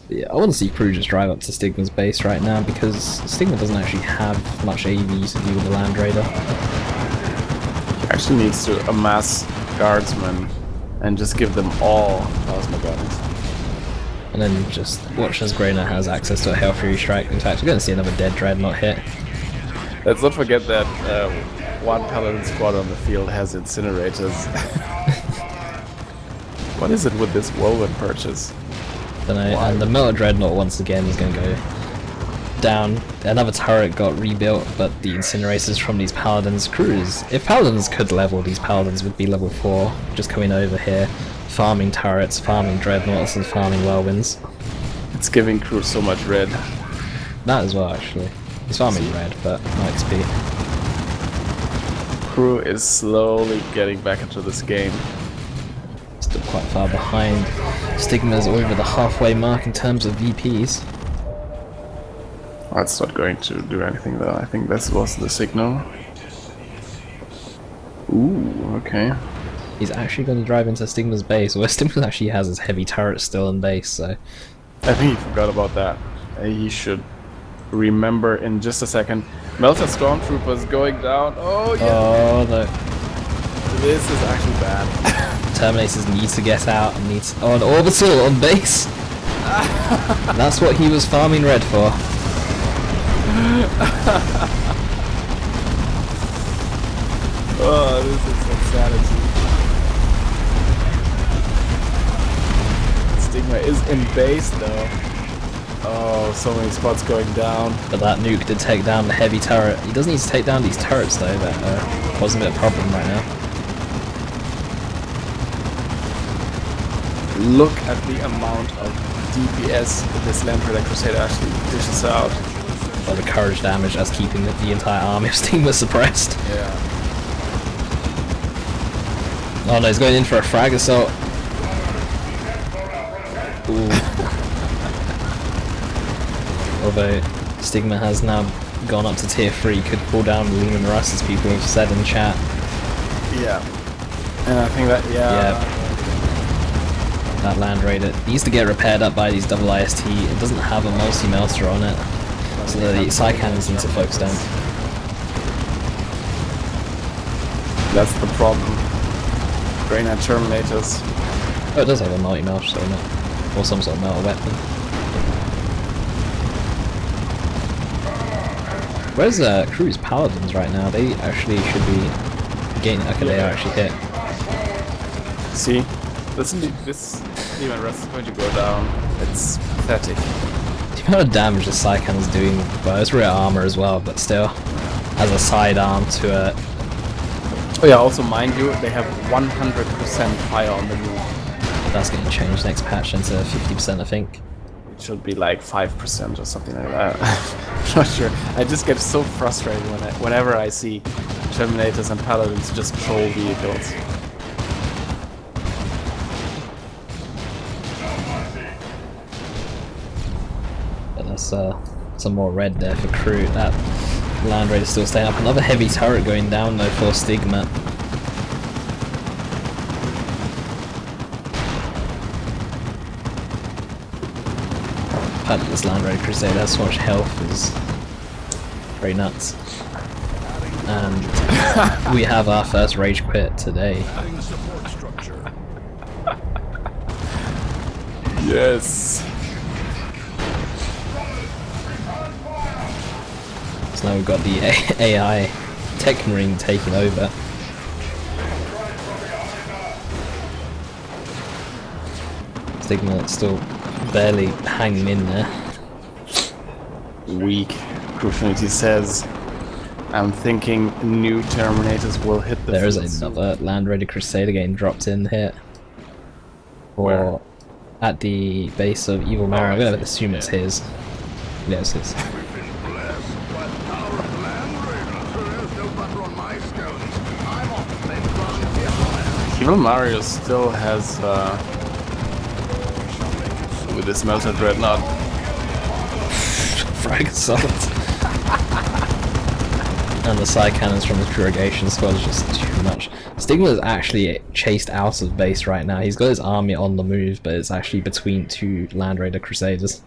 Yeah, I want to see crew just drive up to Stigma's base right now because Stigma doesn't actually have much AV to do with the Land Raider. He actually needs to amass guardsmen and just give them all plasma guns. And then just watch as Greyner has access to a Hail Fury Strike. In fact, we're going to see another dead Dreadnought hit. Let's not forget that one Paladin squad on the field has incinerators. What is it with this Woven purchase? Don't know. And the Melta Dreadnought once again is going to go down. Another turret got rebuilt, but the incinerators from these Paladins crews. If Paladins could level, these Paladins would be level 4. Just coming over here, farming turrets, farming Dreadnoughts, and farming Whirlwinds. It's giving crew so much red. That as well, actually. He's farming red, but no XP. Crew is slowly getting back into this game. Still quite far behind. Stigma's over the halfway mark in terms of VPs. That's not going to do anything though. I think this was the signal. Ooh, okay. He's actually going to drive into Stigma's base, where Stigma actually has his heavy turret still in base, so... I think he forgot about that. He should remember in just a second. Melta Stormtroopers going down. Oh yeah! Oh no. This is actually bad. Terminators need to get out and needs... Oh, an orbital on base! That's what he was farming red for. Oh, this is insanity. Stigma is in base though. Oh, so many spots going down. But that nuke did take down the heavy turret. He doesn't need to take down these turrets though, that causing a bit of a problem right now. Look at the amount of DPS that this Land Raider Crusader actually dishes out. Well, the courage damage that's keeping the entire army of Stigma suppressed. Yeah. Oh no, he's going in for a frag assault. Ooh. Although Stigma has now gone up to tier 3, could pull down Lehman Russ, as people have said in chat. Yeah. And I think that, yeah. That Land Raider needs to get repaired up by these double IST. It doesn't have a multi-melter on it. So the side cannons need to focus down. That's the problem. Grey Knight Terminators. Oh, it does have a multi-melt, so not. Or some sort of metal weapon. Where's Crew's Paladins right now? They actually should be gaining. Okay, they are actually hit. See? This even rest is going to go down. It's pathetic. The amount of damage the side cannon's doing, well, it's rear armor as well, but still, as a sidearm to a. Oh yeah, also mind you, they have 100% fire on the move. That's getting changed next patch into 50%, I think. It should be like 5% or something like that. I'm not sure. I just get so frustrated whenever I see Terminators and Paladins just troll vehicles. But that's some more red there for Crew. That Land Raider still staying up. Another heavy turret going down though for Stigma. The fact that this Land Raider Crusader has so much health is very nuts. And we have our first rage quit today. Yes. So now we've got the AI Tech Marine taking over. Stigma still barely hanging in there. Weak. Crufinity says, I'm thinking new Terminators will hit the There is field another Land Raider Crusader getting dropped in here. Where? Or at the base of Evil Mara. I'm going to assume it's his. Yeah, it's his. Evil Mario still has, with his Melter Dreadnought, Frag assault. And the side cannons from his Purgation squad is just too much. Stigma is actually chased out of base right now. He's got his army on the move, but it's actually between two Land Raider Crusaders.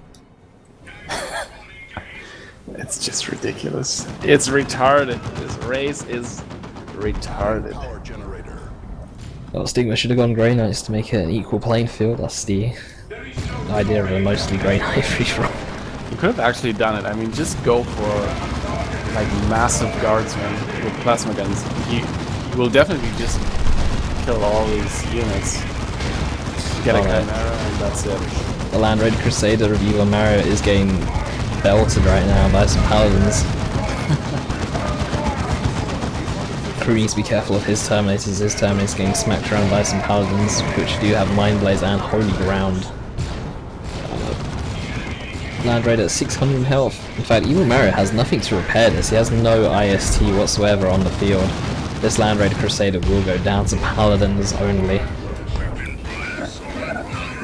it's just ridiculous. It's retarded. This race is retarded. Well, Stigma should have gone Grey Knights to make it an equal playing field. That's the idea of a mostly Grey Knight free for all. You could have actually done it. I mean, just go for like massive guardsmen with plasma guns. You will definitely just kill all these units. Get a Chimera and that's it. The Land Raider Crusader of Evil Mario is getting belted right now by some Paladins. Crew needs to be careful of his Terminators. His Terminators getting smacked around by some Paladins, which do have Mind Blades and Holy Ground. Land Raider at 600 health. In fact, Evil Mario has nothing to repair this. He has no IST whatsoever on the field. This Land Raider Crusader will go down to Paladins only.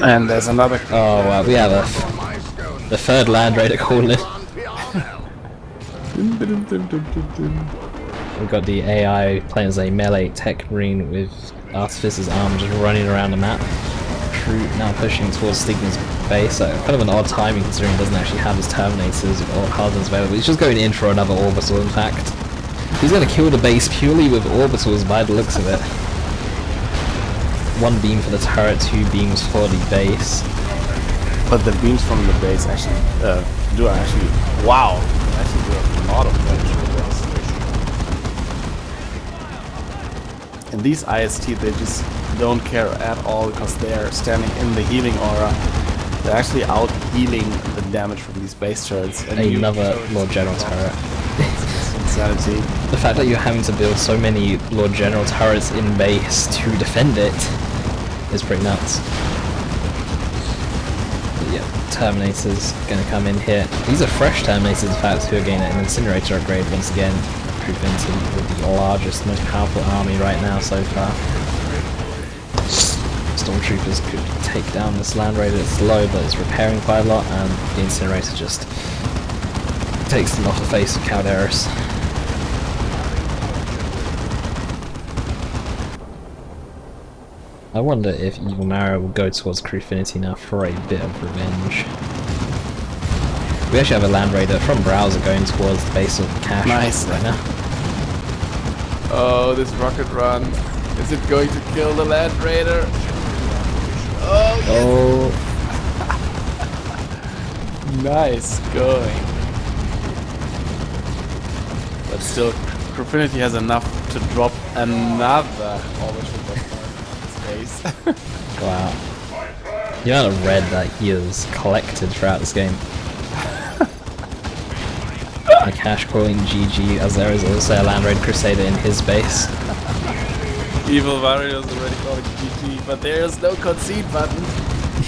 And there's another. Oh wow, we have the third Land Raider calling. We've got the AI playing as a melee tech marine with Artificer's arm just running around the map. Crew now pushing towards Stigma's base. Kind of an odd timing considering he doesn't actually have his Terminators or Paladins available. He's just going in for another orbital in fact. He's going to kill the base purely with orbitals by the looks of it. One beam for the turret, two beams for the base. But the beams from the base actually do actually. Wow! Actually do a lot of damage with this. And these IST, they just don't care at all because they are standing in the healing aura. They're actually out healing the damage from these base turrets. And another Lord General turret. Insanity. The fact that you're having to build so many Lord General turrets in base to defend it is pretty nuts. But yeah, Terminators gonna come in here. These are fresh Terminators in fact who are getting an Incinerator upgrade once again. Preventing with the largest, most powerful army right now so far. Stormtroopers could take down this Land Raider. It's low, but it's repairing quite a lot, and the Incinerator just takes them off the face of Calderis. I wonder if Evil Mario will go towards Crufinity now for a bit of revenge. We actually have a Land Raider from Browser going towards the base of the cache Nice. right now. Oh, this rocket run. Is it going to kill the Land Raider? Oh, Oh, nice going. But still, Profinity has enough to drop another orbital space. wow. The amount of red that he has collected throughout this game. A cache calling GG as there is also a Land Raid Crusader in his base. Evil Mario's already calling GG, but there is no concede button.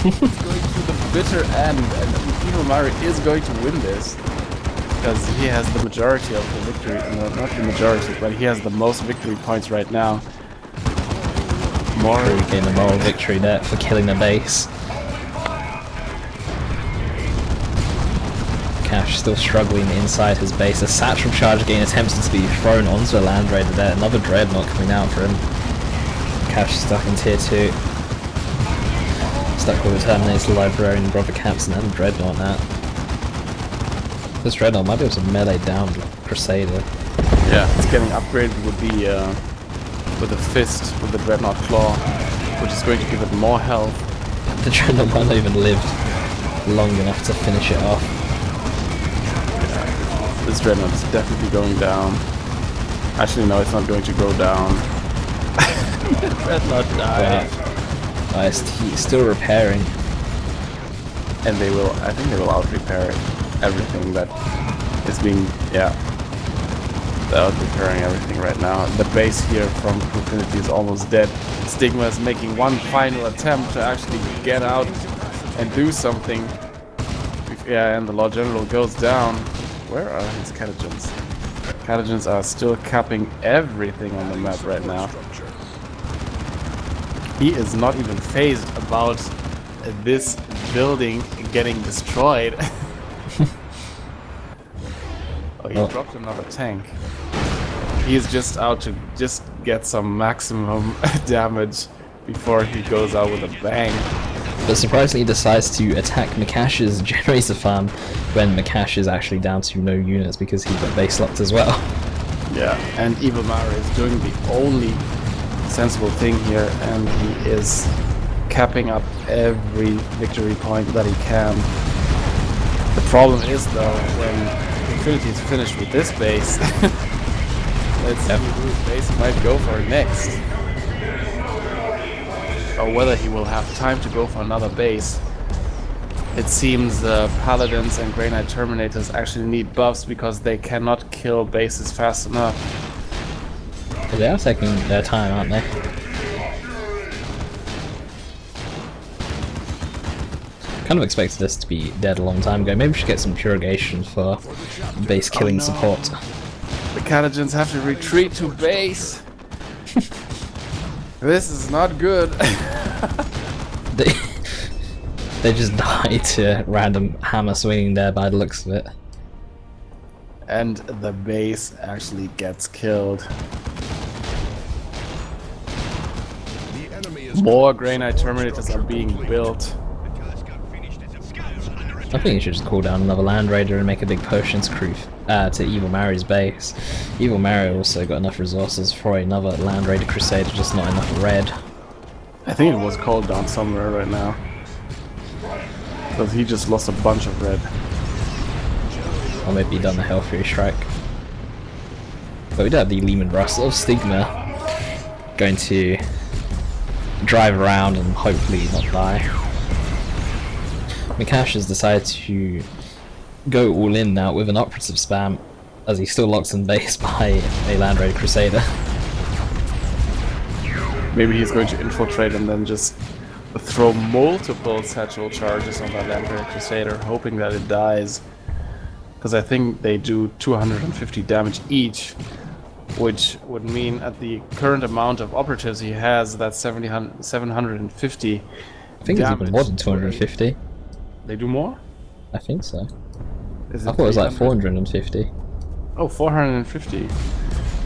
It's going to the bitter end, and Evil Mario is going to win this. Because he has the majority of the victory, no, not the majority, but he has the most victory points right now. Mori gained the moral victory there for killing the base. Cache still struggling inside his base. A Satchel Charge again attempted to be thrown onto a Land Raider there. Another Dreadnought coming out for him. Cache stuck in tier 2. Stuck with the Terminator, Librarian, Brother Captain and Dreadnought now. This Dreadnought might be able to melee down the Crusader. Yeah, it's getting upgraded with the fist, with the Dreadnought Claw, which is going to give it more health. The Dreadnought might not even live long enough to finish it off. This Dreadnought is definitely going down. Actually, no, it's not going to go down. Dreadnought died. He's still repairing. And they will, I think they will out-repair everything that is being, yeah. They're out-repairing everything right now. The base here from Profinity is almost dead. Stigma is making one final attempt to actually get out and do something. Yeah, and the Lord General goes down. Where are his Catagens? Catagens are still capping everything on the map right now. He is not even phased about this building getting destroyed. Oh, he dropped another tank. He is just out to just get some maximum damage before he goes out with a bang. But surprisingly he decides to attack Mikash's generator farm when Mikash is actually down to no units because he got base locked as well. Yeah, and Evil Mario is doing the only sensible thing here, and he is capping up every victory point that he can. The problem is though, when Infinity is finished with this base, let's see whose base he might go for next. Or whether he will have time to go for another base. It seems the Paladins and Grey Knight Terminators actually need buffs because they cannot kill bases fast enough. They are taking their time, aren't they? Kind of expected this to be dead a long time ago. Maybe we should get some purgation for base killing support. The Catagens have to retreat to base. This is not good. They just die to random hammer swinging there by the looks of it. And the base actually gets killed. More Grey Knight Terminators are being built. I think you should just call down another Land Raider and make a big push into to Evil Mario's base. Evil Mario also got enough resources for another Land Raider Crusader, just not enough red. I think it was called down somewhere right now. Because he just lost a bunch of red. Or maybe done the Hellfury Strike. But we do have the Lehman Russell of Stigma going to drive around and hopefully not die. Mikash has decided to go all in now with an operative spam as he still locks in base by a Land Raider Crusader. Maybe he's going to infiltrate and then just throw multiple satchel charges on that Land Raider Crusader, hoping that it dies. Because I think they do 250 damage each, which would mean at the current amount of operatives he has, that's 750. I think it's even more than 250. They do more? I think so. Is I thought it was like 450. Oh, 450.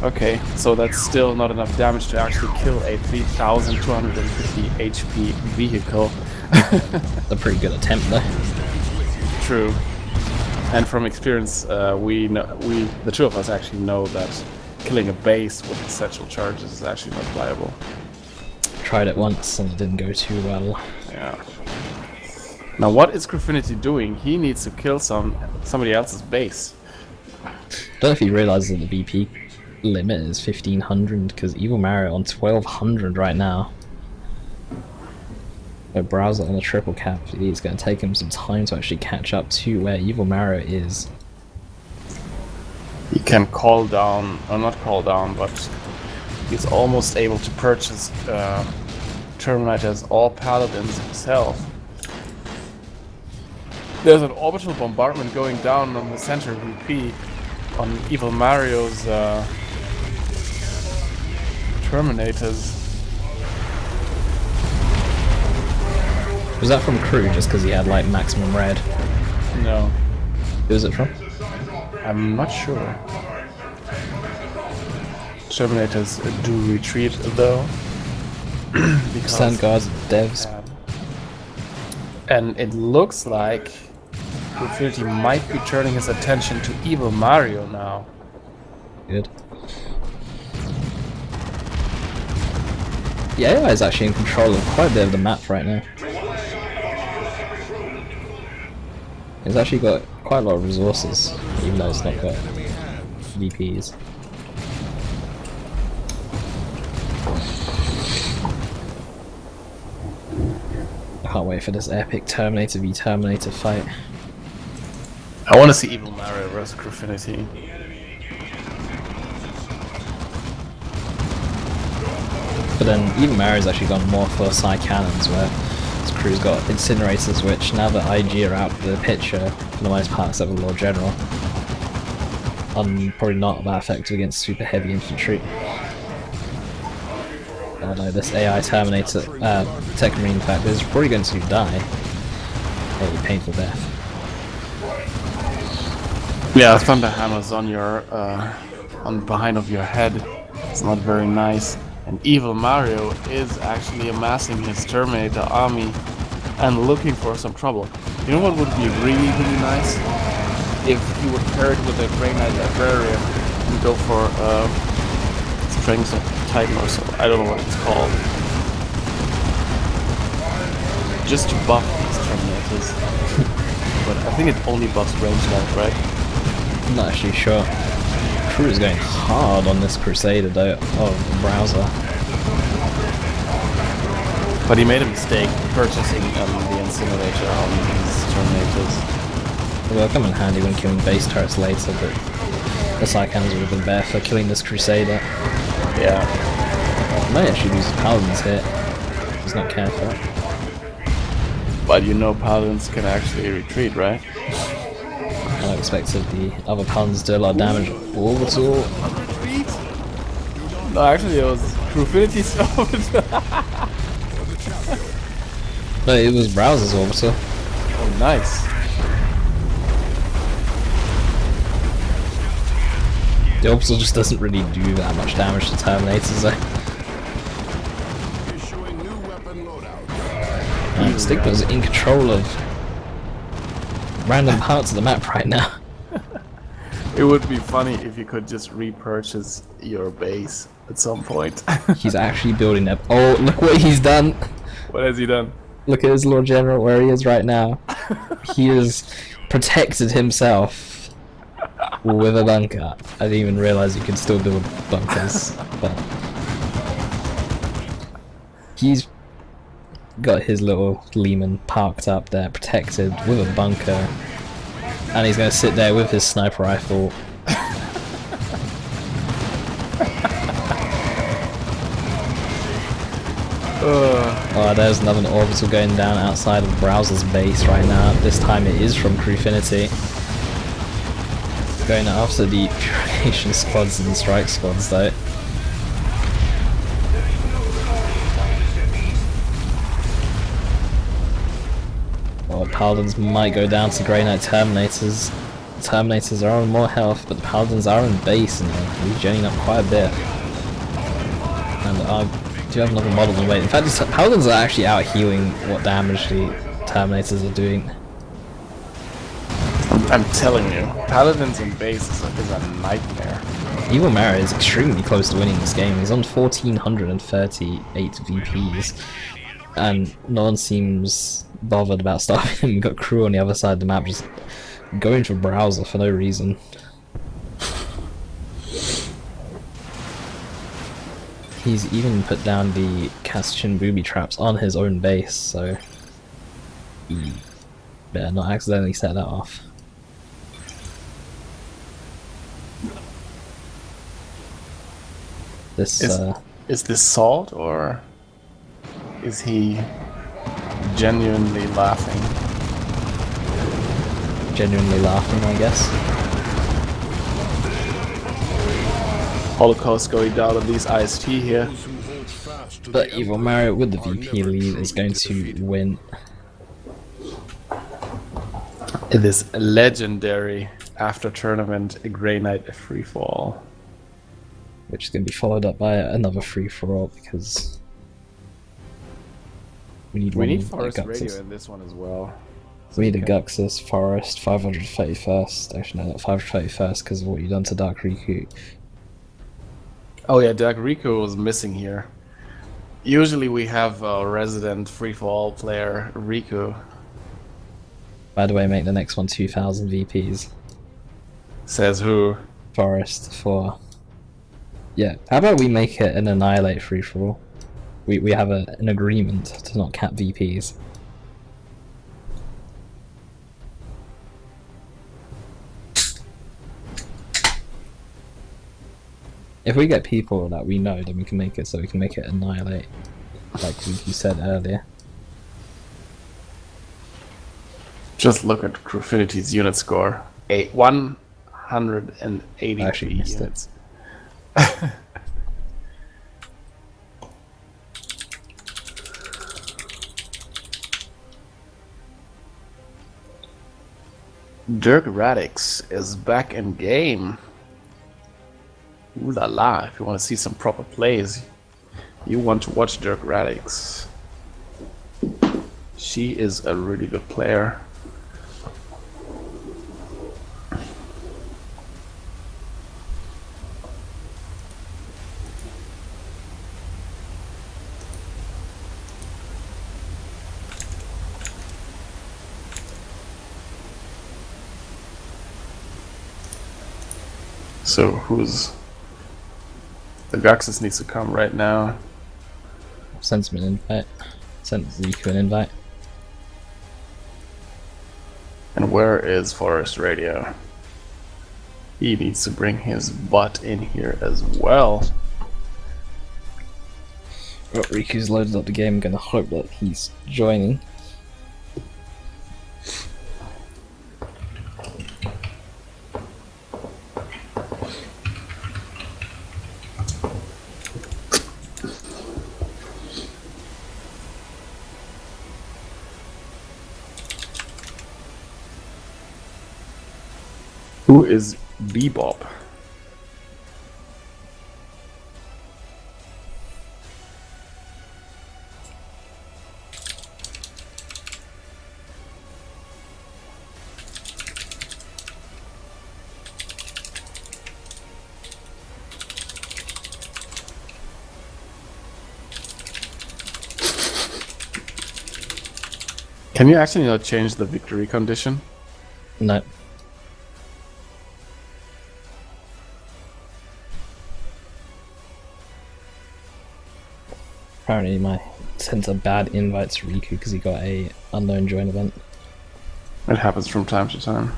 Okay, so that's still not enough damage to actually kill a 3250 HP vehicle. A pretty good attempt though. True. And from experience, the two of us actually know that killing a base with essential charges is actually not viable. Tried it once and it didn't go too well. Yeah. Now what is Griffinity doing? He needs to kill somebody else's base. Don't know if he realizes that the VP limit is 1500 because Evil Mario on 1200 right now. A browser on the triple cap. It's going to take him some time to actually catch up to where Evil Mario is. He can call down, or not call down, but he's almost able to purchase Terminators or Paladins himself. There's an orbital bombardment going down on the center VP on Evil Mario's Terminators. Was that from Crew just because he had like maximum red? No. Who was it from? I'm not sure. Terminators do retreat though. Stand guards, devs. And it looks like Griffinity might be turning his attention to Evil Mario now. Good. The AI is actually in control of quite a bit of the map right now. It's actually got quite a lot of resources, even though it's not got VPs. I can't wait for this epic Terminator v Terminator fight. I want to see Evil Mario vs Griffinity. But then Evil Mario's actually gone more for side cannons, where his crew's got incinerators, which now that IG are out of the picture for the most part, except for Lord General, probably not that effective against super heavy infantry. Oh no, this AI Terminator, Tech Marine in fact, is probably going to die a painful death. Yeah, thunder hammers on your on behind of your head. It's not very nice. And Evil Mario is actually amassing his Terminator army and looking for some trouble. You know what would be really, really nice? If you would pair it with a Grey Knight Librarian and go for Strength of Titan or so. I don't know what it's called. Just to buff these Terminators. But I think it only buffs range life, right? I'm not actually sure. Crew is going hard on this Crusader though, of Browser. But he made a mistake purchasing the incinerator on these Terminators. Well, it'll come in handy when killing base turrets later, but the side cannons would have been better for killing this Crusader. Yeah. He might actually lose his Paladins here. He's not careful. But you know Paladins can actually retreat, right? I expected the other Paladins to do a lot of damage. Orbital. No, actually it was Griffinity Orbital. No, it was Browser's Orbital. Oh, nice. The Orbital just doesn't really do that much damage to Terminators though. Stigma's in control of random parts of the map right now. It would be funny if you could just repurchase your base at some point. He's actually building up. Oh, look what he's done! What has he done? Look at his Lord General where he is right now. He has protected himself with a bunker. I didn't even realize you could still build bunkers, but he's got his little Lehman parked up there, protected with a bunker, and he's going to sit there with his sniper rifle. Oh, there's another orbital going down outside of Browser's base right now. This time it is from Griffinity. Going after the Purification squads and Strike squads though. Oh, Paladins might go down to Grey Knight Terminators. Terminators are on more health, but the Paladins are in base and they're regenerating up quite a bit. And do have another model in wait. In fact, these Paladins are actually out healing what damage the Terminators are doing. I'm telling you, Paladins in base is a nightmare. Evil Mara is extremely close to winning this game. He's on 1438 VPs, and no one seems bothered about stopping him. We've got crew on the other side of the map just going to browser for no reason. He's even put down the Castion booby traps on his own base, so he better not accidentally set that off. This is this salt, or is he genuinely laughing? Genuinely laughing, I guess. Holocaust going down on these IST here. But Evil Mario with the VP lead is going to win. It is legendary after tournament Grey Knight free fall. Which is going to be followed up by another free-for-all because we need Forest Radio in this one as well. So we need a Guxus, Forest, 531st. Actually, no, not 531st because of what you've done to Dark Riku. Oh yeah, Dark Riku was missing here. Usually we have a resident free-for-all player, Riku. By the way, make the next one 2000 VPs. Says who? Forest for... Yeah, how about we make it an Annihilate Free For. We have an agreement to not cap VPs. If we get people that we know, then we can make it so we can make it Annihilate, like you said earlier. Just look at Crewfinity's unit score. 180 I actually missed units. Dirk Radix is back in game. Ooh la la, if you want to see some proper plays, you want to watch Dirk Radix. She is a really good player. So who's... The Guxus needs to come right now. Send him an invite. Send Riku an invite. And where is Forest Radio? He needs to bring his butt in here as well. Well, Riku's loaded up the game. I'm gonna hope that he's joining. Who is BbBoS? Can you actually not change the victory condition? No. Apparently my sent a bad invite to Riku because he got a unknown join event. It happens from time to time.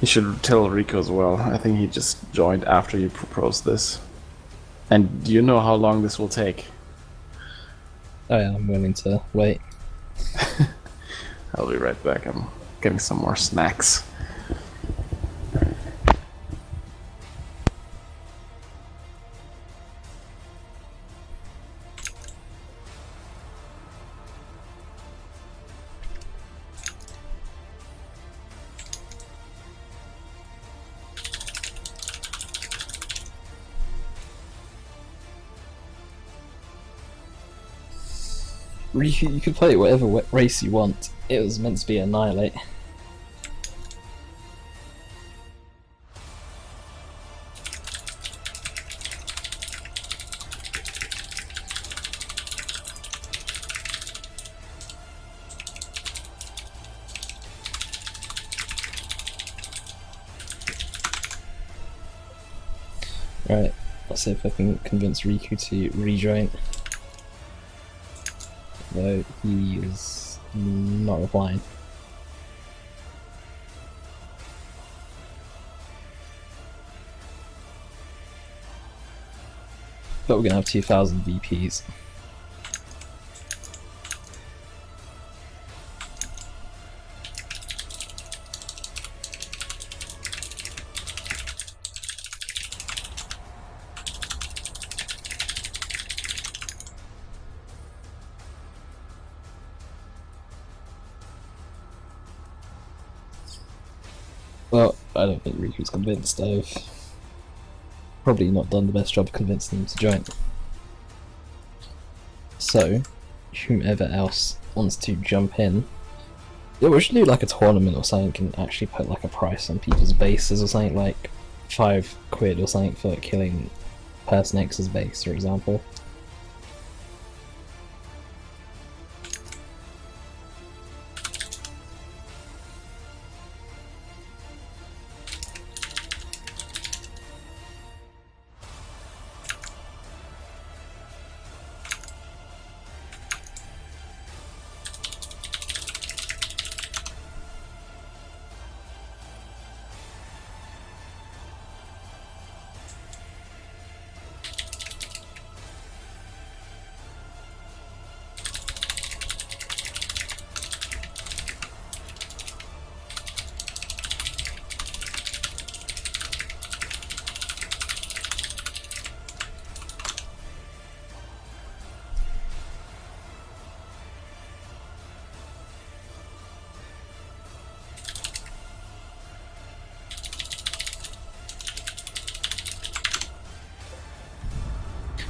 You should tell Riku as well. I think he just joined after you proposed this. And do you know how long this will take? Oh yeah, I'm willing to wait. I'll be right back. I'm getting some more snacks. You could play whatever race you want. It was meant to be Annihilate. Let's see if I can convince Riku to rejoin. Though he is not replying. But we're gonna have 2,000 VPs. Well, I don't think Riku's convinced. I've probably not done the best job of convincing him to join. So, whomever else wants to jump in, yeah, we should do like a tournament or something and actually put like a price on people's bases or something, like £5 or something for killing person X's base, for example.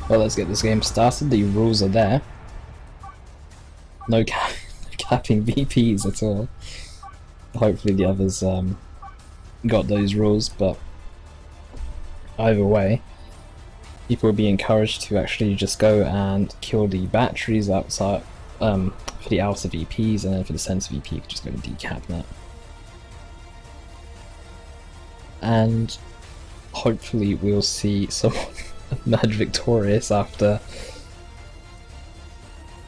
Well, let's get this game started. The rules are there. No capping VPs at all. Hopefully the others got those rules, but either way, people will be encouraged to actually just go and kill the batteries outside for the outer VPs, and then for the center VP, you can just go and decap that. And hopefully we'll see someone emerge victorious after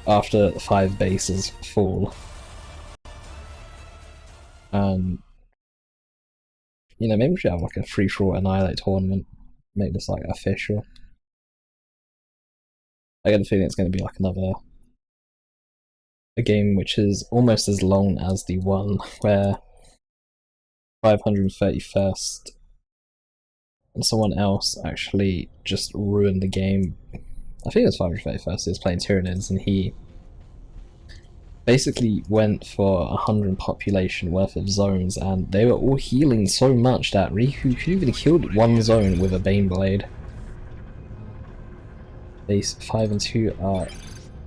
5 bases fall. You know, maybe we should have like a free-for-all Annihilate tournament, make this like official. I get the feeling it's going to be like a game which is almost as long as the one where 531st and someone else actually just ruined the game. I think it was 531st, he was playing Tyranids, and he basically went for 100 population worth of zones, and they were all healing so much that Riku could even killed one zone with a Bane Blade. Base 5 and 2 are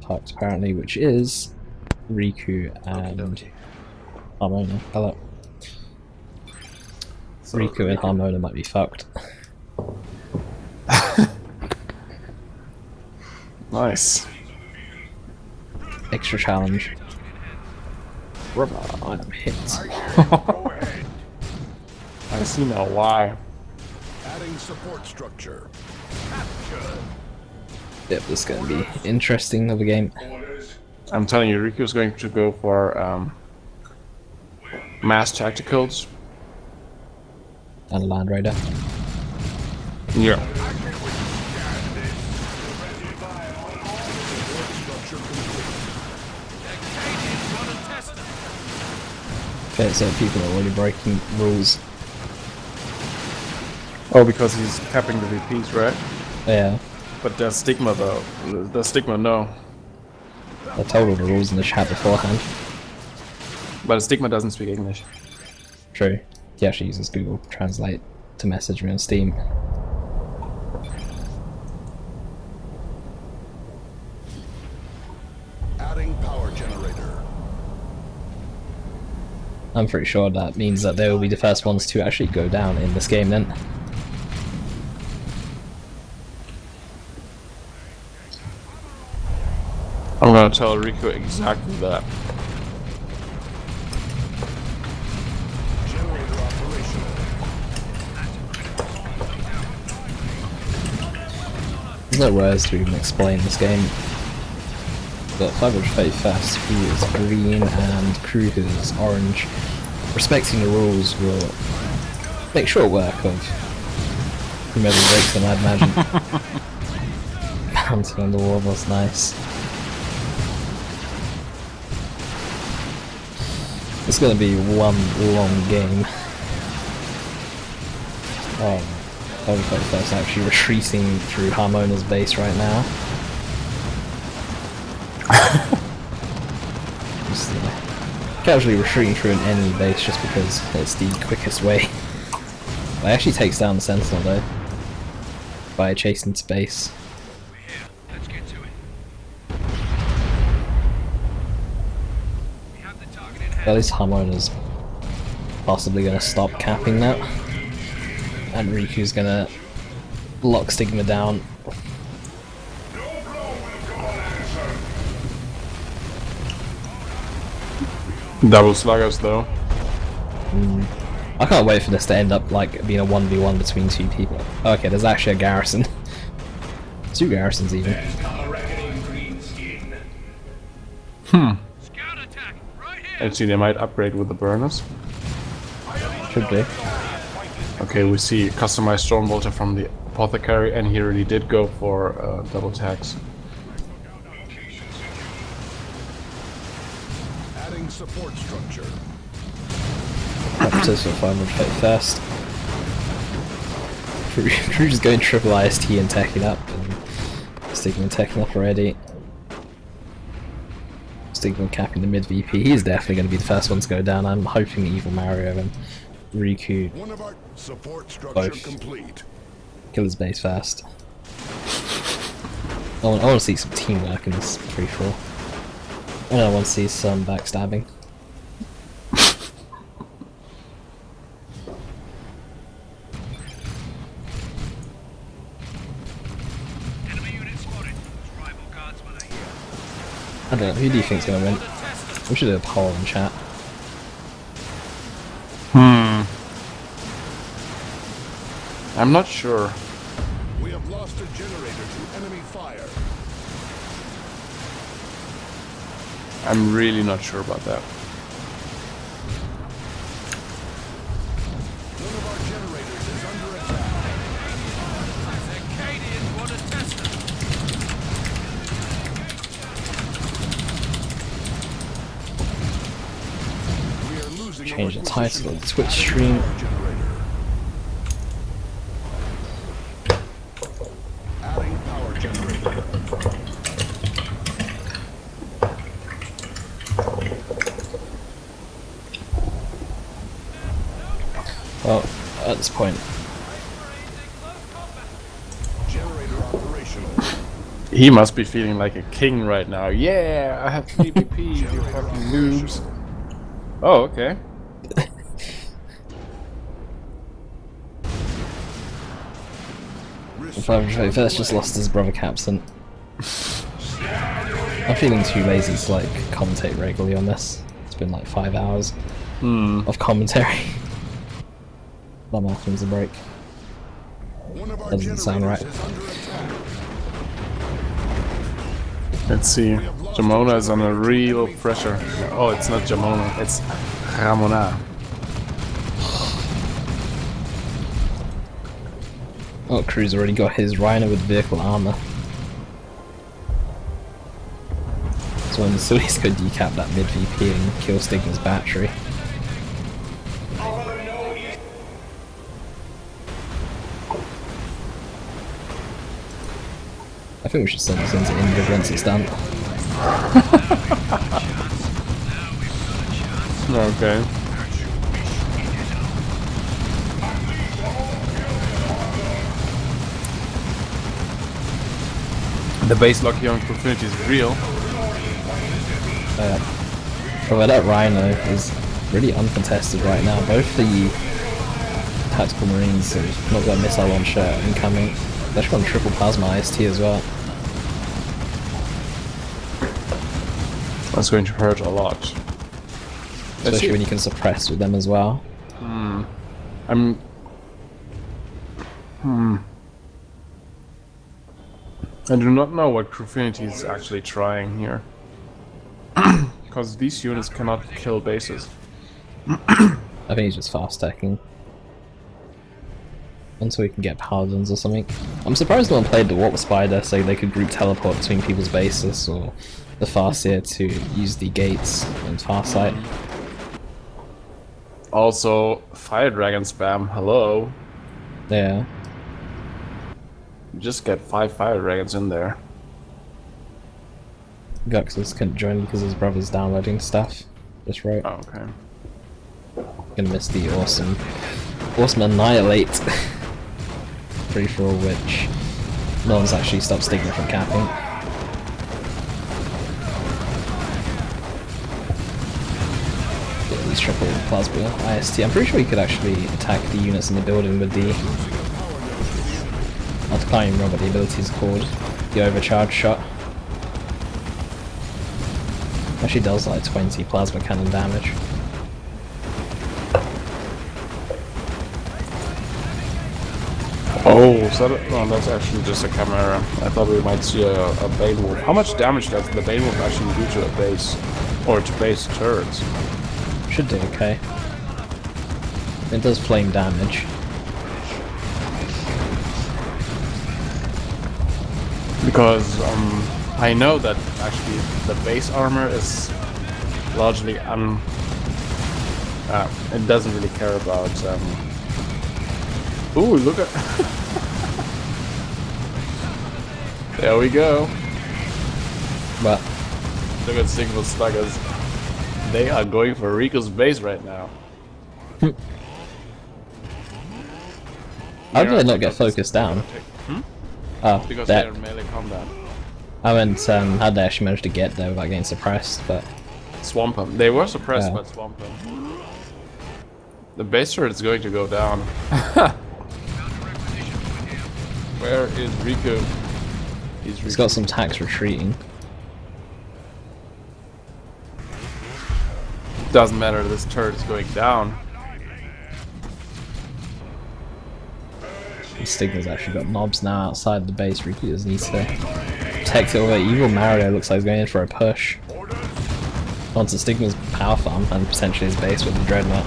fucked apparently, which is Riku and Harmona. Hello. So Riku and Harmona might be fucked. Nice. Extra challenge. I'm hit. I see now why. Adding support structure. Yep, this is going to be interesting of a game. I'm telling you, Riku's going to go for mass tacticals. And a Land Raider. Yeah. Okay, so people are already breaking rules. Oh, because he's capping the VPs, right? Yeah, But there's Stigma though. There's Stigma, no. I told all the rules in the chat beforehand. But Stigma doesn't speak English. True. He actually uses Google Translate to message me on Steam. Adding power generator. I'm pretty sure that means that they will be the first ones to actually go down in this game then. I'm gonna tell Riku exactly that. Generator operational. There's no words to even explain this game. But 531st, who is green, and Crew, who is orange. Respecting the rules will make short work of whomever breaks them, I'd imagine. Bouncing on the wall was nice. It's gonna be one long game. Oh, 531st actually retreating through Harmona's base right now. Just casually retreating through an enemy base just because it's the quickest way. It actually takes down the Sentinel though by chasing to base. Let's get to it. We have the target in hand. At least Harmona's possibly gonna stop capping that, and Riku's gonna lock Stigma down. Double sluggers though. I can't wait for this to end up like being a 1v1 between two people. Oh, okay, there's actually a garrison. 2 garrisons even. Scout attack, right here. Actually, they might upgrade with the burners. Should be. Okay, we see customized Storm Bolter from the Apothecary, and he really did go for double tags. Adding support structure. Adeptus for 531st. Crew just going triple IST and teching up, and Stigma teching up already. Stigma capping the mid VP. He's definitely going to be the first one to go down. I'm hoping Evil Mario and Riku One of our support structure both complete. kill his base fast. I want to see some teamwork in this free-for-all. And I want to see some backstabbing. Enemy unit spotted. Rival guardsmen are here. I don't know, who do you think's going to win? We should do a poll in chat. I'm not sure. We have lost a generator to enemy fire. I'm really not sure about that. One of our generators is under attack. We are losing Change the our title of the position. Twitch stream. Our generator. Adding power generator. Well, at this point, Generator operational. He must be feeling like a king right now. Yeah, I have 3 BP, you fucking noobs. Oh, okay. the 531st just lost his brother Capson. I'm feeling too lazy to like commentate regularly on this. It's been like 5 hours of commentary. That might needs a break. One of our That doesn't sound right. generators is under attack. Let's see. Jamona is under real pressure. Oh, it's not Jamona, it's Ramona. Oh, Crew's already got his Rhino with vehicle armor. So when Sui's go decap that mid VP and kill Stigma's battery. I think we should send this into India once it's done. Okay. The base lock here on Profinity is real. But that Rhino is really uncontested right now. Both the Tactical Marines have not got missile launcher incoming. They've actually got triple plasma IST as well. That's going to hurt a lot. Especially when you can suppress with them as well. I do not know what Crufinity is actually trying here. Because these units cannot kill bases. I think he's just fast stacking. Until we can get paladins or something. I'm surprised no one played the Warp Spider so they could group teleport between people's bases, or the Farseer to use the gates and Farsight. Also, Fire Dragon spam, hello. Yeah. Just get 5 Fire Dragons in there. Guxus couldn't join because his brother's downloading stuff. Just right. Oh, okay. Gonna miss the awesome Annihilate Free For, which no one's actually stopped Stigma from capping. Get these triple plasma IST. I'm pretty sure you could actually attack the units in the building with the... I can't even remember what the ability is called. The overcharge shot. Actually does like 20 plasma cannon damage. Oh, so that's actually just a camera. I thought we might see a Bane Wolf. How much damage does the Bane Wolf actually do to a base? Or to base turrets? Should do okay. It does flame damage. Because I know that actually the base armor is largely it doesn't really care about ooh, look at there we go. But Look at Single Sluggers. They are going for Rico's base right now. How did they not get focused down? Oh, Because that. they're in melee combat. I went, how'd they actually manage to get there without getting suppressed, but... Swamp them. They were suppressed, Yeah. but swamp them. The base turret is going to go down. Where is Rico? He's got some tanks retreating. Doesn't matter, this turret is going down. Stigma's actually got mobs now outside the base. Riku doesn't need to protect it. Although Evil Mario looks like he's going in for a push. Onto Stigma's power farm and potentially his base with the Dreadnought.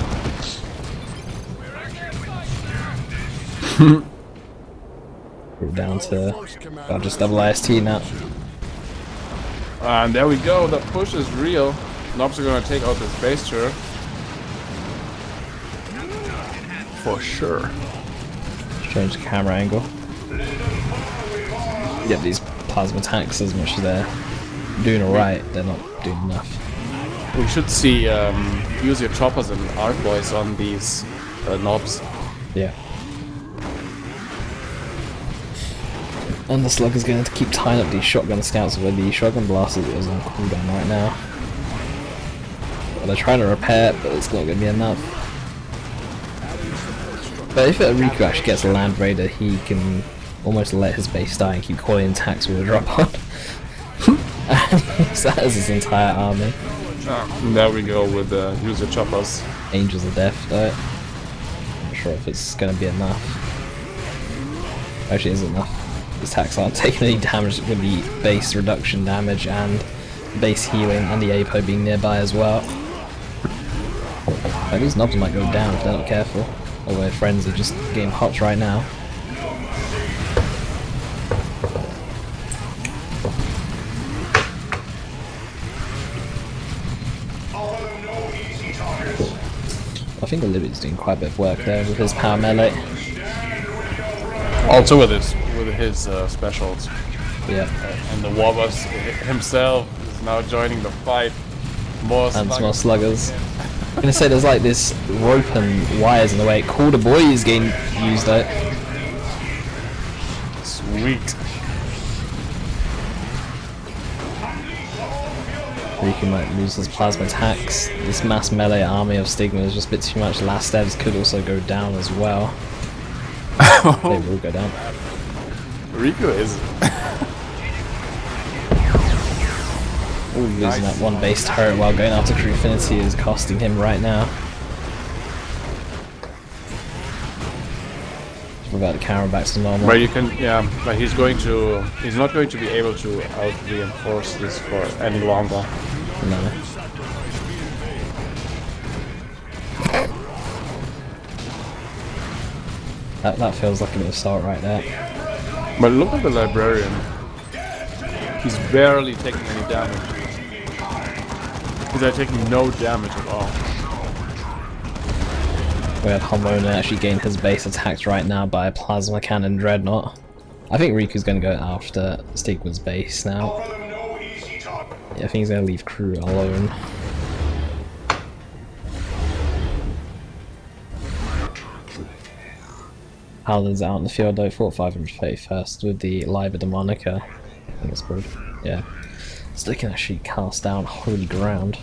We're down to just double IST now. And there we go, the push is real. Knobs are gonna take out this base turret. For sure. Change the camera angle. Get these plasma tanks as much as they're doing alright, they're not doing enough. We should see use your choppers and arc boys on these knobs. Yeah. And the Slugger's going to keep tying up these shotgun scouts with the shotgun blasters that is on cooldown right now. Well, they're trying to repair it, but it's not going to be enough. But if Riku actually gets a Land Raider, he can almost let his base die and keep calling in attacks with a drop on. And that is his entire army. There we go with the user choppers. Angels of Death, though. Not sure if it's going to be enough. Actually, it isn't enough. His attacks aren't taking any damage with the base reduction damage and base healing and the APO being nearby as well. Like, these knobs might go down if they're not careful. Although their friends are just getting hot right now. I think Olivia's doing quite a bit of work there with his power melee. Also with his specials. Yeah. And the Warboss himself is now joining the fight. More And sluggers. more sluggers. I'm gonna say there's like this rope and wires in the way. Call the boy is getting used out. Sweet. Riku might lose his plasma attacks. This mass melee army of Stigma is just a bit too much. Last devs could also go down as well. They will go down. Rico is Ooh, losing that one base turret while going after Crufinity is costing him right now. without the camera back to normal. But you can, yeah, but he's not going to be able to out-reinforce this for any longer. No. That feels like an assault right there. But look at the librarian. He's barely taking any damage. He's like taking no damage at all. We had Hormona actually gain his base attacked right now by a Plasma Cannon Dreadnought. I think Riku's gonna go after Stigma's base now. Yeah, I think he's gonna leave crew alone. Paladin's out in the field though, 4531st with the Liber Demonica. I think it's called. Yeah. So they can actually cast down Holy Ground.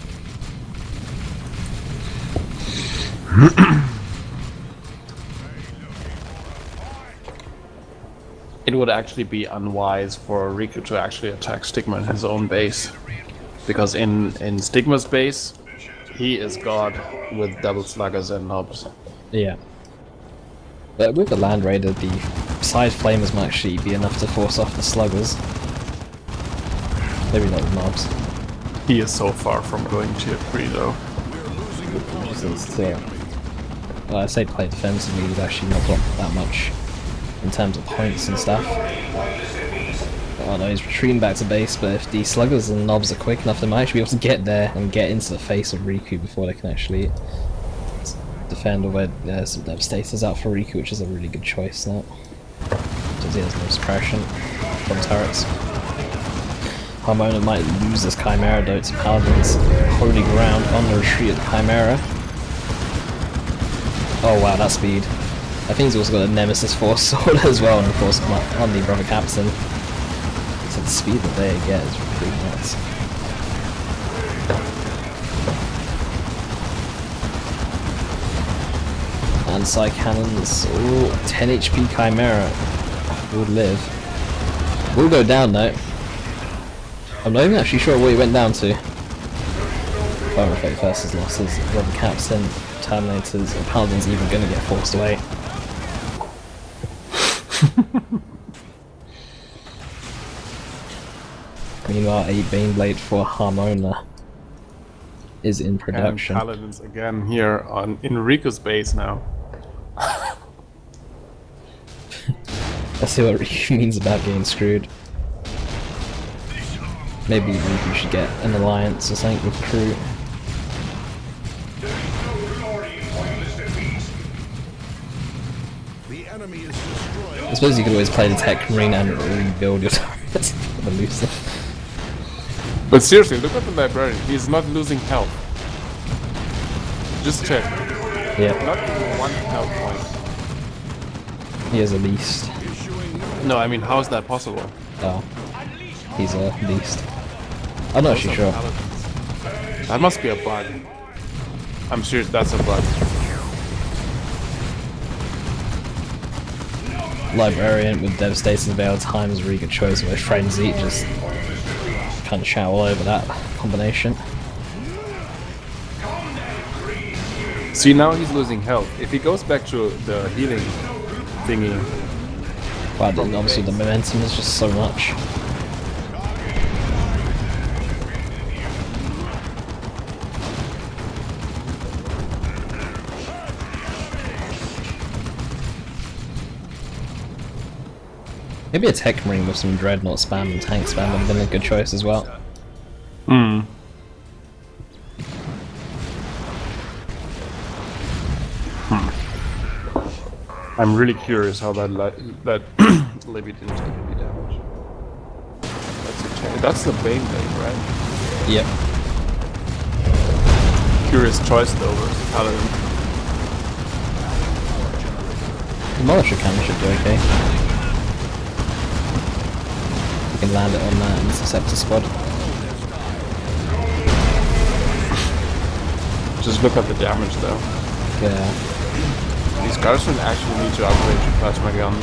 It would actually be unwise for Riku to actually attack Stigma in his own base. Because in Stigma's base, he is God with double sluggers and knobs. Yeah. But with the Land Raider, the side flamers might actually be enough to force off the sluggers. Maybe not the knobs. He is so far from going tier 3 though. Still, well, I say play defensively, he's actually not got that much in terms of points and stuff. Oh no, he's retreating back to base, but if the sluggers and knobs are quick enough, they might actually be able to get there and get into the face of Riku before they can actually defend, although there's some Devastators out for Riku, which is a really good choice now. Because he has no suppression from turrets. Hormona might lose this Chimera though to Paladin's Holy Ground on the retreat of Chimera. Oh wow, that speed. I think he's also got a Nemesis Force Sword as well, and of course on the Brother Captain. So the speed that they get is pretty nuts. And Psy Cannons, ooh, 10 HP Chimera will live. Will go down though. I'm not even actually sure what he went down to. Fire Effect versus losses, Brother Captain, Terminators, and Paladin's even gonna get forced away. Meanwhile, a Baneblade for Hormona is in production. And Paladins again here in Riku's base now. Let's see what Riku means about getting screwed. Maybe Riku should get an alliance or something with crew. I suppose you could always play the Tech Marine and rebuild your turrets for losing. But seriously, look at the librarian. He's not losing health. Just check. Yeah. Not even 1 health point. He is a beast. No, I mean, how is that possible? Oh. He's a beast. I'm not actually sure. That must be a bug. I'm sure that's a bug. Librarian with Devastating Veil Time is a really good choice with Frenzy, just kind of shout all over that combination. See, now he's losing health. If he goes back to the healing thingy... Wow, then obviously the momentum is just so much. Maybe a Tech Marine with some Dreadnought spam and tank spam would have been a good choice as well. Hmm. I'm really curious how that Libby didn't take any damage. That's the Baneblade, right? Yep. Curious choice though versus Paladin. The Militia Cannon should do okay. You can land it on that Interceptor squad. Just look at the damage though. Yeah. These guardsmen actually need to upgrade to plasma gun.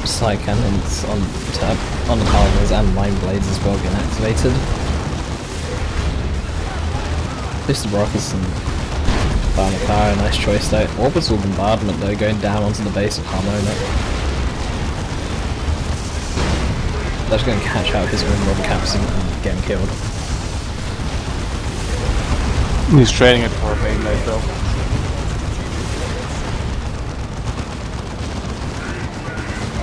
Psy Cannons on the Paladins and Mind Blades as well getting activated. Pistol Rockets and Ravaner, nice choice though. Orbital bombardment though, going down onto the base of Harmonic. That's going to catch out his own Rob Capson and get him killed. He's trading it for a main lane though.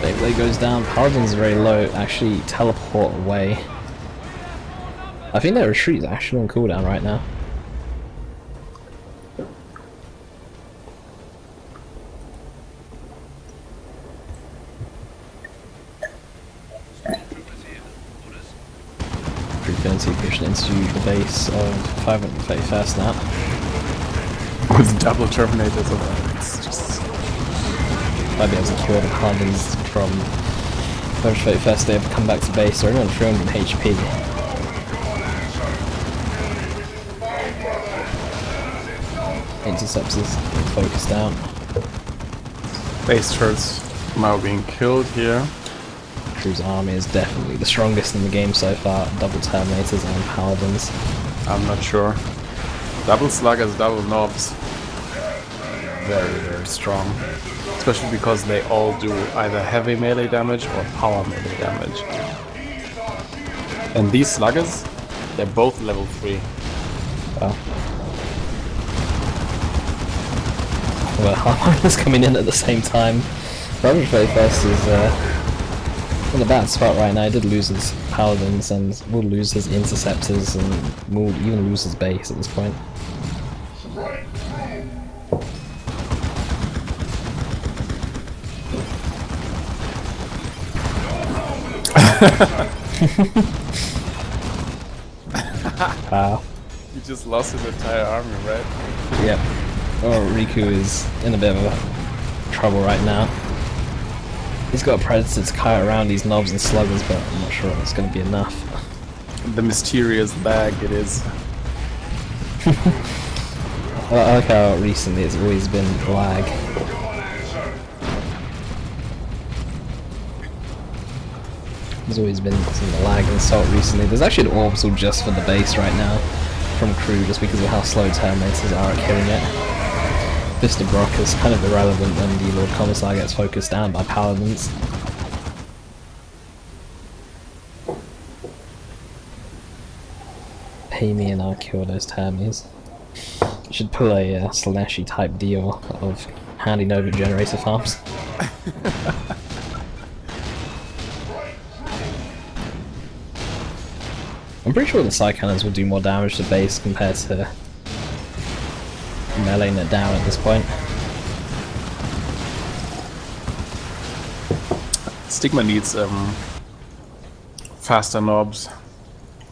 Beyblade goes down, Paladin's very low, actually teleport away. I think their retreat is actually on cooldown right now. Infinity pushing into the base of 531st now. With double Terminators of it's just... Might be able to cure the Paladins from 531st. They have come back to base, they're only on 300 HP. Interceptors focused down. Base turrets now being killed here. Crew's army is definitely the strongest in the game so far. Double Terminators and Paladins. I'm not sure. Double Sluggers, double Knobs. Very, very strong. Especially because they all do either heavy melee damage or power melee damage. And these Sluggers, they're both level 3. Wow. Well, Harmonica's coming in at the same time. Ravaner first is in a bad spot right now. He did lose his Paladins and will lose his Interceptors and will even lose his base at this point. Wow. You just lost his entire army, right? Yep. Oh, Riku is in a bit of trouble right now. He's got a Predator to kite around these Knobs and Sluggers, but I'm not sure it's going to be enough. The mysterious bag it is. I like how recently it's always been lag. There's always been some lag and salt recently. There's actually an orbital just for the base right now from crew, just because of how slow Terminators are at killing it. Vista Brock is kind of irrelevant when the Lord Commissar gets focused down by Paladins. Pay me and I'll kill those Termies. Should pull a Slaneshi type deal of handing over generator farms. I'm pretty sure the Psy Cannons will do more damage to base compared to meleeing it down at this point. Stigma needs faster Knobs.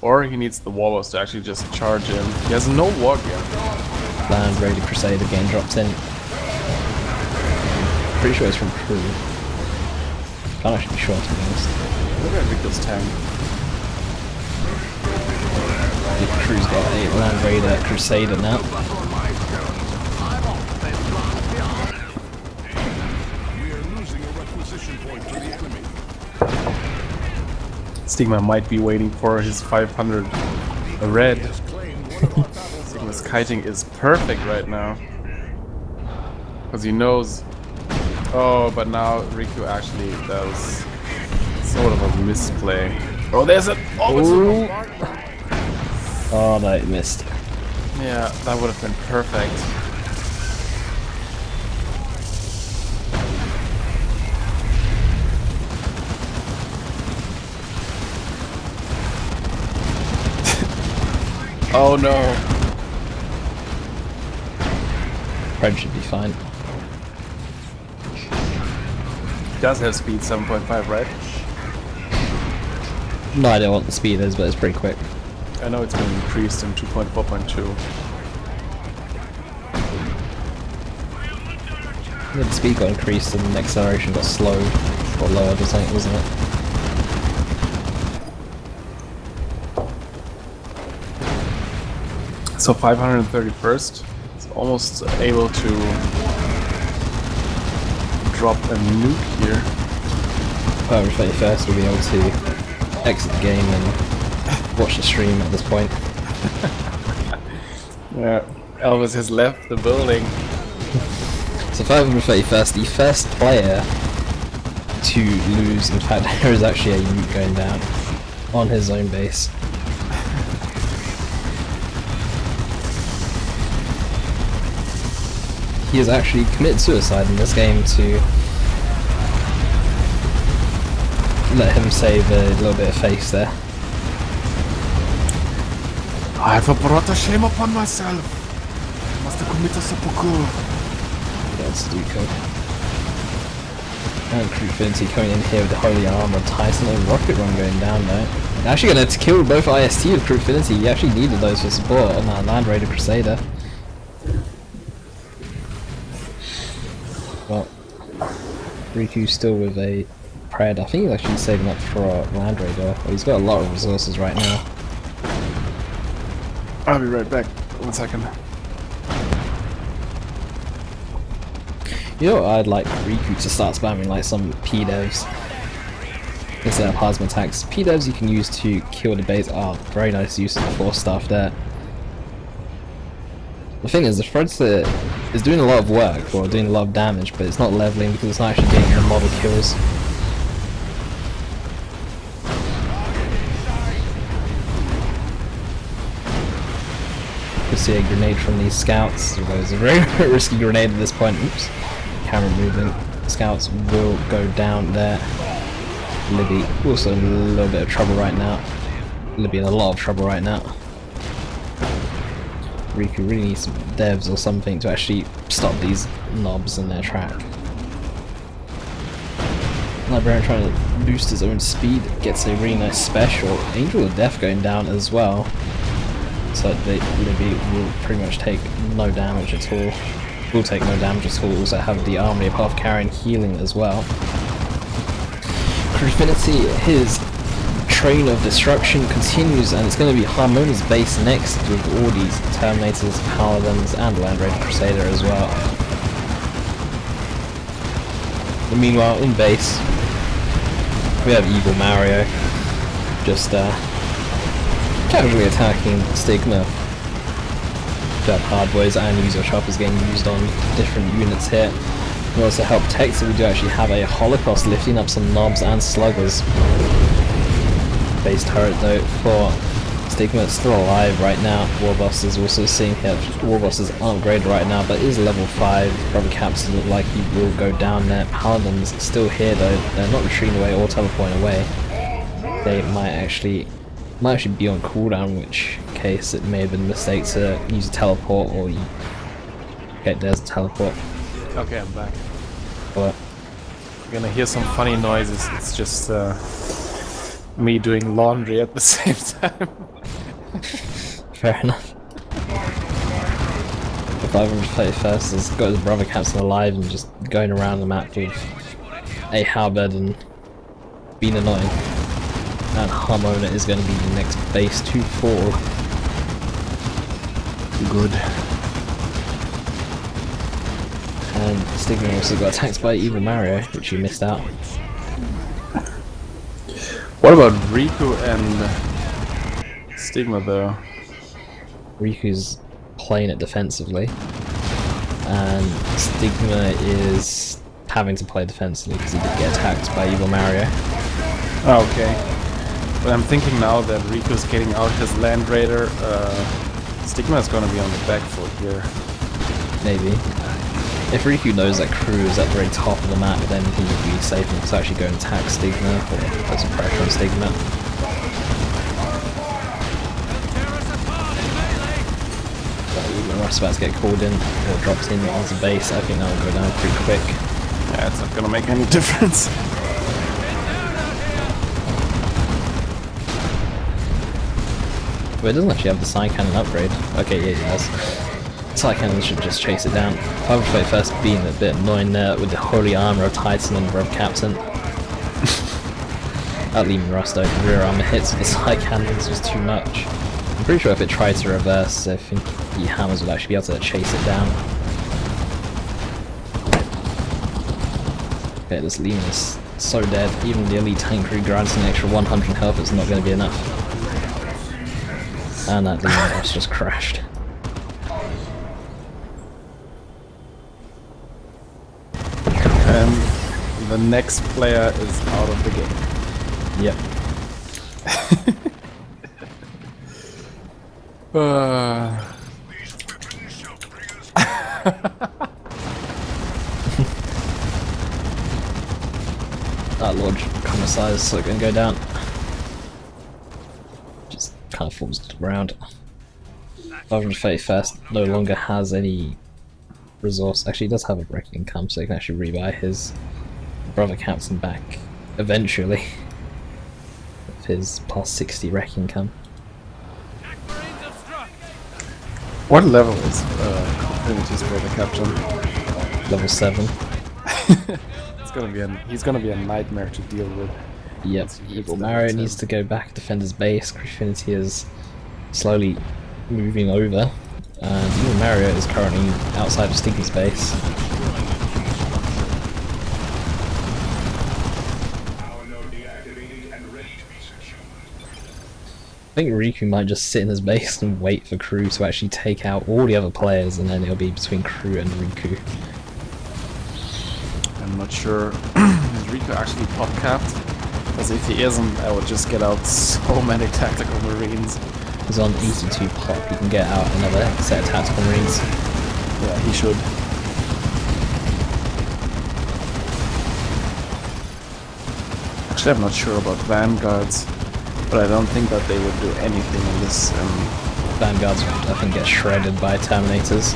Or he needs the Warlocks to actually just charge in. He has no Warg yet. Land Raider Crusader again dropped in. Pretty sure it's from crew. Can't actually be sure, to be honest. Look at Rico's tank. The crew's got a Land Raider Crusader now. Stigma might be waiting for his 500 red. Stigma's kiting is perfect right now. Because he knows... Oh, but now Riku actually does sort of a misplay. Oh, there's a... Oh, oh no, it missed. yeah, that would have been perfect. Oh no. Red should be fine. Does have speed 7.5, right? No idea what the speed is, but it's pretty quick. I know it's been increased in 2.4.2. Yeah, the speed got increased and the acceleration got slowed or lowered or something, wasn't it? So 531st is almost able to drop a nuke here. 531st will be able to exit the game and watch the stream at this point. Yeah, Elvis has left the building. So 531st, the first player to lose. In fact, there is actually a Ute going down on his own base. He has actually committed suicide in this game to let him save a little bit of face there. I have brought a shame upon myself. I must have committed seppuku. That's Duco. And Crewfinity coming in here with the Holy Armor of Tyson and Rocket Run going down though. Actually gonna kill both IST with Crewfinity. He actually needed those for support on that Land Raider Crusader. Well, Riku's still with a Pred. I think he's actually saving up for a Land Raider. Well, he's got a lot of resources right now. I'll be right back. 1 second. You know what, I'd like Riku to start spamming like some P-devs instead of plasma attacks. P-devs you can use to kill the base. Oh, very nice use of the force staff there. The thing is, the Fredster is doing a lot of work, or doing a lot of damage, but it's not leveling because it's not actually getting the model kills. You see a grenade from these scouts, although it's a very risky grenade at this point. Oops. Camera moving. Scouts will go down there. Libby also in a little bit of trouble right now. Libby in a lot of trouble right now. Riku really needs some devs or something to actually stop these knobs in their track. Librarian trying to boost his own speed, gets a really nice special. Angel of Death going down as well. So Libby will pretty much take no damage at all. Will take no damage at all. Also have the Armory of Half Carrying healing as well. Crewfinity, his train of destruction continues, and it's going to be Harmoni's base next with all these Terminators, Paladins, and Land Raider Crusader as well. But meanwhile, in base, we have Evil Mario just casually attacking Stigma. We have Hardboys and User Choppers getting used on different units here. We also help Tech, so we do actually have a Holocaust lifting up some knobs and sluggers. Base turret though for Stigma, it's still alive right now. Warboss is also seeing here. Warboss is upgraded right now, but is level 5. Brother Caps look like he will go down there. Paladin's still here though. They're not retreating away or teleporting away. They might actually be on cooldown, in which case it may have been a mistake to use a teleport or okay, there's a teleport. Okay, I'm back. But You're gonna hear some funny noises. It's just me doing laundry at the same time. fair enough. The 531st has got his brother Captain alive and just going around the map with a halberd and being annoying. And Harmona is going to be the next base to fall. Good. And Stigma also got attacked by Evil Mario, which you missed out. What about Riku and Stigma though? Riku's playing it defensively, and Stigma is having to play defensively because he did get attacked by Evil Mario. Oh, okay. But I'm thinking now that Riku's getting out his Land Raider, Stigma is gonna be on the back foot here. Maybe. If Riku knows that Crew is at the very top of the map, then he would be safe enough to actually go and attack Stigma, or put some pressure on Stigma. When Russ about to get called in, or dropped in onto base, I think that will go down pretty quick. Yeah, it's not gonna make any difference. But it doesn't actually have the Psy Cannon upgrade. Okay, yeah, it does. Psy Cannon should just chase it down. 531st being a bit annoying there with the Holy Armor of Titan and Rev Captain. That leaving Rust over rear armor hits with the Psy Cannon is just too much. I'm pretty sure if it tried to reverse, I think the hammers would actually be able to chase it down. Okay, this Leman is so dead. Even the elite tank crew grants an extra 100 health, it's not going to be enough. And that Leman boss just crashed. And the next player is out of the game. Yep. That Lord Commissar is so gonna go down. Just kind of falls to the ground. 531st no longer has any resource. Actually, he does have a breaking income, so he can actually rebuy his brother captain back eventually. With his past 60 wreck income. What level is Infinity's brother captain? Level 7. He's gonna be a nightmare to deal with. Yep, Evil Mario needs to go back, defend his base. Infinity is slowly moving over, and Evil Mario is currently outside of Stigma's base. I think Riku might just sit in his base and wait for Crew to actually take out all the other players, and then it'll be between Crew and Riku. I'm not sure. Is Riku actually pop capped? Because if he isn't, I would just get out so many tactical marines. He's on easy 2 pop, he can get out another set of tactical marines. Yeah, he should. Actually, I'm not sure about vanguards, but I don't think that they would do anything in this. Vanguards would, I think, get shredded by Terminators.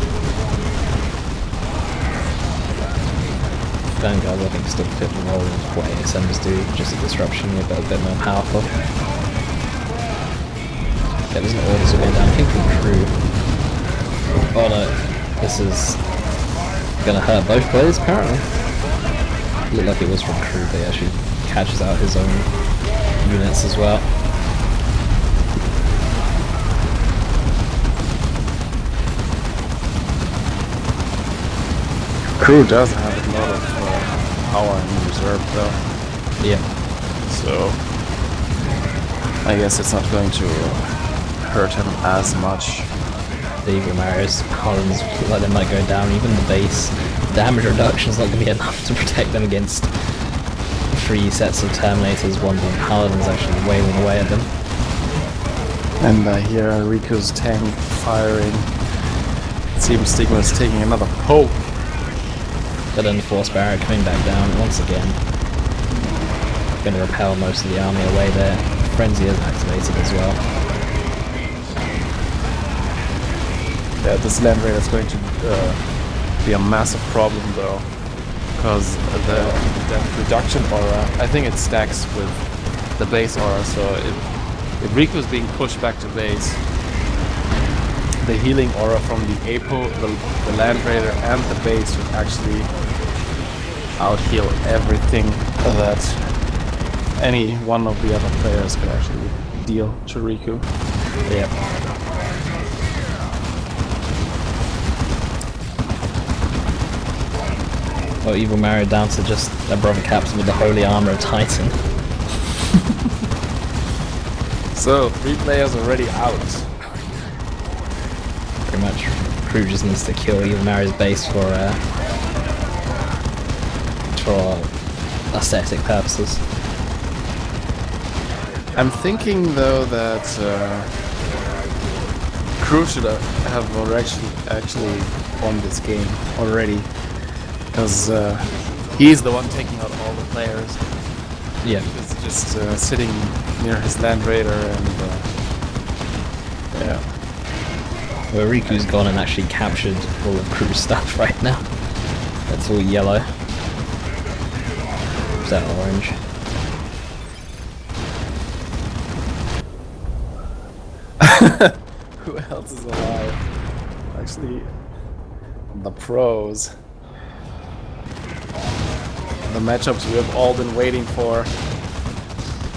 Vanguards, I think, still fit the role of what ASMs do, just a disruption, but a bit more powerful. Yeah, there's no orders going down. I think from Crew. Oh no, this is gonna hurt both players apparently. Looked like it was from Crew, but he actually catches out his own units as well. Crew does have a lot of power in reserve though. Yeah. So I guess it's not going to hurt him as much. The Evil Mario's paladins look like they might go down. Even the base damage reduction is not going to be enough to protect them against 3 sets of Terminators, 1 being paladins actually wailing away at them. And I hear Riku's tank firing. It seems Stigma is taking another poke. But then the Force Barrier coming back down once again. Going to repel most of the army away there. Frenzy is activated as well. Yeah, this land raid is going to be a massive problem though, because the reduction aura, I think it stacks with the base aura, so if Riku is being pushed back to base, the healing aura from the Apo, the Land Raider and the base would actually out-heal everything that any one of the other players could actually deal to Riku. Yep. Oh, Evil Mario down to just a brother captain with the holy armor of Titan. So, 3 players already out. Pretty much, Crew just needs to kill Evil Mario's base for aesthetic purposes. I'm thinking though that Crew should have actually won this game already, because he's the one taking out all the players. Yeah. He's just sitting near his Land Raider and yeah. Well, Riku's gone and actually captured all of Crew's stuff right now. That's all yellow. Is that orange? Who else is alive? Actually, the pros. The matchups we have all been waiting for.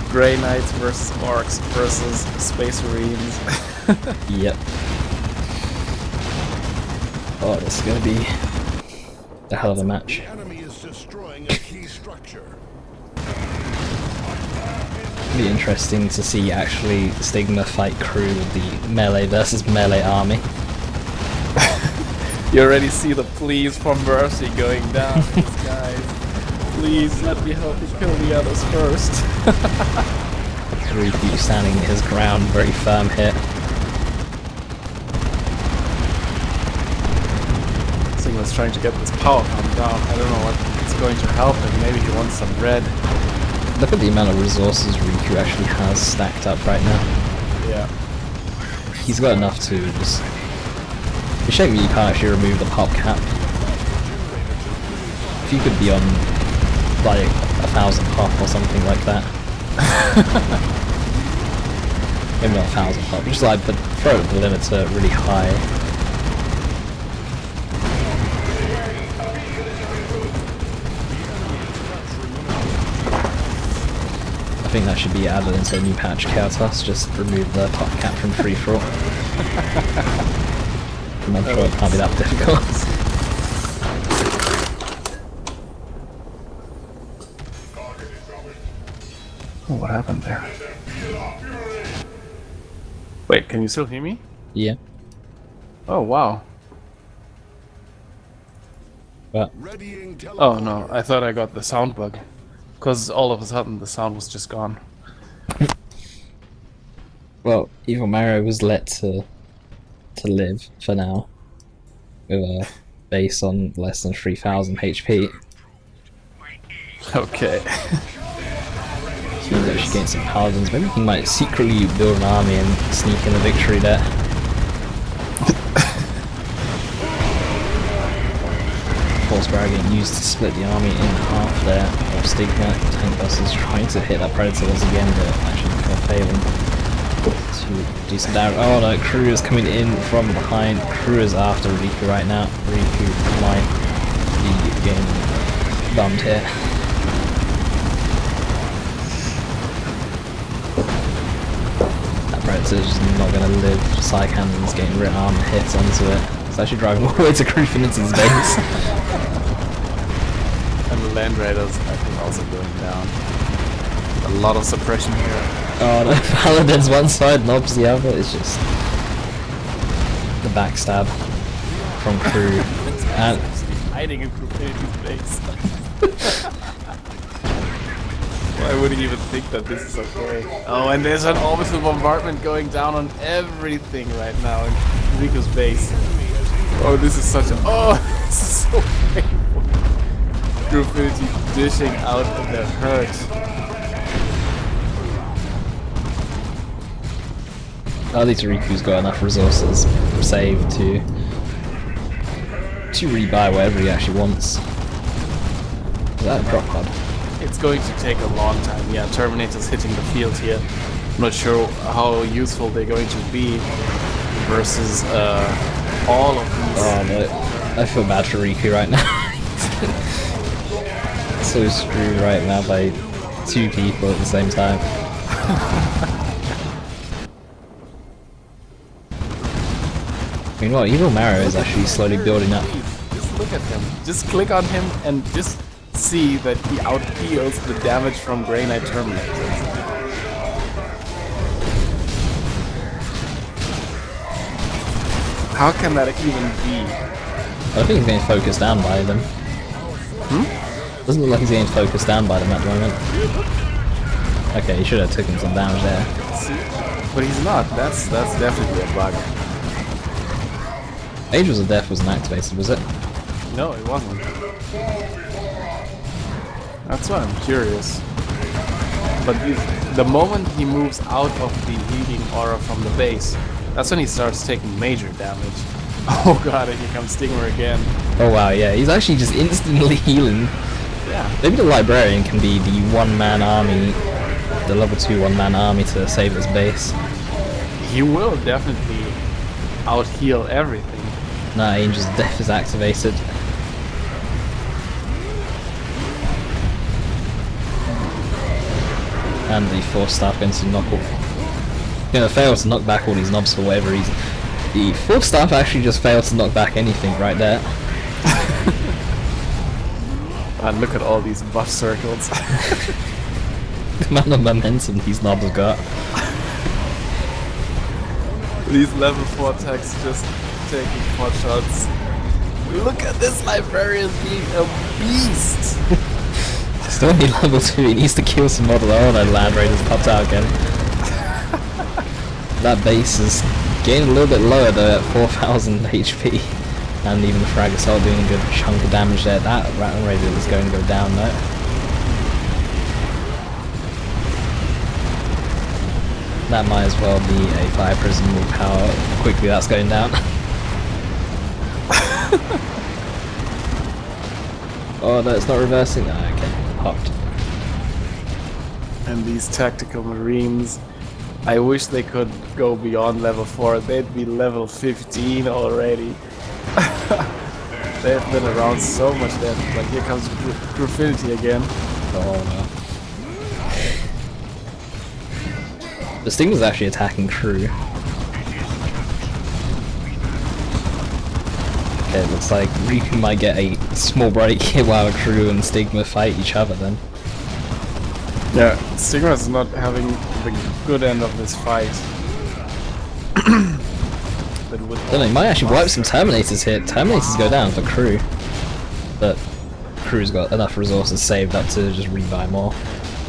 Grey Knights versus Orcs versus Space Marines. Yep. Oh, this is gonna be a hell of a match. The enemy is destroying a key structure. It'll be interesting to see actually Stigma fight Crew with the melee versus melee army. You already see the pleas for mercy going down, these guys. Please let me help you kill the others first. Riku standing his ground, very firm hit. Singler's trying to get this power farm down. I don't know what is going to help him. Maybe he wants some red. Look at the amount of resources Riku actually has stacked up right now. Yeah. He's got enough to just... It's a shame that you can't actually remove the pop cap. If you could be on like 1,000 pop or something like that. Maybe not 1,000 pop, just like but throw the limiter really high. I think that should be added into a new patch, Chaos. Just remove the top cap from free for all. I'm sure it can't be that difficult. Oh, what happened there? Wait, can you still hear me? Yeah. Oh, wow. But Oh no, I thought I got the sound bug. Because all of a sudden the sound was just gone. well, Evil Mario was let to live for now, with a base on less than 3,000 HP. Okay. He was actually getting some paladins. Maybe he might secretly build an army and sneak in a victory there. Force barrier getting used to split the army in half there. Of Stigma, Tank Boss is trying to hit that Predator once again, but actually kind of failing to do some damage. Oh no, Crew is coming in from behind. Crew is after Riku right now. Riku might be getting bummed here. That Predator's just not going to live. Psy Cannon's getting writ arm hits onto it. It's actually driving all the way to Crewfinity's base. And the Land Raiders, I think, also going down. A lot of suppression here. Oh no, Paladin's one side, Nob's the other. It's just the backstab from Crew. And hiding in Crewfinity's base. Why would he even think that this is okay? Oh, and there's an orbital bombardment going down on everything right now in Riku's base. Oh, this is such a... Oh, this is so painful. Crewfinity dishing out of their hurt. at least Riku's got enough resources saved to really buy whatever he actually wants. Is that a drop pod? It's going to take a long time. Yeah, Terminator's hitting the field here. I'm not sure how useful they're going to be versus all of these. Oh no, I feel bad for Riku right now. So screwed right now by two people at the same time. Meanwhile, Evil Mario is actually slowly building up. Just look at him. Just click on him and just see that he out-heals the damage from Grey Knight Terminators. How can that even be? I think he's getting focused down by them. Doesn't look like he's getting focused down by them at the moment. Okay, he should have taken some damage there. See? But he's not. That's definitely a bug. Angels of Death wasn't activated, was it? No, it wasn't. That's why I'm curious. But the moment he moves out of the healing aura from the base, that's when he starts taking major damage. Oh god, and here comes Stigmer again. Oh wow, yeah, he's actually just instantly healing. Yeah. Maybe the Librarian can be the one-man army, the level 2 one-man army to save his base. He will definitely out-heal everything. Nah, Angel's Death is activated. And the Force Staff going to knock all... Gonna fail to knock back all these knobs for whatever reason. The Force Staff actually just failed to knock back anything right there. And look at all these buff circles. The amount of momentum these knobs have got. These level 4 attacks just taking 4 shots. Look at this Librarian being a beast! still only level 2, he needs to kill some model. Oh no, Land Raider's popped out again. That base is getting a little bit lower though at 4000 HP. And even the Frag Assault doing a good chunk of damage there. That Land Raider is going to go down though. That might as well be a Fire Prism with how quickly that's going down. Oh no, it's not reversing. Ah, okay, popped. And these tactical marines, I wish they could go beyond level 4. They'd be level 15 already. They've been around so much then. But here comes Graffiti again. Oh no. The Sting is actually attacking Crew. Okay, it looks like Riku might get a small break here while Crew and Stigma fight each other then. Yeah, Stigma's not having the good end of this fight. I don't know, he might actually wipe some Terminators here. Terminators go down for Crew. But Crew's got enough resources saved up to just rebuy more.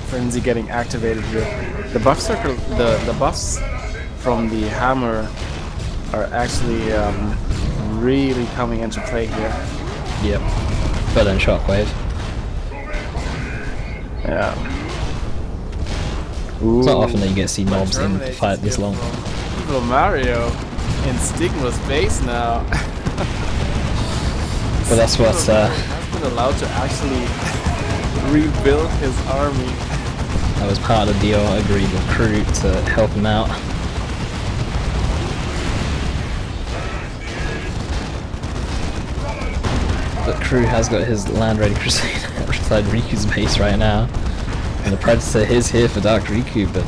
Frenzy getting activated here. The buff circle, the buffs from the hammer are actually really coming into play here. Yep. But then Shockwave. Yeah. It's not often that you get to see mobs in the fight this long. Evil Mario in Stigma's base now. But that's what has been allowed to actually rebuild his army. that was part of the deal. I agreed with Crew to help him out. But Crew has got his Land Raider Crusader outside Riku's base right now. And the Predator is here for Dark Riku, but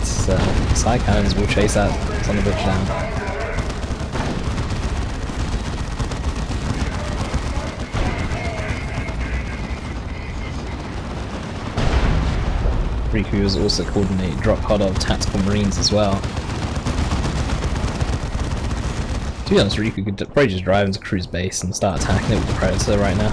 Psy Cannons will chase that son of a bitch down. Riku is also called a drop pod of Tactical Marines as well. To be honest, Riku could probably just drive into Crew's base and start attacking it with the Predator right now.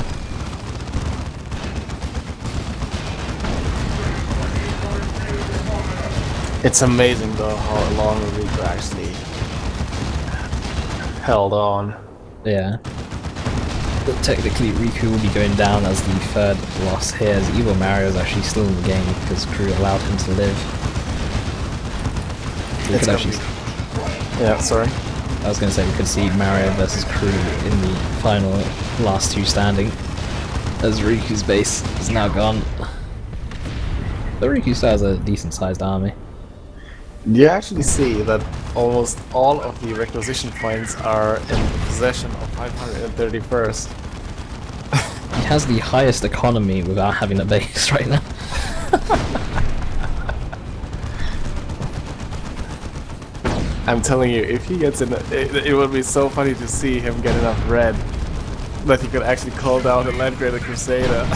It's amazing though how long Riku actually held on. Yeah. But technically Riku will be going down as the third loss here, as Evil Mario is actually still in the game because Crew allowed him to live. So we could actually... Yeah, sorry. I was going to say we could see Mario versus Crew in the final last two standing, as Riku's base is now gone. But Riku still has a decent sized army. You actually see that almost all of the requisition points are in possession of 531st. He has the highest economy without having a base right now. I'm telling you, if he gets in, it would be so funny to see him get enough red that he could actually call down a Land Raider Crusader.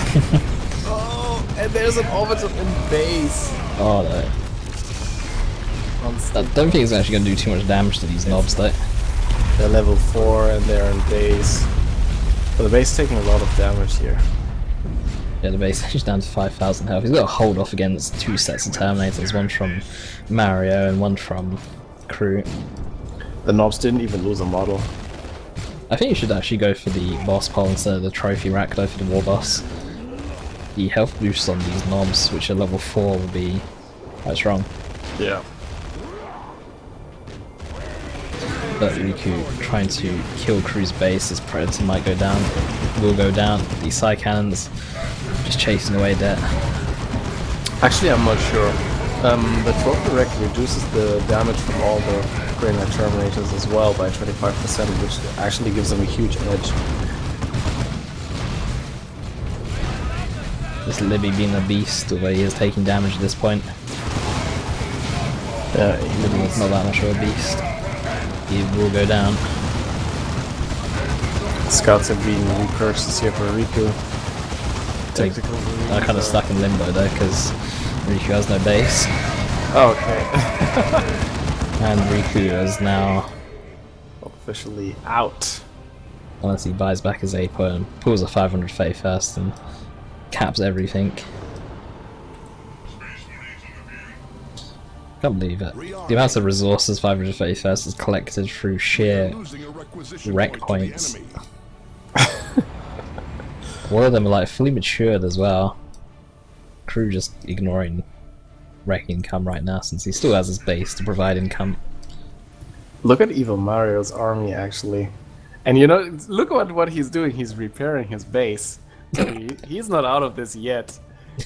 Oh, and there's an orbital in base. Oh no. I don't think it's actually going to do too much damage to these knobs though. They're level 4 and they're in base. But the base is taking a lot of damage here. Yeah, the base is down to 5,000 health. He's got to hold off against two sets of Terminators, one from Mario and one from Crew. The knobs didn't even lose a model. I think you should actually go for the boss pole instead of the trophy rack though for the war boss. The health boosts on these knobs, which are level 4, will be quite strong. Yeah. But Riku trying to kill Crew's base, his Predator might go down, will go down. The Psy Cannons just chasing away debt. Actually, I'm not sure. The trophy rack reduces the damage from all the Granite Terminators as well by 25%, which actually gives them a huge edge. This Libby being a beast, although he is taking damage at this point. Yeah, Libby's not that much of a beast. He will go down. Scouts have been repurchased here for Riku. Tactical. I'm kind of stuck in limbo though, because Riku has no base. Okay. And Riku is now Officially out. unless he buys back his Apo and pulls a 500 Fae first and caps everything. can't believe it. The amount of resources 531st has collected through sheer wreck points. One of them are like fully matured as well. Crew just ignoring wreck income right now since he still has his base to provide income. Look at Evil Mario's army actually. And you know, look at what he's doing. He's repairing his base. So he's not out of this yet.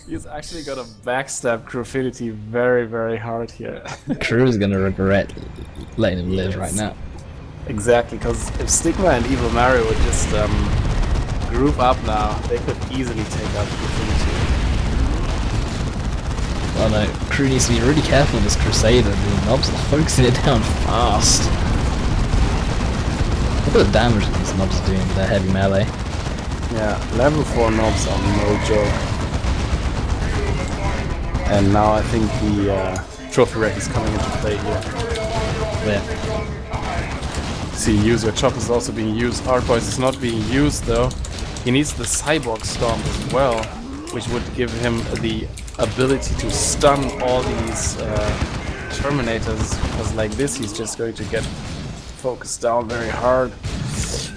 He's actually gonna backstab Crewfinity very, very hard here. Crew is gonna regret letting him live right now. Exactly, because if Stigma and Evil Mario would just group up now, they could easily take out Crewfinity. Oh no, Crew needs to be really careful of this Crusader. The knobs are focusing it down fast. Look at the damage that these knobs are doing with their heavy melee. Yeah, level 4 knobs are no joke. And now I think the trophy rack is coming into play here. Yeah. See, use your chop is also being used. Hard Boys is not being used though. He needs the Cyborg Storm as well, which would give him the ability to stun all these Terminators, because like this he's just going to get focused down very hard.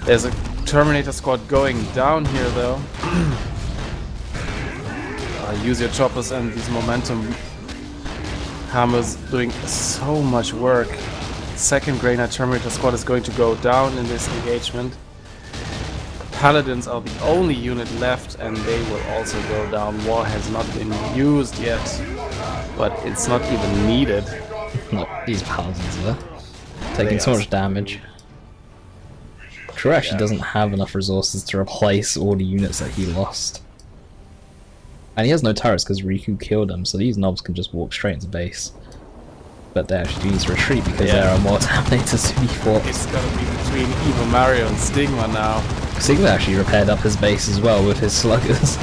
There's a Terminator squad going down here though. Use your choppers and these momentum hammers doing so much work. Second Grainer Terminator squad is going to go down in this engagement. Paladins are the only unit left and they will also go down. War has not been used yet, but it's not even needed. No, these Paladins are taking so much damage. Crew actually doesn't have enough resources to replace all the units that he lost. And he has no turrets because Riku killed him, so these knobs can just walk straight into base. But they actually do need to retreat because there are more Terminators to be fought. It's gonna be between Evil Mario and Stigma now. Stigma actually repaired up his base as well with his sluggers.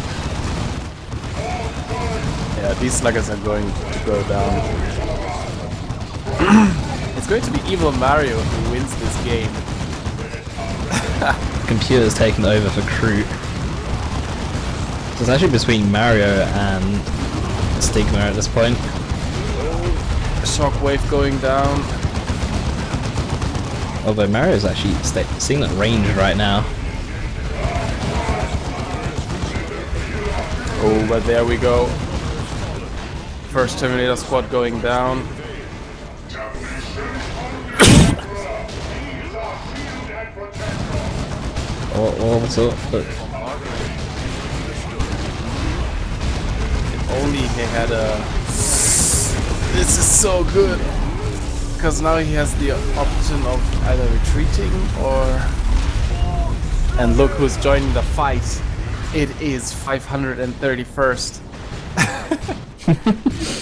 Yeah, these sluggers are going to go down. It's going to be Evil Mario who wins this game. Computer's taken over for Crew. So it's actually between Mario and Stigma at this point. Shockwave going down. Although Mario's actually seeing that range right now. Oh, but there we go. First Terminator squad going down. What's up? Look. If only he had a... This is so good! Because now he has the option of either retreating or... And look who's joining the fight! It is 531st.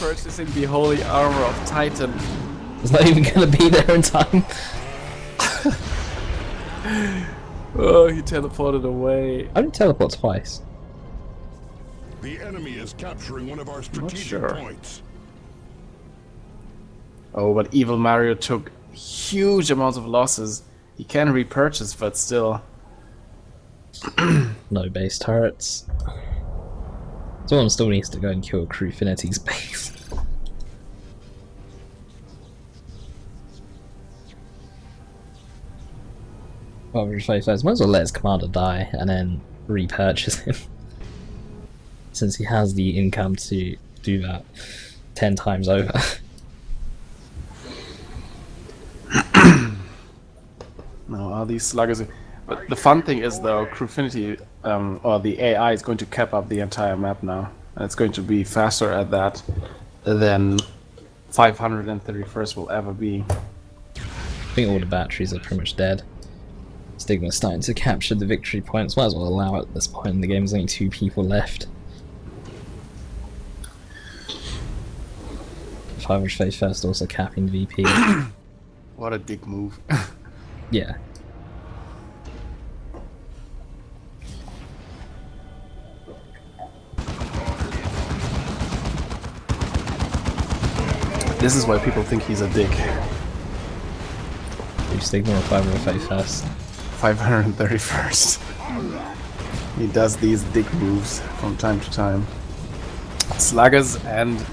Purchasing the holy armor of Titan. It's not even gonna be there in time. Oh, he teleported away. I didn't teleport twice. The enemy is capturing one of our strategic points. Oh, but Evil Mario took huge amounts of losses. He can repurchase, but still. No base turrets. Someone still needs to go and kill Crewfinity's base. Well, might as well let his commander die and then repurchase him. Since he has the income to do that 10 times over. No, are these sluggers... But the fun thing is though, Crewfinity, or the AI is going to cap up the entire map now. And it's going to be faster at that than 531st will ever be. I think all the batteries are pretty much dead. Stigma's starting to capture the victory points. Might as well allow it at this point in the game. There's only 2 people left. 531st also capping VP. What a dick move. Yeah. This is why people think he's a dick. You Stigma or 531st? 531st. He does these dick moves from time to time. Sluggers and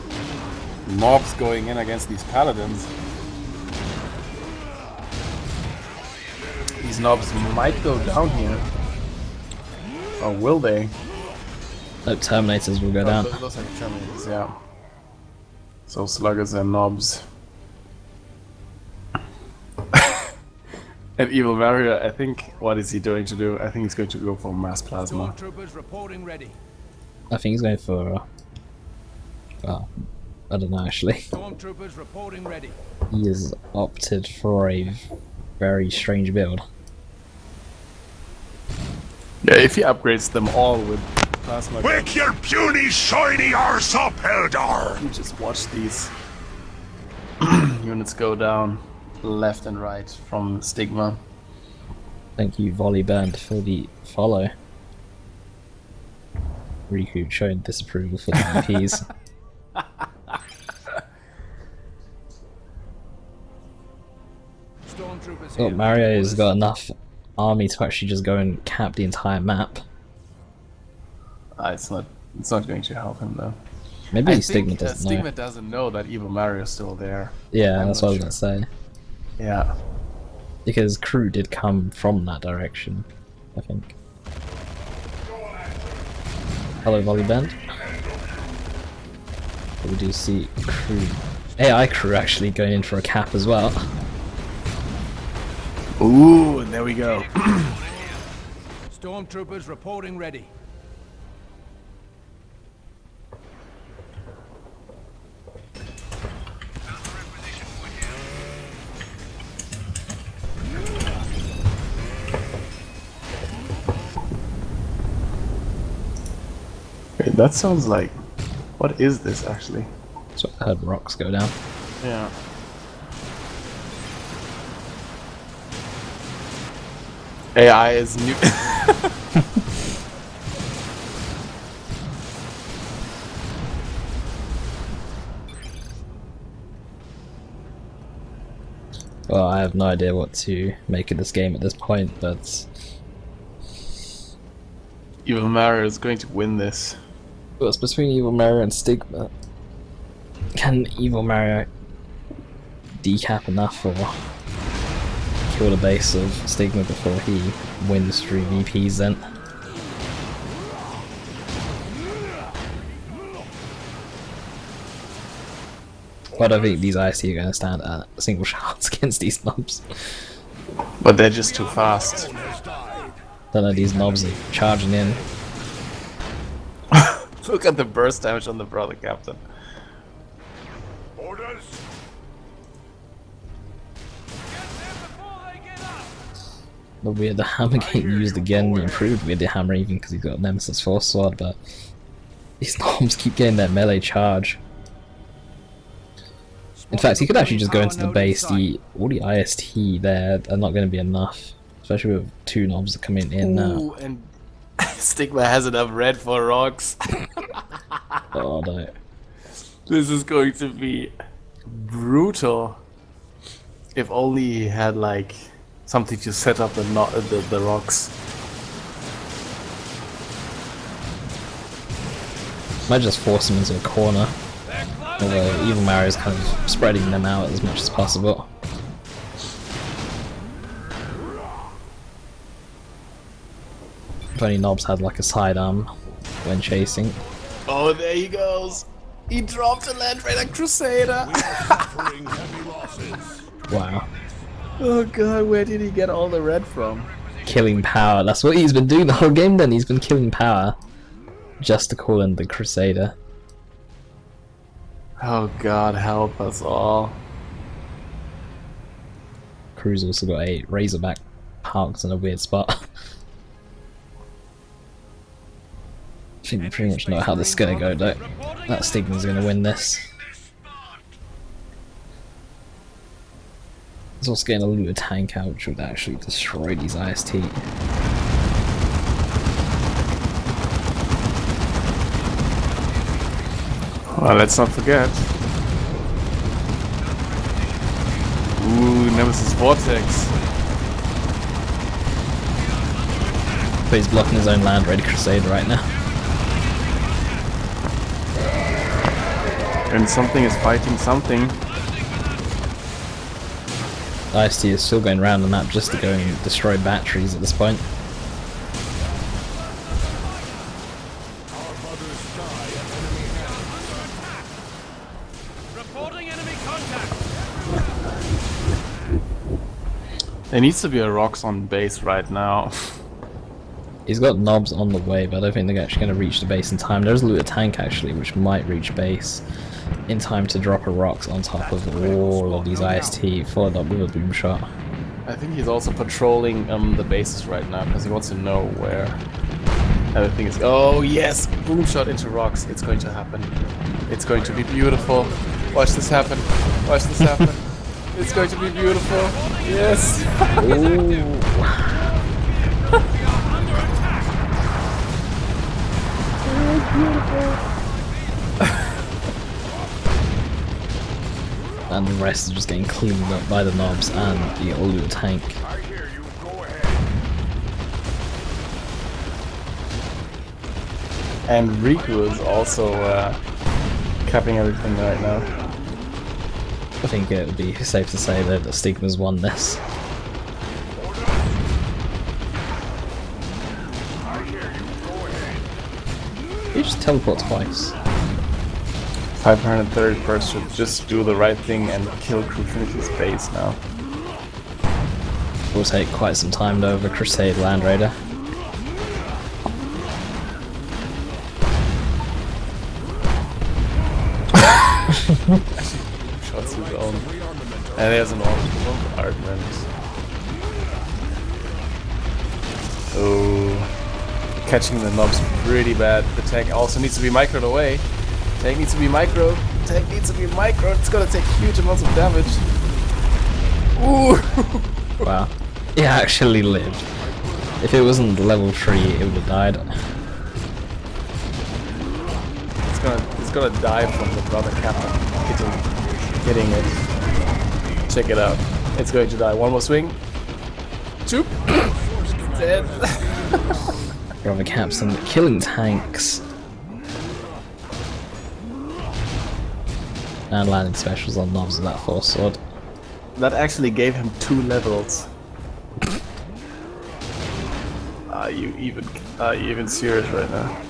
mobs going in against these paladins. These knobs might go down here. Or will they? No, Terminators will go down. Those are Terminators, yeah. So sluggers and knobs. And Evil Warrior, I think, what is he going to do? I think he's going to go for mass plasma. Stormtroopers reporting ready. I think he's going for... well, I don't know actually. Stormtroopers reporting ready. He has opted for a very strange build. Yeah, if he upgrades them all with plasma... Wake your puny shiny arse up, Eldar! You just watch these units go down left and right from Stigma. Thank you, Volleyband, for the follow. Riku showing disapproval for the MPs. Stormtroopers Well, here. Mario's got enough army to actually just go and cap the entire map. It's not going to help him though. Maybe I Stigma think, doesn't Stigma know. doesn't know that Evil Mario is still there. Yeah, I'm that's not what I was gonna say. Yeah. Because crew did come from that direction, I think. Hello, Volleyband. But we do see crew, AI crew actually going in for a cap as well. Ooh, and there we go. Stormtroopers reporting ready. Wait, that sounds like... what is this actually? So I heard rocks go down. Yeah. AI is new. Well, I have no idea what to make of this game at this point, but Evil Mario is going to win this. well, it's between Evil Mario and Stigma. Can Evil Mario decap enough or kill the base of Stigma before he wins 3 VPs then? But I think these IST are going to stand at single shots against these knobs. But they're just too fast. Don't know, these knobs are charging in. Look at the burst damage on the brother captain. Orders? But we had the hammer getting used again, we improved with the hammer even because he's got Nemesis Force Sword, but these knobs keep getting that melee charge. In fact, he could actually just go into the base. All the IST there are not going to be enough, especially with 2 knobs coming in now. Ooh, and Stigma has enough red for rocks. Oh no. This is going to be brutal. If only he had like something to set up the rocks. Might just force him into a corner. Although Evil Mario's kind of spreading them out as much as possible. If only knobs had like a sidearm when chasing. Oh, there he goes. He dropped a Land Raider Crusader. Wow. Oh god, where did he get all the red from? Killing power, that's what he's been doing the whole game then, he's been killing power. Just to call in the Crusader. Oh god, help us all. Crew's also got a Razorback parked in a weird spot. I think we pretty much know how this is gonna go though. That Stigma's gonna win this. He's also getting a looter tank out which would actually destroy these IST. Well, let's not forget. Ooh, Nemesis Vortex. But he's blocking his own Land Raider Crusader right now. And something is fighting something. IST is still going around the map just to go and destroy batteries at this point. Reporting enemy contact. There needs to be a rocks on base right now. He's got knobs on the way, but I don't think they're actually going to reach the base in time. There's a looter tank actually, which might reach base in time to drop a rocks on top of all of these IST, followed up with a boom shot. I think he's also patrolling the bases right now because he wants to know where everything is. Oh yes, boom shot into rocks. It's going to happen. It's going to be beautiful. Watch this happen. Watch this happen. It's going to be beautiful. Yes. And the rest is just getting cleaned up by the knobs and the looter tank. And Riku is also capping everything right now. I think it would be safe to say that the Stigma's won this. You just teleport twice. 531st should just do the right thing and kill Crufinity's base now. It will take quite some time though over Crusade Land Raider. Shots his own. And there's an bombardment. Oh, catching the knobs pretty bad. The tank also needs to be microed away. Tank needs to be micro. Tank needs to be micro. It's gonna take huge amounts of damage. Ooh! Wow. He actually lived. If it wasn't level 3, it would have died. It's gonna die from the brother captain hitting it. Check it out. It's going to die. One more swing. Choop! Dead. Brother Captain killing tanks. And landing specials on knobs with that force sword. That actually gave him 2 levels. Are you even serious right now?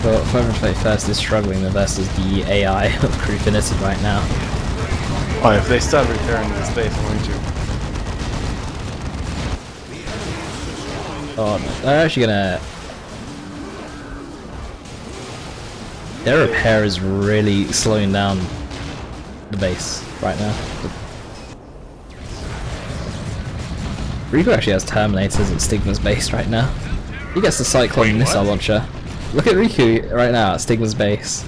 But 531st is struggling versus the AI of Crufinity right now. Oh, if they start repairing this base, I'm going to. Oh no, they're actually gonna... Their repair is really slowing down the base right now. Riku actually has Terminators at Stigma's base right now. He gets the Cyclone missile launcher. Look at Riku right now at Stigma's base.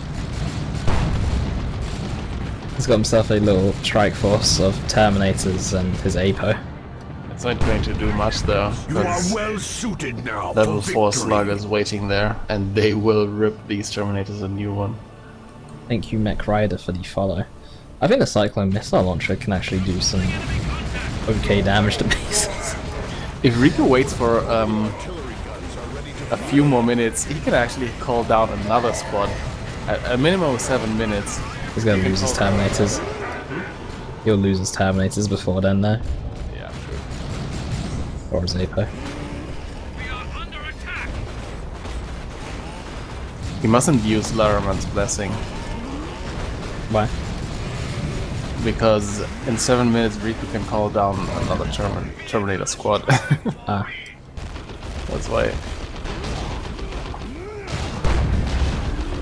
He's got himself a little strike force of Terminators and his APO. It's not going to do much though. You are well suited now. Level for 4 victory. sluggers waiting there, and they will rip these Terminators a new one. Thank you, Mech Rider, for the follow. I think the Cyclone missile launcher can actually do some okay damage to bases. If Riku waits for a few more minutes, he can actually call down another squad. At a minimum of 7 minutes. He's gonna lose his Terminators. He'll lose his Terminators before then, though. Yeah, true. Or his APO. He mustn't use Laraman's Blessing, Why? because in 7 minutes Riku can call down another Terminator squad. Ah. That's why.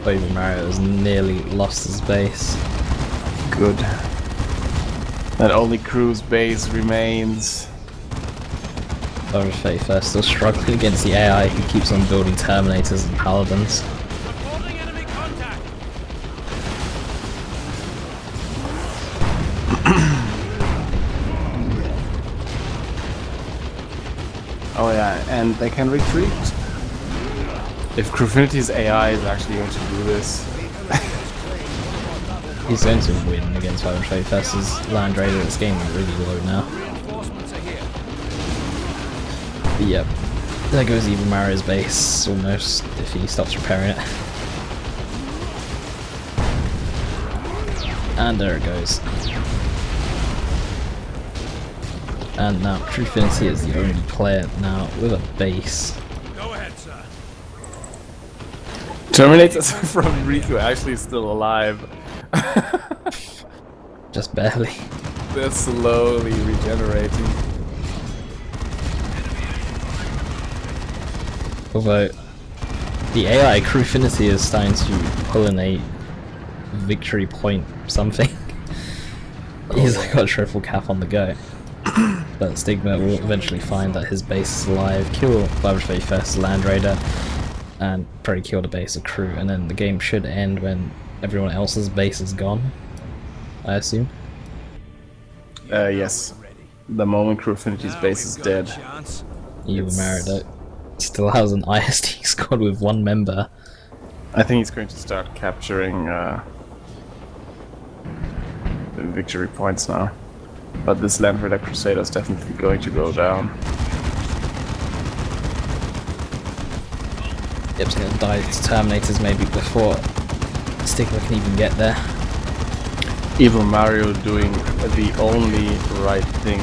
Baby Mario has nearly lost his base. Good. And only Crew's base remains. Over 31st still struggling against the AI who keeps on building Terminators and Paladins. Reporting enemy contact. Oh yeah, and they can retreat. If Crufinity's AI is actually going to do this. He's going to win against 531st's Land Raider. This game is really low now. Reinforcements are here. Yep. There goes even Mario's base, almost, if he stops repairing it. And there it goes. And now Truefinity is the only player now with a base. Go ahead, sir. Terminators from Riku are actually still alive. Just barely. They're slowly regenerating. Although the AI Crewfinity is starting to pull in a victory point something. He's got a triple cap on the go. But Stigma will eventually find that his base is alive, kill 551st Land Raider, and probably kill the base of crew, and then the game should end when everyone else's base is gone, I assume. Yes. The moment Crewfinity's base is dead. Even Marriott still has an IST squad with one member. I think he's going to start capturing the victory points now. But this Land Raider Crusader is definitely going to go down. Yep, he's gonna die to Terminators maybe before Stigma can even get there. Evil Mario doing the only right thing.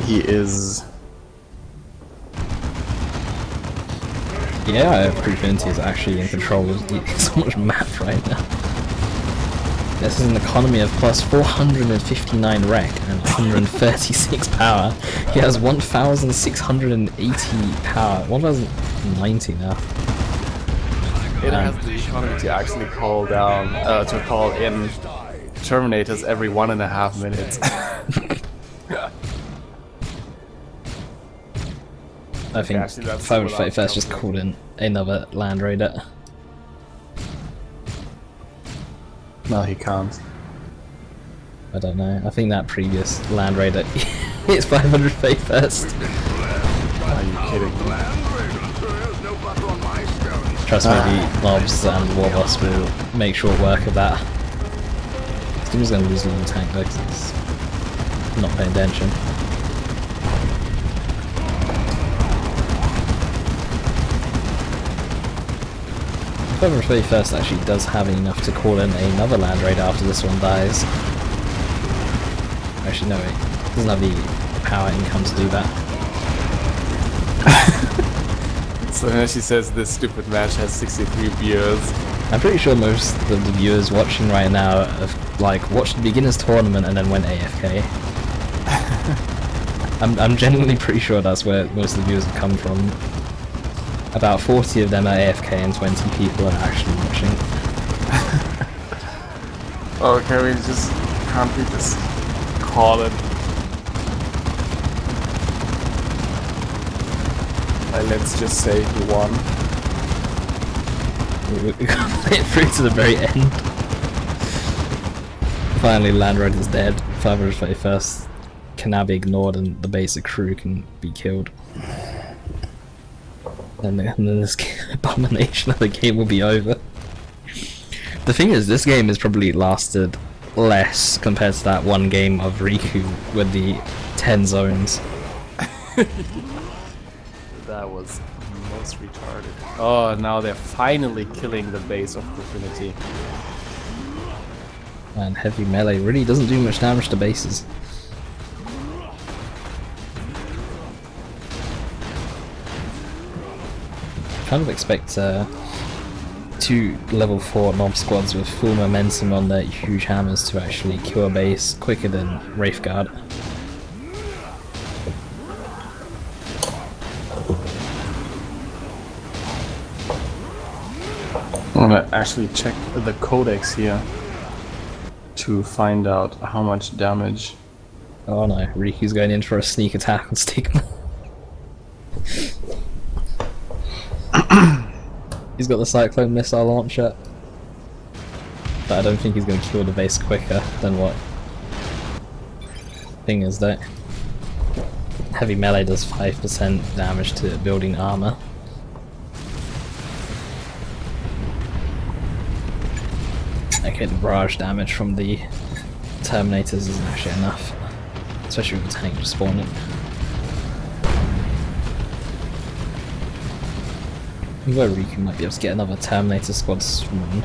He is... Yeah, Crewfinity is actually in control of so much map right now. This is an economy of plus 459 rec and 136 power. He has 1,680 power, 1,090 now. It has the economy to actually call down, to call in Terminators every 1.5 minutes. I think actually, that's 551st just called in another Land Raider. No, he can't. I don't know. I think that previous Land Raider hits 551st. Are you kidding me? Trust me, the Lobs and BbBoS will make short work of that. Steam's gonna lose a little tank though, because it's not paying attention. Whoever 31st actually does have enough to call in another Land Raider after this one dies. Actually no, it doesn't have the power income to do that. So then she says this stupid match has 63 viewers. I'm pretty sure most of the viewers watching right now have like watched the beginners tournament and then went AFK. I'm genuinely pretty sure that's where most of the viewers have come from. About 40 of them are AFK and 20 people are actually watching. Okay, we just can't we just call it? Let's just say he won. We got it through to the very end. Finally, Land Raider's dead. 551st can now be ignored and the basic crew can be killed. And then this abomination of the game will be over. The thing is, this game has probably lasted less compared to that one game of Riku with the 10 zones. That was most retarded. Oh, now they're finally killing the base of Crewfinity. And heavy melee really doesn't do much damage to bases. I kind of expect two level 4 mob squads with full momentum on their huge hammers to actually kill a base quicker than Wraithguard. I'm gonna actually check the codex here to find out how much damage. Oh no, Riku's going in for a sneak attack on Stigma. He's got the Cyclone Missile Launcher, but I don't think he's going to kill the base quicker than what. Thing is that heavy melee does 5% damage to building armor. Okay, the barrage damage from the Terminators isn't actually enough, especially with the tank just spawning. Where Riku might be able to get another Terminator squad spawn.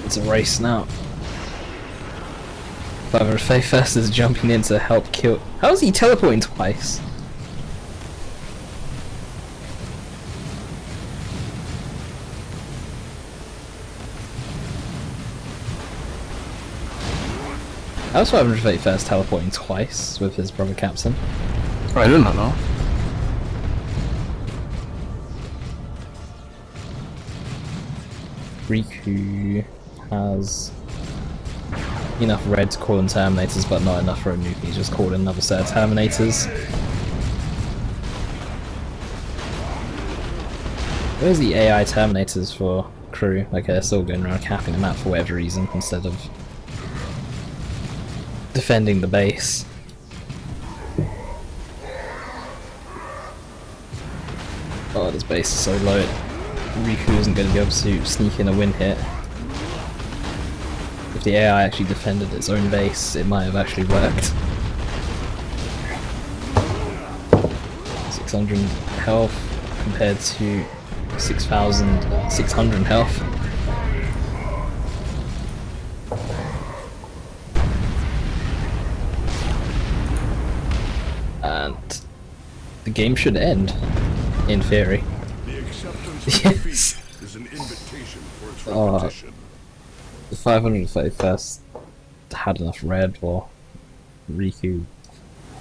It's a race now. Faye first is jumping in to help kill. How is he teleporting twice? How's 500 first teleporting twice with his brother Captain? I do not know. Riku has enough red to call in Terminators, but not enough for a nuke. He just called in another set of Terminators. Where's the AI Terminators for crew? Okay, they're still going around capping them out for whatever reason instead of defending the base. Oh, this base is so low. Riku isn't going to be able to sneak in a win hit. If the AI actually defended its own base, it might have actually worked. 600 health compared to 6,600 health. And the game should end, in theory. Yes. Is an invitation for its Oh, repetition. the 531st had enough red, while Riku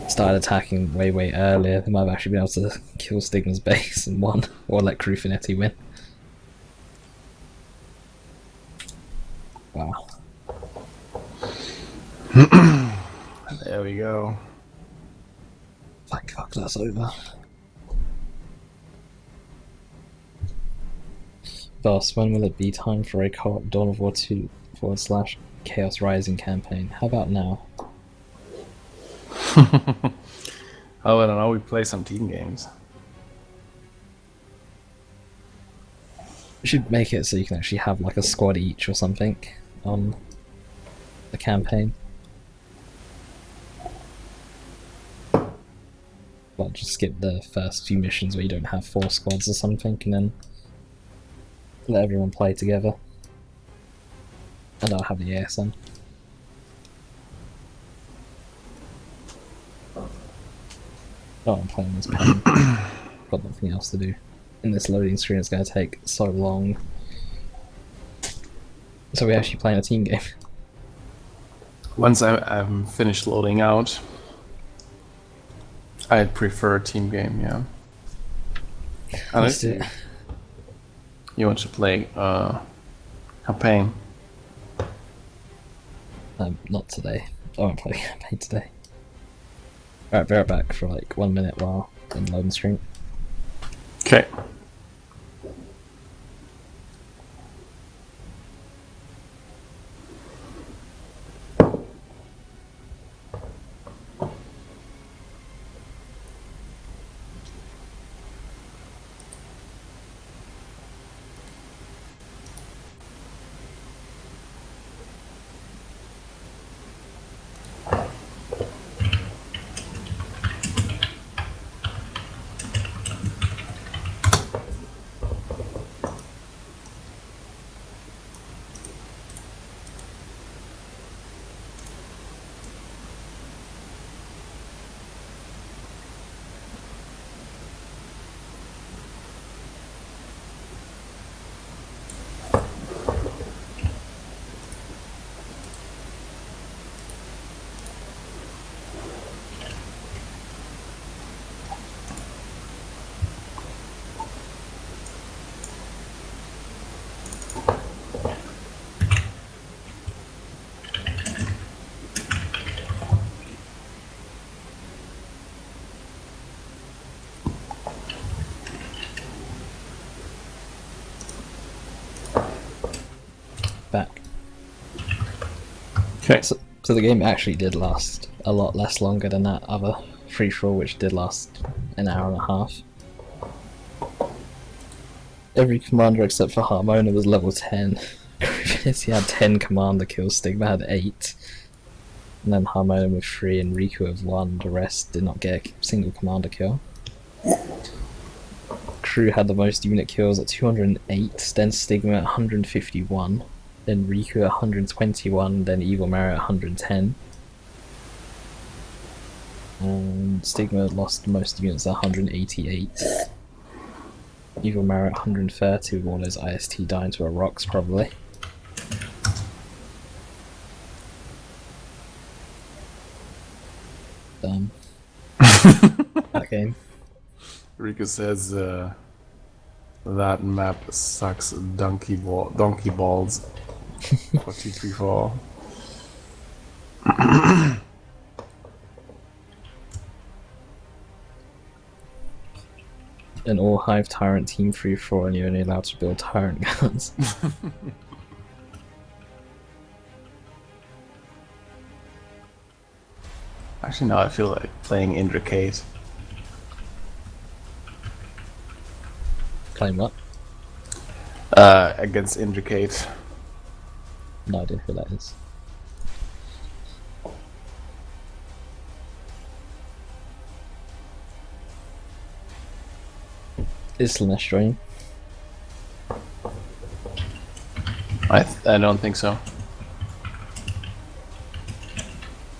started attacking way earlier. They might have actually been able to kill Stigma's base and won, or let Crufinetti win. Wow. There we go. Thank fuck that's over. Thus, when will it be time for a co-op Dawn of War 2 / Chaos Rising campaign? How about now? Oh, I don't know, we play some team games. We should make it so you can actually have like a squad each or something on the campaign. Well, just skip the first few missions where you don't have 4 squads or something, and then let everyone play together. And I'll have the ASM. Oh, I'm playing this pen. Got nothing else to do. In this loading screen it's going to take so long. So we're actually playing a team game. Once I'm finished loading out, I'd prefer a team game, yeah. Let's do it. You want to play campaign? Not today. I won't play campaign today. Alright, bear it back for like 1 minute while in loading screen. Okay. Back. Okay. So the game actually did last a lot less longer than that other free-for-all, which did last an hour and a half. Every commander except for Harmona was level 10. He had 10 commander kills, Stigma had 8. And then Harmona with 3 and Riku with 1, the rest did not get a single commander kill. crew had the most unit kills at 208, then Stigma at 151, then Riku at 121, then Evil Mary at 110. And Stigma lost the most units at 188. Evil Mary at 130 with all those IST dying to a rocks probably. Dumb. That game. Riku says that map sucks donkey balls. 4 An all Hive Tyrant team 3-4 and you're only allowed to build Tyrant guns. Actually, no, I feel like playing Indricate. Playing what? Against Indricate. No idea who that is. Is Sinestro? I don't think so.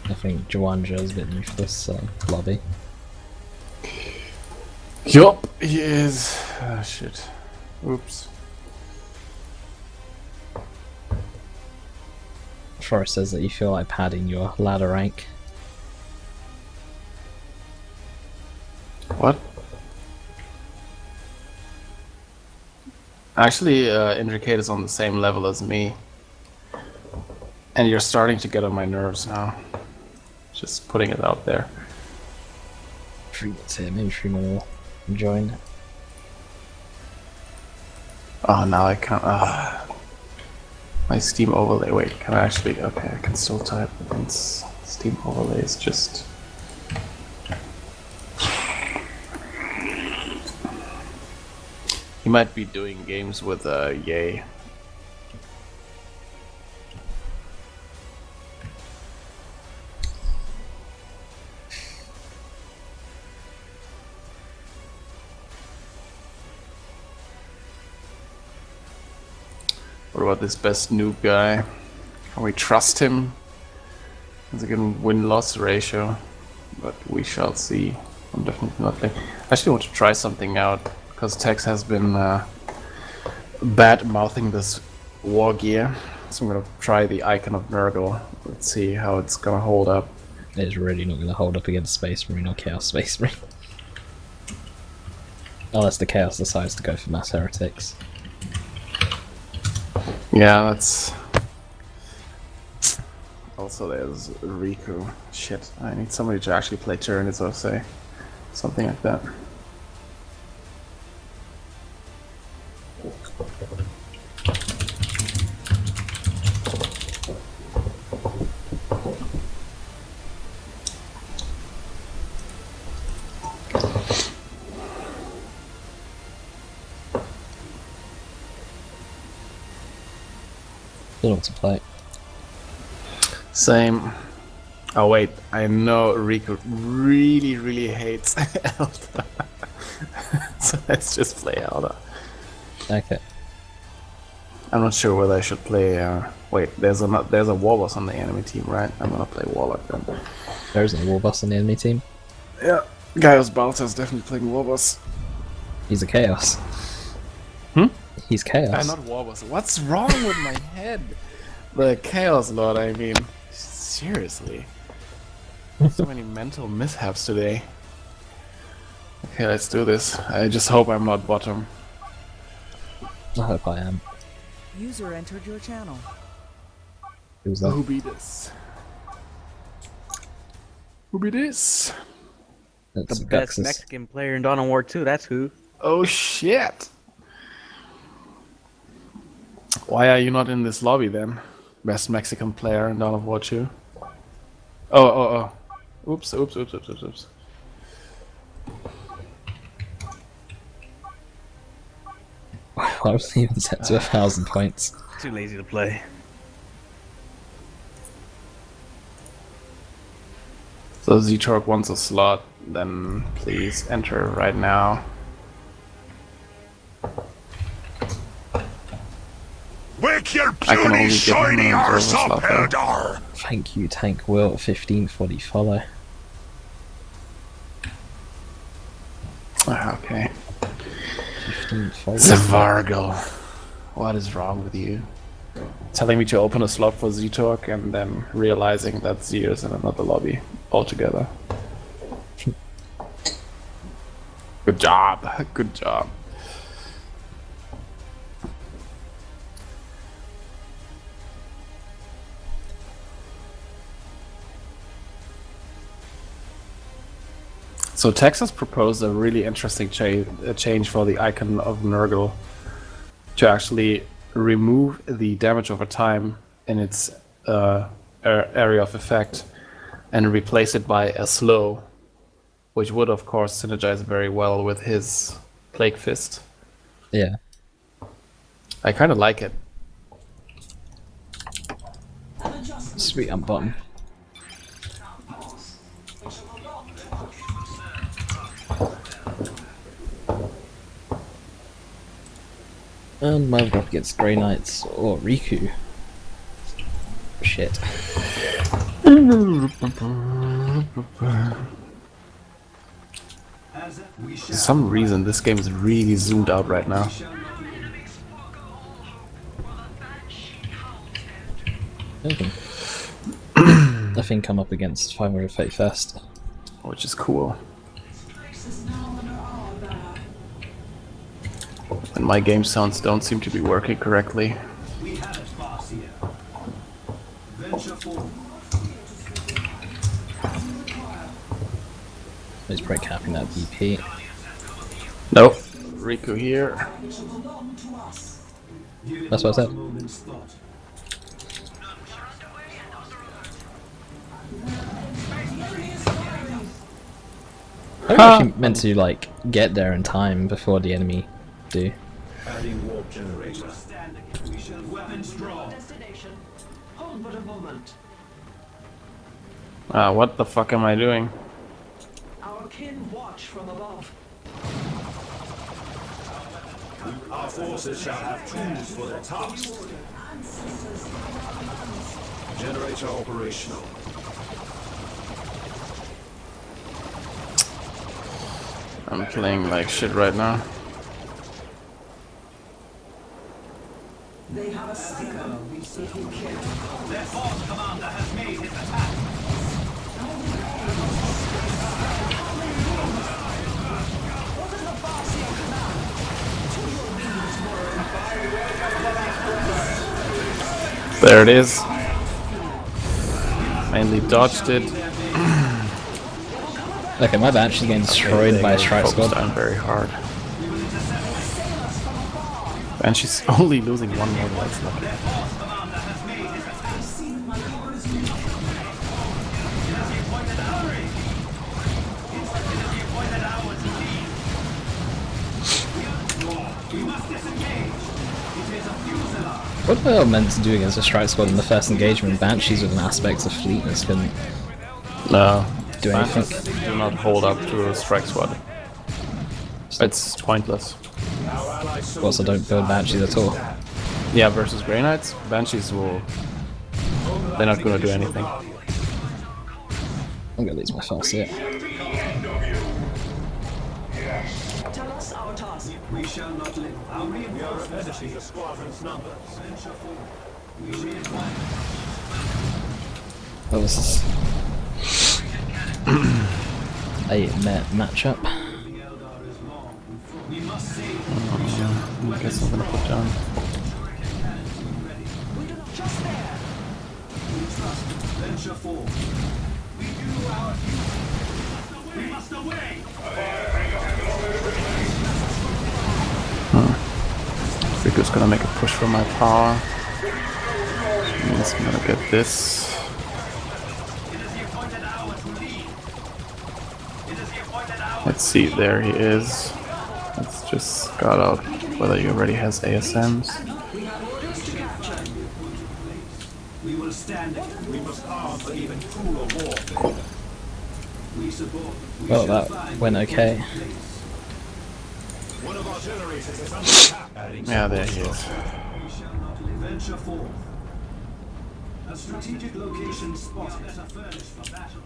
I think Jawanja is a bit useless lobby. Yup, he is. Ah, shit. Oops. Forrest says that you feel like padding your ladder rank. What? Actually, Indricate is on the same level as me. And you're starting to get on my nerves now. Just putting it out there. 3 minutes here, maybe 3 more will join. Oh, now I can't. My Steam overlay. Wait, can I actually? Okay, I can still type. It's Steam overlay is just. He might be doing games with Yay. What about this best noob guy? Can we trust him? It's a good win-loss ratio, but we shall see. I'm definitely not playing. I actually want to try something out, because Tex has been bad-mouthing this war gear. So I'm gonna try the Icon of Nurgle. Let's see how it's gonna hold up. It's really not going to hold up against Space Marine or Chaos Space Marine. Unless the Chaos decides to go for Mass Heretics. Yeah, that's... Also there's Riku. Shit, I need somebody to actually play Tyrant, or say something like that. Don't know what to play. Same. Oh wait, I know Riku really hates Elder. So let's just play Elder. Okay. I'm not sure whether I should play. Wait, there's a WarBoS on the enemy team, right? I'm gonna play Warlock then. There isn't a WarBoS on the enemy team. Yeah, Gaius Balta's definitely playing WarBoS. He's a Chaos. Hmm? He's Chaos. Not WarBoS. What's wrong with my head? The Chaos Lord, I mean. Seriously. So many mental mishaps today. Okay, let's do this. I just hope I'm not bottom. I hope I am. User entered your channel. Who's that? Who be this? Who be this? That's The best Guxus. Mexican player in Dawn of War 2, that's who. Oh shit! Why are you not in this lobby then? Best Mexican player in Dawn of War 2? Oh. Oops. Why was he even set to 1,000 points? Too lazy to play. So Z-Torque wants a slot, then please enter right now. Wake your I can only puny, give him shiny an arse up, observer slot, though. Eldar! Thank you, Tank Will, 15 for the follow. Okay. 15 follow. Zavargal. What is wrong with you? Telling me to open a slot for Z-Talk and then realizing that Z is in another lobby altogether. Good job. Good job. So Texas proposed a really interesting change for the icon of Nurgle to actually remove the damage over time in its area of effect and replace it by a slow, which would of course synergize very well with his Plague Fist. Yeah. I kind of like it. Sweet, I'm bottom. And my up against Grey Knights or Riku. Shit. For some reason, this game is really zoomed out right now. Okay. I think I'm up against 531st. Which is cool. And my game sounds don't seem to be working correctly. He's probably capping that BP. Nope. Riku here. That's what I said. I'm actually meant to like get there in time before the enemy do. What the fuck am I doing? Our forces shall have tools for their task. Generator operational. I'm playing like shit right now. They have a psycho. Their force commander has made his attack. There it is. Mainly dodged it. Okay, my Banshee's getting destroyed by a strike squad. Down very hard. And she's only losing one more life left. What were I meant to do against a strike squad in the first engagement? Banshees with an aspect of fleetness couldn't do anything. Do not hold up to a strike squad. It's pointless. Also, don't build Banshees at all. Yeah, versus Grey Knights, Banshees will... They're not gonna do anything. I'm gonna lose my first hit. Tell us our task. We shall not live. Our reinforcements the squadron's numbers. What was this? A matchup. I guess I'm gonna put down. Riku's gonna make a push for my power. Means I'm gonna get this. Let's see, there he is. Let's just scout out whether he already has ASMs. We will stand it. We must arm for even crueler warfare. We support. Well, that went okay. One of our Yeah, there he is. We shall not venture forth. A strategic location spotted. Better furnished for battle.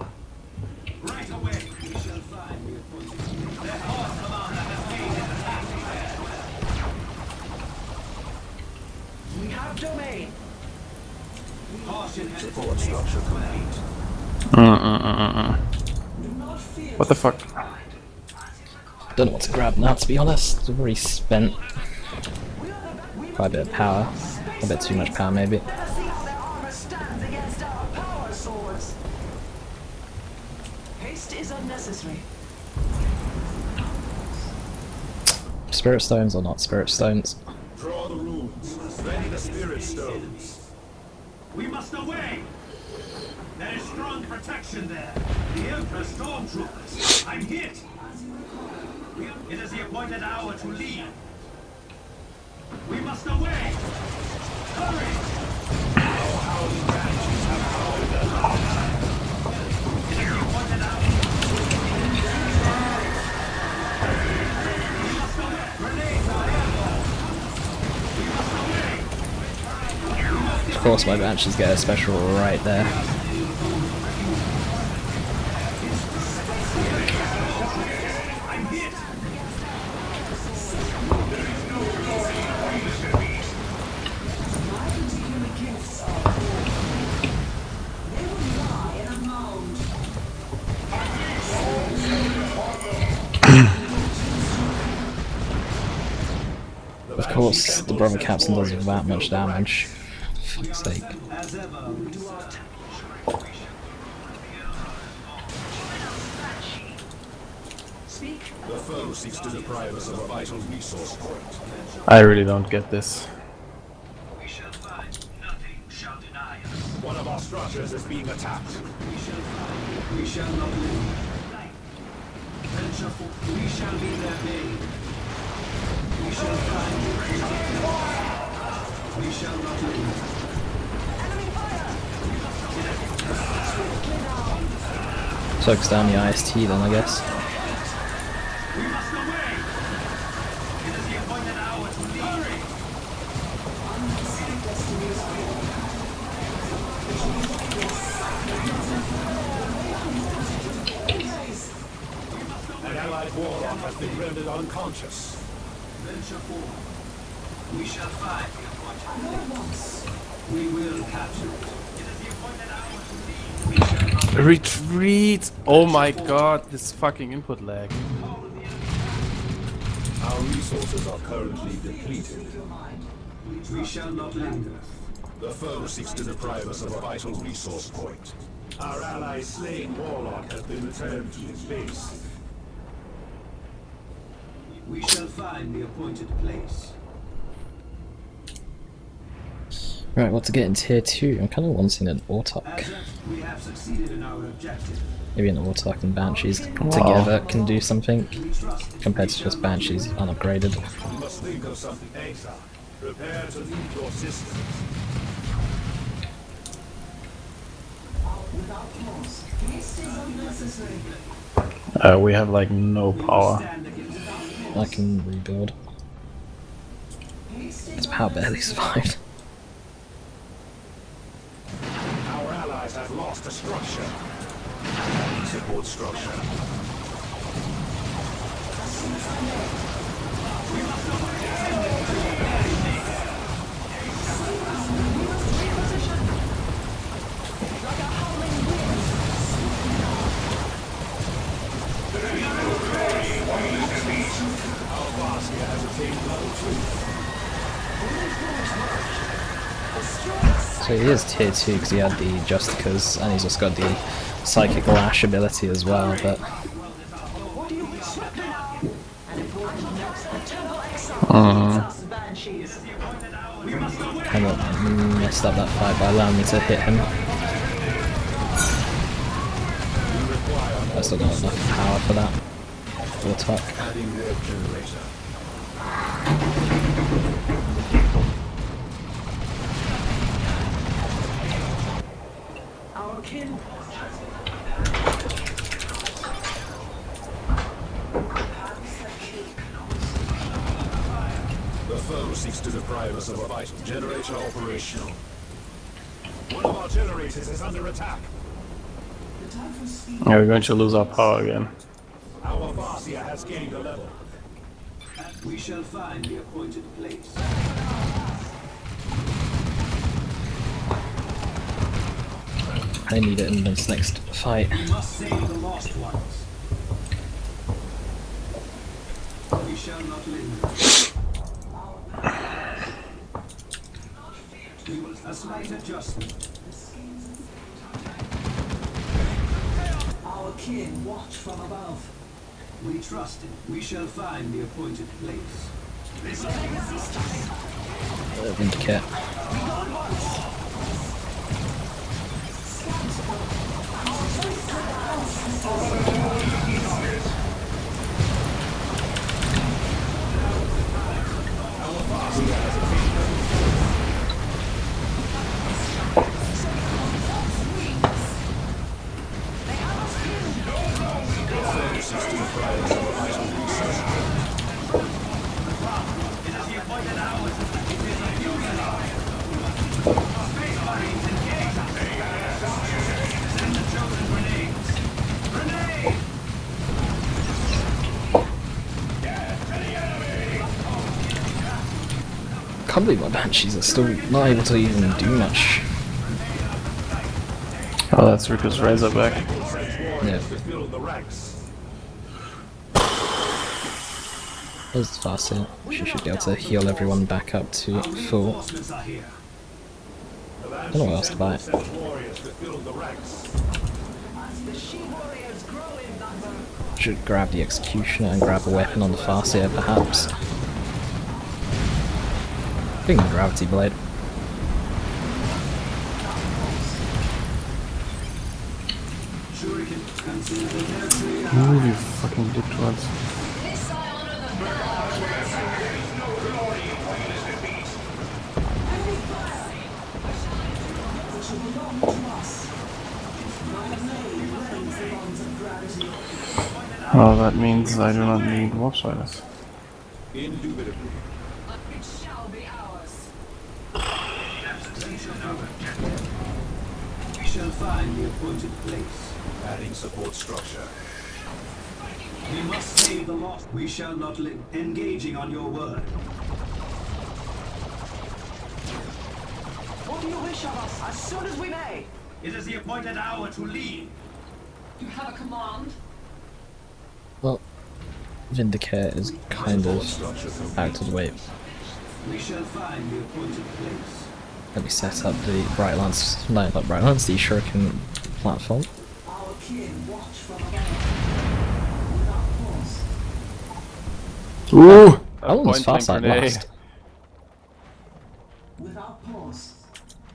Right away, we shall find the appointed. Their force commander has made an attack there. We have domain. Caution and support structure complete. What the fuck? Don't know what to grab now, to be honest. I've already spent quite a bit of power. A bit too much power, maybe. Let us see how their armor stands against our power swords. Haste is unnecessary. Spirit stones or not spirit stones? Draw the runes. Ready the spirit stones. We must away! There is strong protection there. The Emperor stormtroopers. I'm hit! It is the appointed hour to leave. We must away! Hurry! Our howling banshees have powered their lives. It is the appointed hour. We must away! Grenades are airborne! We must away! Of course my banshees get a special right there. I'm hit! Of course, the brother captain does that much damage. For fuck's sake. As ever, we do our The foe seeks to deprive us of a vital resource point. I really don't get this. we shall find. Nothing shall deny us. One of our structures is being attacked. We shall find. We shall not live. Venture forth. We shall be their bane. We shall find. We shall not live. Enemy fire! Soaks down the IST then, I guess. We must away! It is the appointed hour to leave. Hurry! An allied warlock has been rendered unconscious. Venture forth. We shall find the appointed. We will capture it. It is the appointed hour to leave. We shall not Retreat! Oh my god, this fucking input lag. Our resources are currently depleted. We shall not linger. The foe seeks to deprive us of a vital resource point. Our ally slain Warlock has been returned to his base. We shall find the appointed place. Right, what to get in tier 2? I'm kind of wanting an Autark. Adept, we have succeeded in our objective. Maybe an Autark and Banshees together can do something, compared to just Banshees unupgraded. We must think of something ASAP. Prepare to leave your systems. We have like no power. I can rebuild. Its power barely survived. Our allies have lost a structure. Support structure. So he is tier 2 because he had the Justicas and he's just got the Psychic Lash ability as well, but kind of messed up that fight by allowing me to hit him. I still got enough power for that. Warlock. Our kin. foe seeks to deprive us of a vital generator operational. One of our generators is under attack. Yeah, we're going to lose our power again. Our Farsia has gained a level. We shall find the appointed place. I need it in this next fight. We must save the lost ones. We shall not linger. We will a slight adjustment. Our kin watch from above. We trust him. We shall find the appointed place. Vindicate. I can't believe my Banshees are still not able to even do much. Oh, that's Rika's Razorback. Yeah. There's the Farsia. She should be able to heal everyone back up to full. I don't know what else to buy. Should grab the Executioner and grab a weapon on the Farsia, perhaps. I think the Gravity Blade. Ooh, you fucking diptwads. Well, that means I do not need Warp Spiders. Indubitably. It shall be ours. We shall find the appointed place. Adding support structure. We must save the lost. We shall not live. Engaging on your word. What do you wish of us as soon as we may? It is the appointed hour to leave. You have a command? Well, Vindicate is kind of out of the way. We shall find the appointed place. Let me set up the Bright Lance, no, not Bright Lance, the Shuriken platform. Our kin watch from above. Without pause. Ooh! How long does Farsight last? Without pause.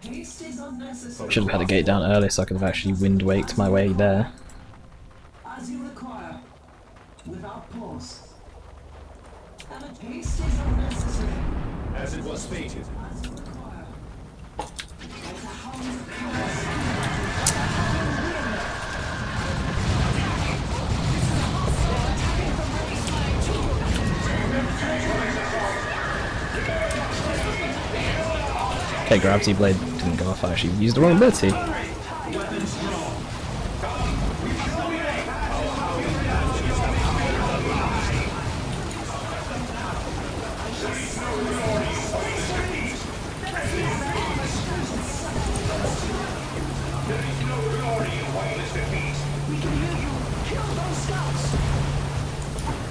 Haste is unnecessary. Should have had a gate down earlier so I could have actually wind waked my way there. As you require. Without pause. And haste is unnecessary. As it was fated. As you require. Like the hounds of Okay, Gravity Blade didn't go off, I actually used the wrong ability.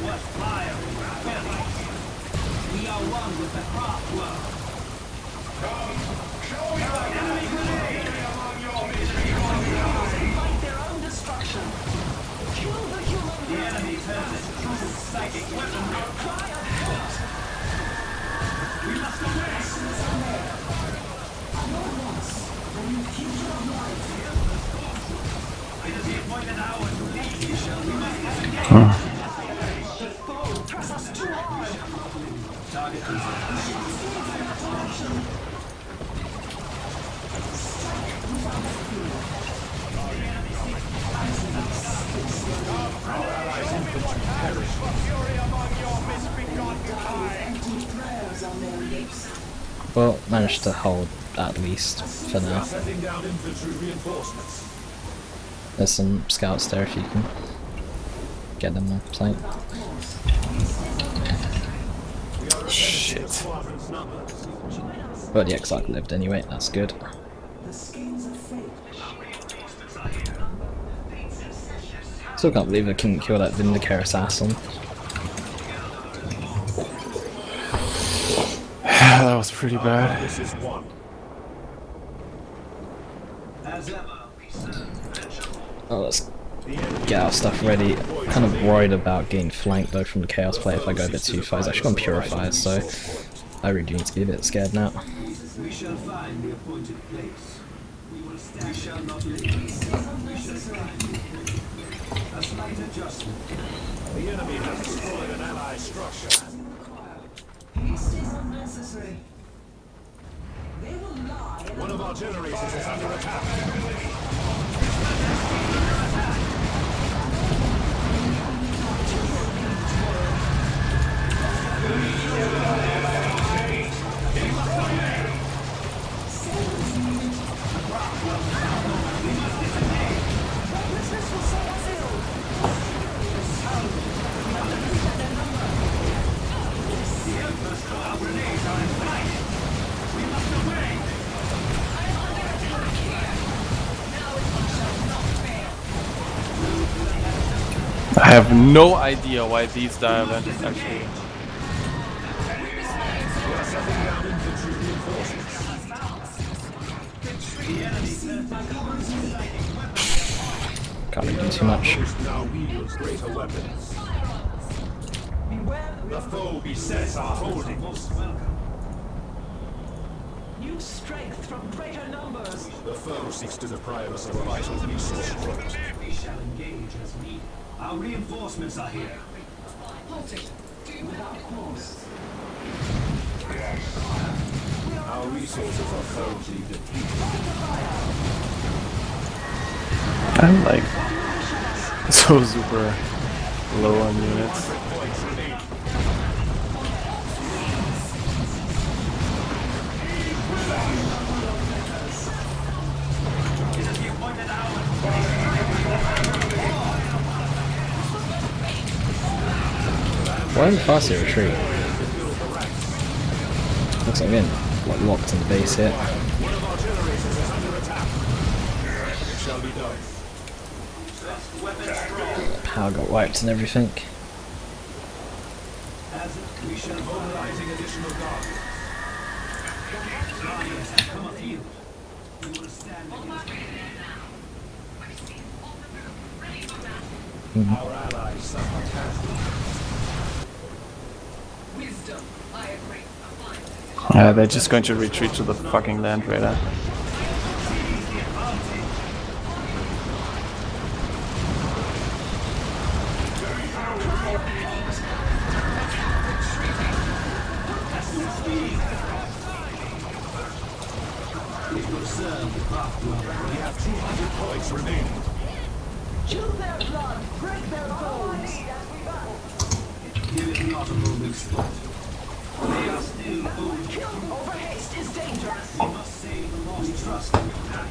what fire in our belly. We are one with the craft world. Enemy grenade! Fight their own destruction. Kill the human. The enemy turns its true psychic weapon. Cry of hate. We must away. Not once. The new future of life. It is the appointed hour to leave. We must engage. The foe press us too hard. Target Fury among your misbegotten kind. empty prayers on their Well, managed to hold at least for now. Setting down infantry reinforcements. There's some scouts there if you can get them on plate. Shit. But the Exarch lived anyway, that's good. Still can't believe I couldn't kill that Vindicator assassin. That was pretty bad. This is one. Oh, let's get our stuff ready. Kind of worried about getting flanked though from the Chaos play if I go a bit too far. He's actually gone Purifiers, so I really do need to be a bit scared now. We shall find the appointed place. We shall not leave. We shall find a slight adjustment. The enemy has destroyed an allied structure. Haste is unnecessary. They will lie. One of our generators is under attack. I have no idea why these diamantes actually. Can't really do too much. Now wields greater weapons. The foe besets our holdings. New strength from greater numbers. The foe seeks to deprive us of a vital resource point. We shall engage as needed. Our reinforcements are here. Our resources are thoroughly depleted. I'm like so super low on units. Why didn't Farsi retreat? Looks like we're getting like locked in the base here. One of our generators is under attack. It shall be done. Power got wiped and everything. We shall Mobilizing additional guards. Guardians have come afield. We will stand against Our allies suffer casualties. They're just going to retreat to the fucking Land Raider. We have 200 points remaining. Chill their blood, break their bones. Give it not a moment's thought. They are still old. Killing over haste is dangerous. We must save the lost trust in your hand.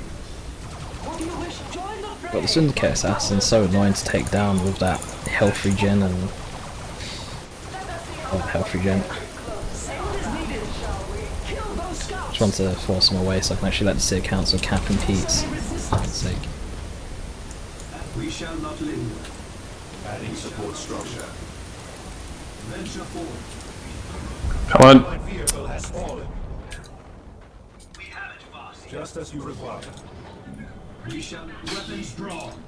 What do you wish? Join the fray. But the Syndicate Assassin's so annoying to take down with that health regen and health regen. Say what is needed, shall we? Kill those scouts. Just want to force them away so I can actually let the City Council cap and Pete's sake. We shall not linger. Adding support structure. Venture forward. Come on. My vehicle has fallen. We have it, boss. Just as you required. We shall weapons drawn.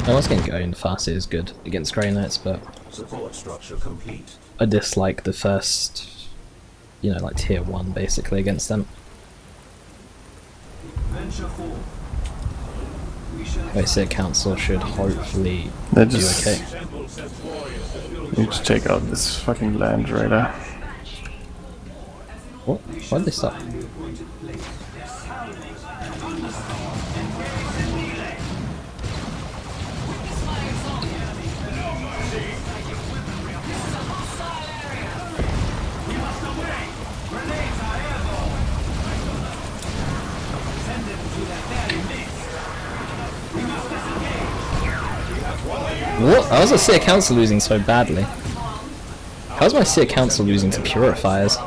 I was getting going, the Farsi is good against Grey Knights, but Support structure complete. I dislike the first, you know, like tier 1 basically against them. Venture forward. We shall The City Council should hopefully They're do just okay. need to take out this fucking Land Raider. What? Why did they stop? find the appointed place. What? How's my Seer Council losing so badly? How's my Seer Council losing to Purifiers?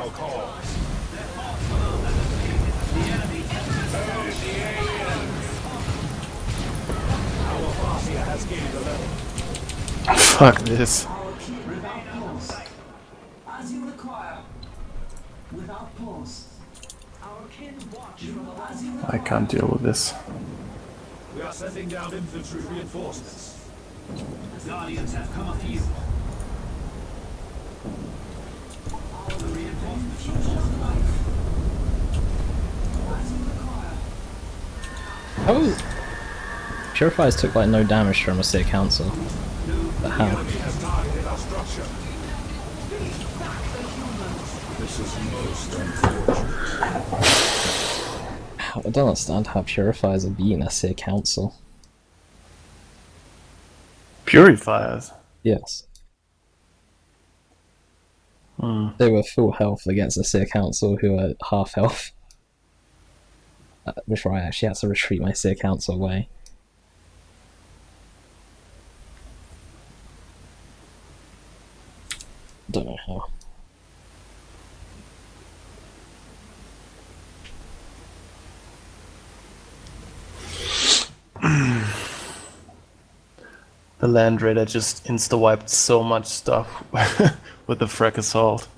Fuck this. As you require. Without pause. Our kin watch from as you I can't deal with this. We are sending down infantry reinforcements. The Guardians have come a few. The reinforcements. How? Purifiers took like no damage from a Seer Council. But how? Enemy has targeted our structure. This is most unfortunate. I don't understand how Purifiers are beating a Seer Council. Purifiers? Yes. Hmm. They were full health against a Seer Council who are half health. Before I actually had to retreat my Seer Council away. Don't know how. The Land Raider just insta-wiped so much stuff with the Frack Assault.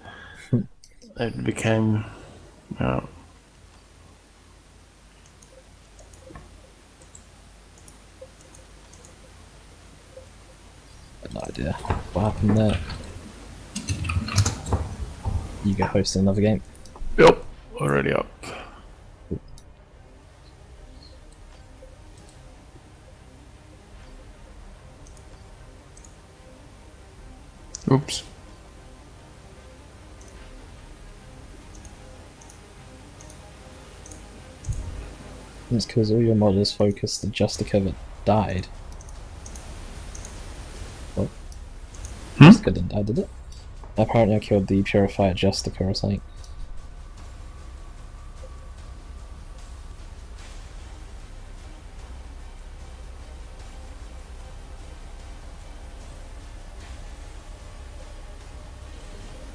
It became... Yeah. No idea what happened there. You go host another game. Yep, already up. Oops. It's because all your models focused the Justica that died. What? Justica didn't die, did it? Apparently I killed the Purifier Justica or something.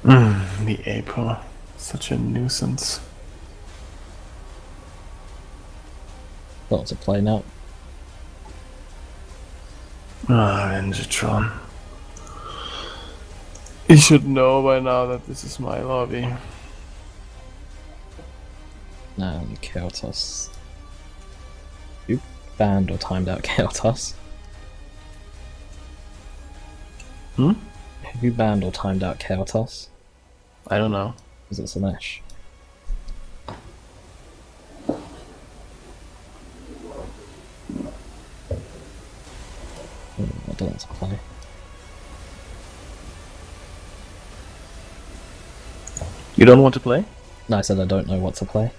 The Apo. Such a nuisance. Not to play now. Ah, Vengetron. You should know by now that this is my lobby. And Chaotos. You banned or timed out Chaotos? Hmm? Have you banned or timed out Chaotos? I don't know. Is it Slanesh? I don't want to play. You don't want to play? No, I said I don't know what to play.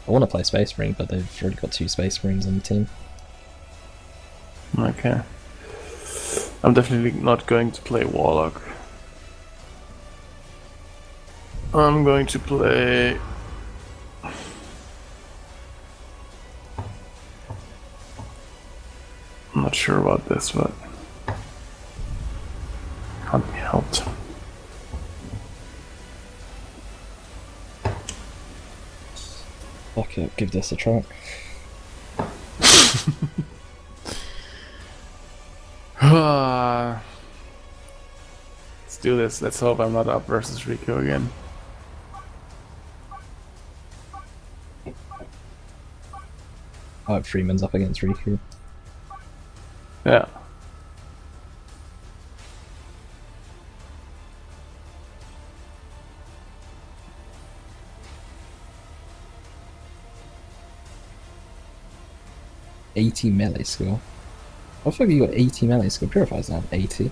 I want to play Space Marine, but they've already got 2 Space Marines on the team. Okay. I'm definitely not going to play Warlock. I'm going to play... I'm not sure about this, but... Can't be helped. Okay, give this a try. Let's do this. Let's hope I'm not up versus Rico again. Oh, Freeman's up against Riku. Yeah. $80 melee skill. I thought you got 80 melee skill. Purifies now 80.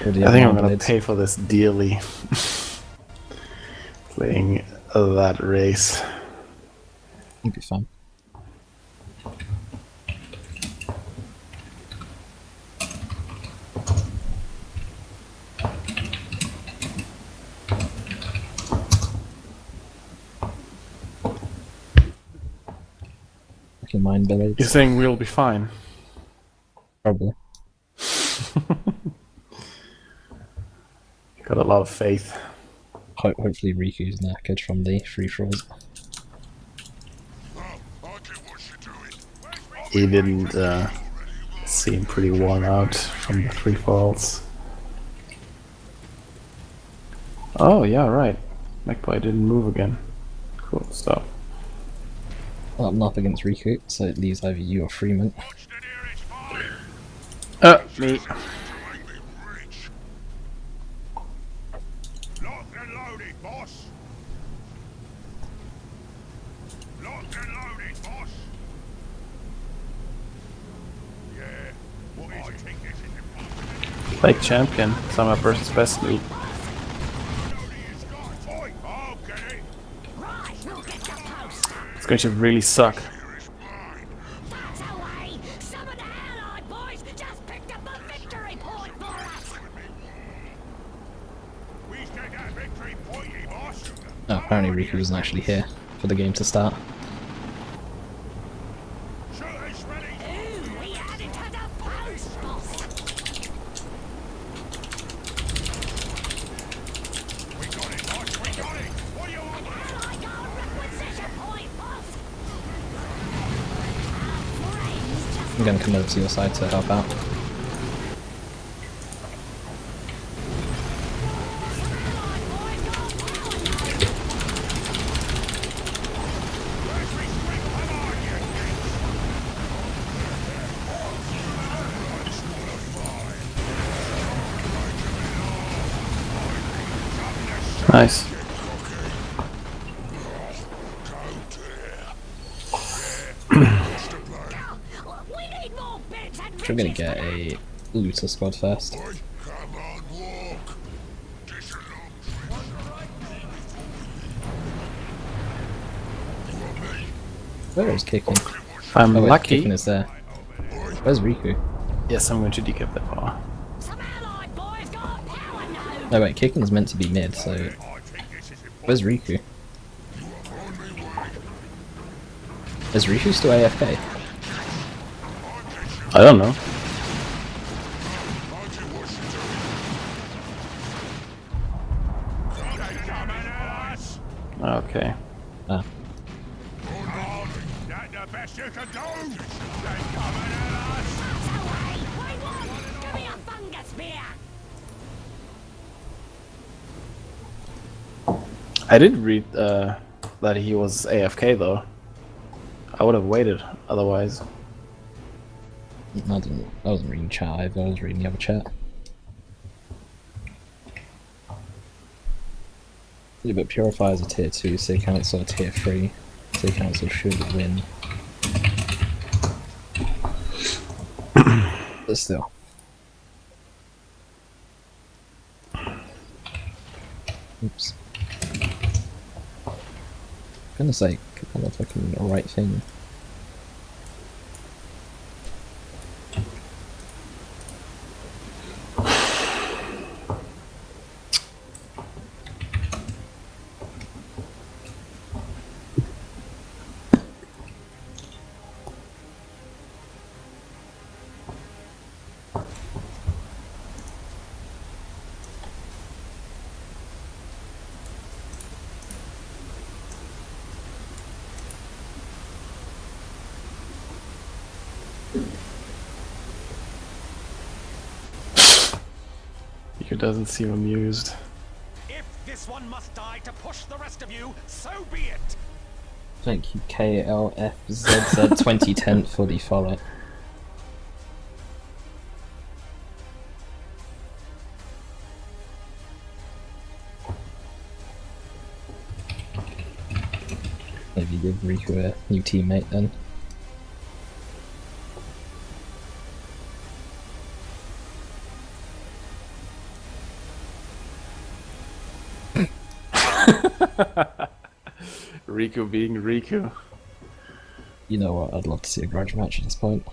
Or do you I have think I'm nine gonna blades? pay for this dearly. Playing that race. It'd be fun. Fucking mind blades. You're saying we'll be fine? Probably. Got a lot of faith. Hopefully Riku's knackered from the free-for-alls. He didn't seem pretty worn out from the free-for-alls. Oh yeah, right. Mekboy didn't move again. Cool stuff. Well, I'm up against Riku, so it leaves either you or Freeman. Me. Locked and loaded, boss. Locked and loaded, boss. Yeah. What is it? Think this is impossible. Like champion, Summer versus best league. I'll get it. Right, we'll get the post. It's going to really suck. That's away. Some of the allied boys just picked up a victory point for us. We get that victory pointy, boss. Oh, apparently Riku wasn't actually here for the game to start. Shooter's ready. Ooh, we added to the post, boss. We got it, boss. We got it. What do you want? Ally guard requisition point, boss. Our friends just I'm gonna come over to your side to help out. allied boys got power. Nice. We need more bits and I'm gonna get a looter squad first. Come on, walk. Where is Kicking? If I'm Oh wait, lucky. Kicking is there. Where's Riku? Yes, I'm going to decap that power. some allied boys got power now. No wait, Kicking's meant to be mid, so... Where's Riku? Is Riku still AFK? I don't know. Okay. Ah. That the best you can do? They coming at us. That's away. We won. Give me a fungus spear. I did read that he was AFK though. I would have waited otherwise. I wasn't reading chat either, I was reading the other chat. Yeah, but Purifier's a tier 2, Sea Council a tier 3. Sea Council should win. But still. Oops. For goodness sake, kind of fucking the right thing. He doesn't seem amused. If this one must die to push the rest of you, so be it. Thank you KLFZZ2010 for the follow. Maybe give Riku a new teammate then. Riku being Riku. You know what, I'd love to see a grudge match at this point.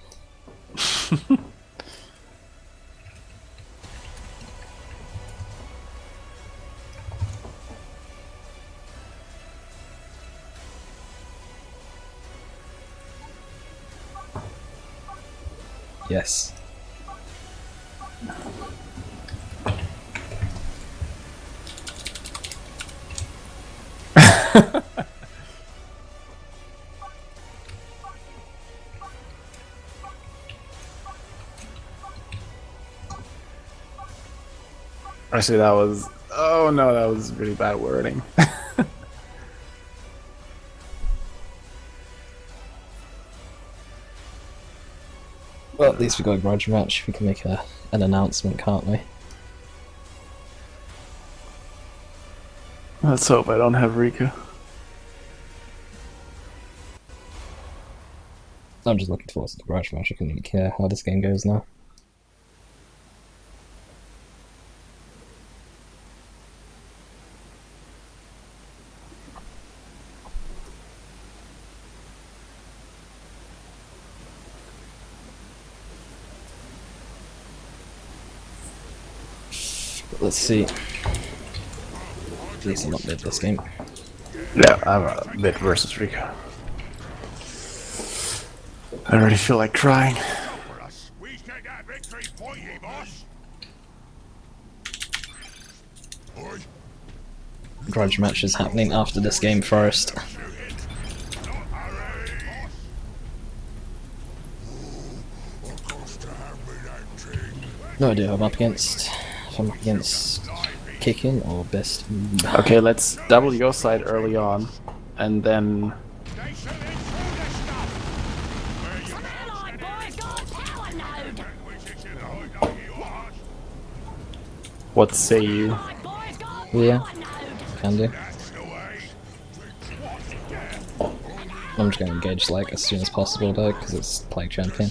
Yes. Actually, that was... Oh no, that was really bad wording. Well, at least we got a grudge match. We can make an announcement, can't we? Let's hope I don't have Rika. I'm just looking forward to the grudge match. I couldn't even care how this game goes now. Let's see. At least I'm not mid this game. Yeah, I'm a bit versus Rika. I already feel like crying. We take that victory point, BbBoS. Grudge match is happening after this game first. No idea who I'm up against. If I'm up against Kicking or Best. Okay, let's double your side early on, and then... What say you? Yeah, can do. I'm just going to engage like as soon as possible though, because it's Plague Champion.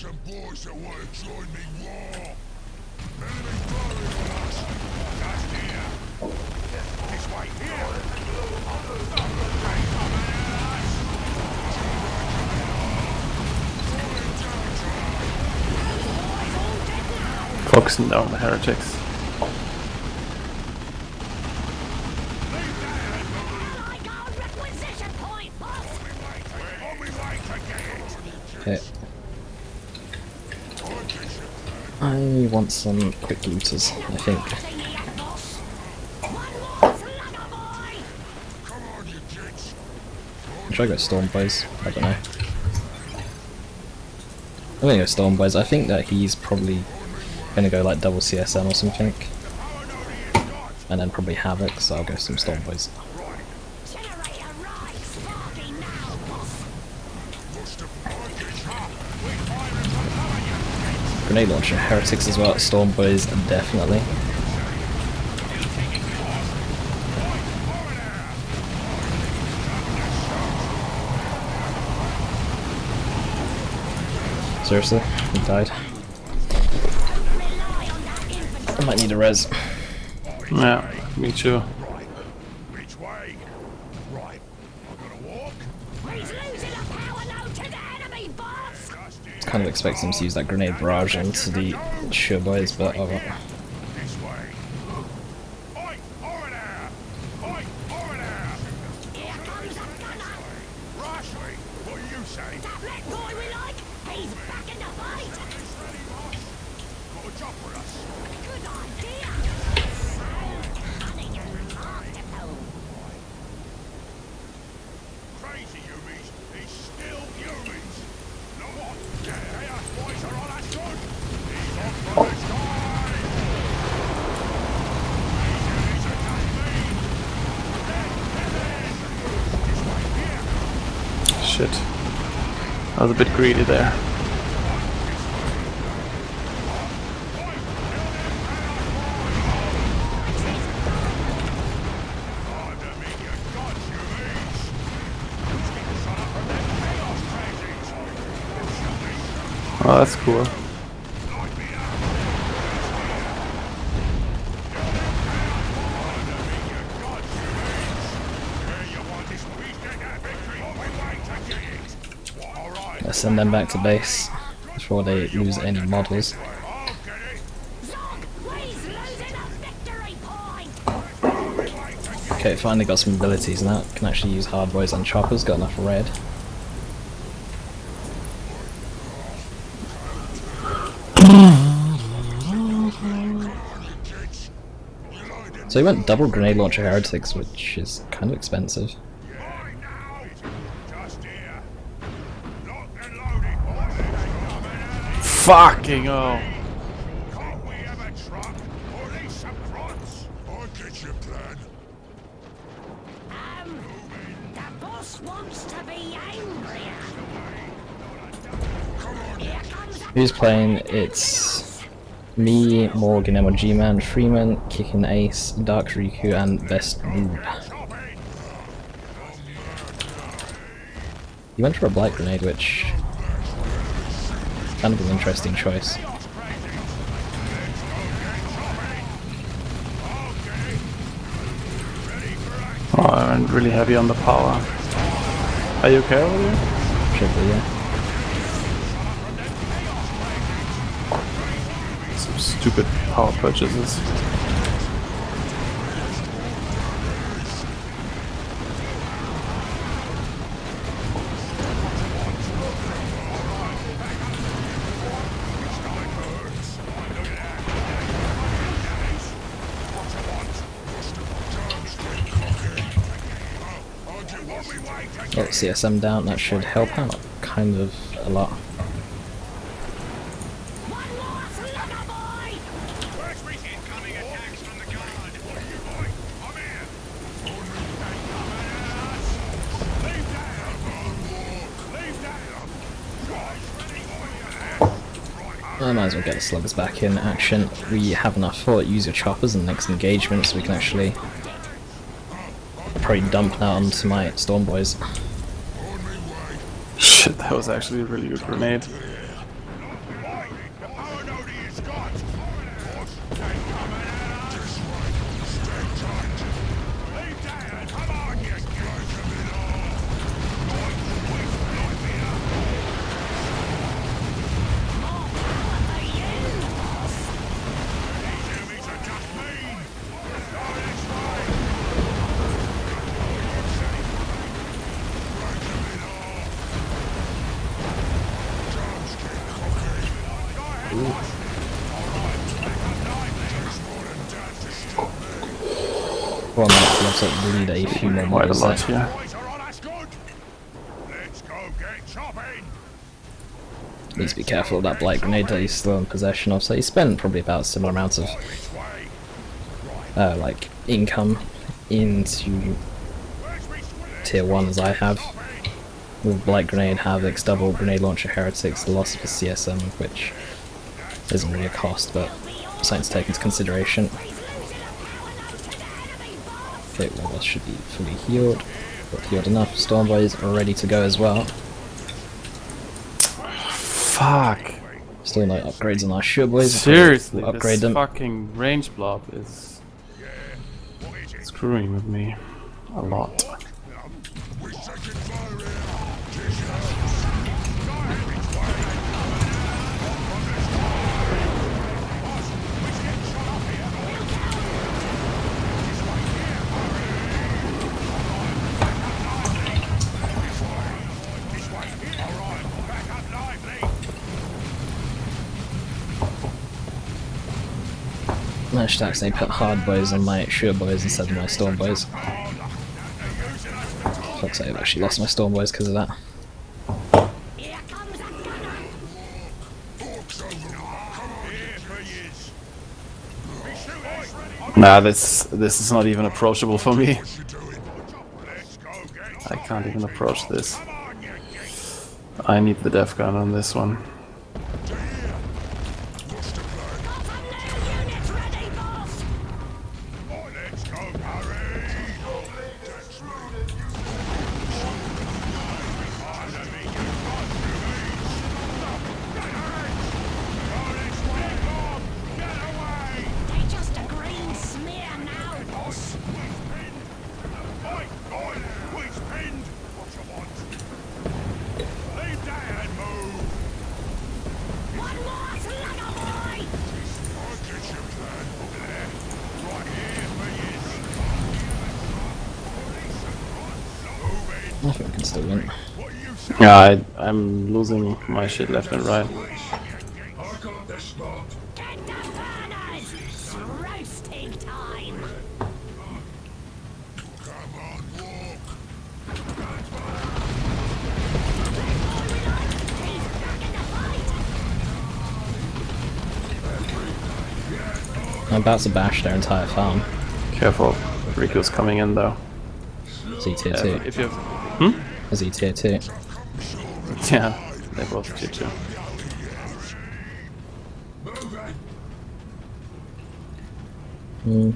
Focusing down the heretics. Okay. I want some quick looters, I think. Should I go Storm Boys? I don't know. I'm gonna go Storm Boys. I think that he's probably gonna go like double CSM or something. And then probably Havoc, so I'll go some Storm Boys. Grenade launcher, heretics as well, Storm Boys definitely. Seriously, he died. I might need a res. Yeah, me too. Which way? Right. I'm gonna walk. I was kind of expecting him to use that grenade barrage into the Sure Boys, but oh well. This way. Oi! Over there! Oi! Over there! Here comes a gunner! Rashly, what do you say? That Mekboy we like! He's back in the fight! Got a job for us. Good idea! Cunning and masterful! Crazy Yumis. He's still Yumis. Know what? Yeah, us boys are on us good. He's on for the sky. He's attacking me. Shit. I was a bit greedy there. Oh, that's cool. Let's send them back to base before they lose any models. Okay, finally got some abilities now. Can actually use hard boys and choppers, got enough red. So he went double grenade launcher heretics, which is kind of expensive. Fucking oh. Can't we have a truck or at least some fronts? I'll get your plan. The boss wants to be angrier. Who's playing? It's me, Morgan, MLGman, Freeman, Kicking Ace, Dark Riku, and Best Noob. You went for a blight grenade, which kind of an interesting choice. Oh, I'm really heavy on the power. Are you okay over here? Should be, yeah. Some stupid power purchases. Got CSM down, that should help out kind of a lot. I might as well get the sluggers back in action. We have enough for it. Use your choppers in the next engagement so we can actually probably dump that onto my storm boys. Shit, that was actually a really good grenade. Well, let's like bleed a few more Quite a models lot there. here. Needs to be careful of that blight grenade that he's still in possession of. So he spent probably about a similar amount of like income into tier 1 as I have. With blight grenade, havocs, double grenade launcher heretics, the loss of a CSM, which isn't really a cost, but something to take into consideration. Okay, well, that should be fully healed. Got healed enough. Storm boys are ready to go as well. Fuck. Still no upgrades on our sure boys. Seriously, we'll upgrade this them. fucking range blob is screwing with me a lot. Managed to actually put hard boys on my sure boys instead of my storm boys. Fuck's sake, I've actually lost my storm boys because of that. Nah, this is not even approachable for me. I can't even approach this. I need the def gun on this one. I think we can still win. Yeah, I'm losing my shit left and right. Roasting time! I'm about to bash their entire farm. Careful, Riku's coming in though. Is he tier 2? If you Is he tier 2? yeah, they're both tier 2. Hmm.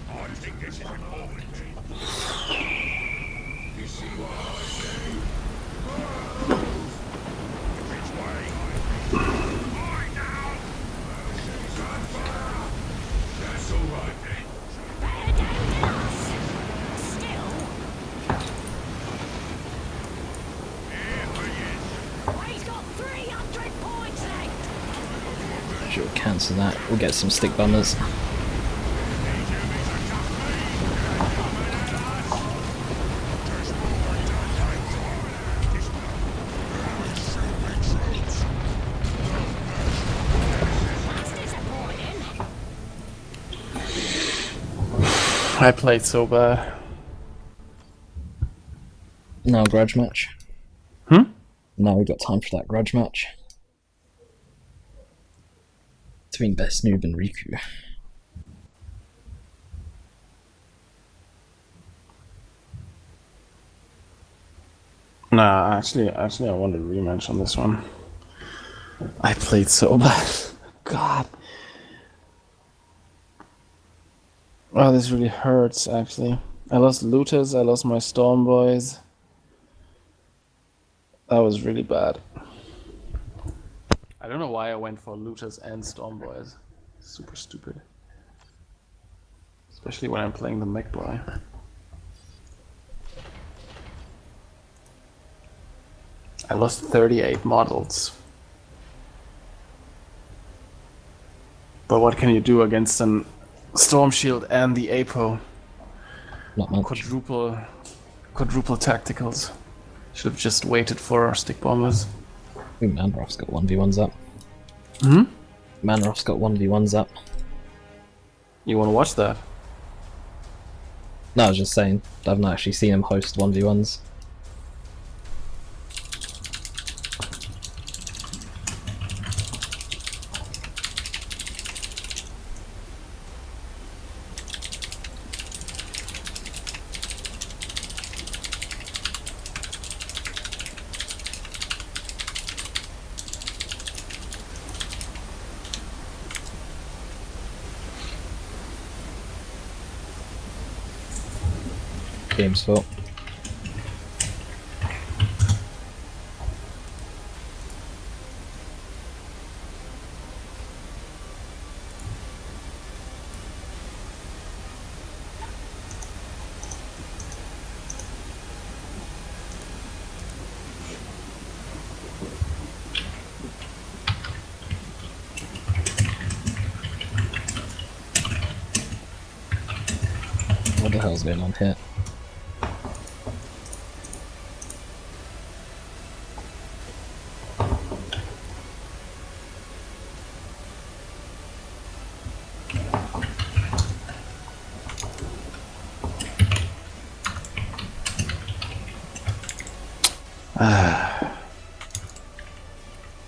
I think this is important. You see what I say? Which way? Right now! That's alright then. He's got 300 points left. Sure, cancel that. We'll get some stick bummers. I played so bad. Now grudge match. Now we've got time for that grudge match. Between Best Noob and Riku. Nah, actually, I want a rematch on this one. I played so bad. God. Oh, this really hurts, actually. I lost Looters, I lost my Storm Boys. That was really bad. I don't know why I went for Looters and Storm Boys. Super stupid. Especially when I'm playing the Mekboy. I lost 38 models. But what can you do against an Storm Shield and the Apo? Not much. Quadruple tacticals. Should have just waited for our stick bombers. Ooh, Manroth's got 1v1s up. Hmm? Manroth's got 1v1s up. You wanna watch that? No, I was just saying. I've not actually seen him host 1v1s. Game's fault. What the hell's going on here?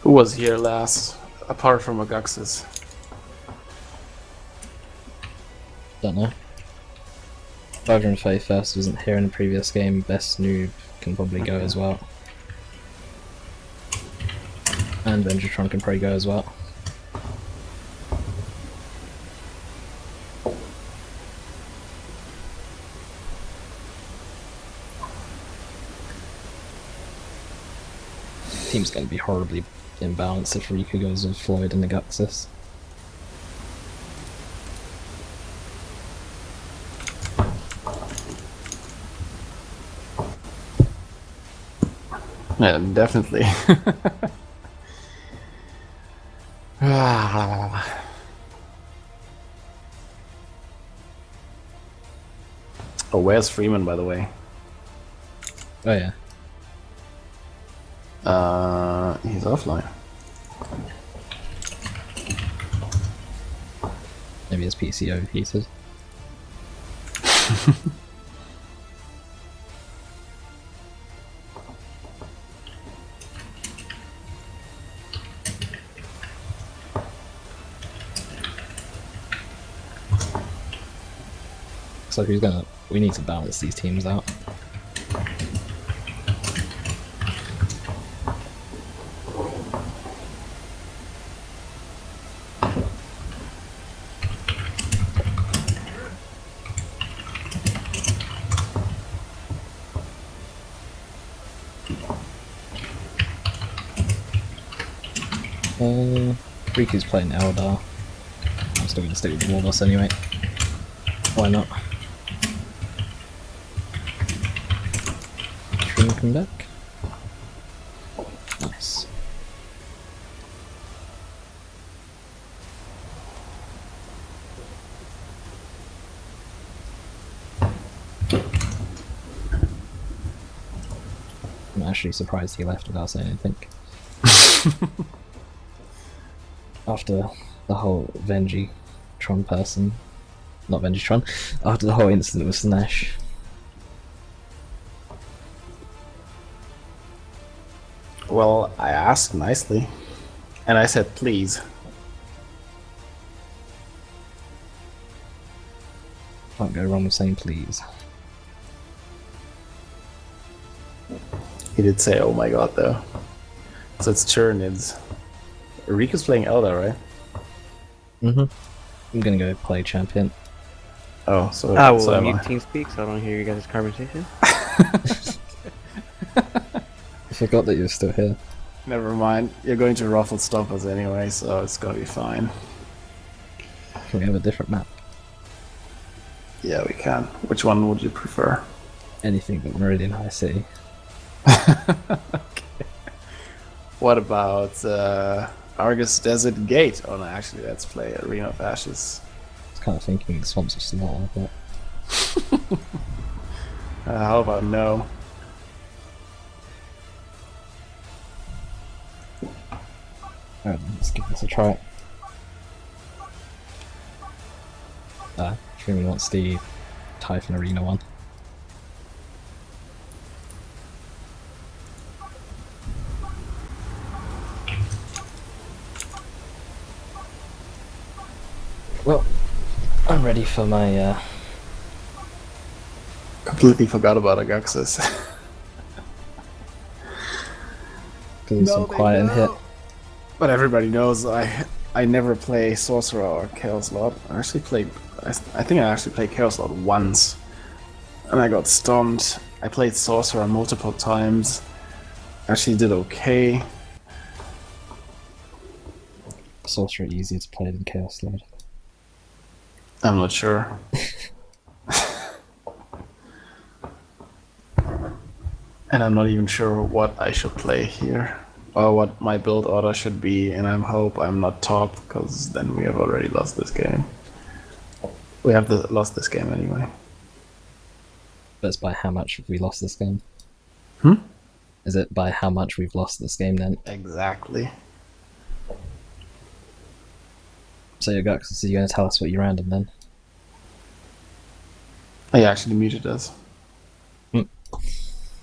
Who was here last, apart from Agaxis? Don't know. 505 first wasn't here in the previous game. Best Noob can probably go as well. And Vengeratron can probably go as well. Team's going to be horribly imbalanced if Riku goes with Floyd and Agaxis. Yeah, definitely. Oh, where's Freeman, by the way? Oh yeah. He's offline. Maybe his PC overheated. So who's gonna... We need to balance these teams out. Riku's playing Eldar. I'm still gonna stick with the BbBoS anyway. Why not? Shroom come back. Nice. I'm actually surprised he left without saying anything. After the whole Vengi-tron person, not Vengi-tron, after the whole incident with Snash. Well, I asked nicely, and I said please. Can't go wrong with saying please. He did say, oh my god, though. So it's Tyranids. Riku's playing Eldar, right? Mm-hmm. I'm gonna go play champion. Oh, so I so will am mute I. TeamSpeak so I don't hear you guys' conversation. I forgot that you were still here. Never mind. You're going to ruffle stop us anyway, so it's gonna be fine. Can we have a different map? Yeah, we can. Which one would you prefer? Anything but Meridian High City. Okay. What about Argus Desert Gate? Oh no, actually, let's play Arena of Ashes. I was kind of thinking Swamps of Slaughter, but... How about no? Alright, let's give this a try. Shroom wants the Typhon Arena one. Well, I'm ready for my Completely forgot about Agaxis. do some quiet and hit. But everybody knows I never play Sorcerer or Chaos Lord. I think I actually played Chaos Lord once, and I got stunned. I played Sorcerer multiple times. Actually did okay. Sorcerer easier to play than Chaos Lord. I'm not sure. And I'm not even sure what I should play here, or what my build order should be, and I hope I'm not top, because then we have already lost this game. We have lost this game anyway. But it's by how much have we lost this game? Hmm? Is it by how much we've lost this game then? Exactly. So your Guxus, are you going to tell us what you random then? He actually muted us. Hmm.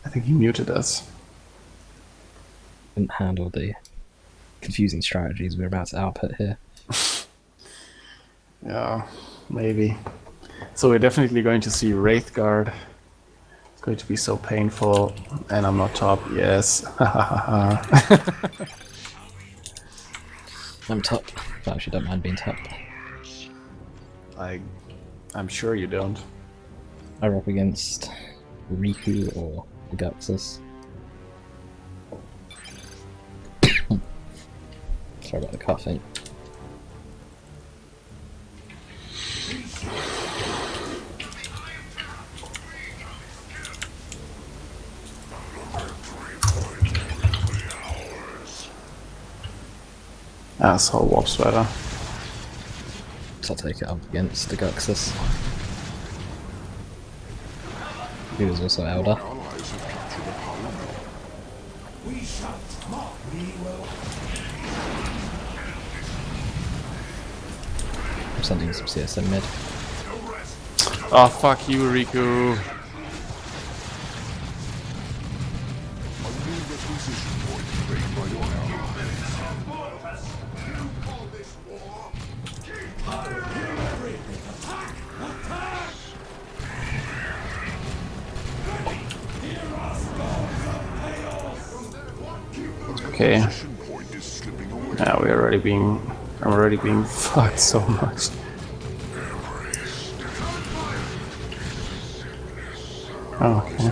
I think he muted us. Couldn't handle the confusing strategies we're about to output here. Yeah, maybe. So we're definitely going to see Wraithguard. It's going to be so painful, and I'm not top. Yes. I'm top. I actually don't mind being top. I'm sure you don't. I'm up against Riku or Guxus. Sorry about the coughing. Asshole Warp Sweater. So I'll take it up against the Guxus. He was also Elder. I'm sending some CSM mid. Oh, fuck you, Riku. Okay. Yeah, I'm already being fucked so much. Oh, okay.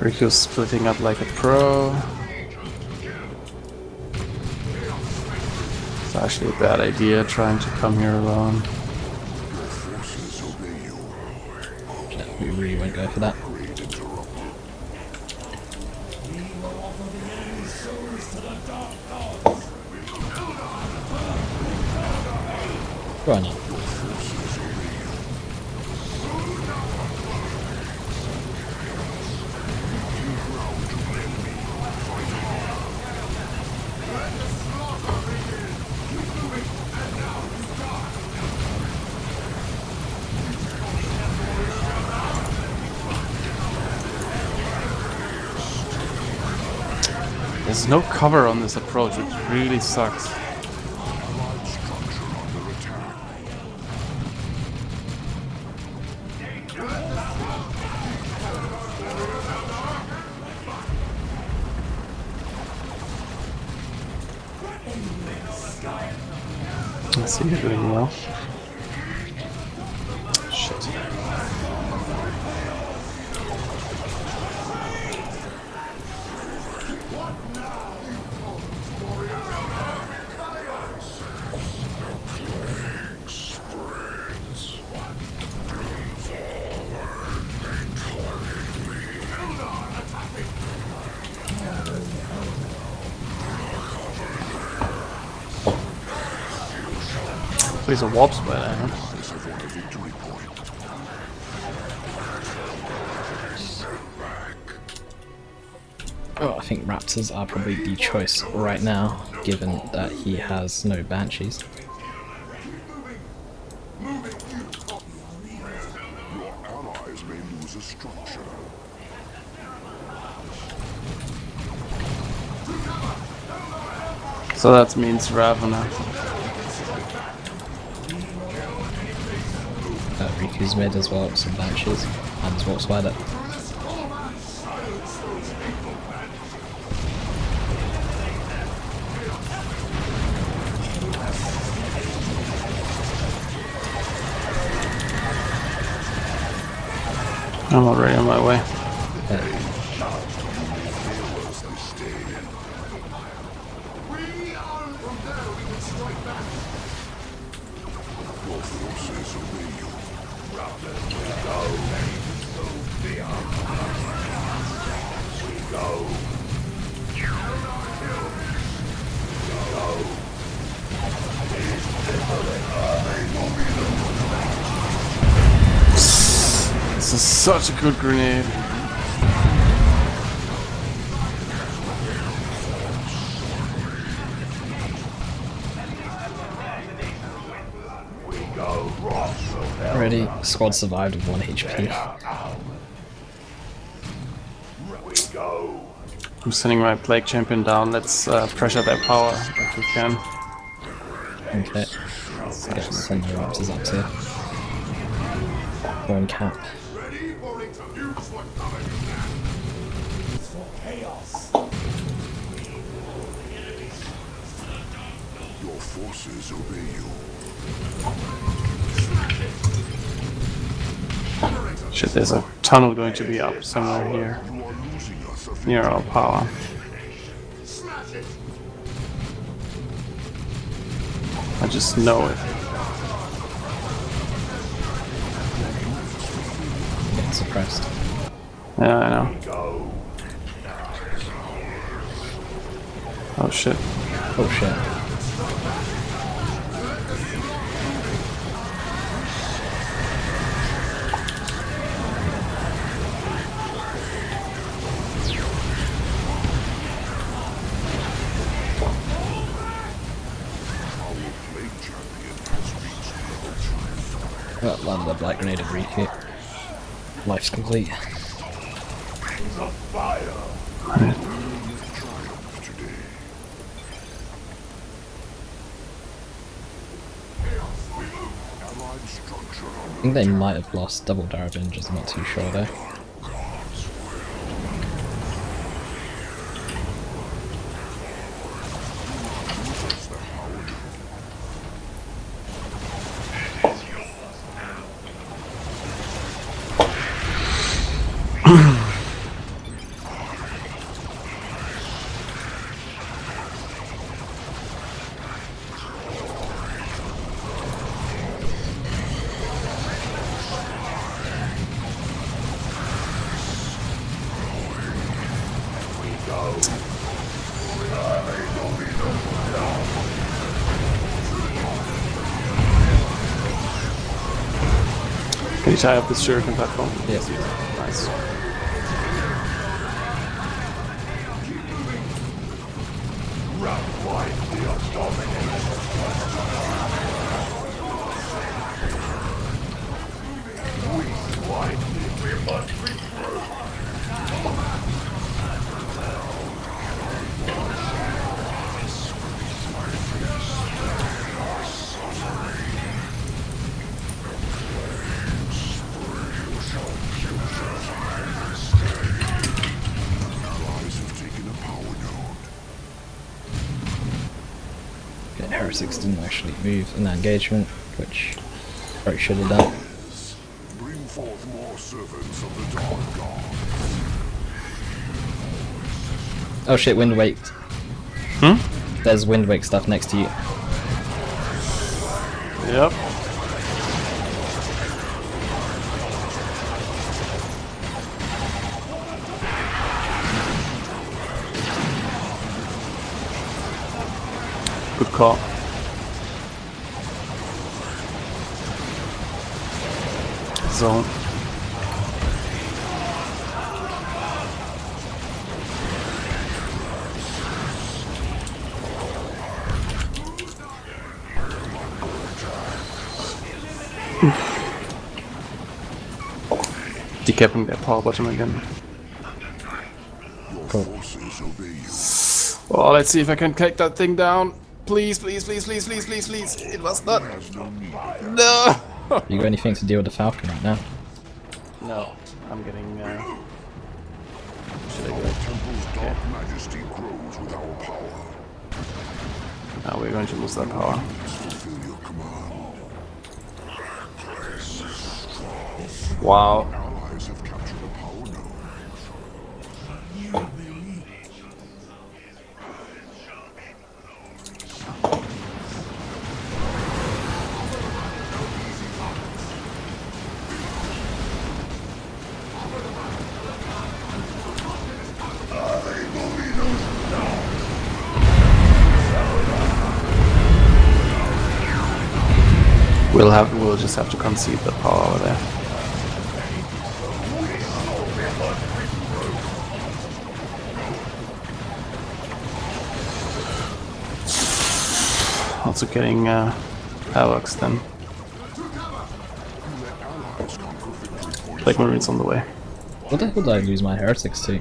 Riku's splitting up like a pro. It's actually a bad idea trying to come here alone. We really won't go for that. Why not? There's no cover on this approach, which really sucks. I see you're doing well. Shit. Please a warp spell, eh? Oh, I think Raptors are probably the choice right now, given that he has no Banshees. So that means Ravaner. Riku's mid as well, some Banshees, and his Warp Spider. I'm already on my way. This is such a good grenade. Already, squad survived with 1 HP. I'm sending my Plague Champion down. Let's pressure their power if we can. Okay. Let's send the Raptors up here. We're in cap. Your forces obey you. Shit, there's a tunnel going to be up somewhere here. Near our power. I just know it. Getting suppressed. Yeah, I know. Oh shit. Oh shit. Well, landed a black grenade at Riku. Life's complete. I think they might have lost double Darabingers, I'm not too sure though. Can you tie up this shuriken platform? Yes. Nice. Okay, Heretics didn't actually move in that engagement, which probably should have done. Bring forth more servants of the Dark God. Oh shit, Wind Wake. There's Wind Wake stuff next to you. Yep. Good call. Zone. Decapping their power bottom again. Cool. Oh, let's see if I can take that thing down. Please, please, please, please, please, please, please. It was not. No! You got anything to deal with the Falcon right now? No. I'm getting, should I go? Temple's dark majesty grows with our power. Now we're going to lose that power. Fulfill your command. Wow. Allies have captured a power node. We'll just have to concede the power over there. Also getting Havocs then. Black Marines on the way. What the hell did I lose my Heretics to?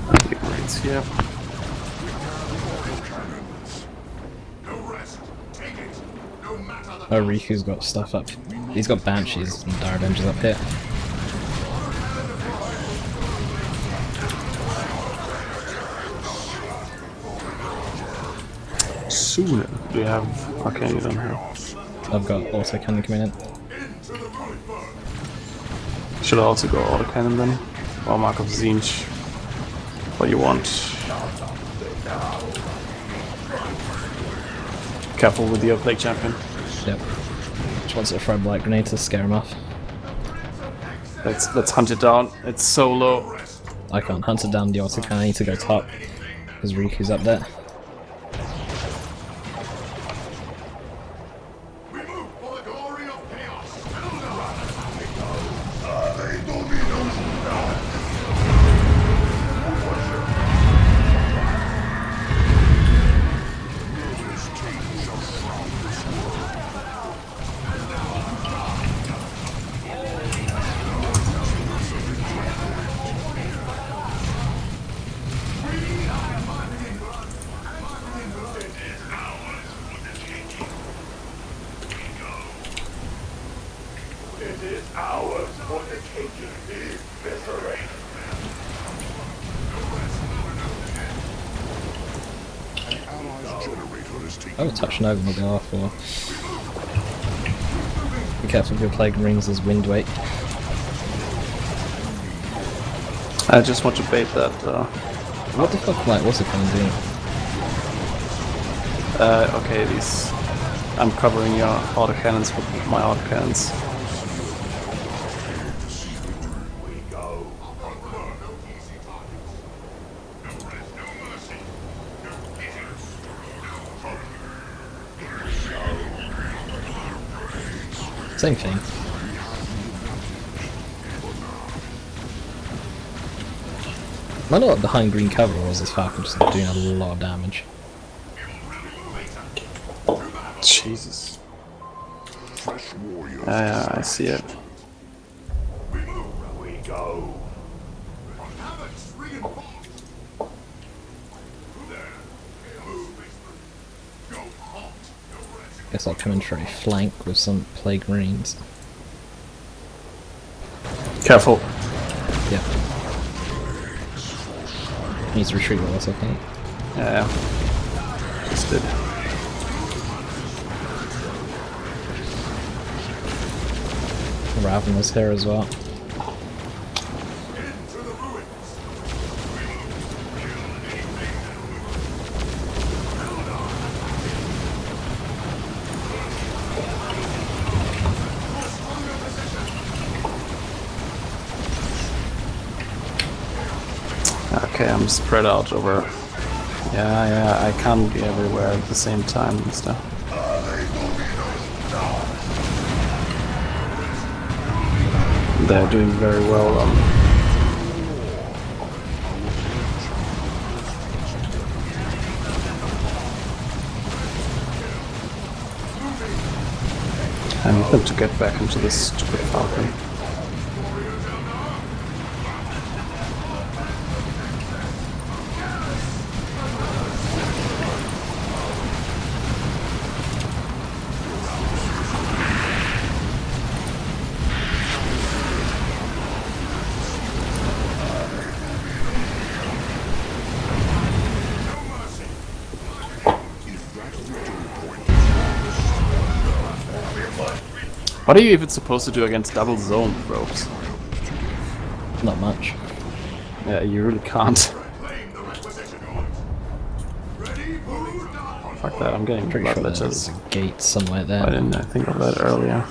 Black Marines here. Oh, Riku's got stuff up. He's got Banshees and Dire Avengers up here. Soon. Do you have Arcane on here? I've got Auto Cannon coming in. Should I also go Auto Cannon then? Or Mark of Zinch? What do you want? Careful with your Plague Champion. Yep. Just wants to throw a Blight Grenade to scare him off. Let's hunt it down. It's so low. I can't hunt it down the Auto Cannon, I need to go top. Because Riku's up there. Oh, Touch Nova will go off, or... Be careful of your Plague Marines as Wind Wake. I just want to bait that. What the fuck, like, what's it gonna do? Okay, these. I'm covering your autocannons with my autocannons. Same thing. I know what behind green cover was this Falcon just doing a lot of damage. Jesus. Yeah, I see it. Guess I'll come in for a flank with some Plague Marines. Careful. Yeah. Needs to retreat with us, I think. Yeah. Just did. Ravaner's here as well. Okay, I'm spread out over. Yeah, I can't be everywhere at the same time and stuff. They're doing very well on. I need them to get back into this stupid Falcon. What are you even supposed to do against double zone probes? Not much. Yeah, you really can't. Fuck that, I'm getting Pretty blood sure there's letters. a gate somewhere there. Why didn't I think of that earlier?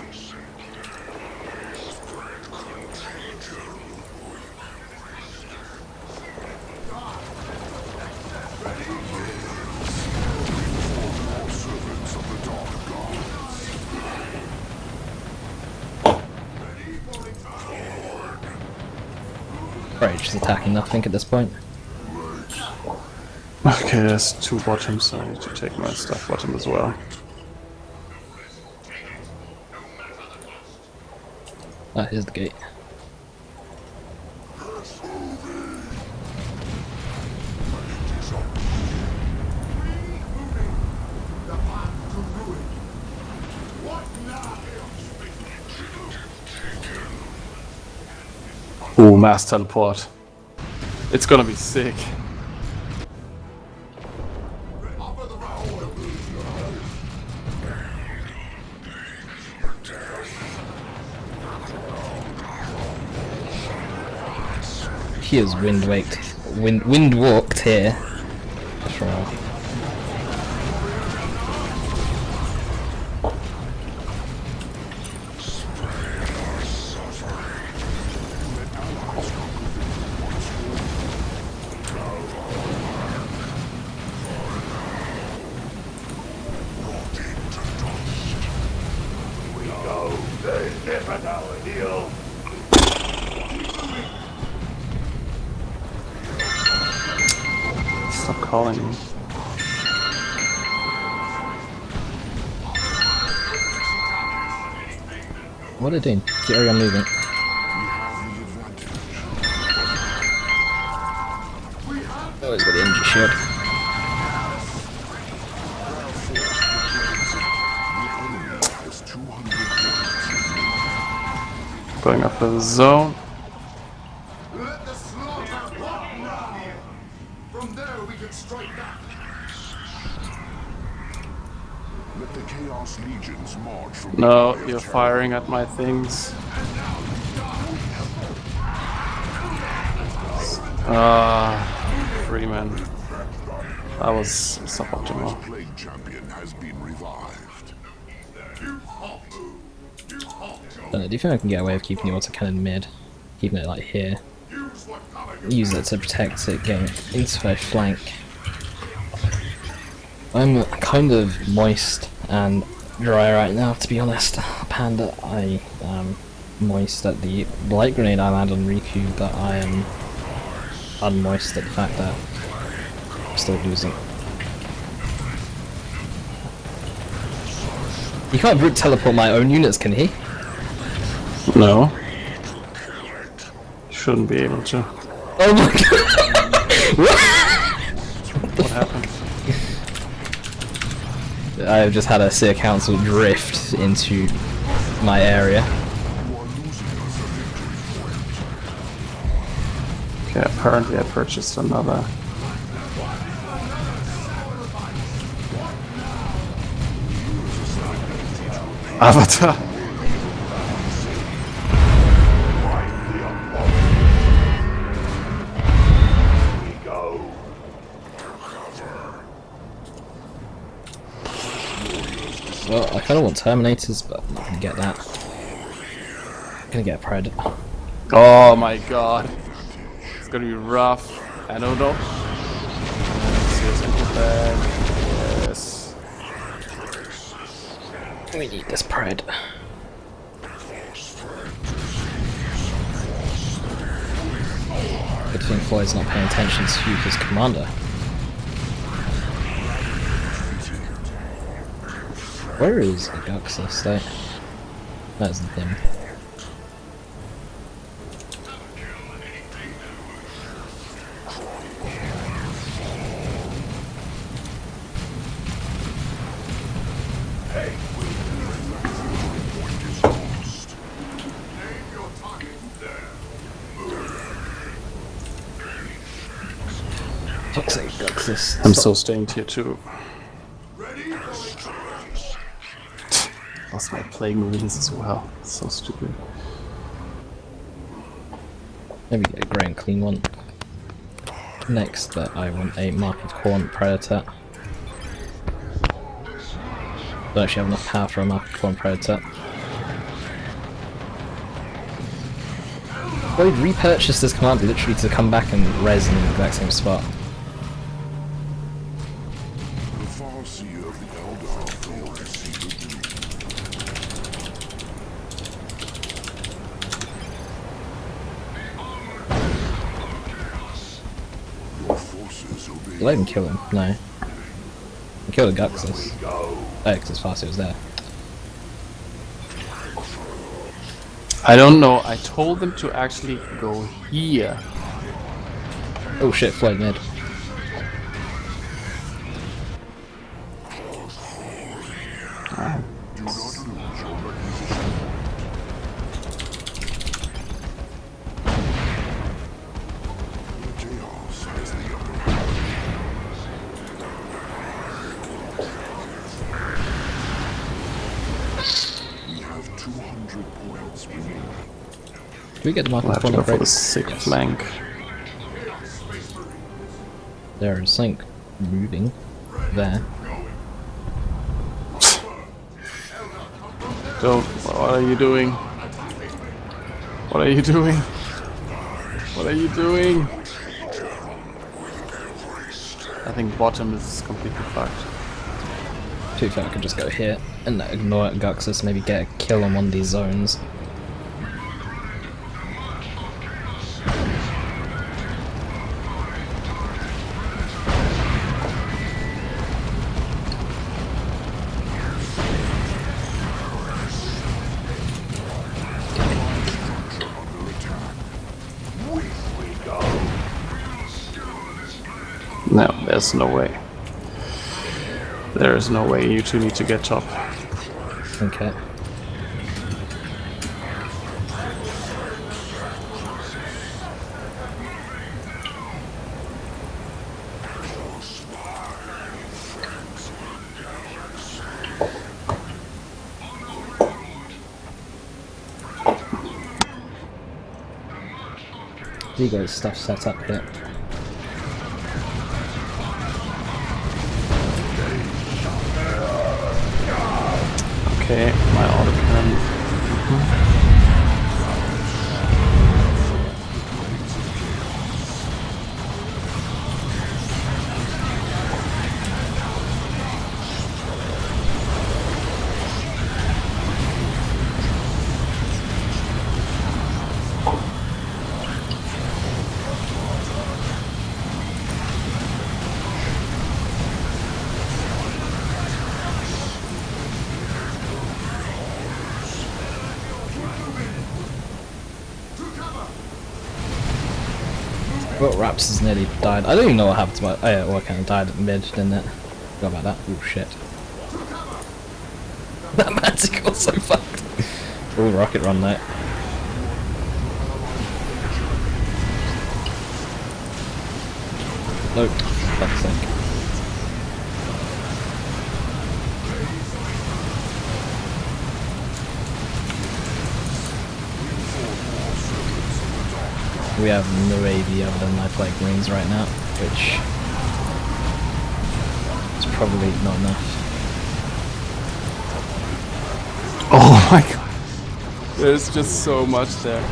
Right, just attacking nothing at this point. Okay, there's two bottoms, so I need to take my stuff bottom as well. Ah, here's the gate. Ooh, mass teleport. It's gonna be sick. He is wind walked here. That's right. Stop calling me. What are they doing? Carry on moving. Oh, he's got the energy shield. Going up the zone. Let the slaughter walk now. From there we can strike back. Let the Chaos Legions march from No, you're firing at my things. Freeman. That was suboptimal. Plague Champion has been revived. Do you think I can get away with keeping the autocannon mid? Keeping it like here. Use it to protect it, getting into their flank. I'm kind of moist and dry right now, to be honest. Panda, I am moist at the light grenade I land on Riku, but I am unmoist at the fact that I'm still losing. He can't brute teleport my own units, can he? No. Shouldn't be able to. Oh my god! What happened? I've just had a Seer Council drift into my area. Okay, apparently I purchased another. Avatar. Well, I kind of want Terminators, but I'm not gonna get that. I'm gonna get a Pred. Oh my god. It's gonna be rough. I don't know. Yes. We need this Pred. Good thing Floyd's not paying attention to his commander. Where is Aguxus though? That isn't him. Toxic Aguxus. I'm so staying tier 2. Lost my playing rules as well. So stupid. Maybe get a grey and clean one. Next, but I want a Mark of Corn Predator. Don't actually have enough power for a Mark of Corn Predator. Boyd repurchased this command literally to come back and res in the exact same spot. Did I even kill him? No. I killed Aguxus. Oh, because Farsi was there. I don't know. I told them to actually go here. Oh shit, Floyd mid. Do we get the Mark We'll of have to Corn go for the Predator? sick Yes. flank. There is something moving there. Don't. What are you doing? What are you doing? What are you doing? I think bottom is completely fucked. To be fair, I could just go here and ignore Aguxus, maybe get a kill on one of these zones. No, there's no way. There is no way. You two need to get top. Okay. Vigo's stuff set up here. Okay, my autocannon. Well, Raps has nearly died. I don't even know what happened to my. Oh yeah, well, I kind of died at mid, didn't it? Forgot about that. Oh shit. That Manticle's so fucked. Oh, rocket run there. Nope. Fuck's sake. We have no AV other than my plague rings right now, which is probably not enough. Oh my god. There's just so much there.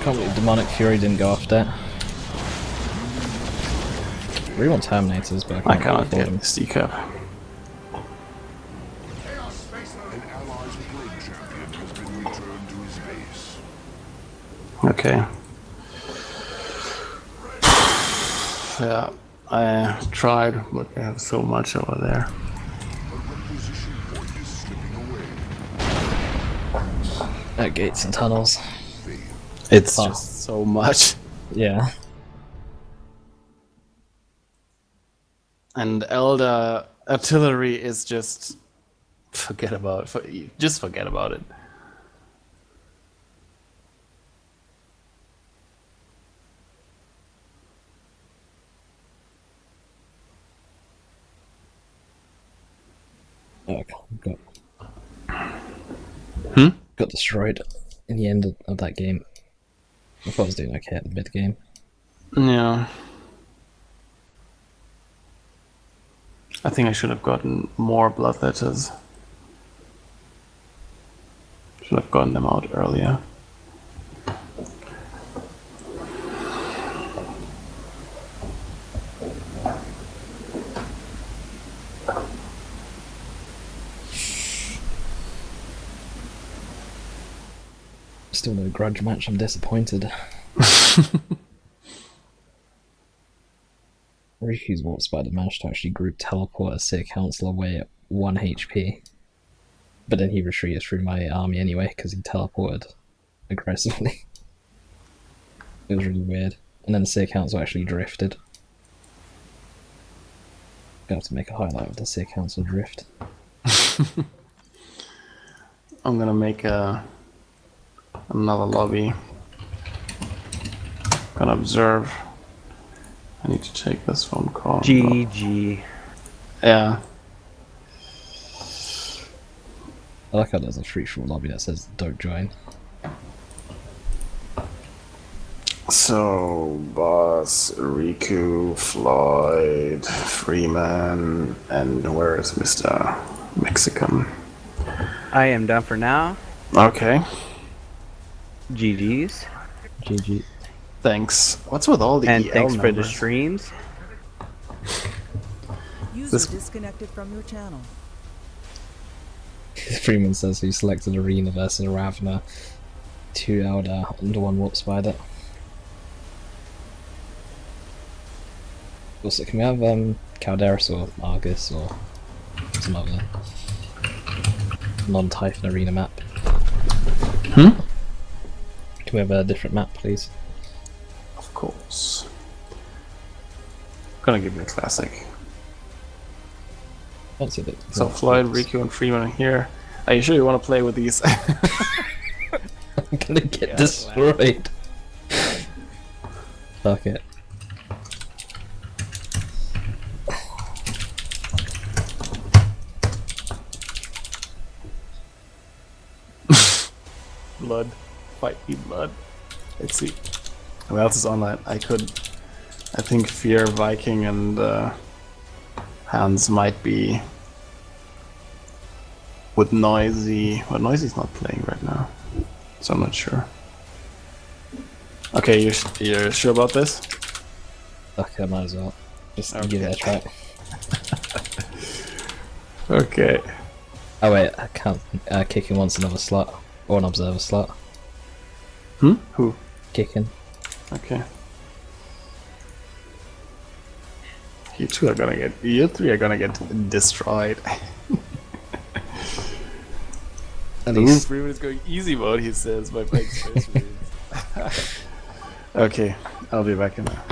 Can't believe Demonic Fury didn't go off that. I really want Terminators, but I can't afford them. Steel Cap. An allied plague champion has been returned to his base. Okay. Yeah, I tried, but they have so much over there. Position point is slipping away. At gates and tunnels. It's just so much. Yeah. And Elder Artillery is just forget about it. Just forget about it. Oh, got got destroyed in the end of that game. I thought I was doing okay at the mid game. Yeah. I think I should have gotten more blood letters. Should have gotten them out earlier. Still no grudge match, I'm disappointed. Riku's Warp Spider managed to actually group teleport a City Council away at 1 HP. But then he retreated through my army anyway, because he teleported aggressively. It was really weird. And then the City Council actually drifted. Gonna have to make a highlight of the City Council drift. I'm gonna make another lobby. Gonna observe. I need to take this phone call. GG. Yeah. I like how there's a free-for-all lobby that says don't join. So, Boss, Riku, Floyd, Freeman, and where is Mr. Mexican? I am done for now. Okay. GG's. GG. Thanks. What's with all the And EL thanks for the numbers? streams. User disconnected from your channel. Freeman says he selected Arena versus Ravana, 2 Elder and 1 Warp Spider. Also, can we have Calderis or Argus or some other non-Typhon Arena map? Hmm? Can we have a different map, please? Of course. Gonna give you a classic. That's a bit. So Floyd, Riku, and Freeman are here. Are you sure you want to play with these? I'm gonna get destroyed. Fuck it. Blood. Fight me, blood. Let's see. Who else is online? I think Fear, Viking, and Hans might be with Noisy. Well, Noisy's not playing right now, so I'm not sure. Okay, you're sure about this? Okay, I might as well. Just give it a try. Okay. Oh wait, I can't. Kicking wants another slot. Or an observer slot. Hmm? Who? Kicking. Okay. You three are gonna get destroyed. At least Freeman is going easy mode, he says, by playing Space Marines. Okay, I'll be back in a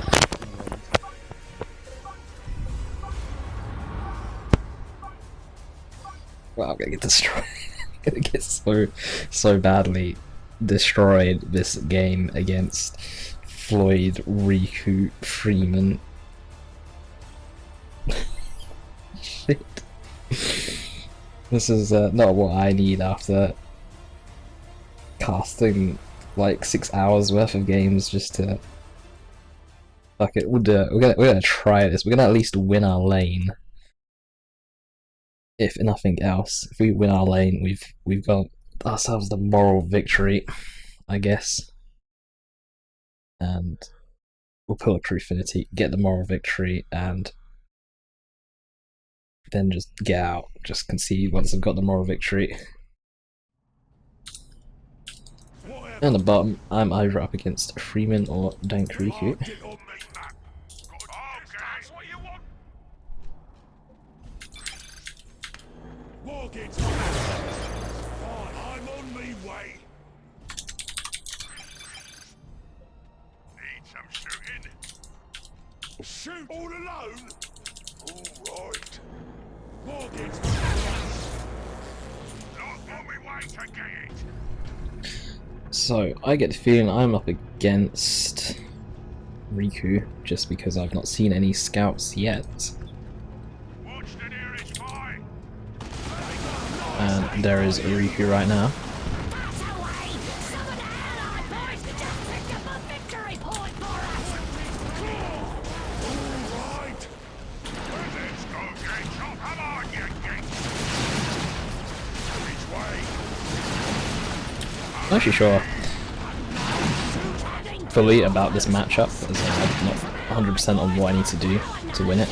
Well, I'm gonna get destroyed. I'm gonna get so badly destroyed this game against Floyd, Riku, Freeman. Shit. This is not what I need after casting like 6 hours worth of games just to. Fuck it, we'll do it. We're gonna try this. We're gonna at least win our lane. If nothing else, if we win our lane, we've got ourselves the moral victory, I guess. And we'll pull a Trufinity, get the moral victory, and then just get out, just concede once I've got the moral victory. And the bottom, I'm either up against Freeman or Dankriku. I'm on me way. Need some shooting. Shoot all alone? Alright. Morgan's not on me way to get it. So, I get the feeling I'm up against Riku, just because I've not seen any scouts yet. Watch the nearest fight. And there is Riku right now. That's away! Some of the Allied boys just picked up a victory point for us! Alright. Let's go get some. Come on, you git. Which way? I'm actually sure fully about this matchup, as I'm not 100% on what I need to do to win it.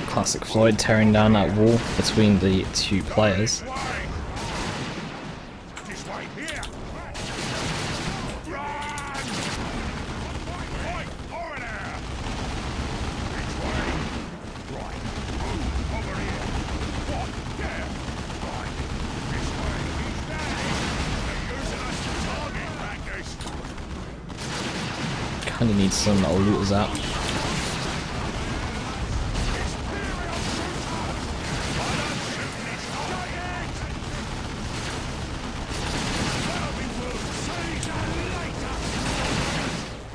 Classic Floyd tearing down that wall between the two players. Kinda need some looters out.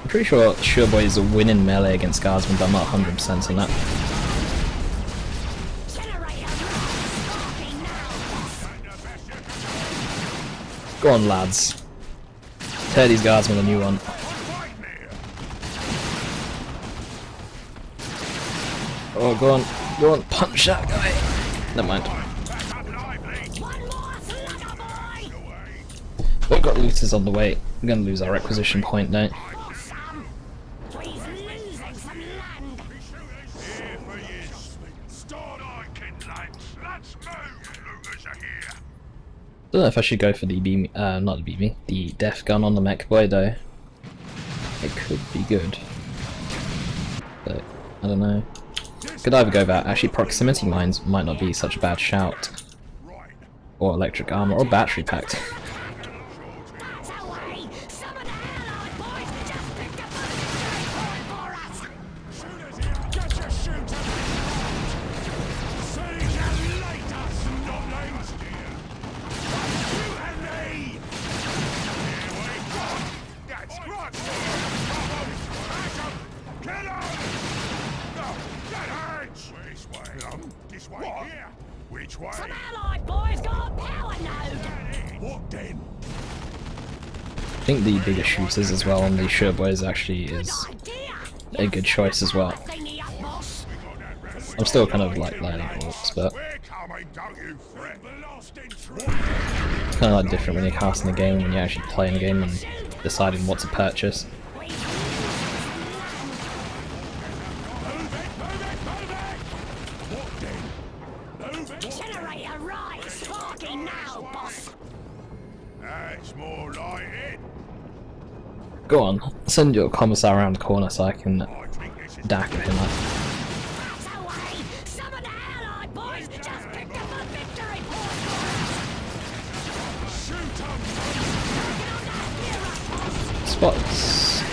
I'm pretty sure Sureboy is a winning melee against Guardsman, but I'm not 100% on that. Go on, lads. Tear these Guardsmen a new one. Oh, go on, punch that guy. Never mind. We've got looters on the way. We're gonna lose our requisition point now. Start hiking, lads. Let's move. Looters are here. Don't know if I should go for the the death gun on the Mekboy though. It could be good, but I don't know. Could either go that. Actually, proximity mines might not be such a bad shout, or electric armor, or battery packed. Which way? Some allied boys got a power node! What then? I think the bigger shooters as well on the Sherboys actually is a good choice as well. I'm still kind of like learning orcs, but it's kind of like different when you're casting a game, when you're actually playing a game and deciding what to purchase. Go on, send your commissar around the corner so I can dagger him up. Spots.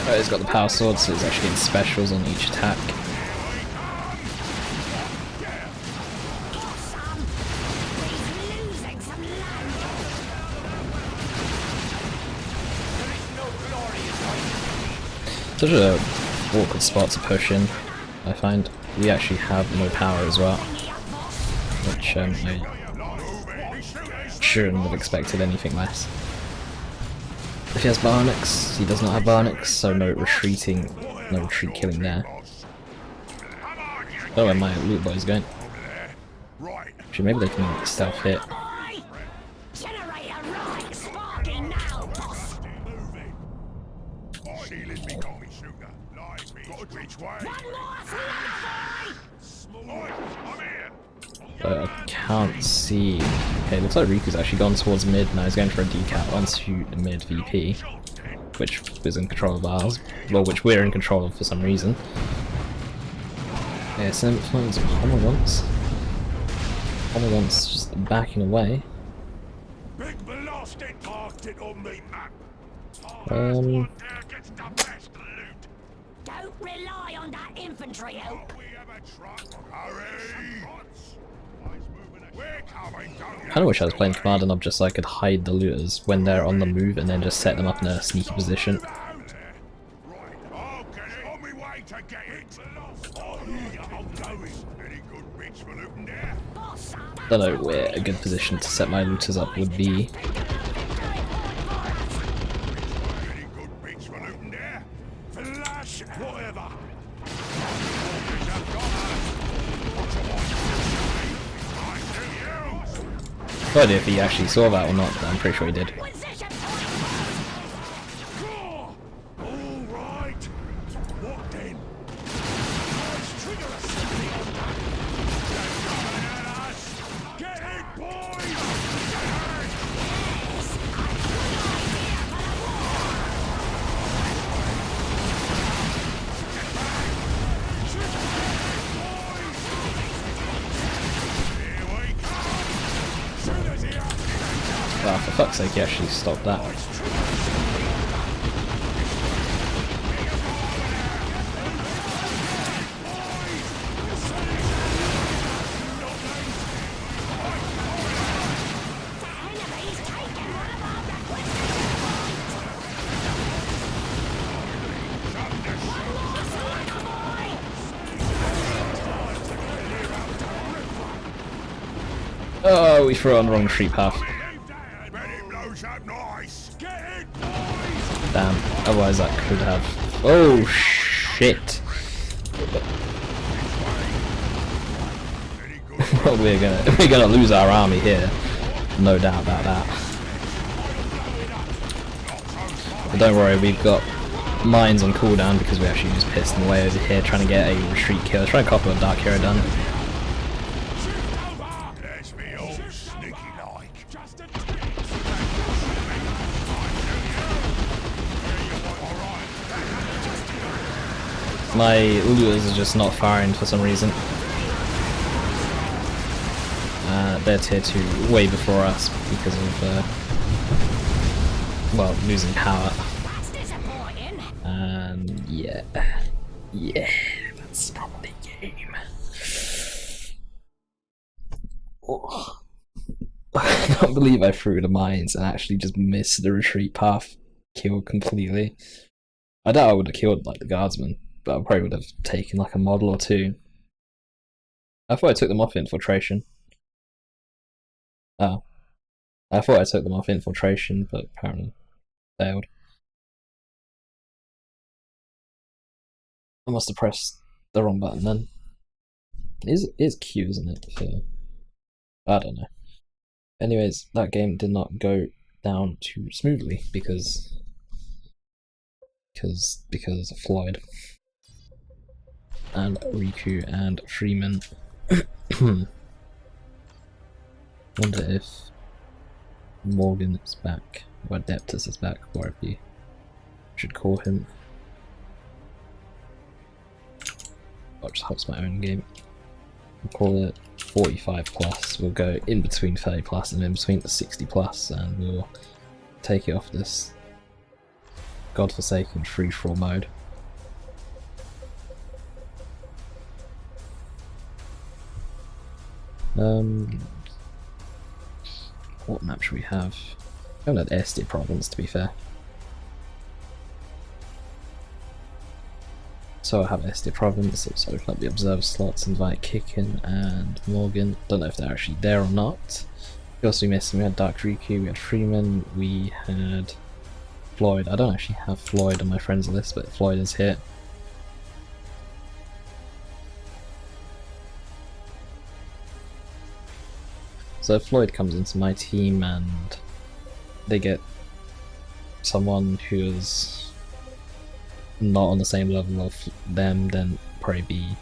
Oh, he's got the power sword, so he's actually getting specials on each attack. Such a awkward spot to push in, I find. We actually have no power as well, which I shouldn't have expected anything less. If he has Bionics, he does not have Bionics, so no retreat killing there. I don't know where my loot boy is going. Actually, maybe they can stealth hit. But I can't see. Okay, looks like Riku's actually gone towards mid now. He's going for a decat onto the mid VP, which was in control of ours. Well, which we're in control of for some reason. Yeah, so it finds Hommagons. Hommagons just backing away. Don't rely on that infantry help. I kinda wish I was playing Kommando Nob just so I could hide the looters when they're on the move and then just set them up in a sneaky position. Don't know where a good position to set my looters up would be. No idea if he actually saw that or not, but I'm pretty sure he did. Oh, for fuck's sake, he actually stopped that. Oh, we threw it on the wrong retreat path. Damn, otherwise that could have... Oh shit! we're gonna lose our army here, no doubt about that. But don't worry, we've got mines on cooldown because we actually just pissed them away over here trying to get a retreat kill. Trying to copy what Dark Hero done. My Ulus are just not firing for some reason. They're tier 2 way before us because of, well, losing power. And yeah, that's probably game. Oh. I can't believe I threw the mines and actually just missed the retreat path kill completely. I doubt I would have killed like the guardsmen, but I probably would have taken like a model or two. I thought I took them off infiltration. Oh. I thought I took them off infiltration, but apparently failed. I must have pressed the wrong button then. It is Q, isn't it? For... I don't know. Anyways, that game did not go down too smoothly because of Floyd and Riku and Freeman. Wonder if Morgan is back, or Adeptus is back, or if you should call him. I'll just host my own game. We'll call it 45 plus. We'll go in between 30 plus and in between the 60 plus, and we'll take it off this godforsaken free-for-all mode. What map should we have? I haven't had SD province, to be fair. So I have SD province, so open up the observer slots, invite Kickin and Morgan. Don't know if they're actually there or not. Who else we missed? We had Dark Riku, we had Freeman, we had Floyd. I don't actually have Floyd on my friends list, but Floyd is here. So if Floyd comes into my team and they get someone who is not on the same level of them, then probably be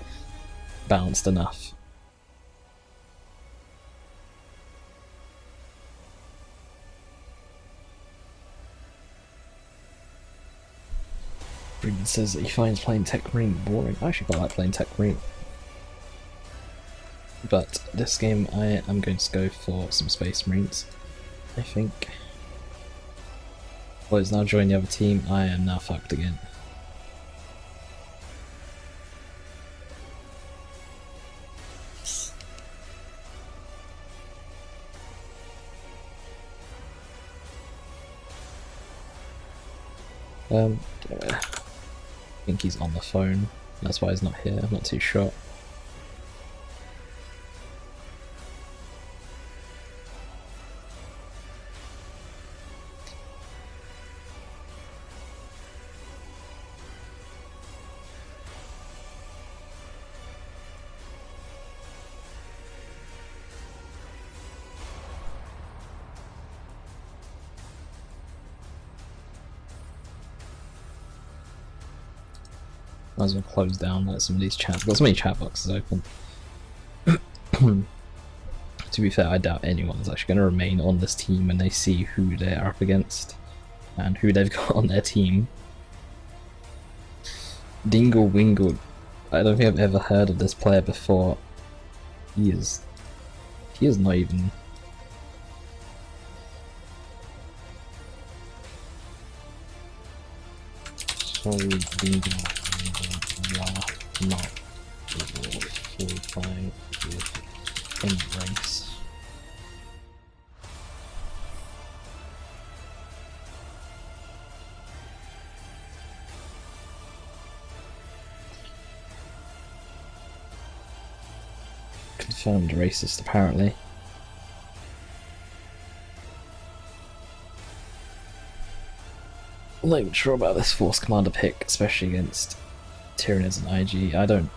balanced enough. Freeman says that he finds playing Tech Marine boring. I actually quite like playing Tech Marine. But this game I am going to go for some Space Marines, I think. Floyd's now joined the other team. I am now fucked again. I think he's on the phone, that's why he's not here, I'm not too sure. Might as well close down like some of these chats. I've got so many chat boxes open. To be fair, I doubt anyone's actually going to remain on this team when they see who they are up against and who they've got on their team. Dingle Wingle. I don't think I've ever heard of this player before. He is not even... Sorry, Dingle. Not 45 with embrace. Confirmed racist, apparently. I'm not even sure about this Force Commander pick, especially against Tyrant as an IG. I'm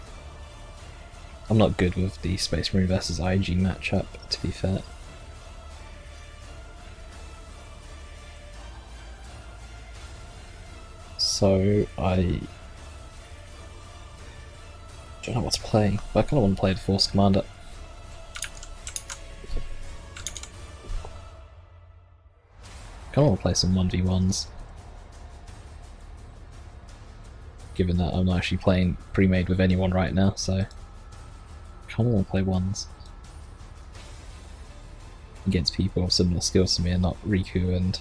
not good with the Space Marine versus IG matchup, to be fair. So I don't know what to play, but I kind of want to play the Force Commander. I kind of want to play some 1v1s. Given that I'm not actually playing pre-made with anyone right now, so I kind of want to play ones against people with similar skills to me and not Riku and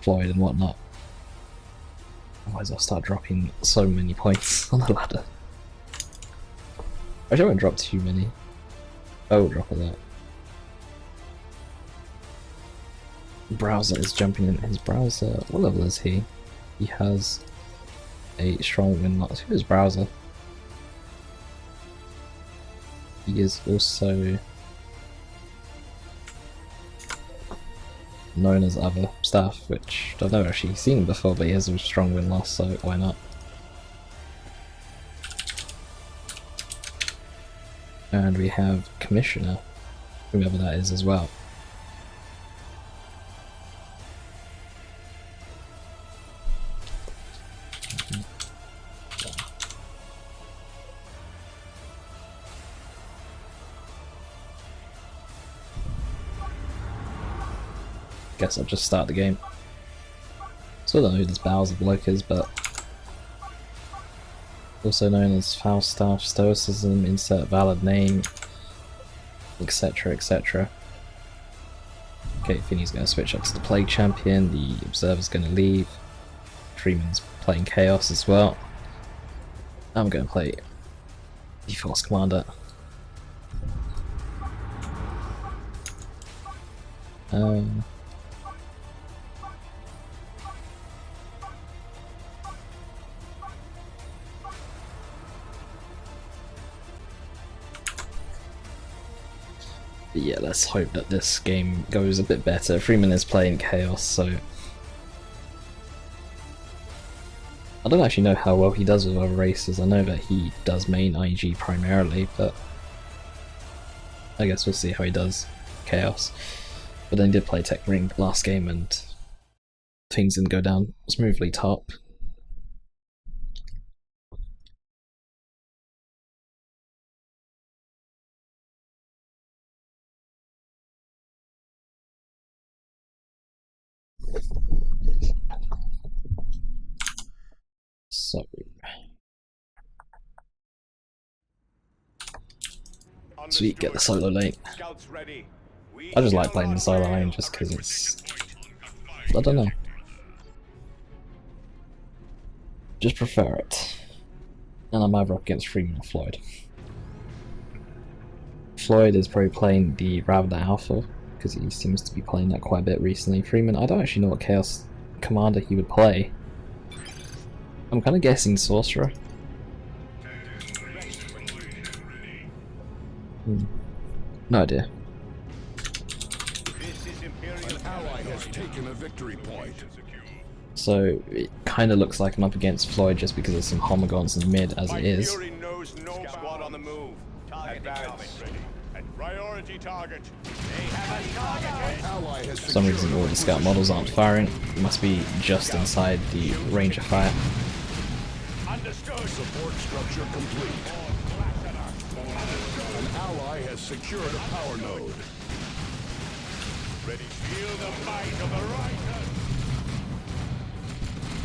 Floyd and whatnot. Otherwise I'll start dropping so many points on the ladder. Actually I won't drop too many. I will drop a lot. Browser is jumping in his browser. What level is he? He has a strong win loss. Who is Browser? He is also known as other stuff, which I've never actually seen him before, but he has a strong win loss, so why not? And we have Commissioner, whoever that is as well. Guess I'll just start the game. Still don't know who this Bowser bloke is, but also known as Falstaff, Stoicism, insert valid name, etc, etc. Okay, Finny's going to switch up to the Plague Champion, the Observer's going to leave, Freeman's playing Chaos as well. I'm going to play the Force Commander. Yeah, let's hope that this game goes a bit better. Freeman is playing Chaos, so I don't actually know how well he does with other races. I know that he does main IG primarily, but I guess we'll see how he does Chaos. But then he did play Tech Ring last game and things didn't go down smoothly top. So sweet, get the solo lane. I just like playing the solo lane just because it's, I don't know, just prefer it. And I'm either up against Freeman or Floyd. Floyd is probably playing the Ravaner Alpha because he seems to be playing that quite a bit recently. Freeman, I don't actually know what Chaos Commander he would play. I'm kind of guessing Sorcerer. No idea. So it kind of looks like I'm up against Floyd just because there's some Homogons in mid as it is. For some reason all the scout models aren't firing. It must be just inside the range of fire. Support structure complete. An ally has secured a power node. Ready, feel the might of the righteous.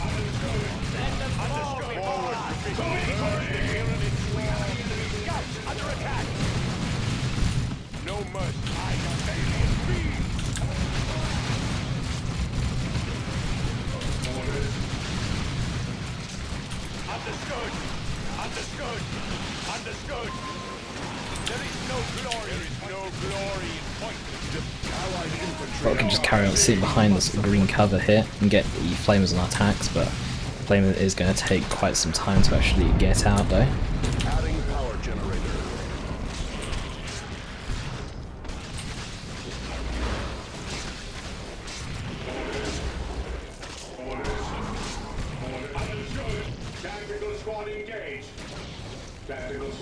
Understood. Scouts under attack. No mercy. I am alien speed. Understood. Understood. Understood. There is no glory. There is no glory in pointless. Allied infantry. But we can just carry on sitting behind this green cover here and get the Flamers on attacks, but Flamer is going to take quite some time to actually get out though. Adding power generator.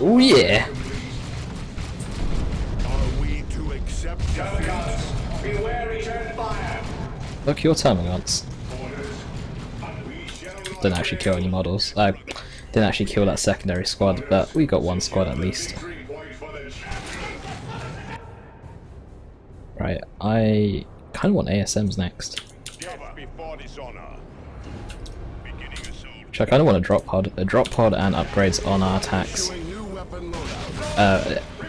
Oh yeah! Are we to accept defeat? Beware return fire. Look, your terminals. Didn't actually kill any models. Didn't actually kill that secondary squad, but we got one squad at least. Right, I kind of want ASMs next. Which I kind of want a drop pod and upgrades on our attacks.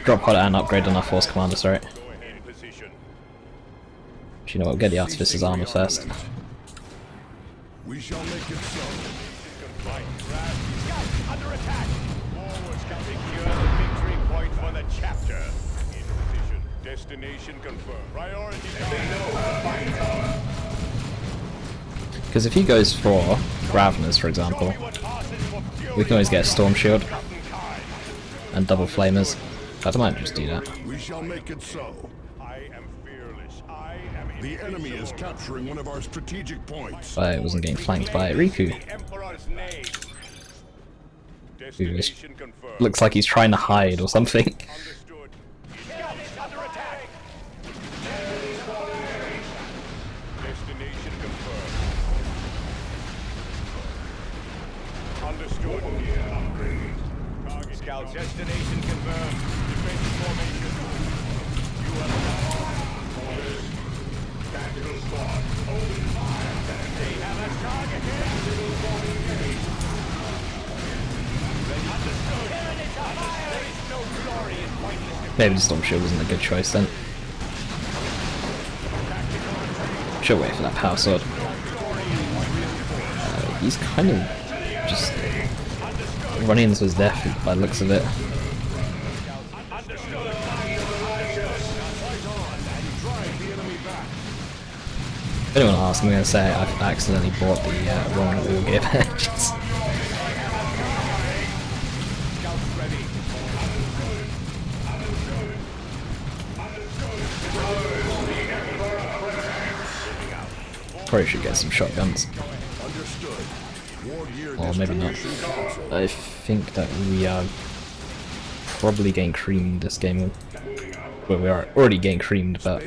Drop pod and upgrade on our force commander, sorry. But you know what, we'll get the Artificer's armor first. We shall make it so. Under attack. Forward scouting. Secure the victory point for the chapter. In position. Destination confirmed. Priority. Because if he goes for Raveners, for example, we can always get a Storm Shield and double Flamers. But I might just do that. We shall make it so. I am fearless. I am the enemy is capturing one of our strategic points. But I wasn't getting flanked by Riku. Who looks like he's trying to hide or something. Understood. Target scout destination confirmed. Defensive formation. You have orders. Tactical squad. Open fire. They have a target here. Understood. There is no glory in pointless. Maybe the Storm Shield wasn't a good choice then. Should wait for that power sword. He's kind of just running into his death by the looks of it. If anyone asks, I'm going to say I've accidentally bought the wrong all gear patches. Probably should get some shotguns. Or maybe not. I think that we are probably getting creamed this game. Well, we are already getting creamed, but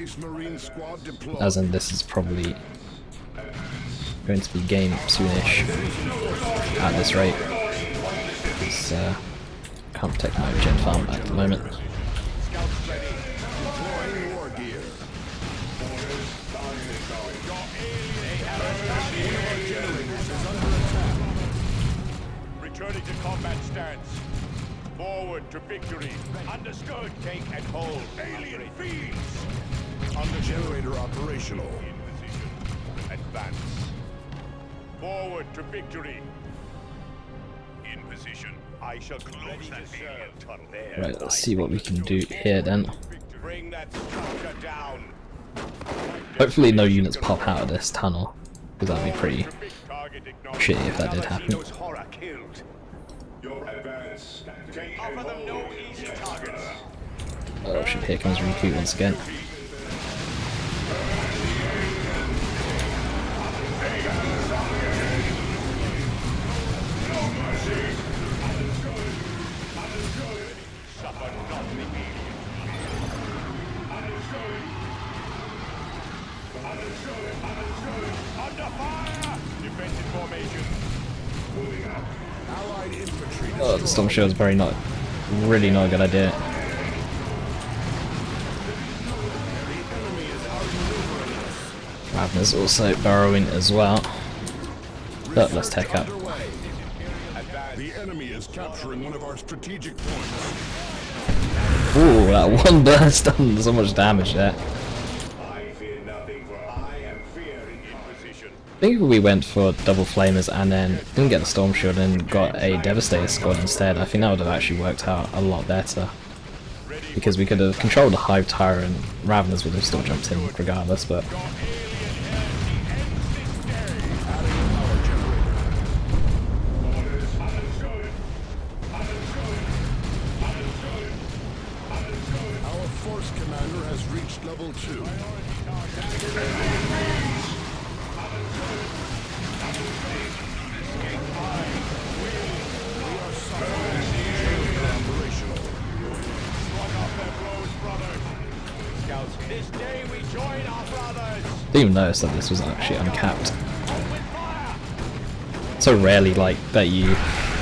as in this is probably going to be game soonish at this rate. Because can't protect my gen farm at the moment. Returning to combat stance. Forward to victory. Understood. Take and hold. Alien fiends. Under generator operational. In position. Advance. Forward to victory. In position. I shall close that alien tunnel there. Right, let's see what we can do here then. Bring that structure down. Hopefully no units pop out of this tunnel, because that'd be pretty shitty if that did happen. Oh shit, here comes Riku once again. Oh, the Storm Shield is really not a good idea. Ravener's also burrowing as well. But let's take up. The enemy is capturing one of our strategic points. Ooh, that one burst done so much damage there. I think if we went for double flamers and then didn't get the Storm Shield and got a Devastator squad instead, I think that would have actually worked out a lot better. Because we could have controlled the Hive, Tyrant, Raveners would have still jumped in regardless, but... Our force commander has reached level 2. Didn't even notice that this was actually uncapped. So rarely like that you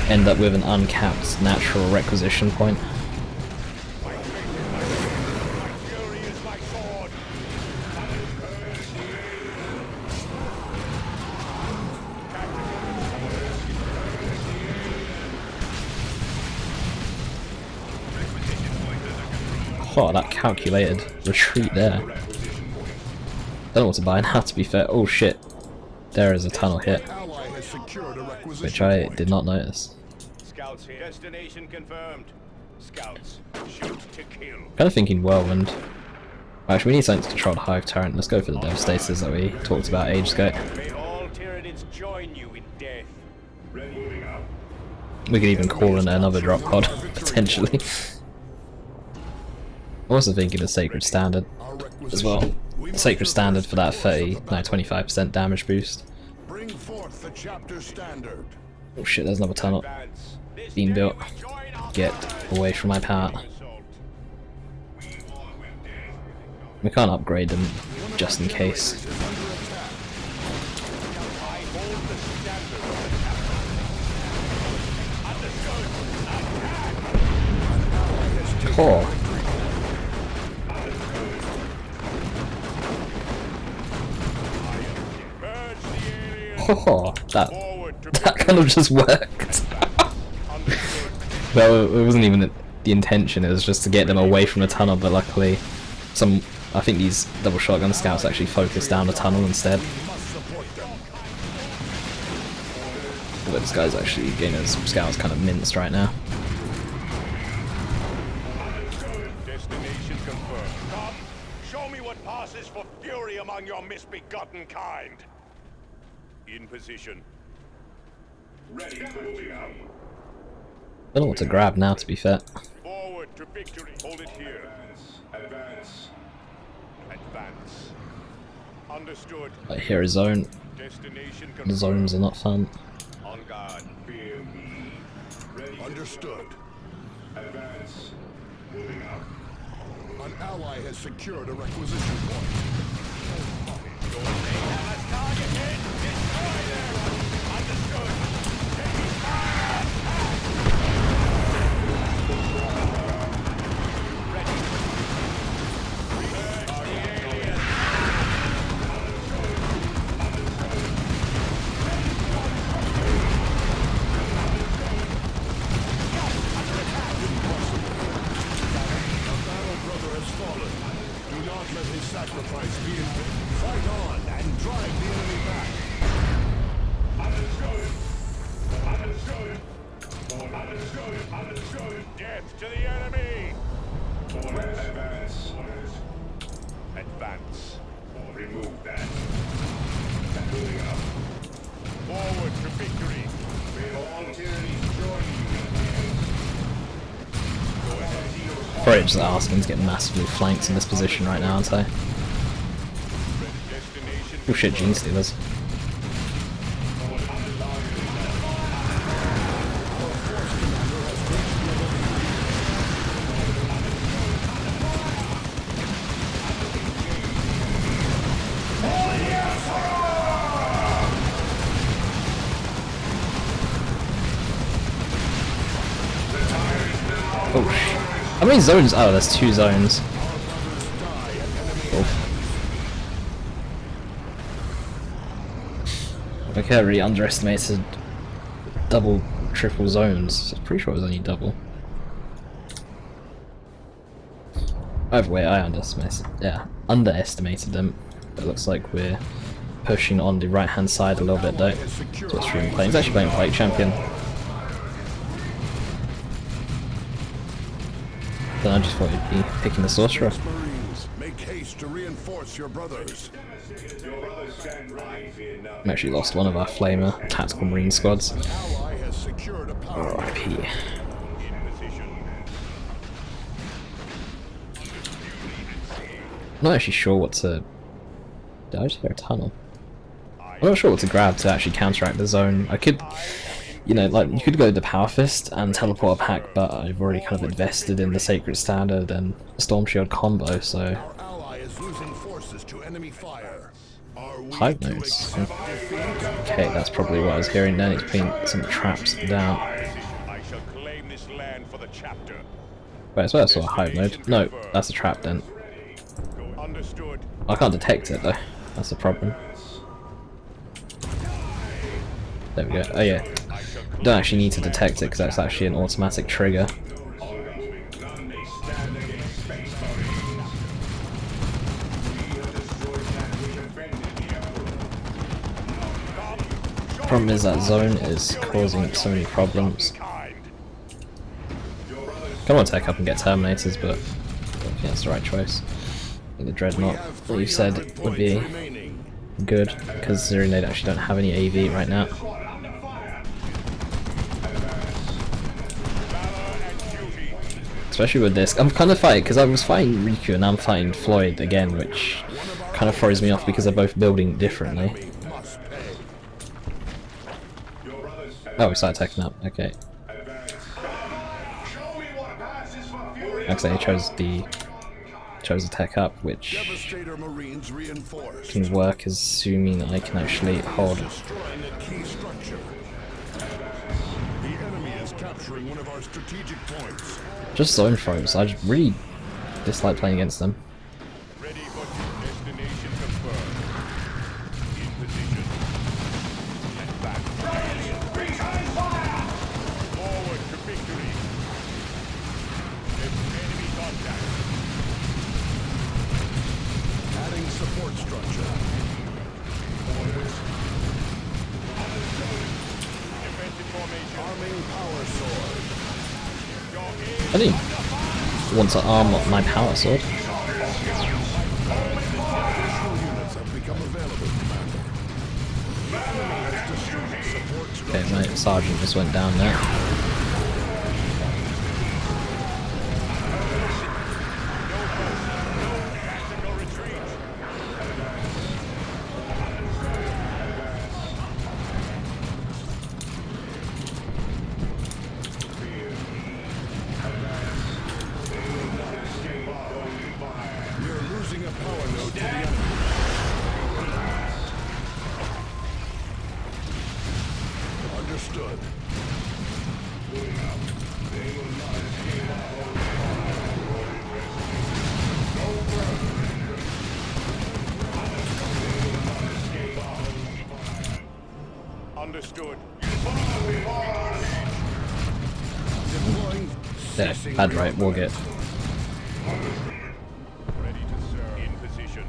end up with an uncapped natural requisition point. Oh, that calculated retreat there. Don't know what to buy now, to be fair. Oh shit. There is a tunnel hit, which I did not notice. Scouts here. Destination confirmed. Scouts, shoot to kill. Kind of thinking Whirlwind. Actually, we need something to control the Hive Tyrant. Let's go for the Devastators that we talked about ages ago. May all Tyranids join you in death. We could even call in another drop pod, potentially. I'm also thinking of Sacred Standard as well. Sacred Standard for that 25% damage boost. Bring forth the chapter standard. Oh shit, there's another tunnel being built. Get away from my power. We can't upgrade them just in case. Oh. Oh, that kind of just worked. Well, it wasn't even the intention, it was just to get them away from the tunnel, but luckily I think these double shotgun scouts actually focused down the tunnel instead. But this guy's actually getting his scouts kind of minced right now. Destination confirmed. Come, show me what passes for fury among your misbegotten kind. In position. Ready, moving out. I don't know what to grab now, to be fair. Forward to victory. Hold it here. Advance. Advance. Understood. I hear a zone. Destination The zones are not fun. on guard. Fear me. Ready. Understood. Advance. Moving out. An ally has secured a requisition point. Your team has targeted. Destroy them. Understood. Taking fire. Ready. Research the aliens. Do not let his sacrifice be in vain. Fight on and drive the enemy back. Understood. Understood. Understood. Understood. Death to the enemy. Advance. Advance. Remove that. And moving up. Forward to victory. May all tyrannies join you. Go ahead. Probably just asking to get massively flanked in this position right now, aren't I? Oh shit, Gene Stealers. Oh shit. How many zones? Oh, there's 2 zones. Okay, I really underestimated double, triple zones. I'm pretty sure it was only double. Either way, I underestimated them. It looks like we're pushing on the right hand side a little bit though. So it's really playing. He's actually playing Plate Champion. Then I just thought he'd be picking the Sorcerer. Make haste to reinforce your brothers. We actually lost one of our Flamer Tactical Marine squads. R.I.P. I'm not actually sure what to... Did I just hear a tunnel? I'm not sure what to grab to actually counteract the zone. I could... You know, like, you could go the Power Fist and teleport a pack, but I've already kind of invested in the Sacred Standard and Storm Shield combo, so... Our ally is losing forces to enemy fire. Hive notes. Okay, that's probably what I was hearing then. It's putting some traps down. I shall claim this land for the chapter. Wait, I swear I saw a hive node. No, that's a trap then. Understood. I can't detect it though. That's the problem. There we go. Oh yeah. You don't actually need to detect it because that's actually an automatic trigger. Problem is that zone is causing so many problems. Come on, tech up and get Terminators, but I don't think that's the right choice. I think the Dreadnought, what you said, would be good, considering they actually don't have any AV right now. Especially with this. I'm kind of fighting, because I was fighting Riku and I'm fighting Floyd again, which kind of throws me off because they're both building differently. Oh, we started taking up, okay. Actually, I chose the tech up, which can work assuming I can actually hold. The enemy is capturing one of our strategic points. Just zone throws. I just really dislike playing against them. Ready for destination confirmed. In position. And back. Forward to victory. Enemy contact. Adding support structure. Defensive formation. Arming power sword. I didn't want to arm up my power sword. Okay, my sergeant just went down there. Understood. There, bad right, we'll get. Ready to serve. In position.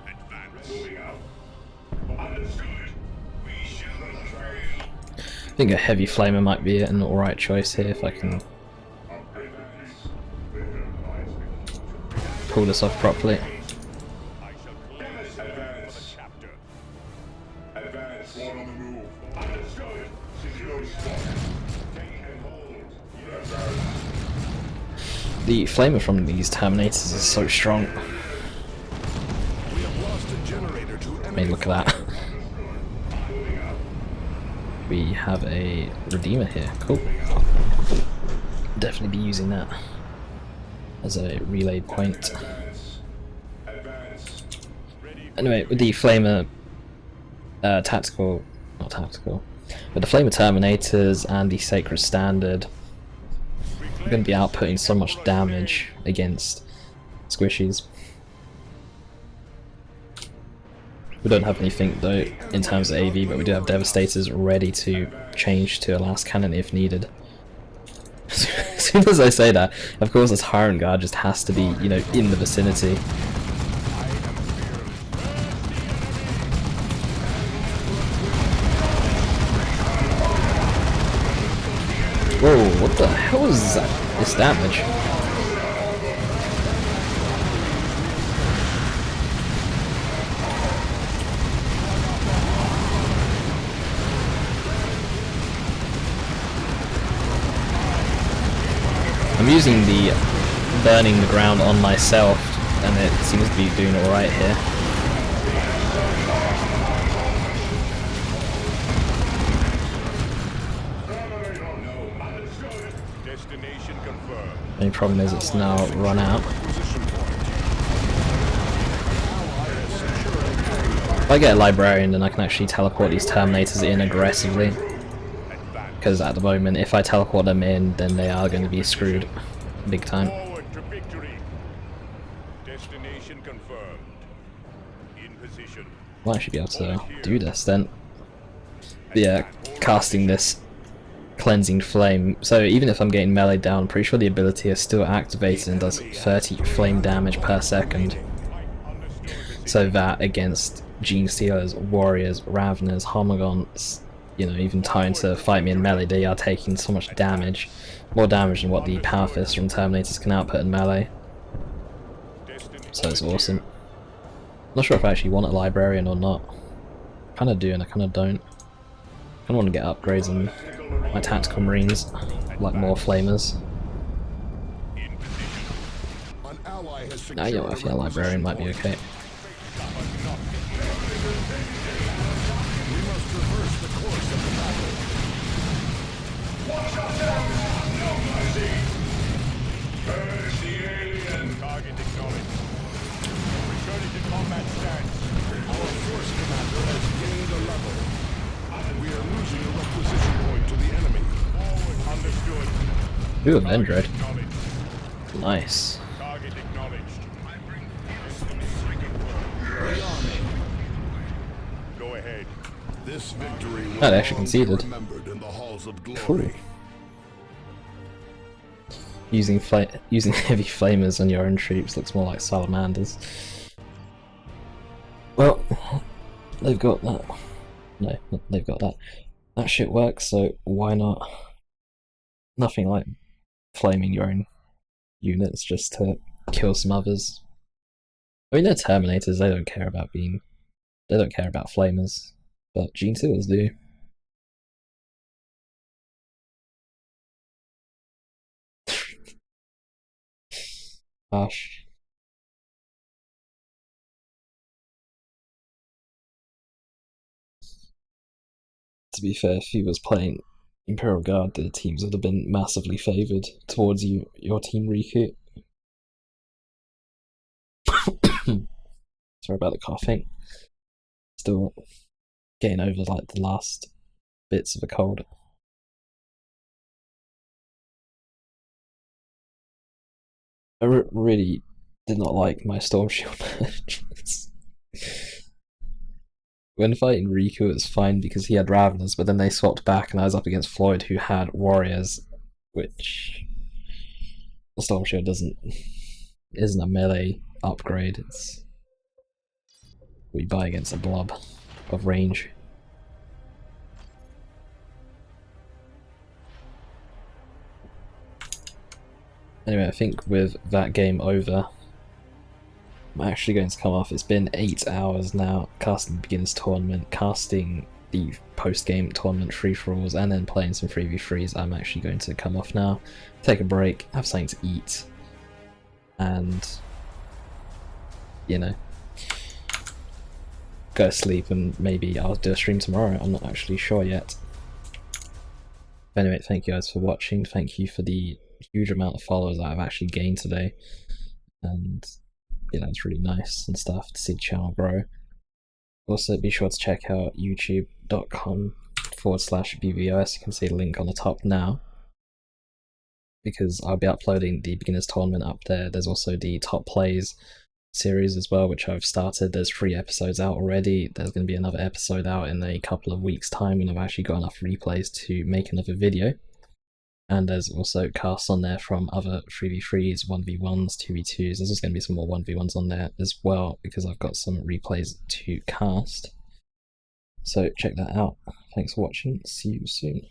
Advance. Understood. We shall prevail. I think a heavy flamer might be an alright choice here if I can pull this off properly. I shall claim this land for the chapter. Advance. One on the move. Understood. Secure spot. Take and hold. Yes, sir. The flamer from these Terminators is so strong. We have lost a generator to I mean, look at that. We have a Redeemer here. Cool. Definitely be using that as a relay point. Anyway, with the Flamer not tactical, but the Flamer Terminators and the Sacred Standard, we're going to be outputting so much damage against squishies. We don't have anything though in terms of AV, but we do have Devastators ready to change to a last cannon if needed. As soon as I say that, of course the Tyrant Guard just has to be, you know, in the vicinity. Whoa, what the hell is that? This damage? I'm using the burning the ground on myself, and it seems to be doing alright here. Destination confirmed. The only problem is it's now run out. If I get a Librarian, then I can actually teleport these Terminators in aggressively. Because at the moment, if I teleport them in, then they are going to be screwed big time. Forward to victory. Destination confirmed. In position. Well, I should be able to do this then. But yeah, casting this Cleansing Flame. So even if I'm getting melee down, I'm pretty sure the ability is still activated and does 30 flame damage per second. So that against Gene Stealers, Warriors, Raveners, Homagons, you know, even trying to fight me in melee, they are taking so much damage. More damage than what the Power Fists from Terminators can output in melee. So it's awesome. Not sure if I actually want a Librarian or not. Kinda do and I kinda don't. I want to get upgrades on my Tactical Marines, like more Flamers. Now, yeah, I think a Librarian might be okay. Target acknowledged. Returning to combat stance. Our force commander has gained a level. We are losing a requisition point to the enemy. Forward. Understood. Ooh, a Vendread. Nice. Target acknowledged. Go ahead. This victory will Oh, they actually conceded. be remembered in the halls of glory. Cool. Using heavy flamers on your own troops looks more like salamanders. Well, they've got that. No, they've got that. That shit works, so why not? Nothing like flaming your own units just to kill some others. I mean, they're Terminators, they don't care about flamers, but Gene Stealers do. Gosh. To be fair, if he was playing Imperial Guard, the teams would have been massively favoured towards your team, Riku. Sorry about the coughing. Still getting over like the last bits of a cold. I really did not like my Storm Shield matches. When fighting Riku it was fine because he had Raveners, but then they swapped back and I was up against Floyd who had Warriors, which the Storm Shield isn't a melee upgrade, it's we buy against a blob of range. Anyway, I think with that game over, I'm actually going to come off. It's been 8 hours now, casting the beginners tournament, casting the post-game tournament free-for-alls, and then playing some 3v3s. I'm actually going to come off now, take a break, have something to eat, and, you know, go to sleep, and maybe I'll do a stream tomorrow. I'm not actually sure yet. But anyway, thank you guys for watching. Thank you for the huge amount of followers that I've actually gained today, and you know, it's really nice and stuff to see the channel grow. Also, be sure to check out youtube.com/BbBoS. You can see the link on the top now, because I'll be uploading the beginners tournament up there. There's also the top plays series as well, which I've started. There's 3 episodes out already. There's going to be another episode out in a couple of weeks time when I've actually got enough replays to make another video. And there's also casts on there from other 3v3s, 1v1s, 2v2s. There's just going to be some more 1v1s on there as well, because I've got some replays to cast. So check that out. Thanks for watching. See you soon.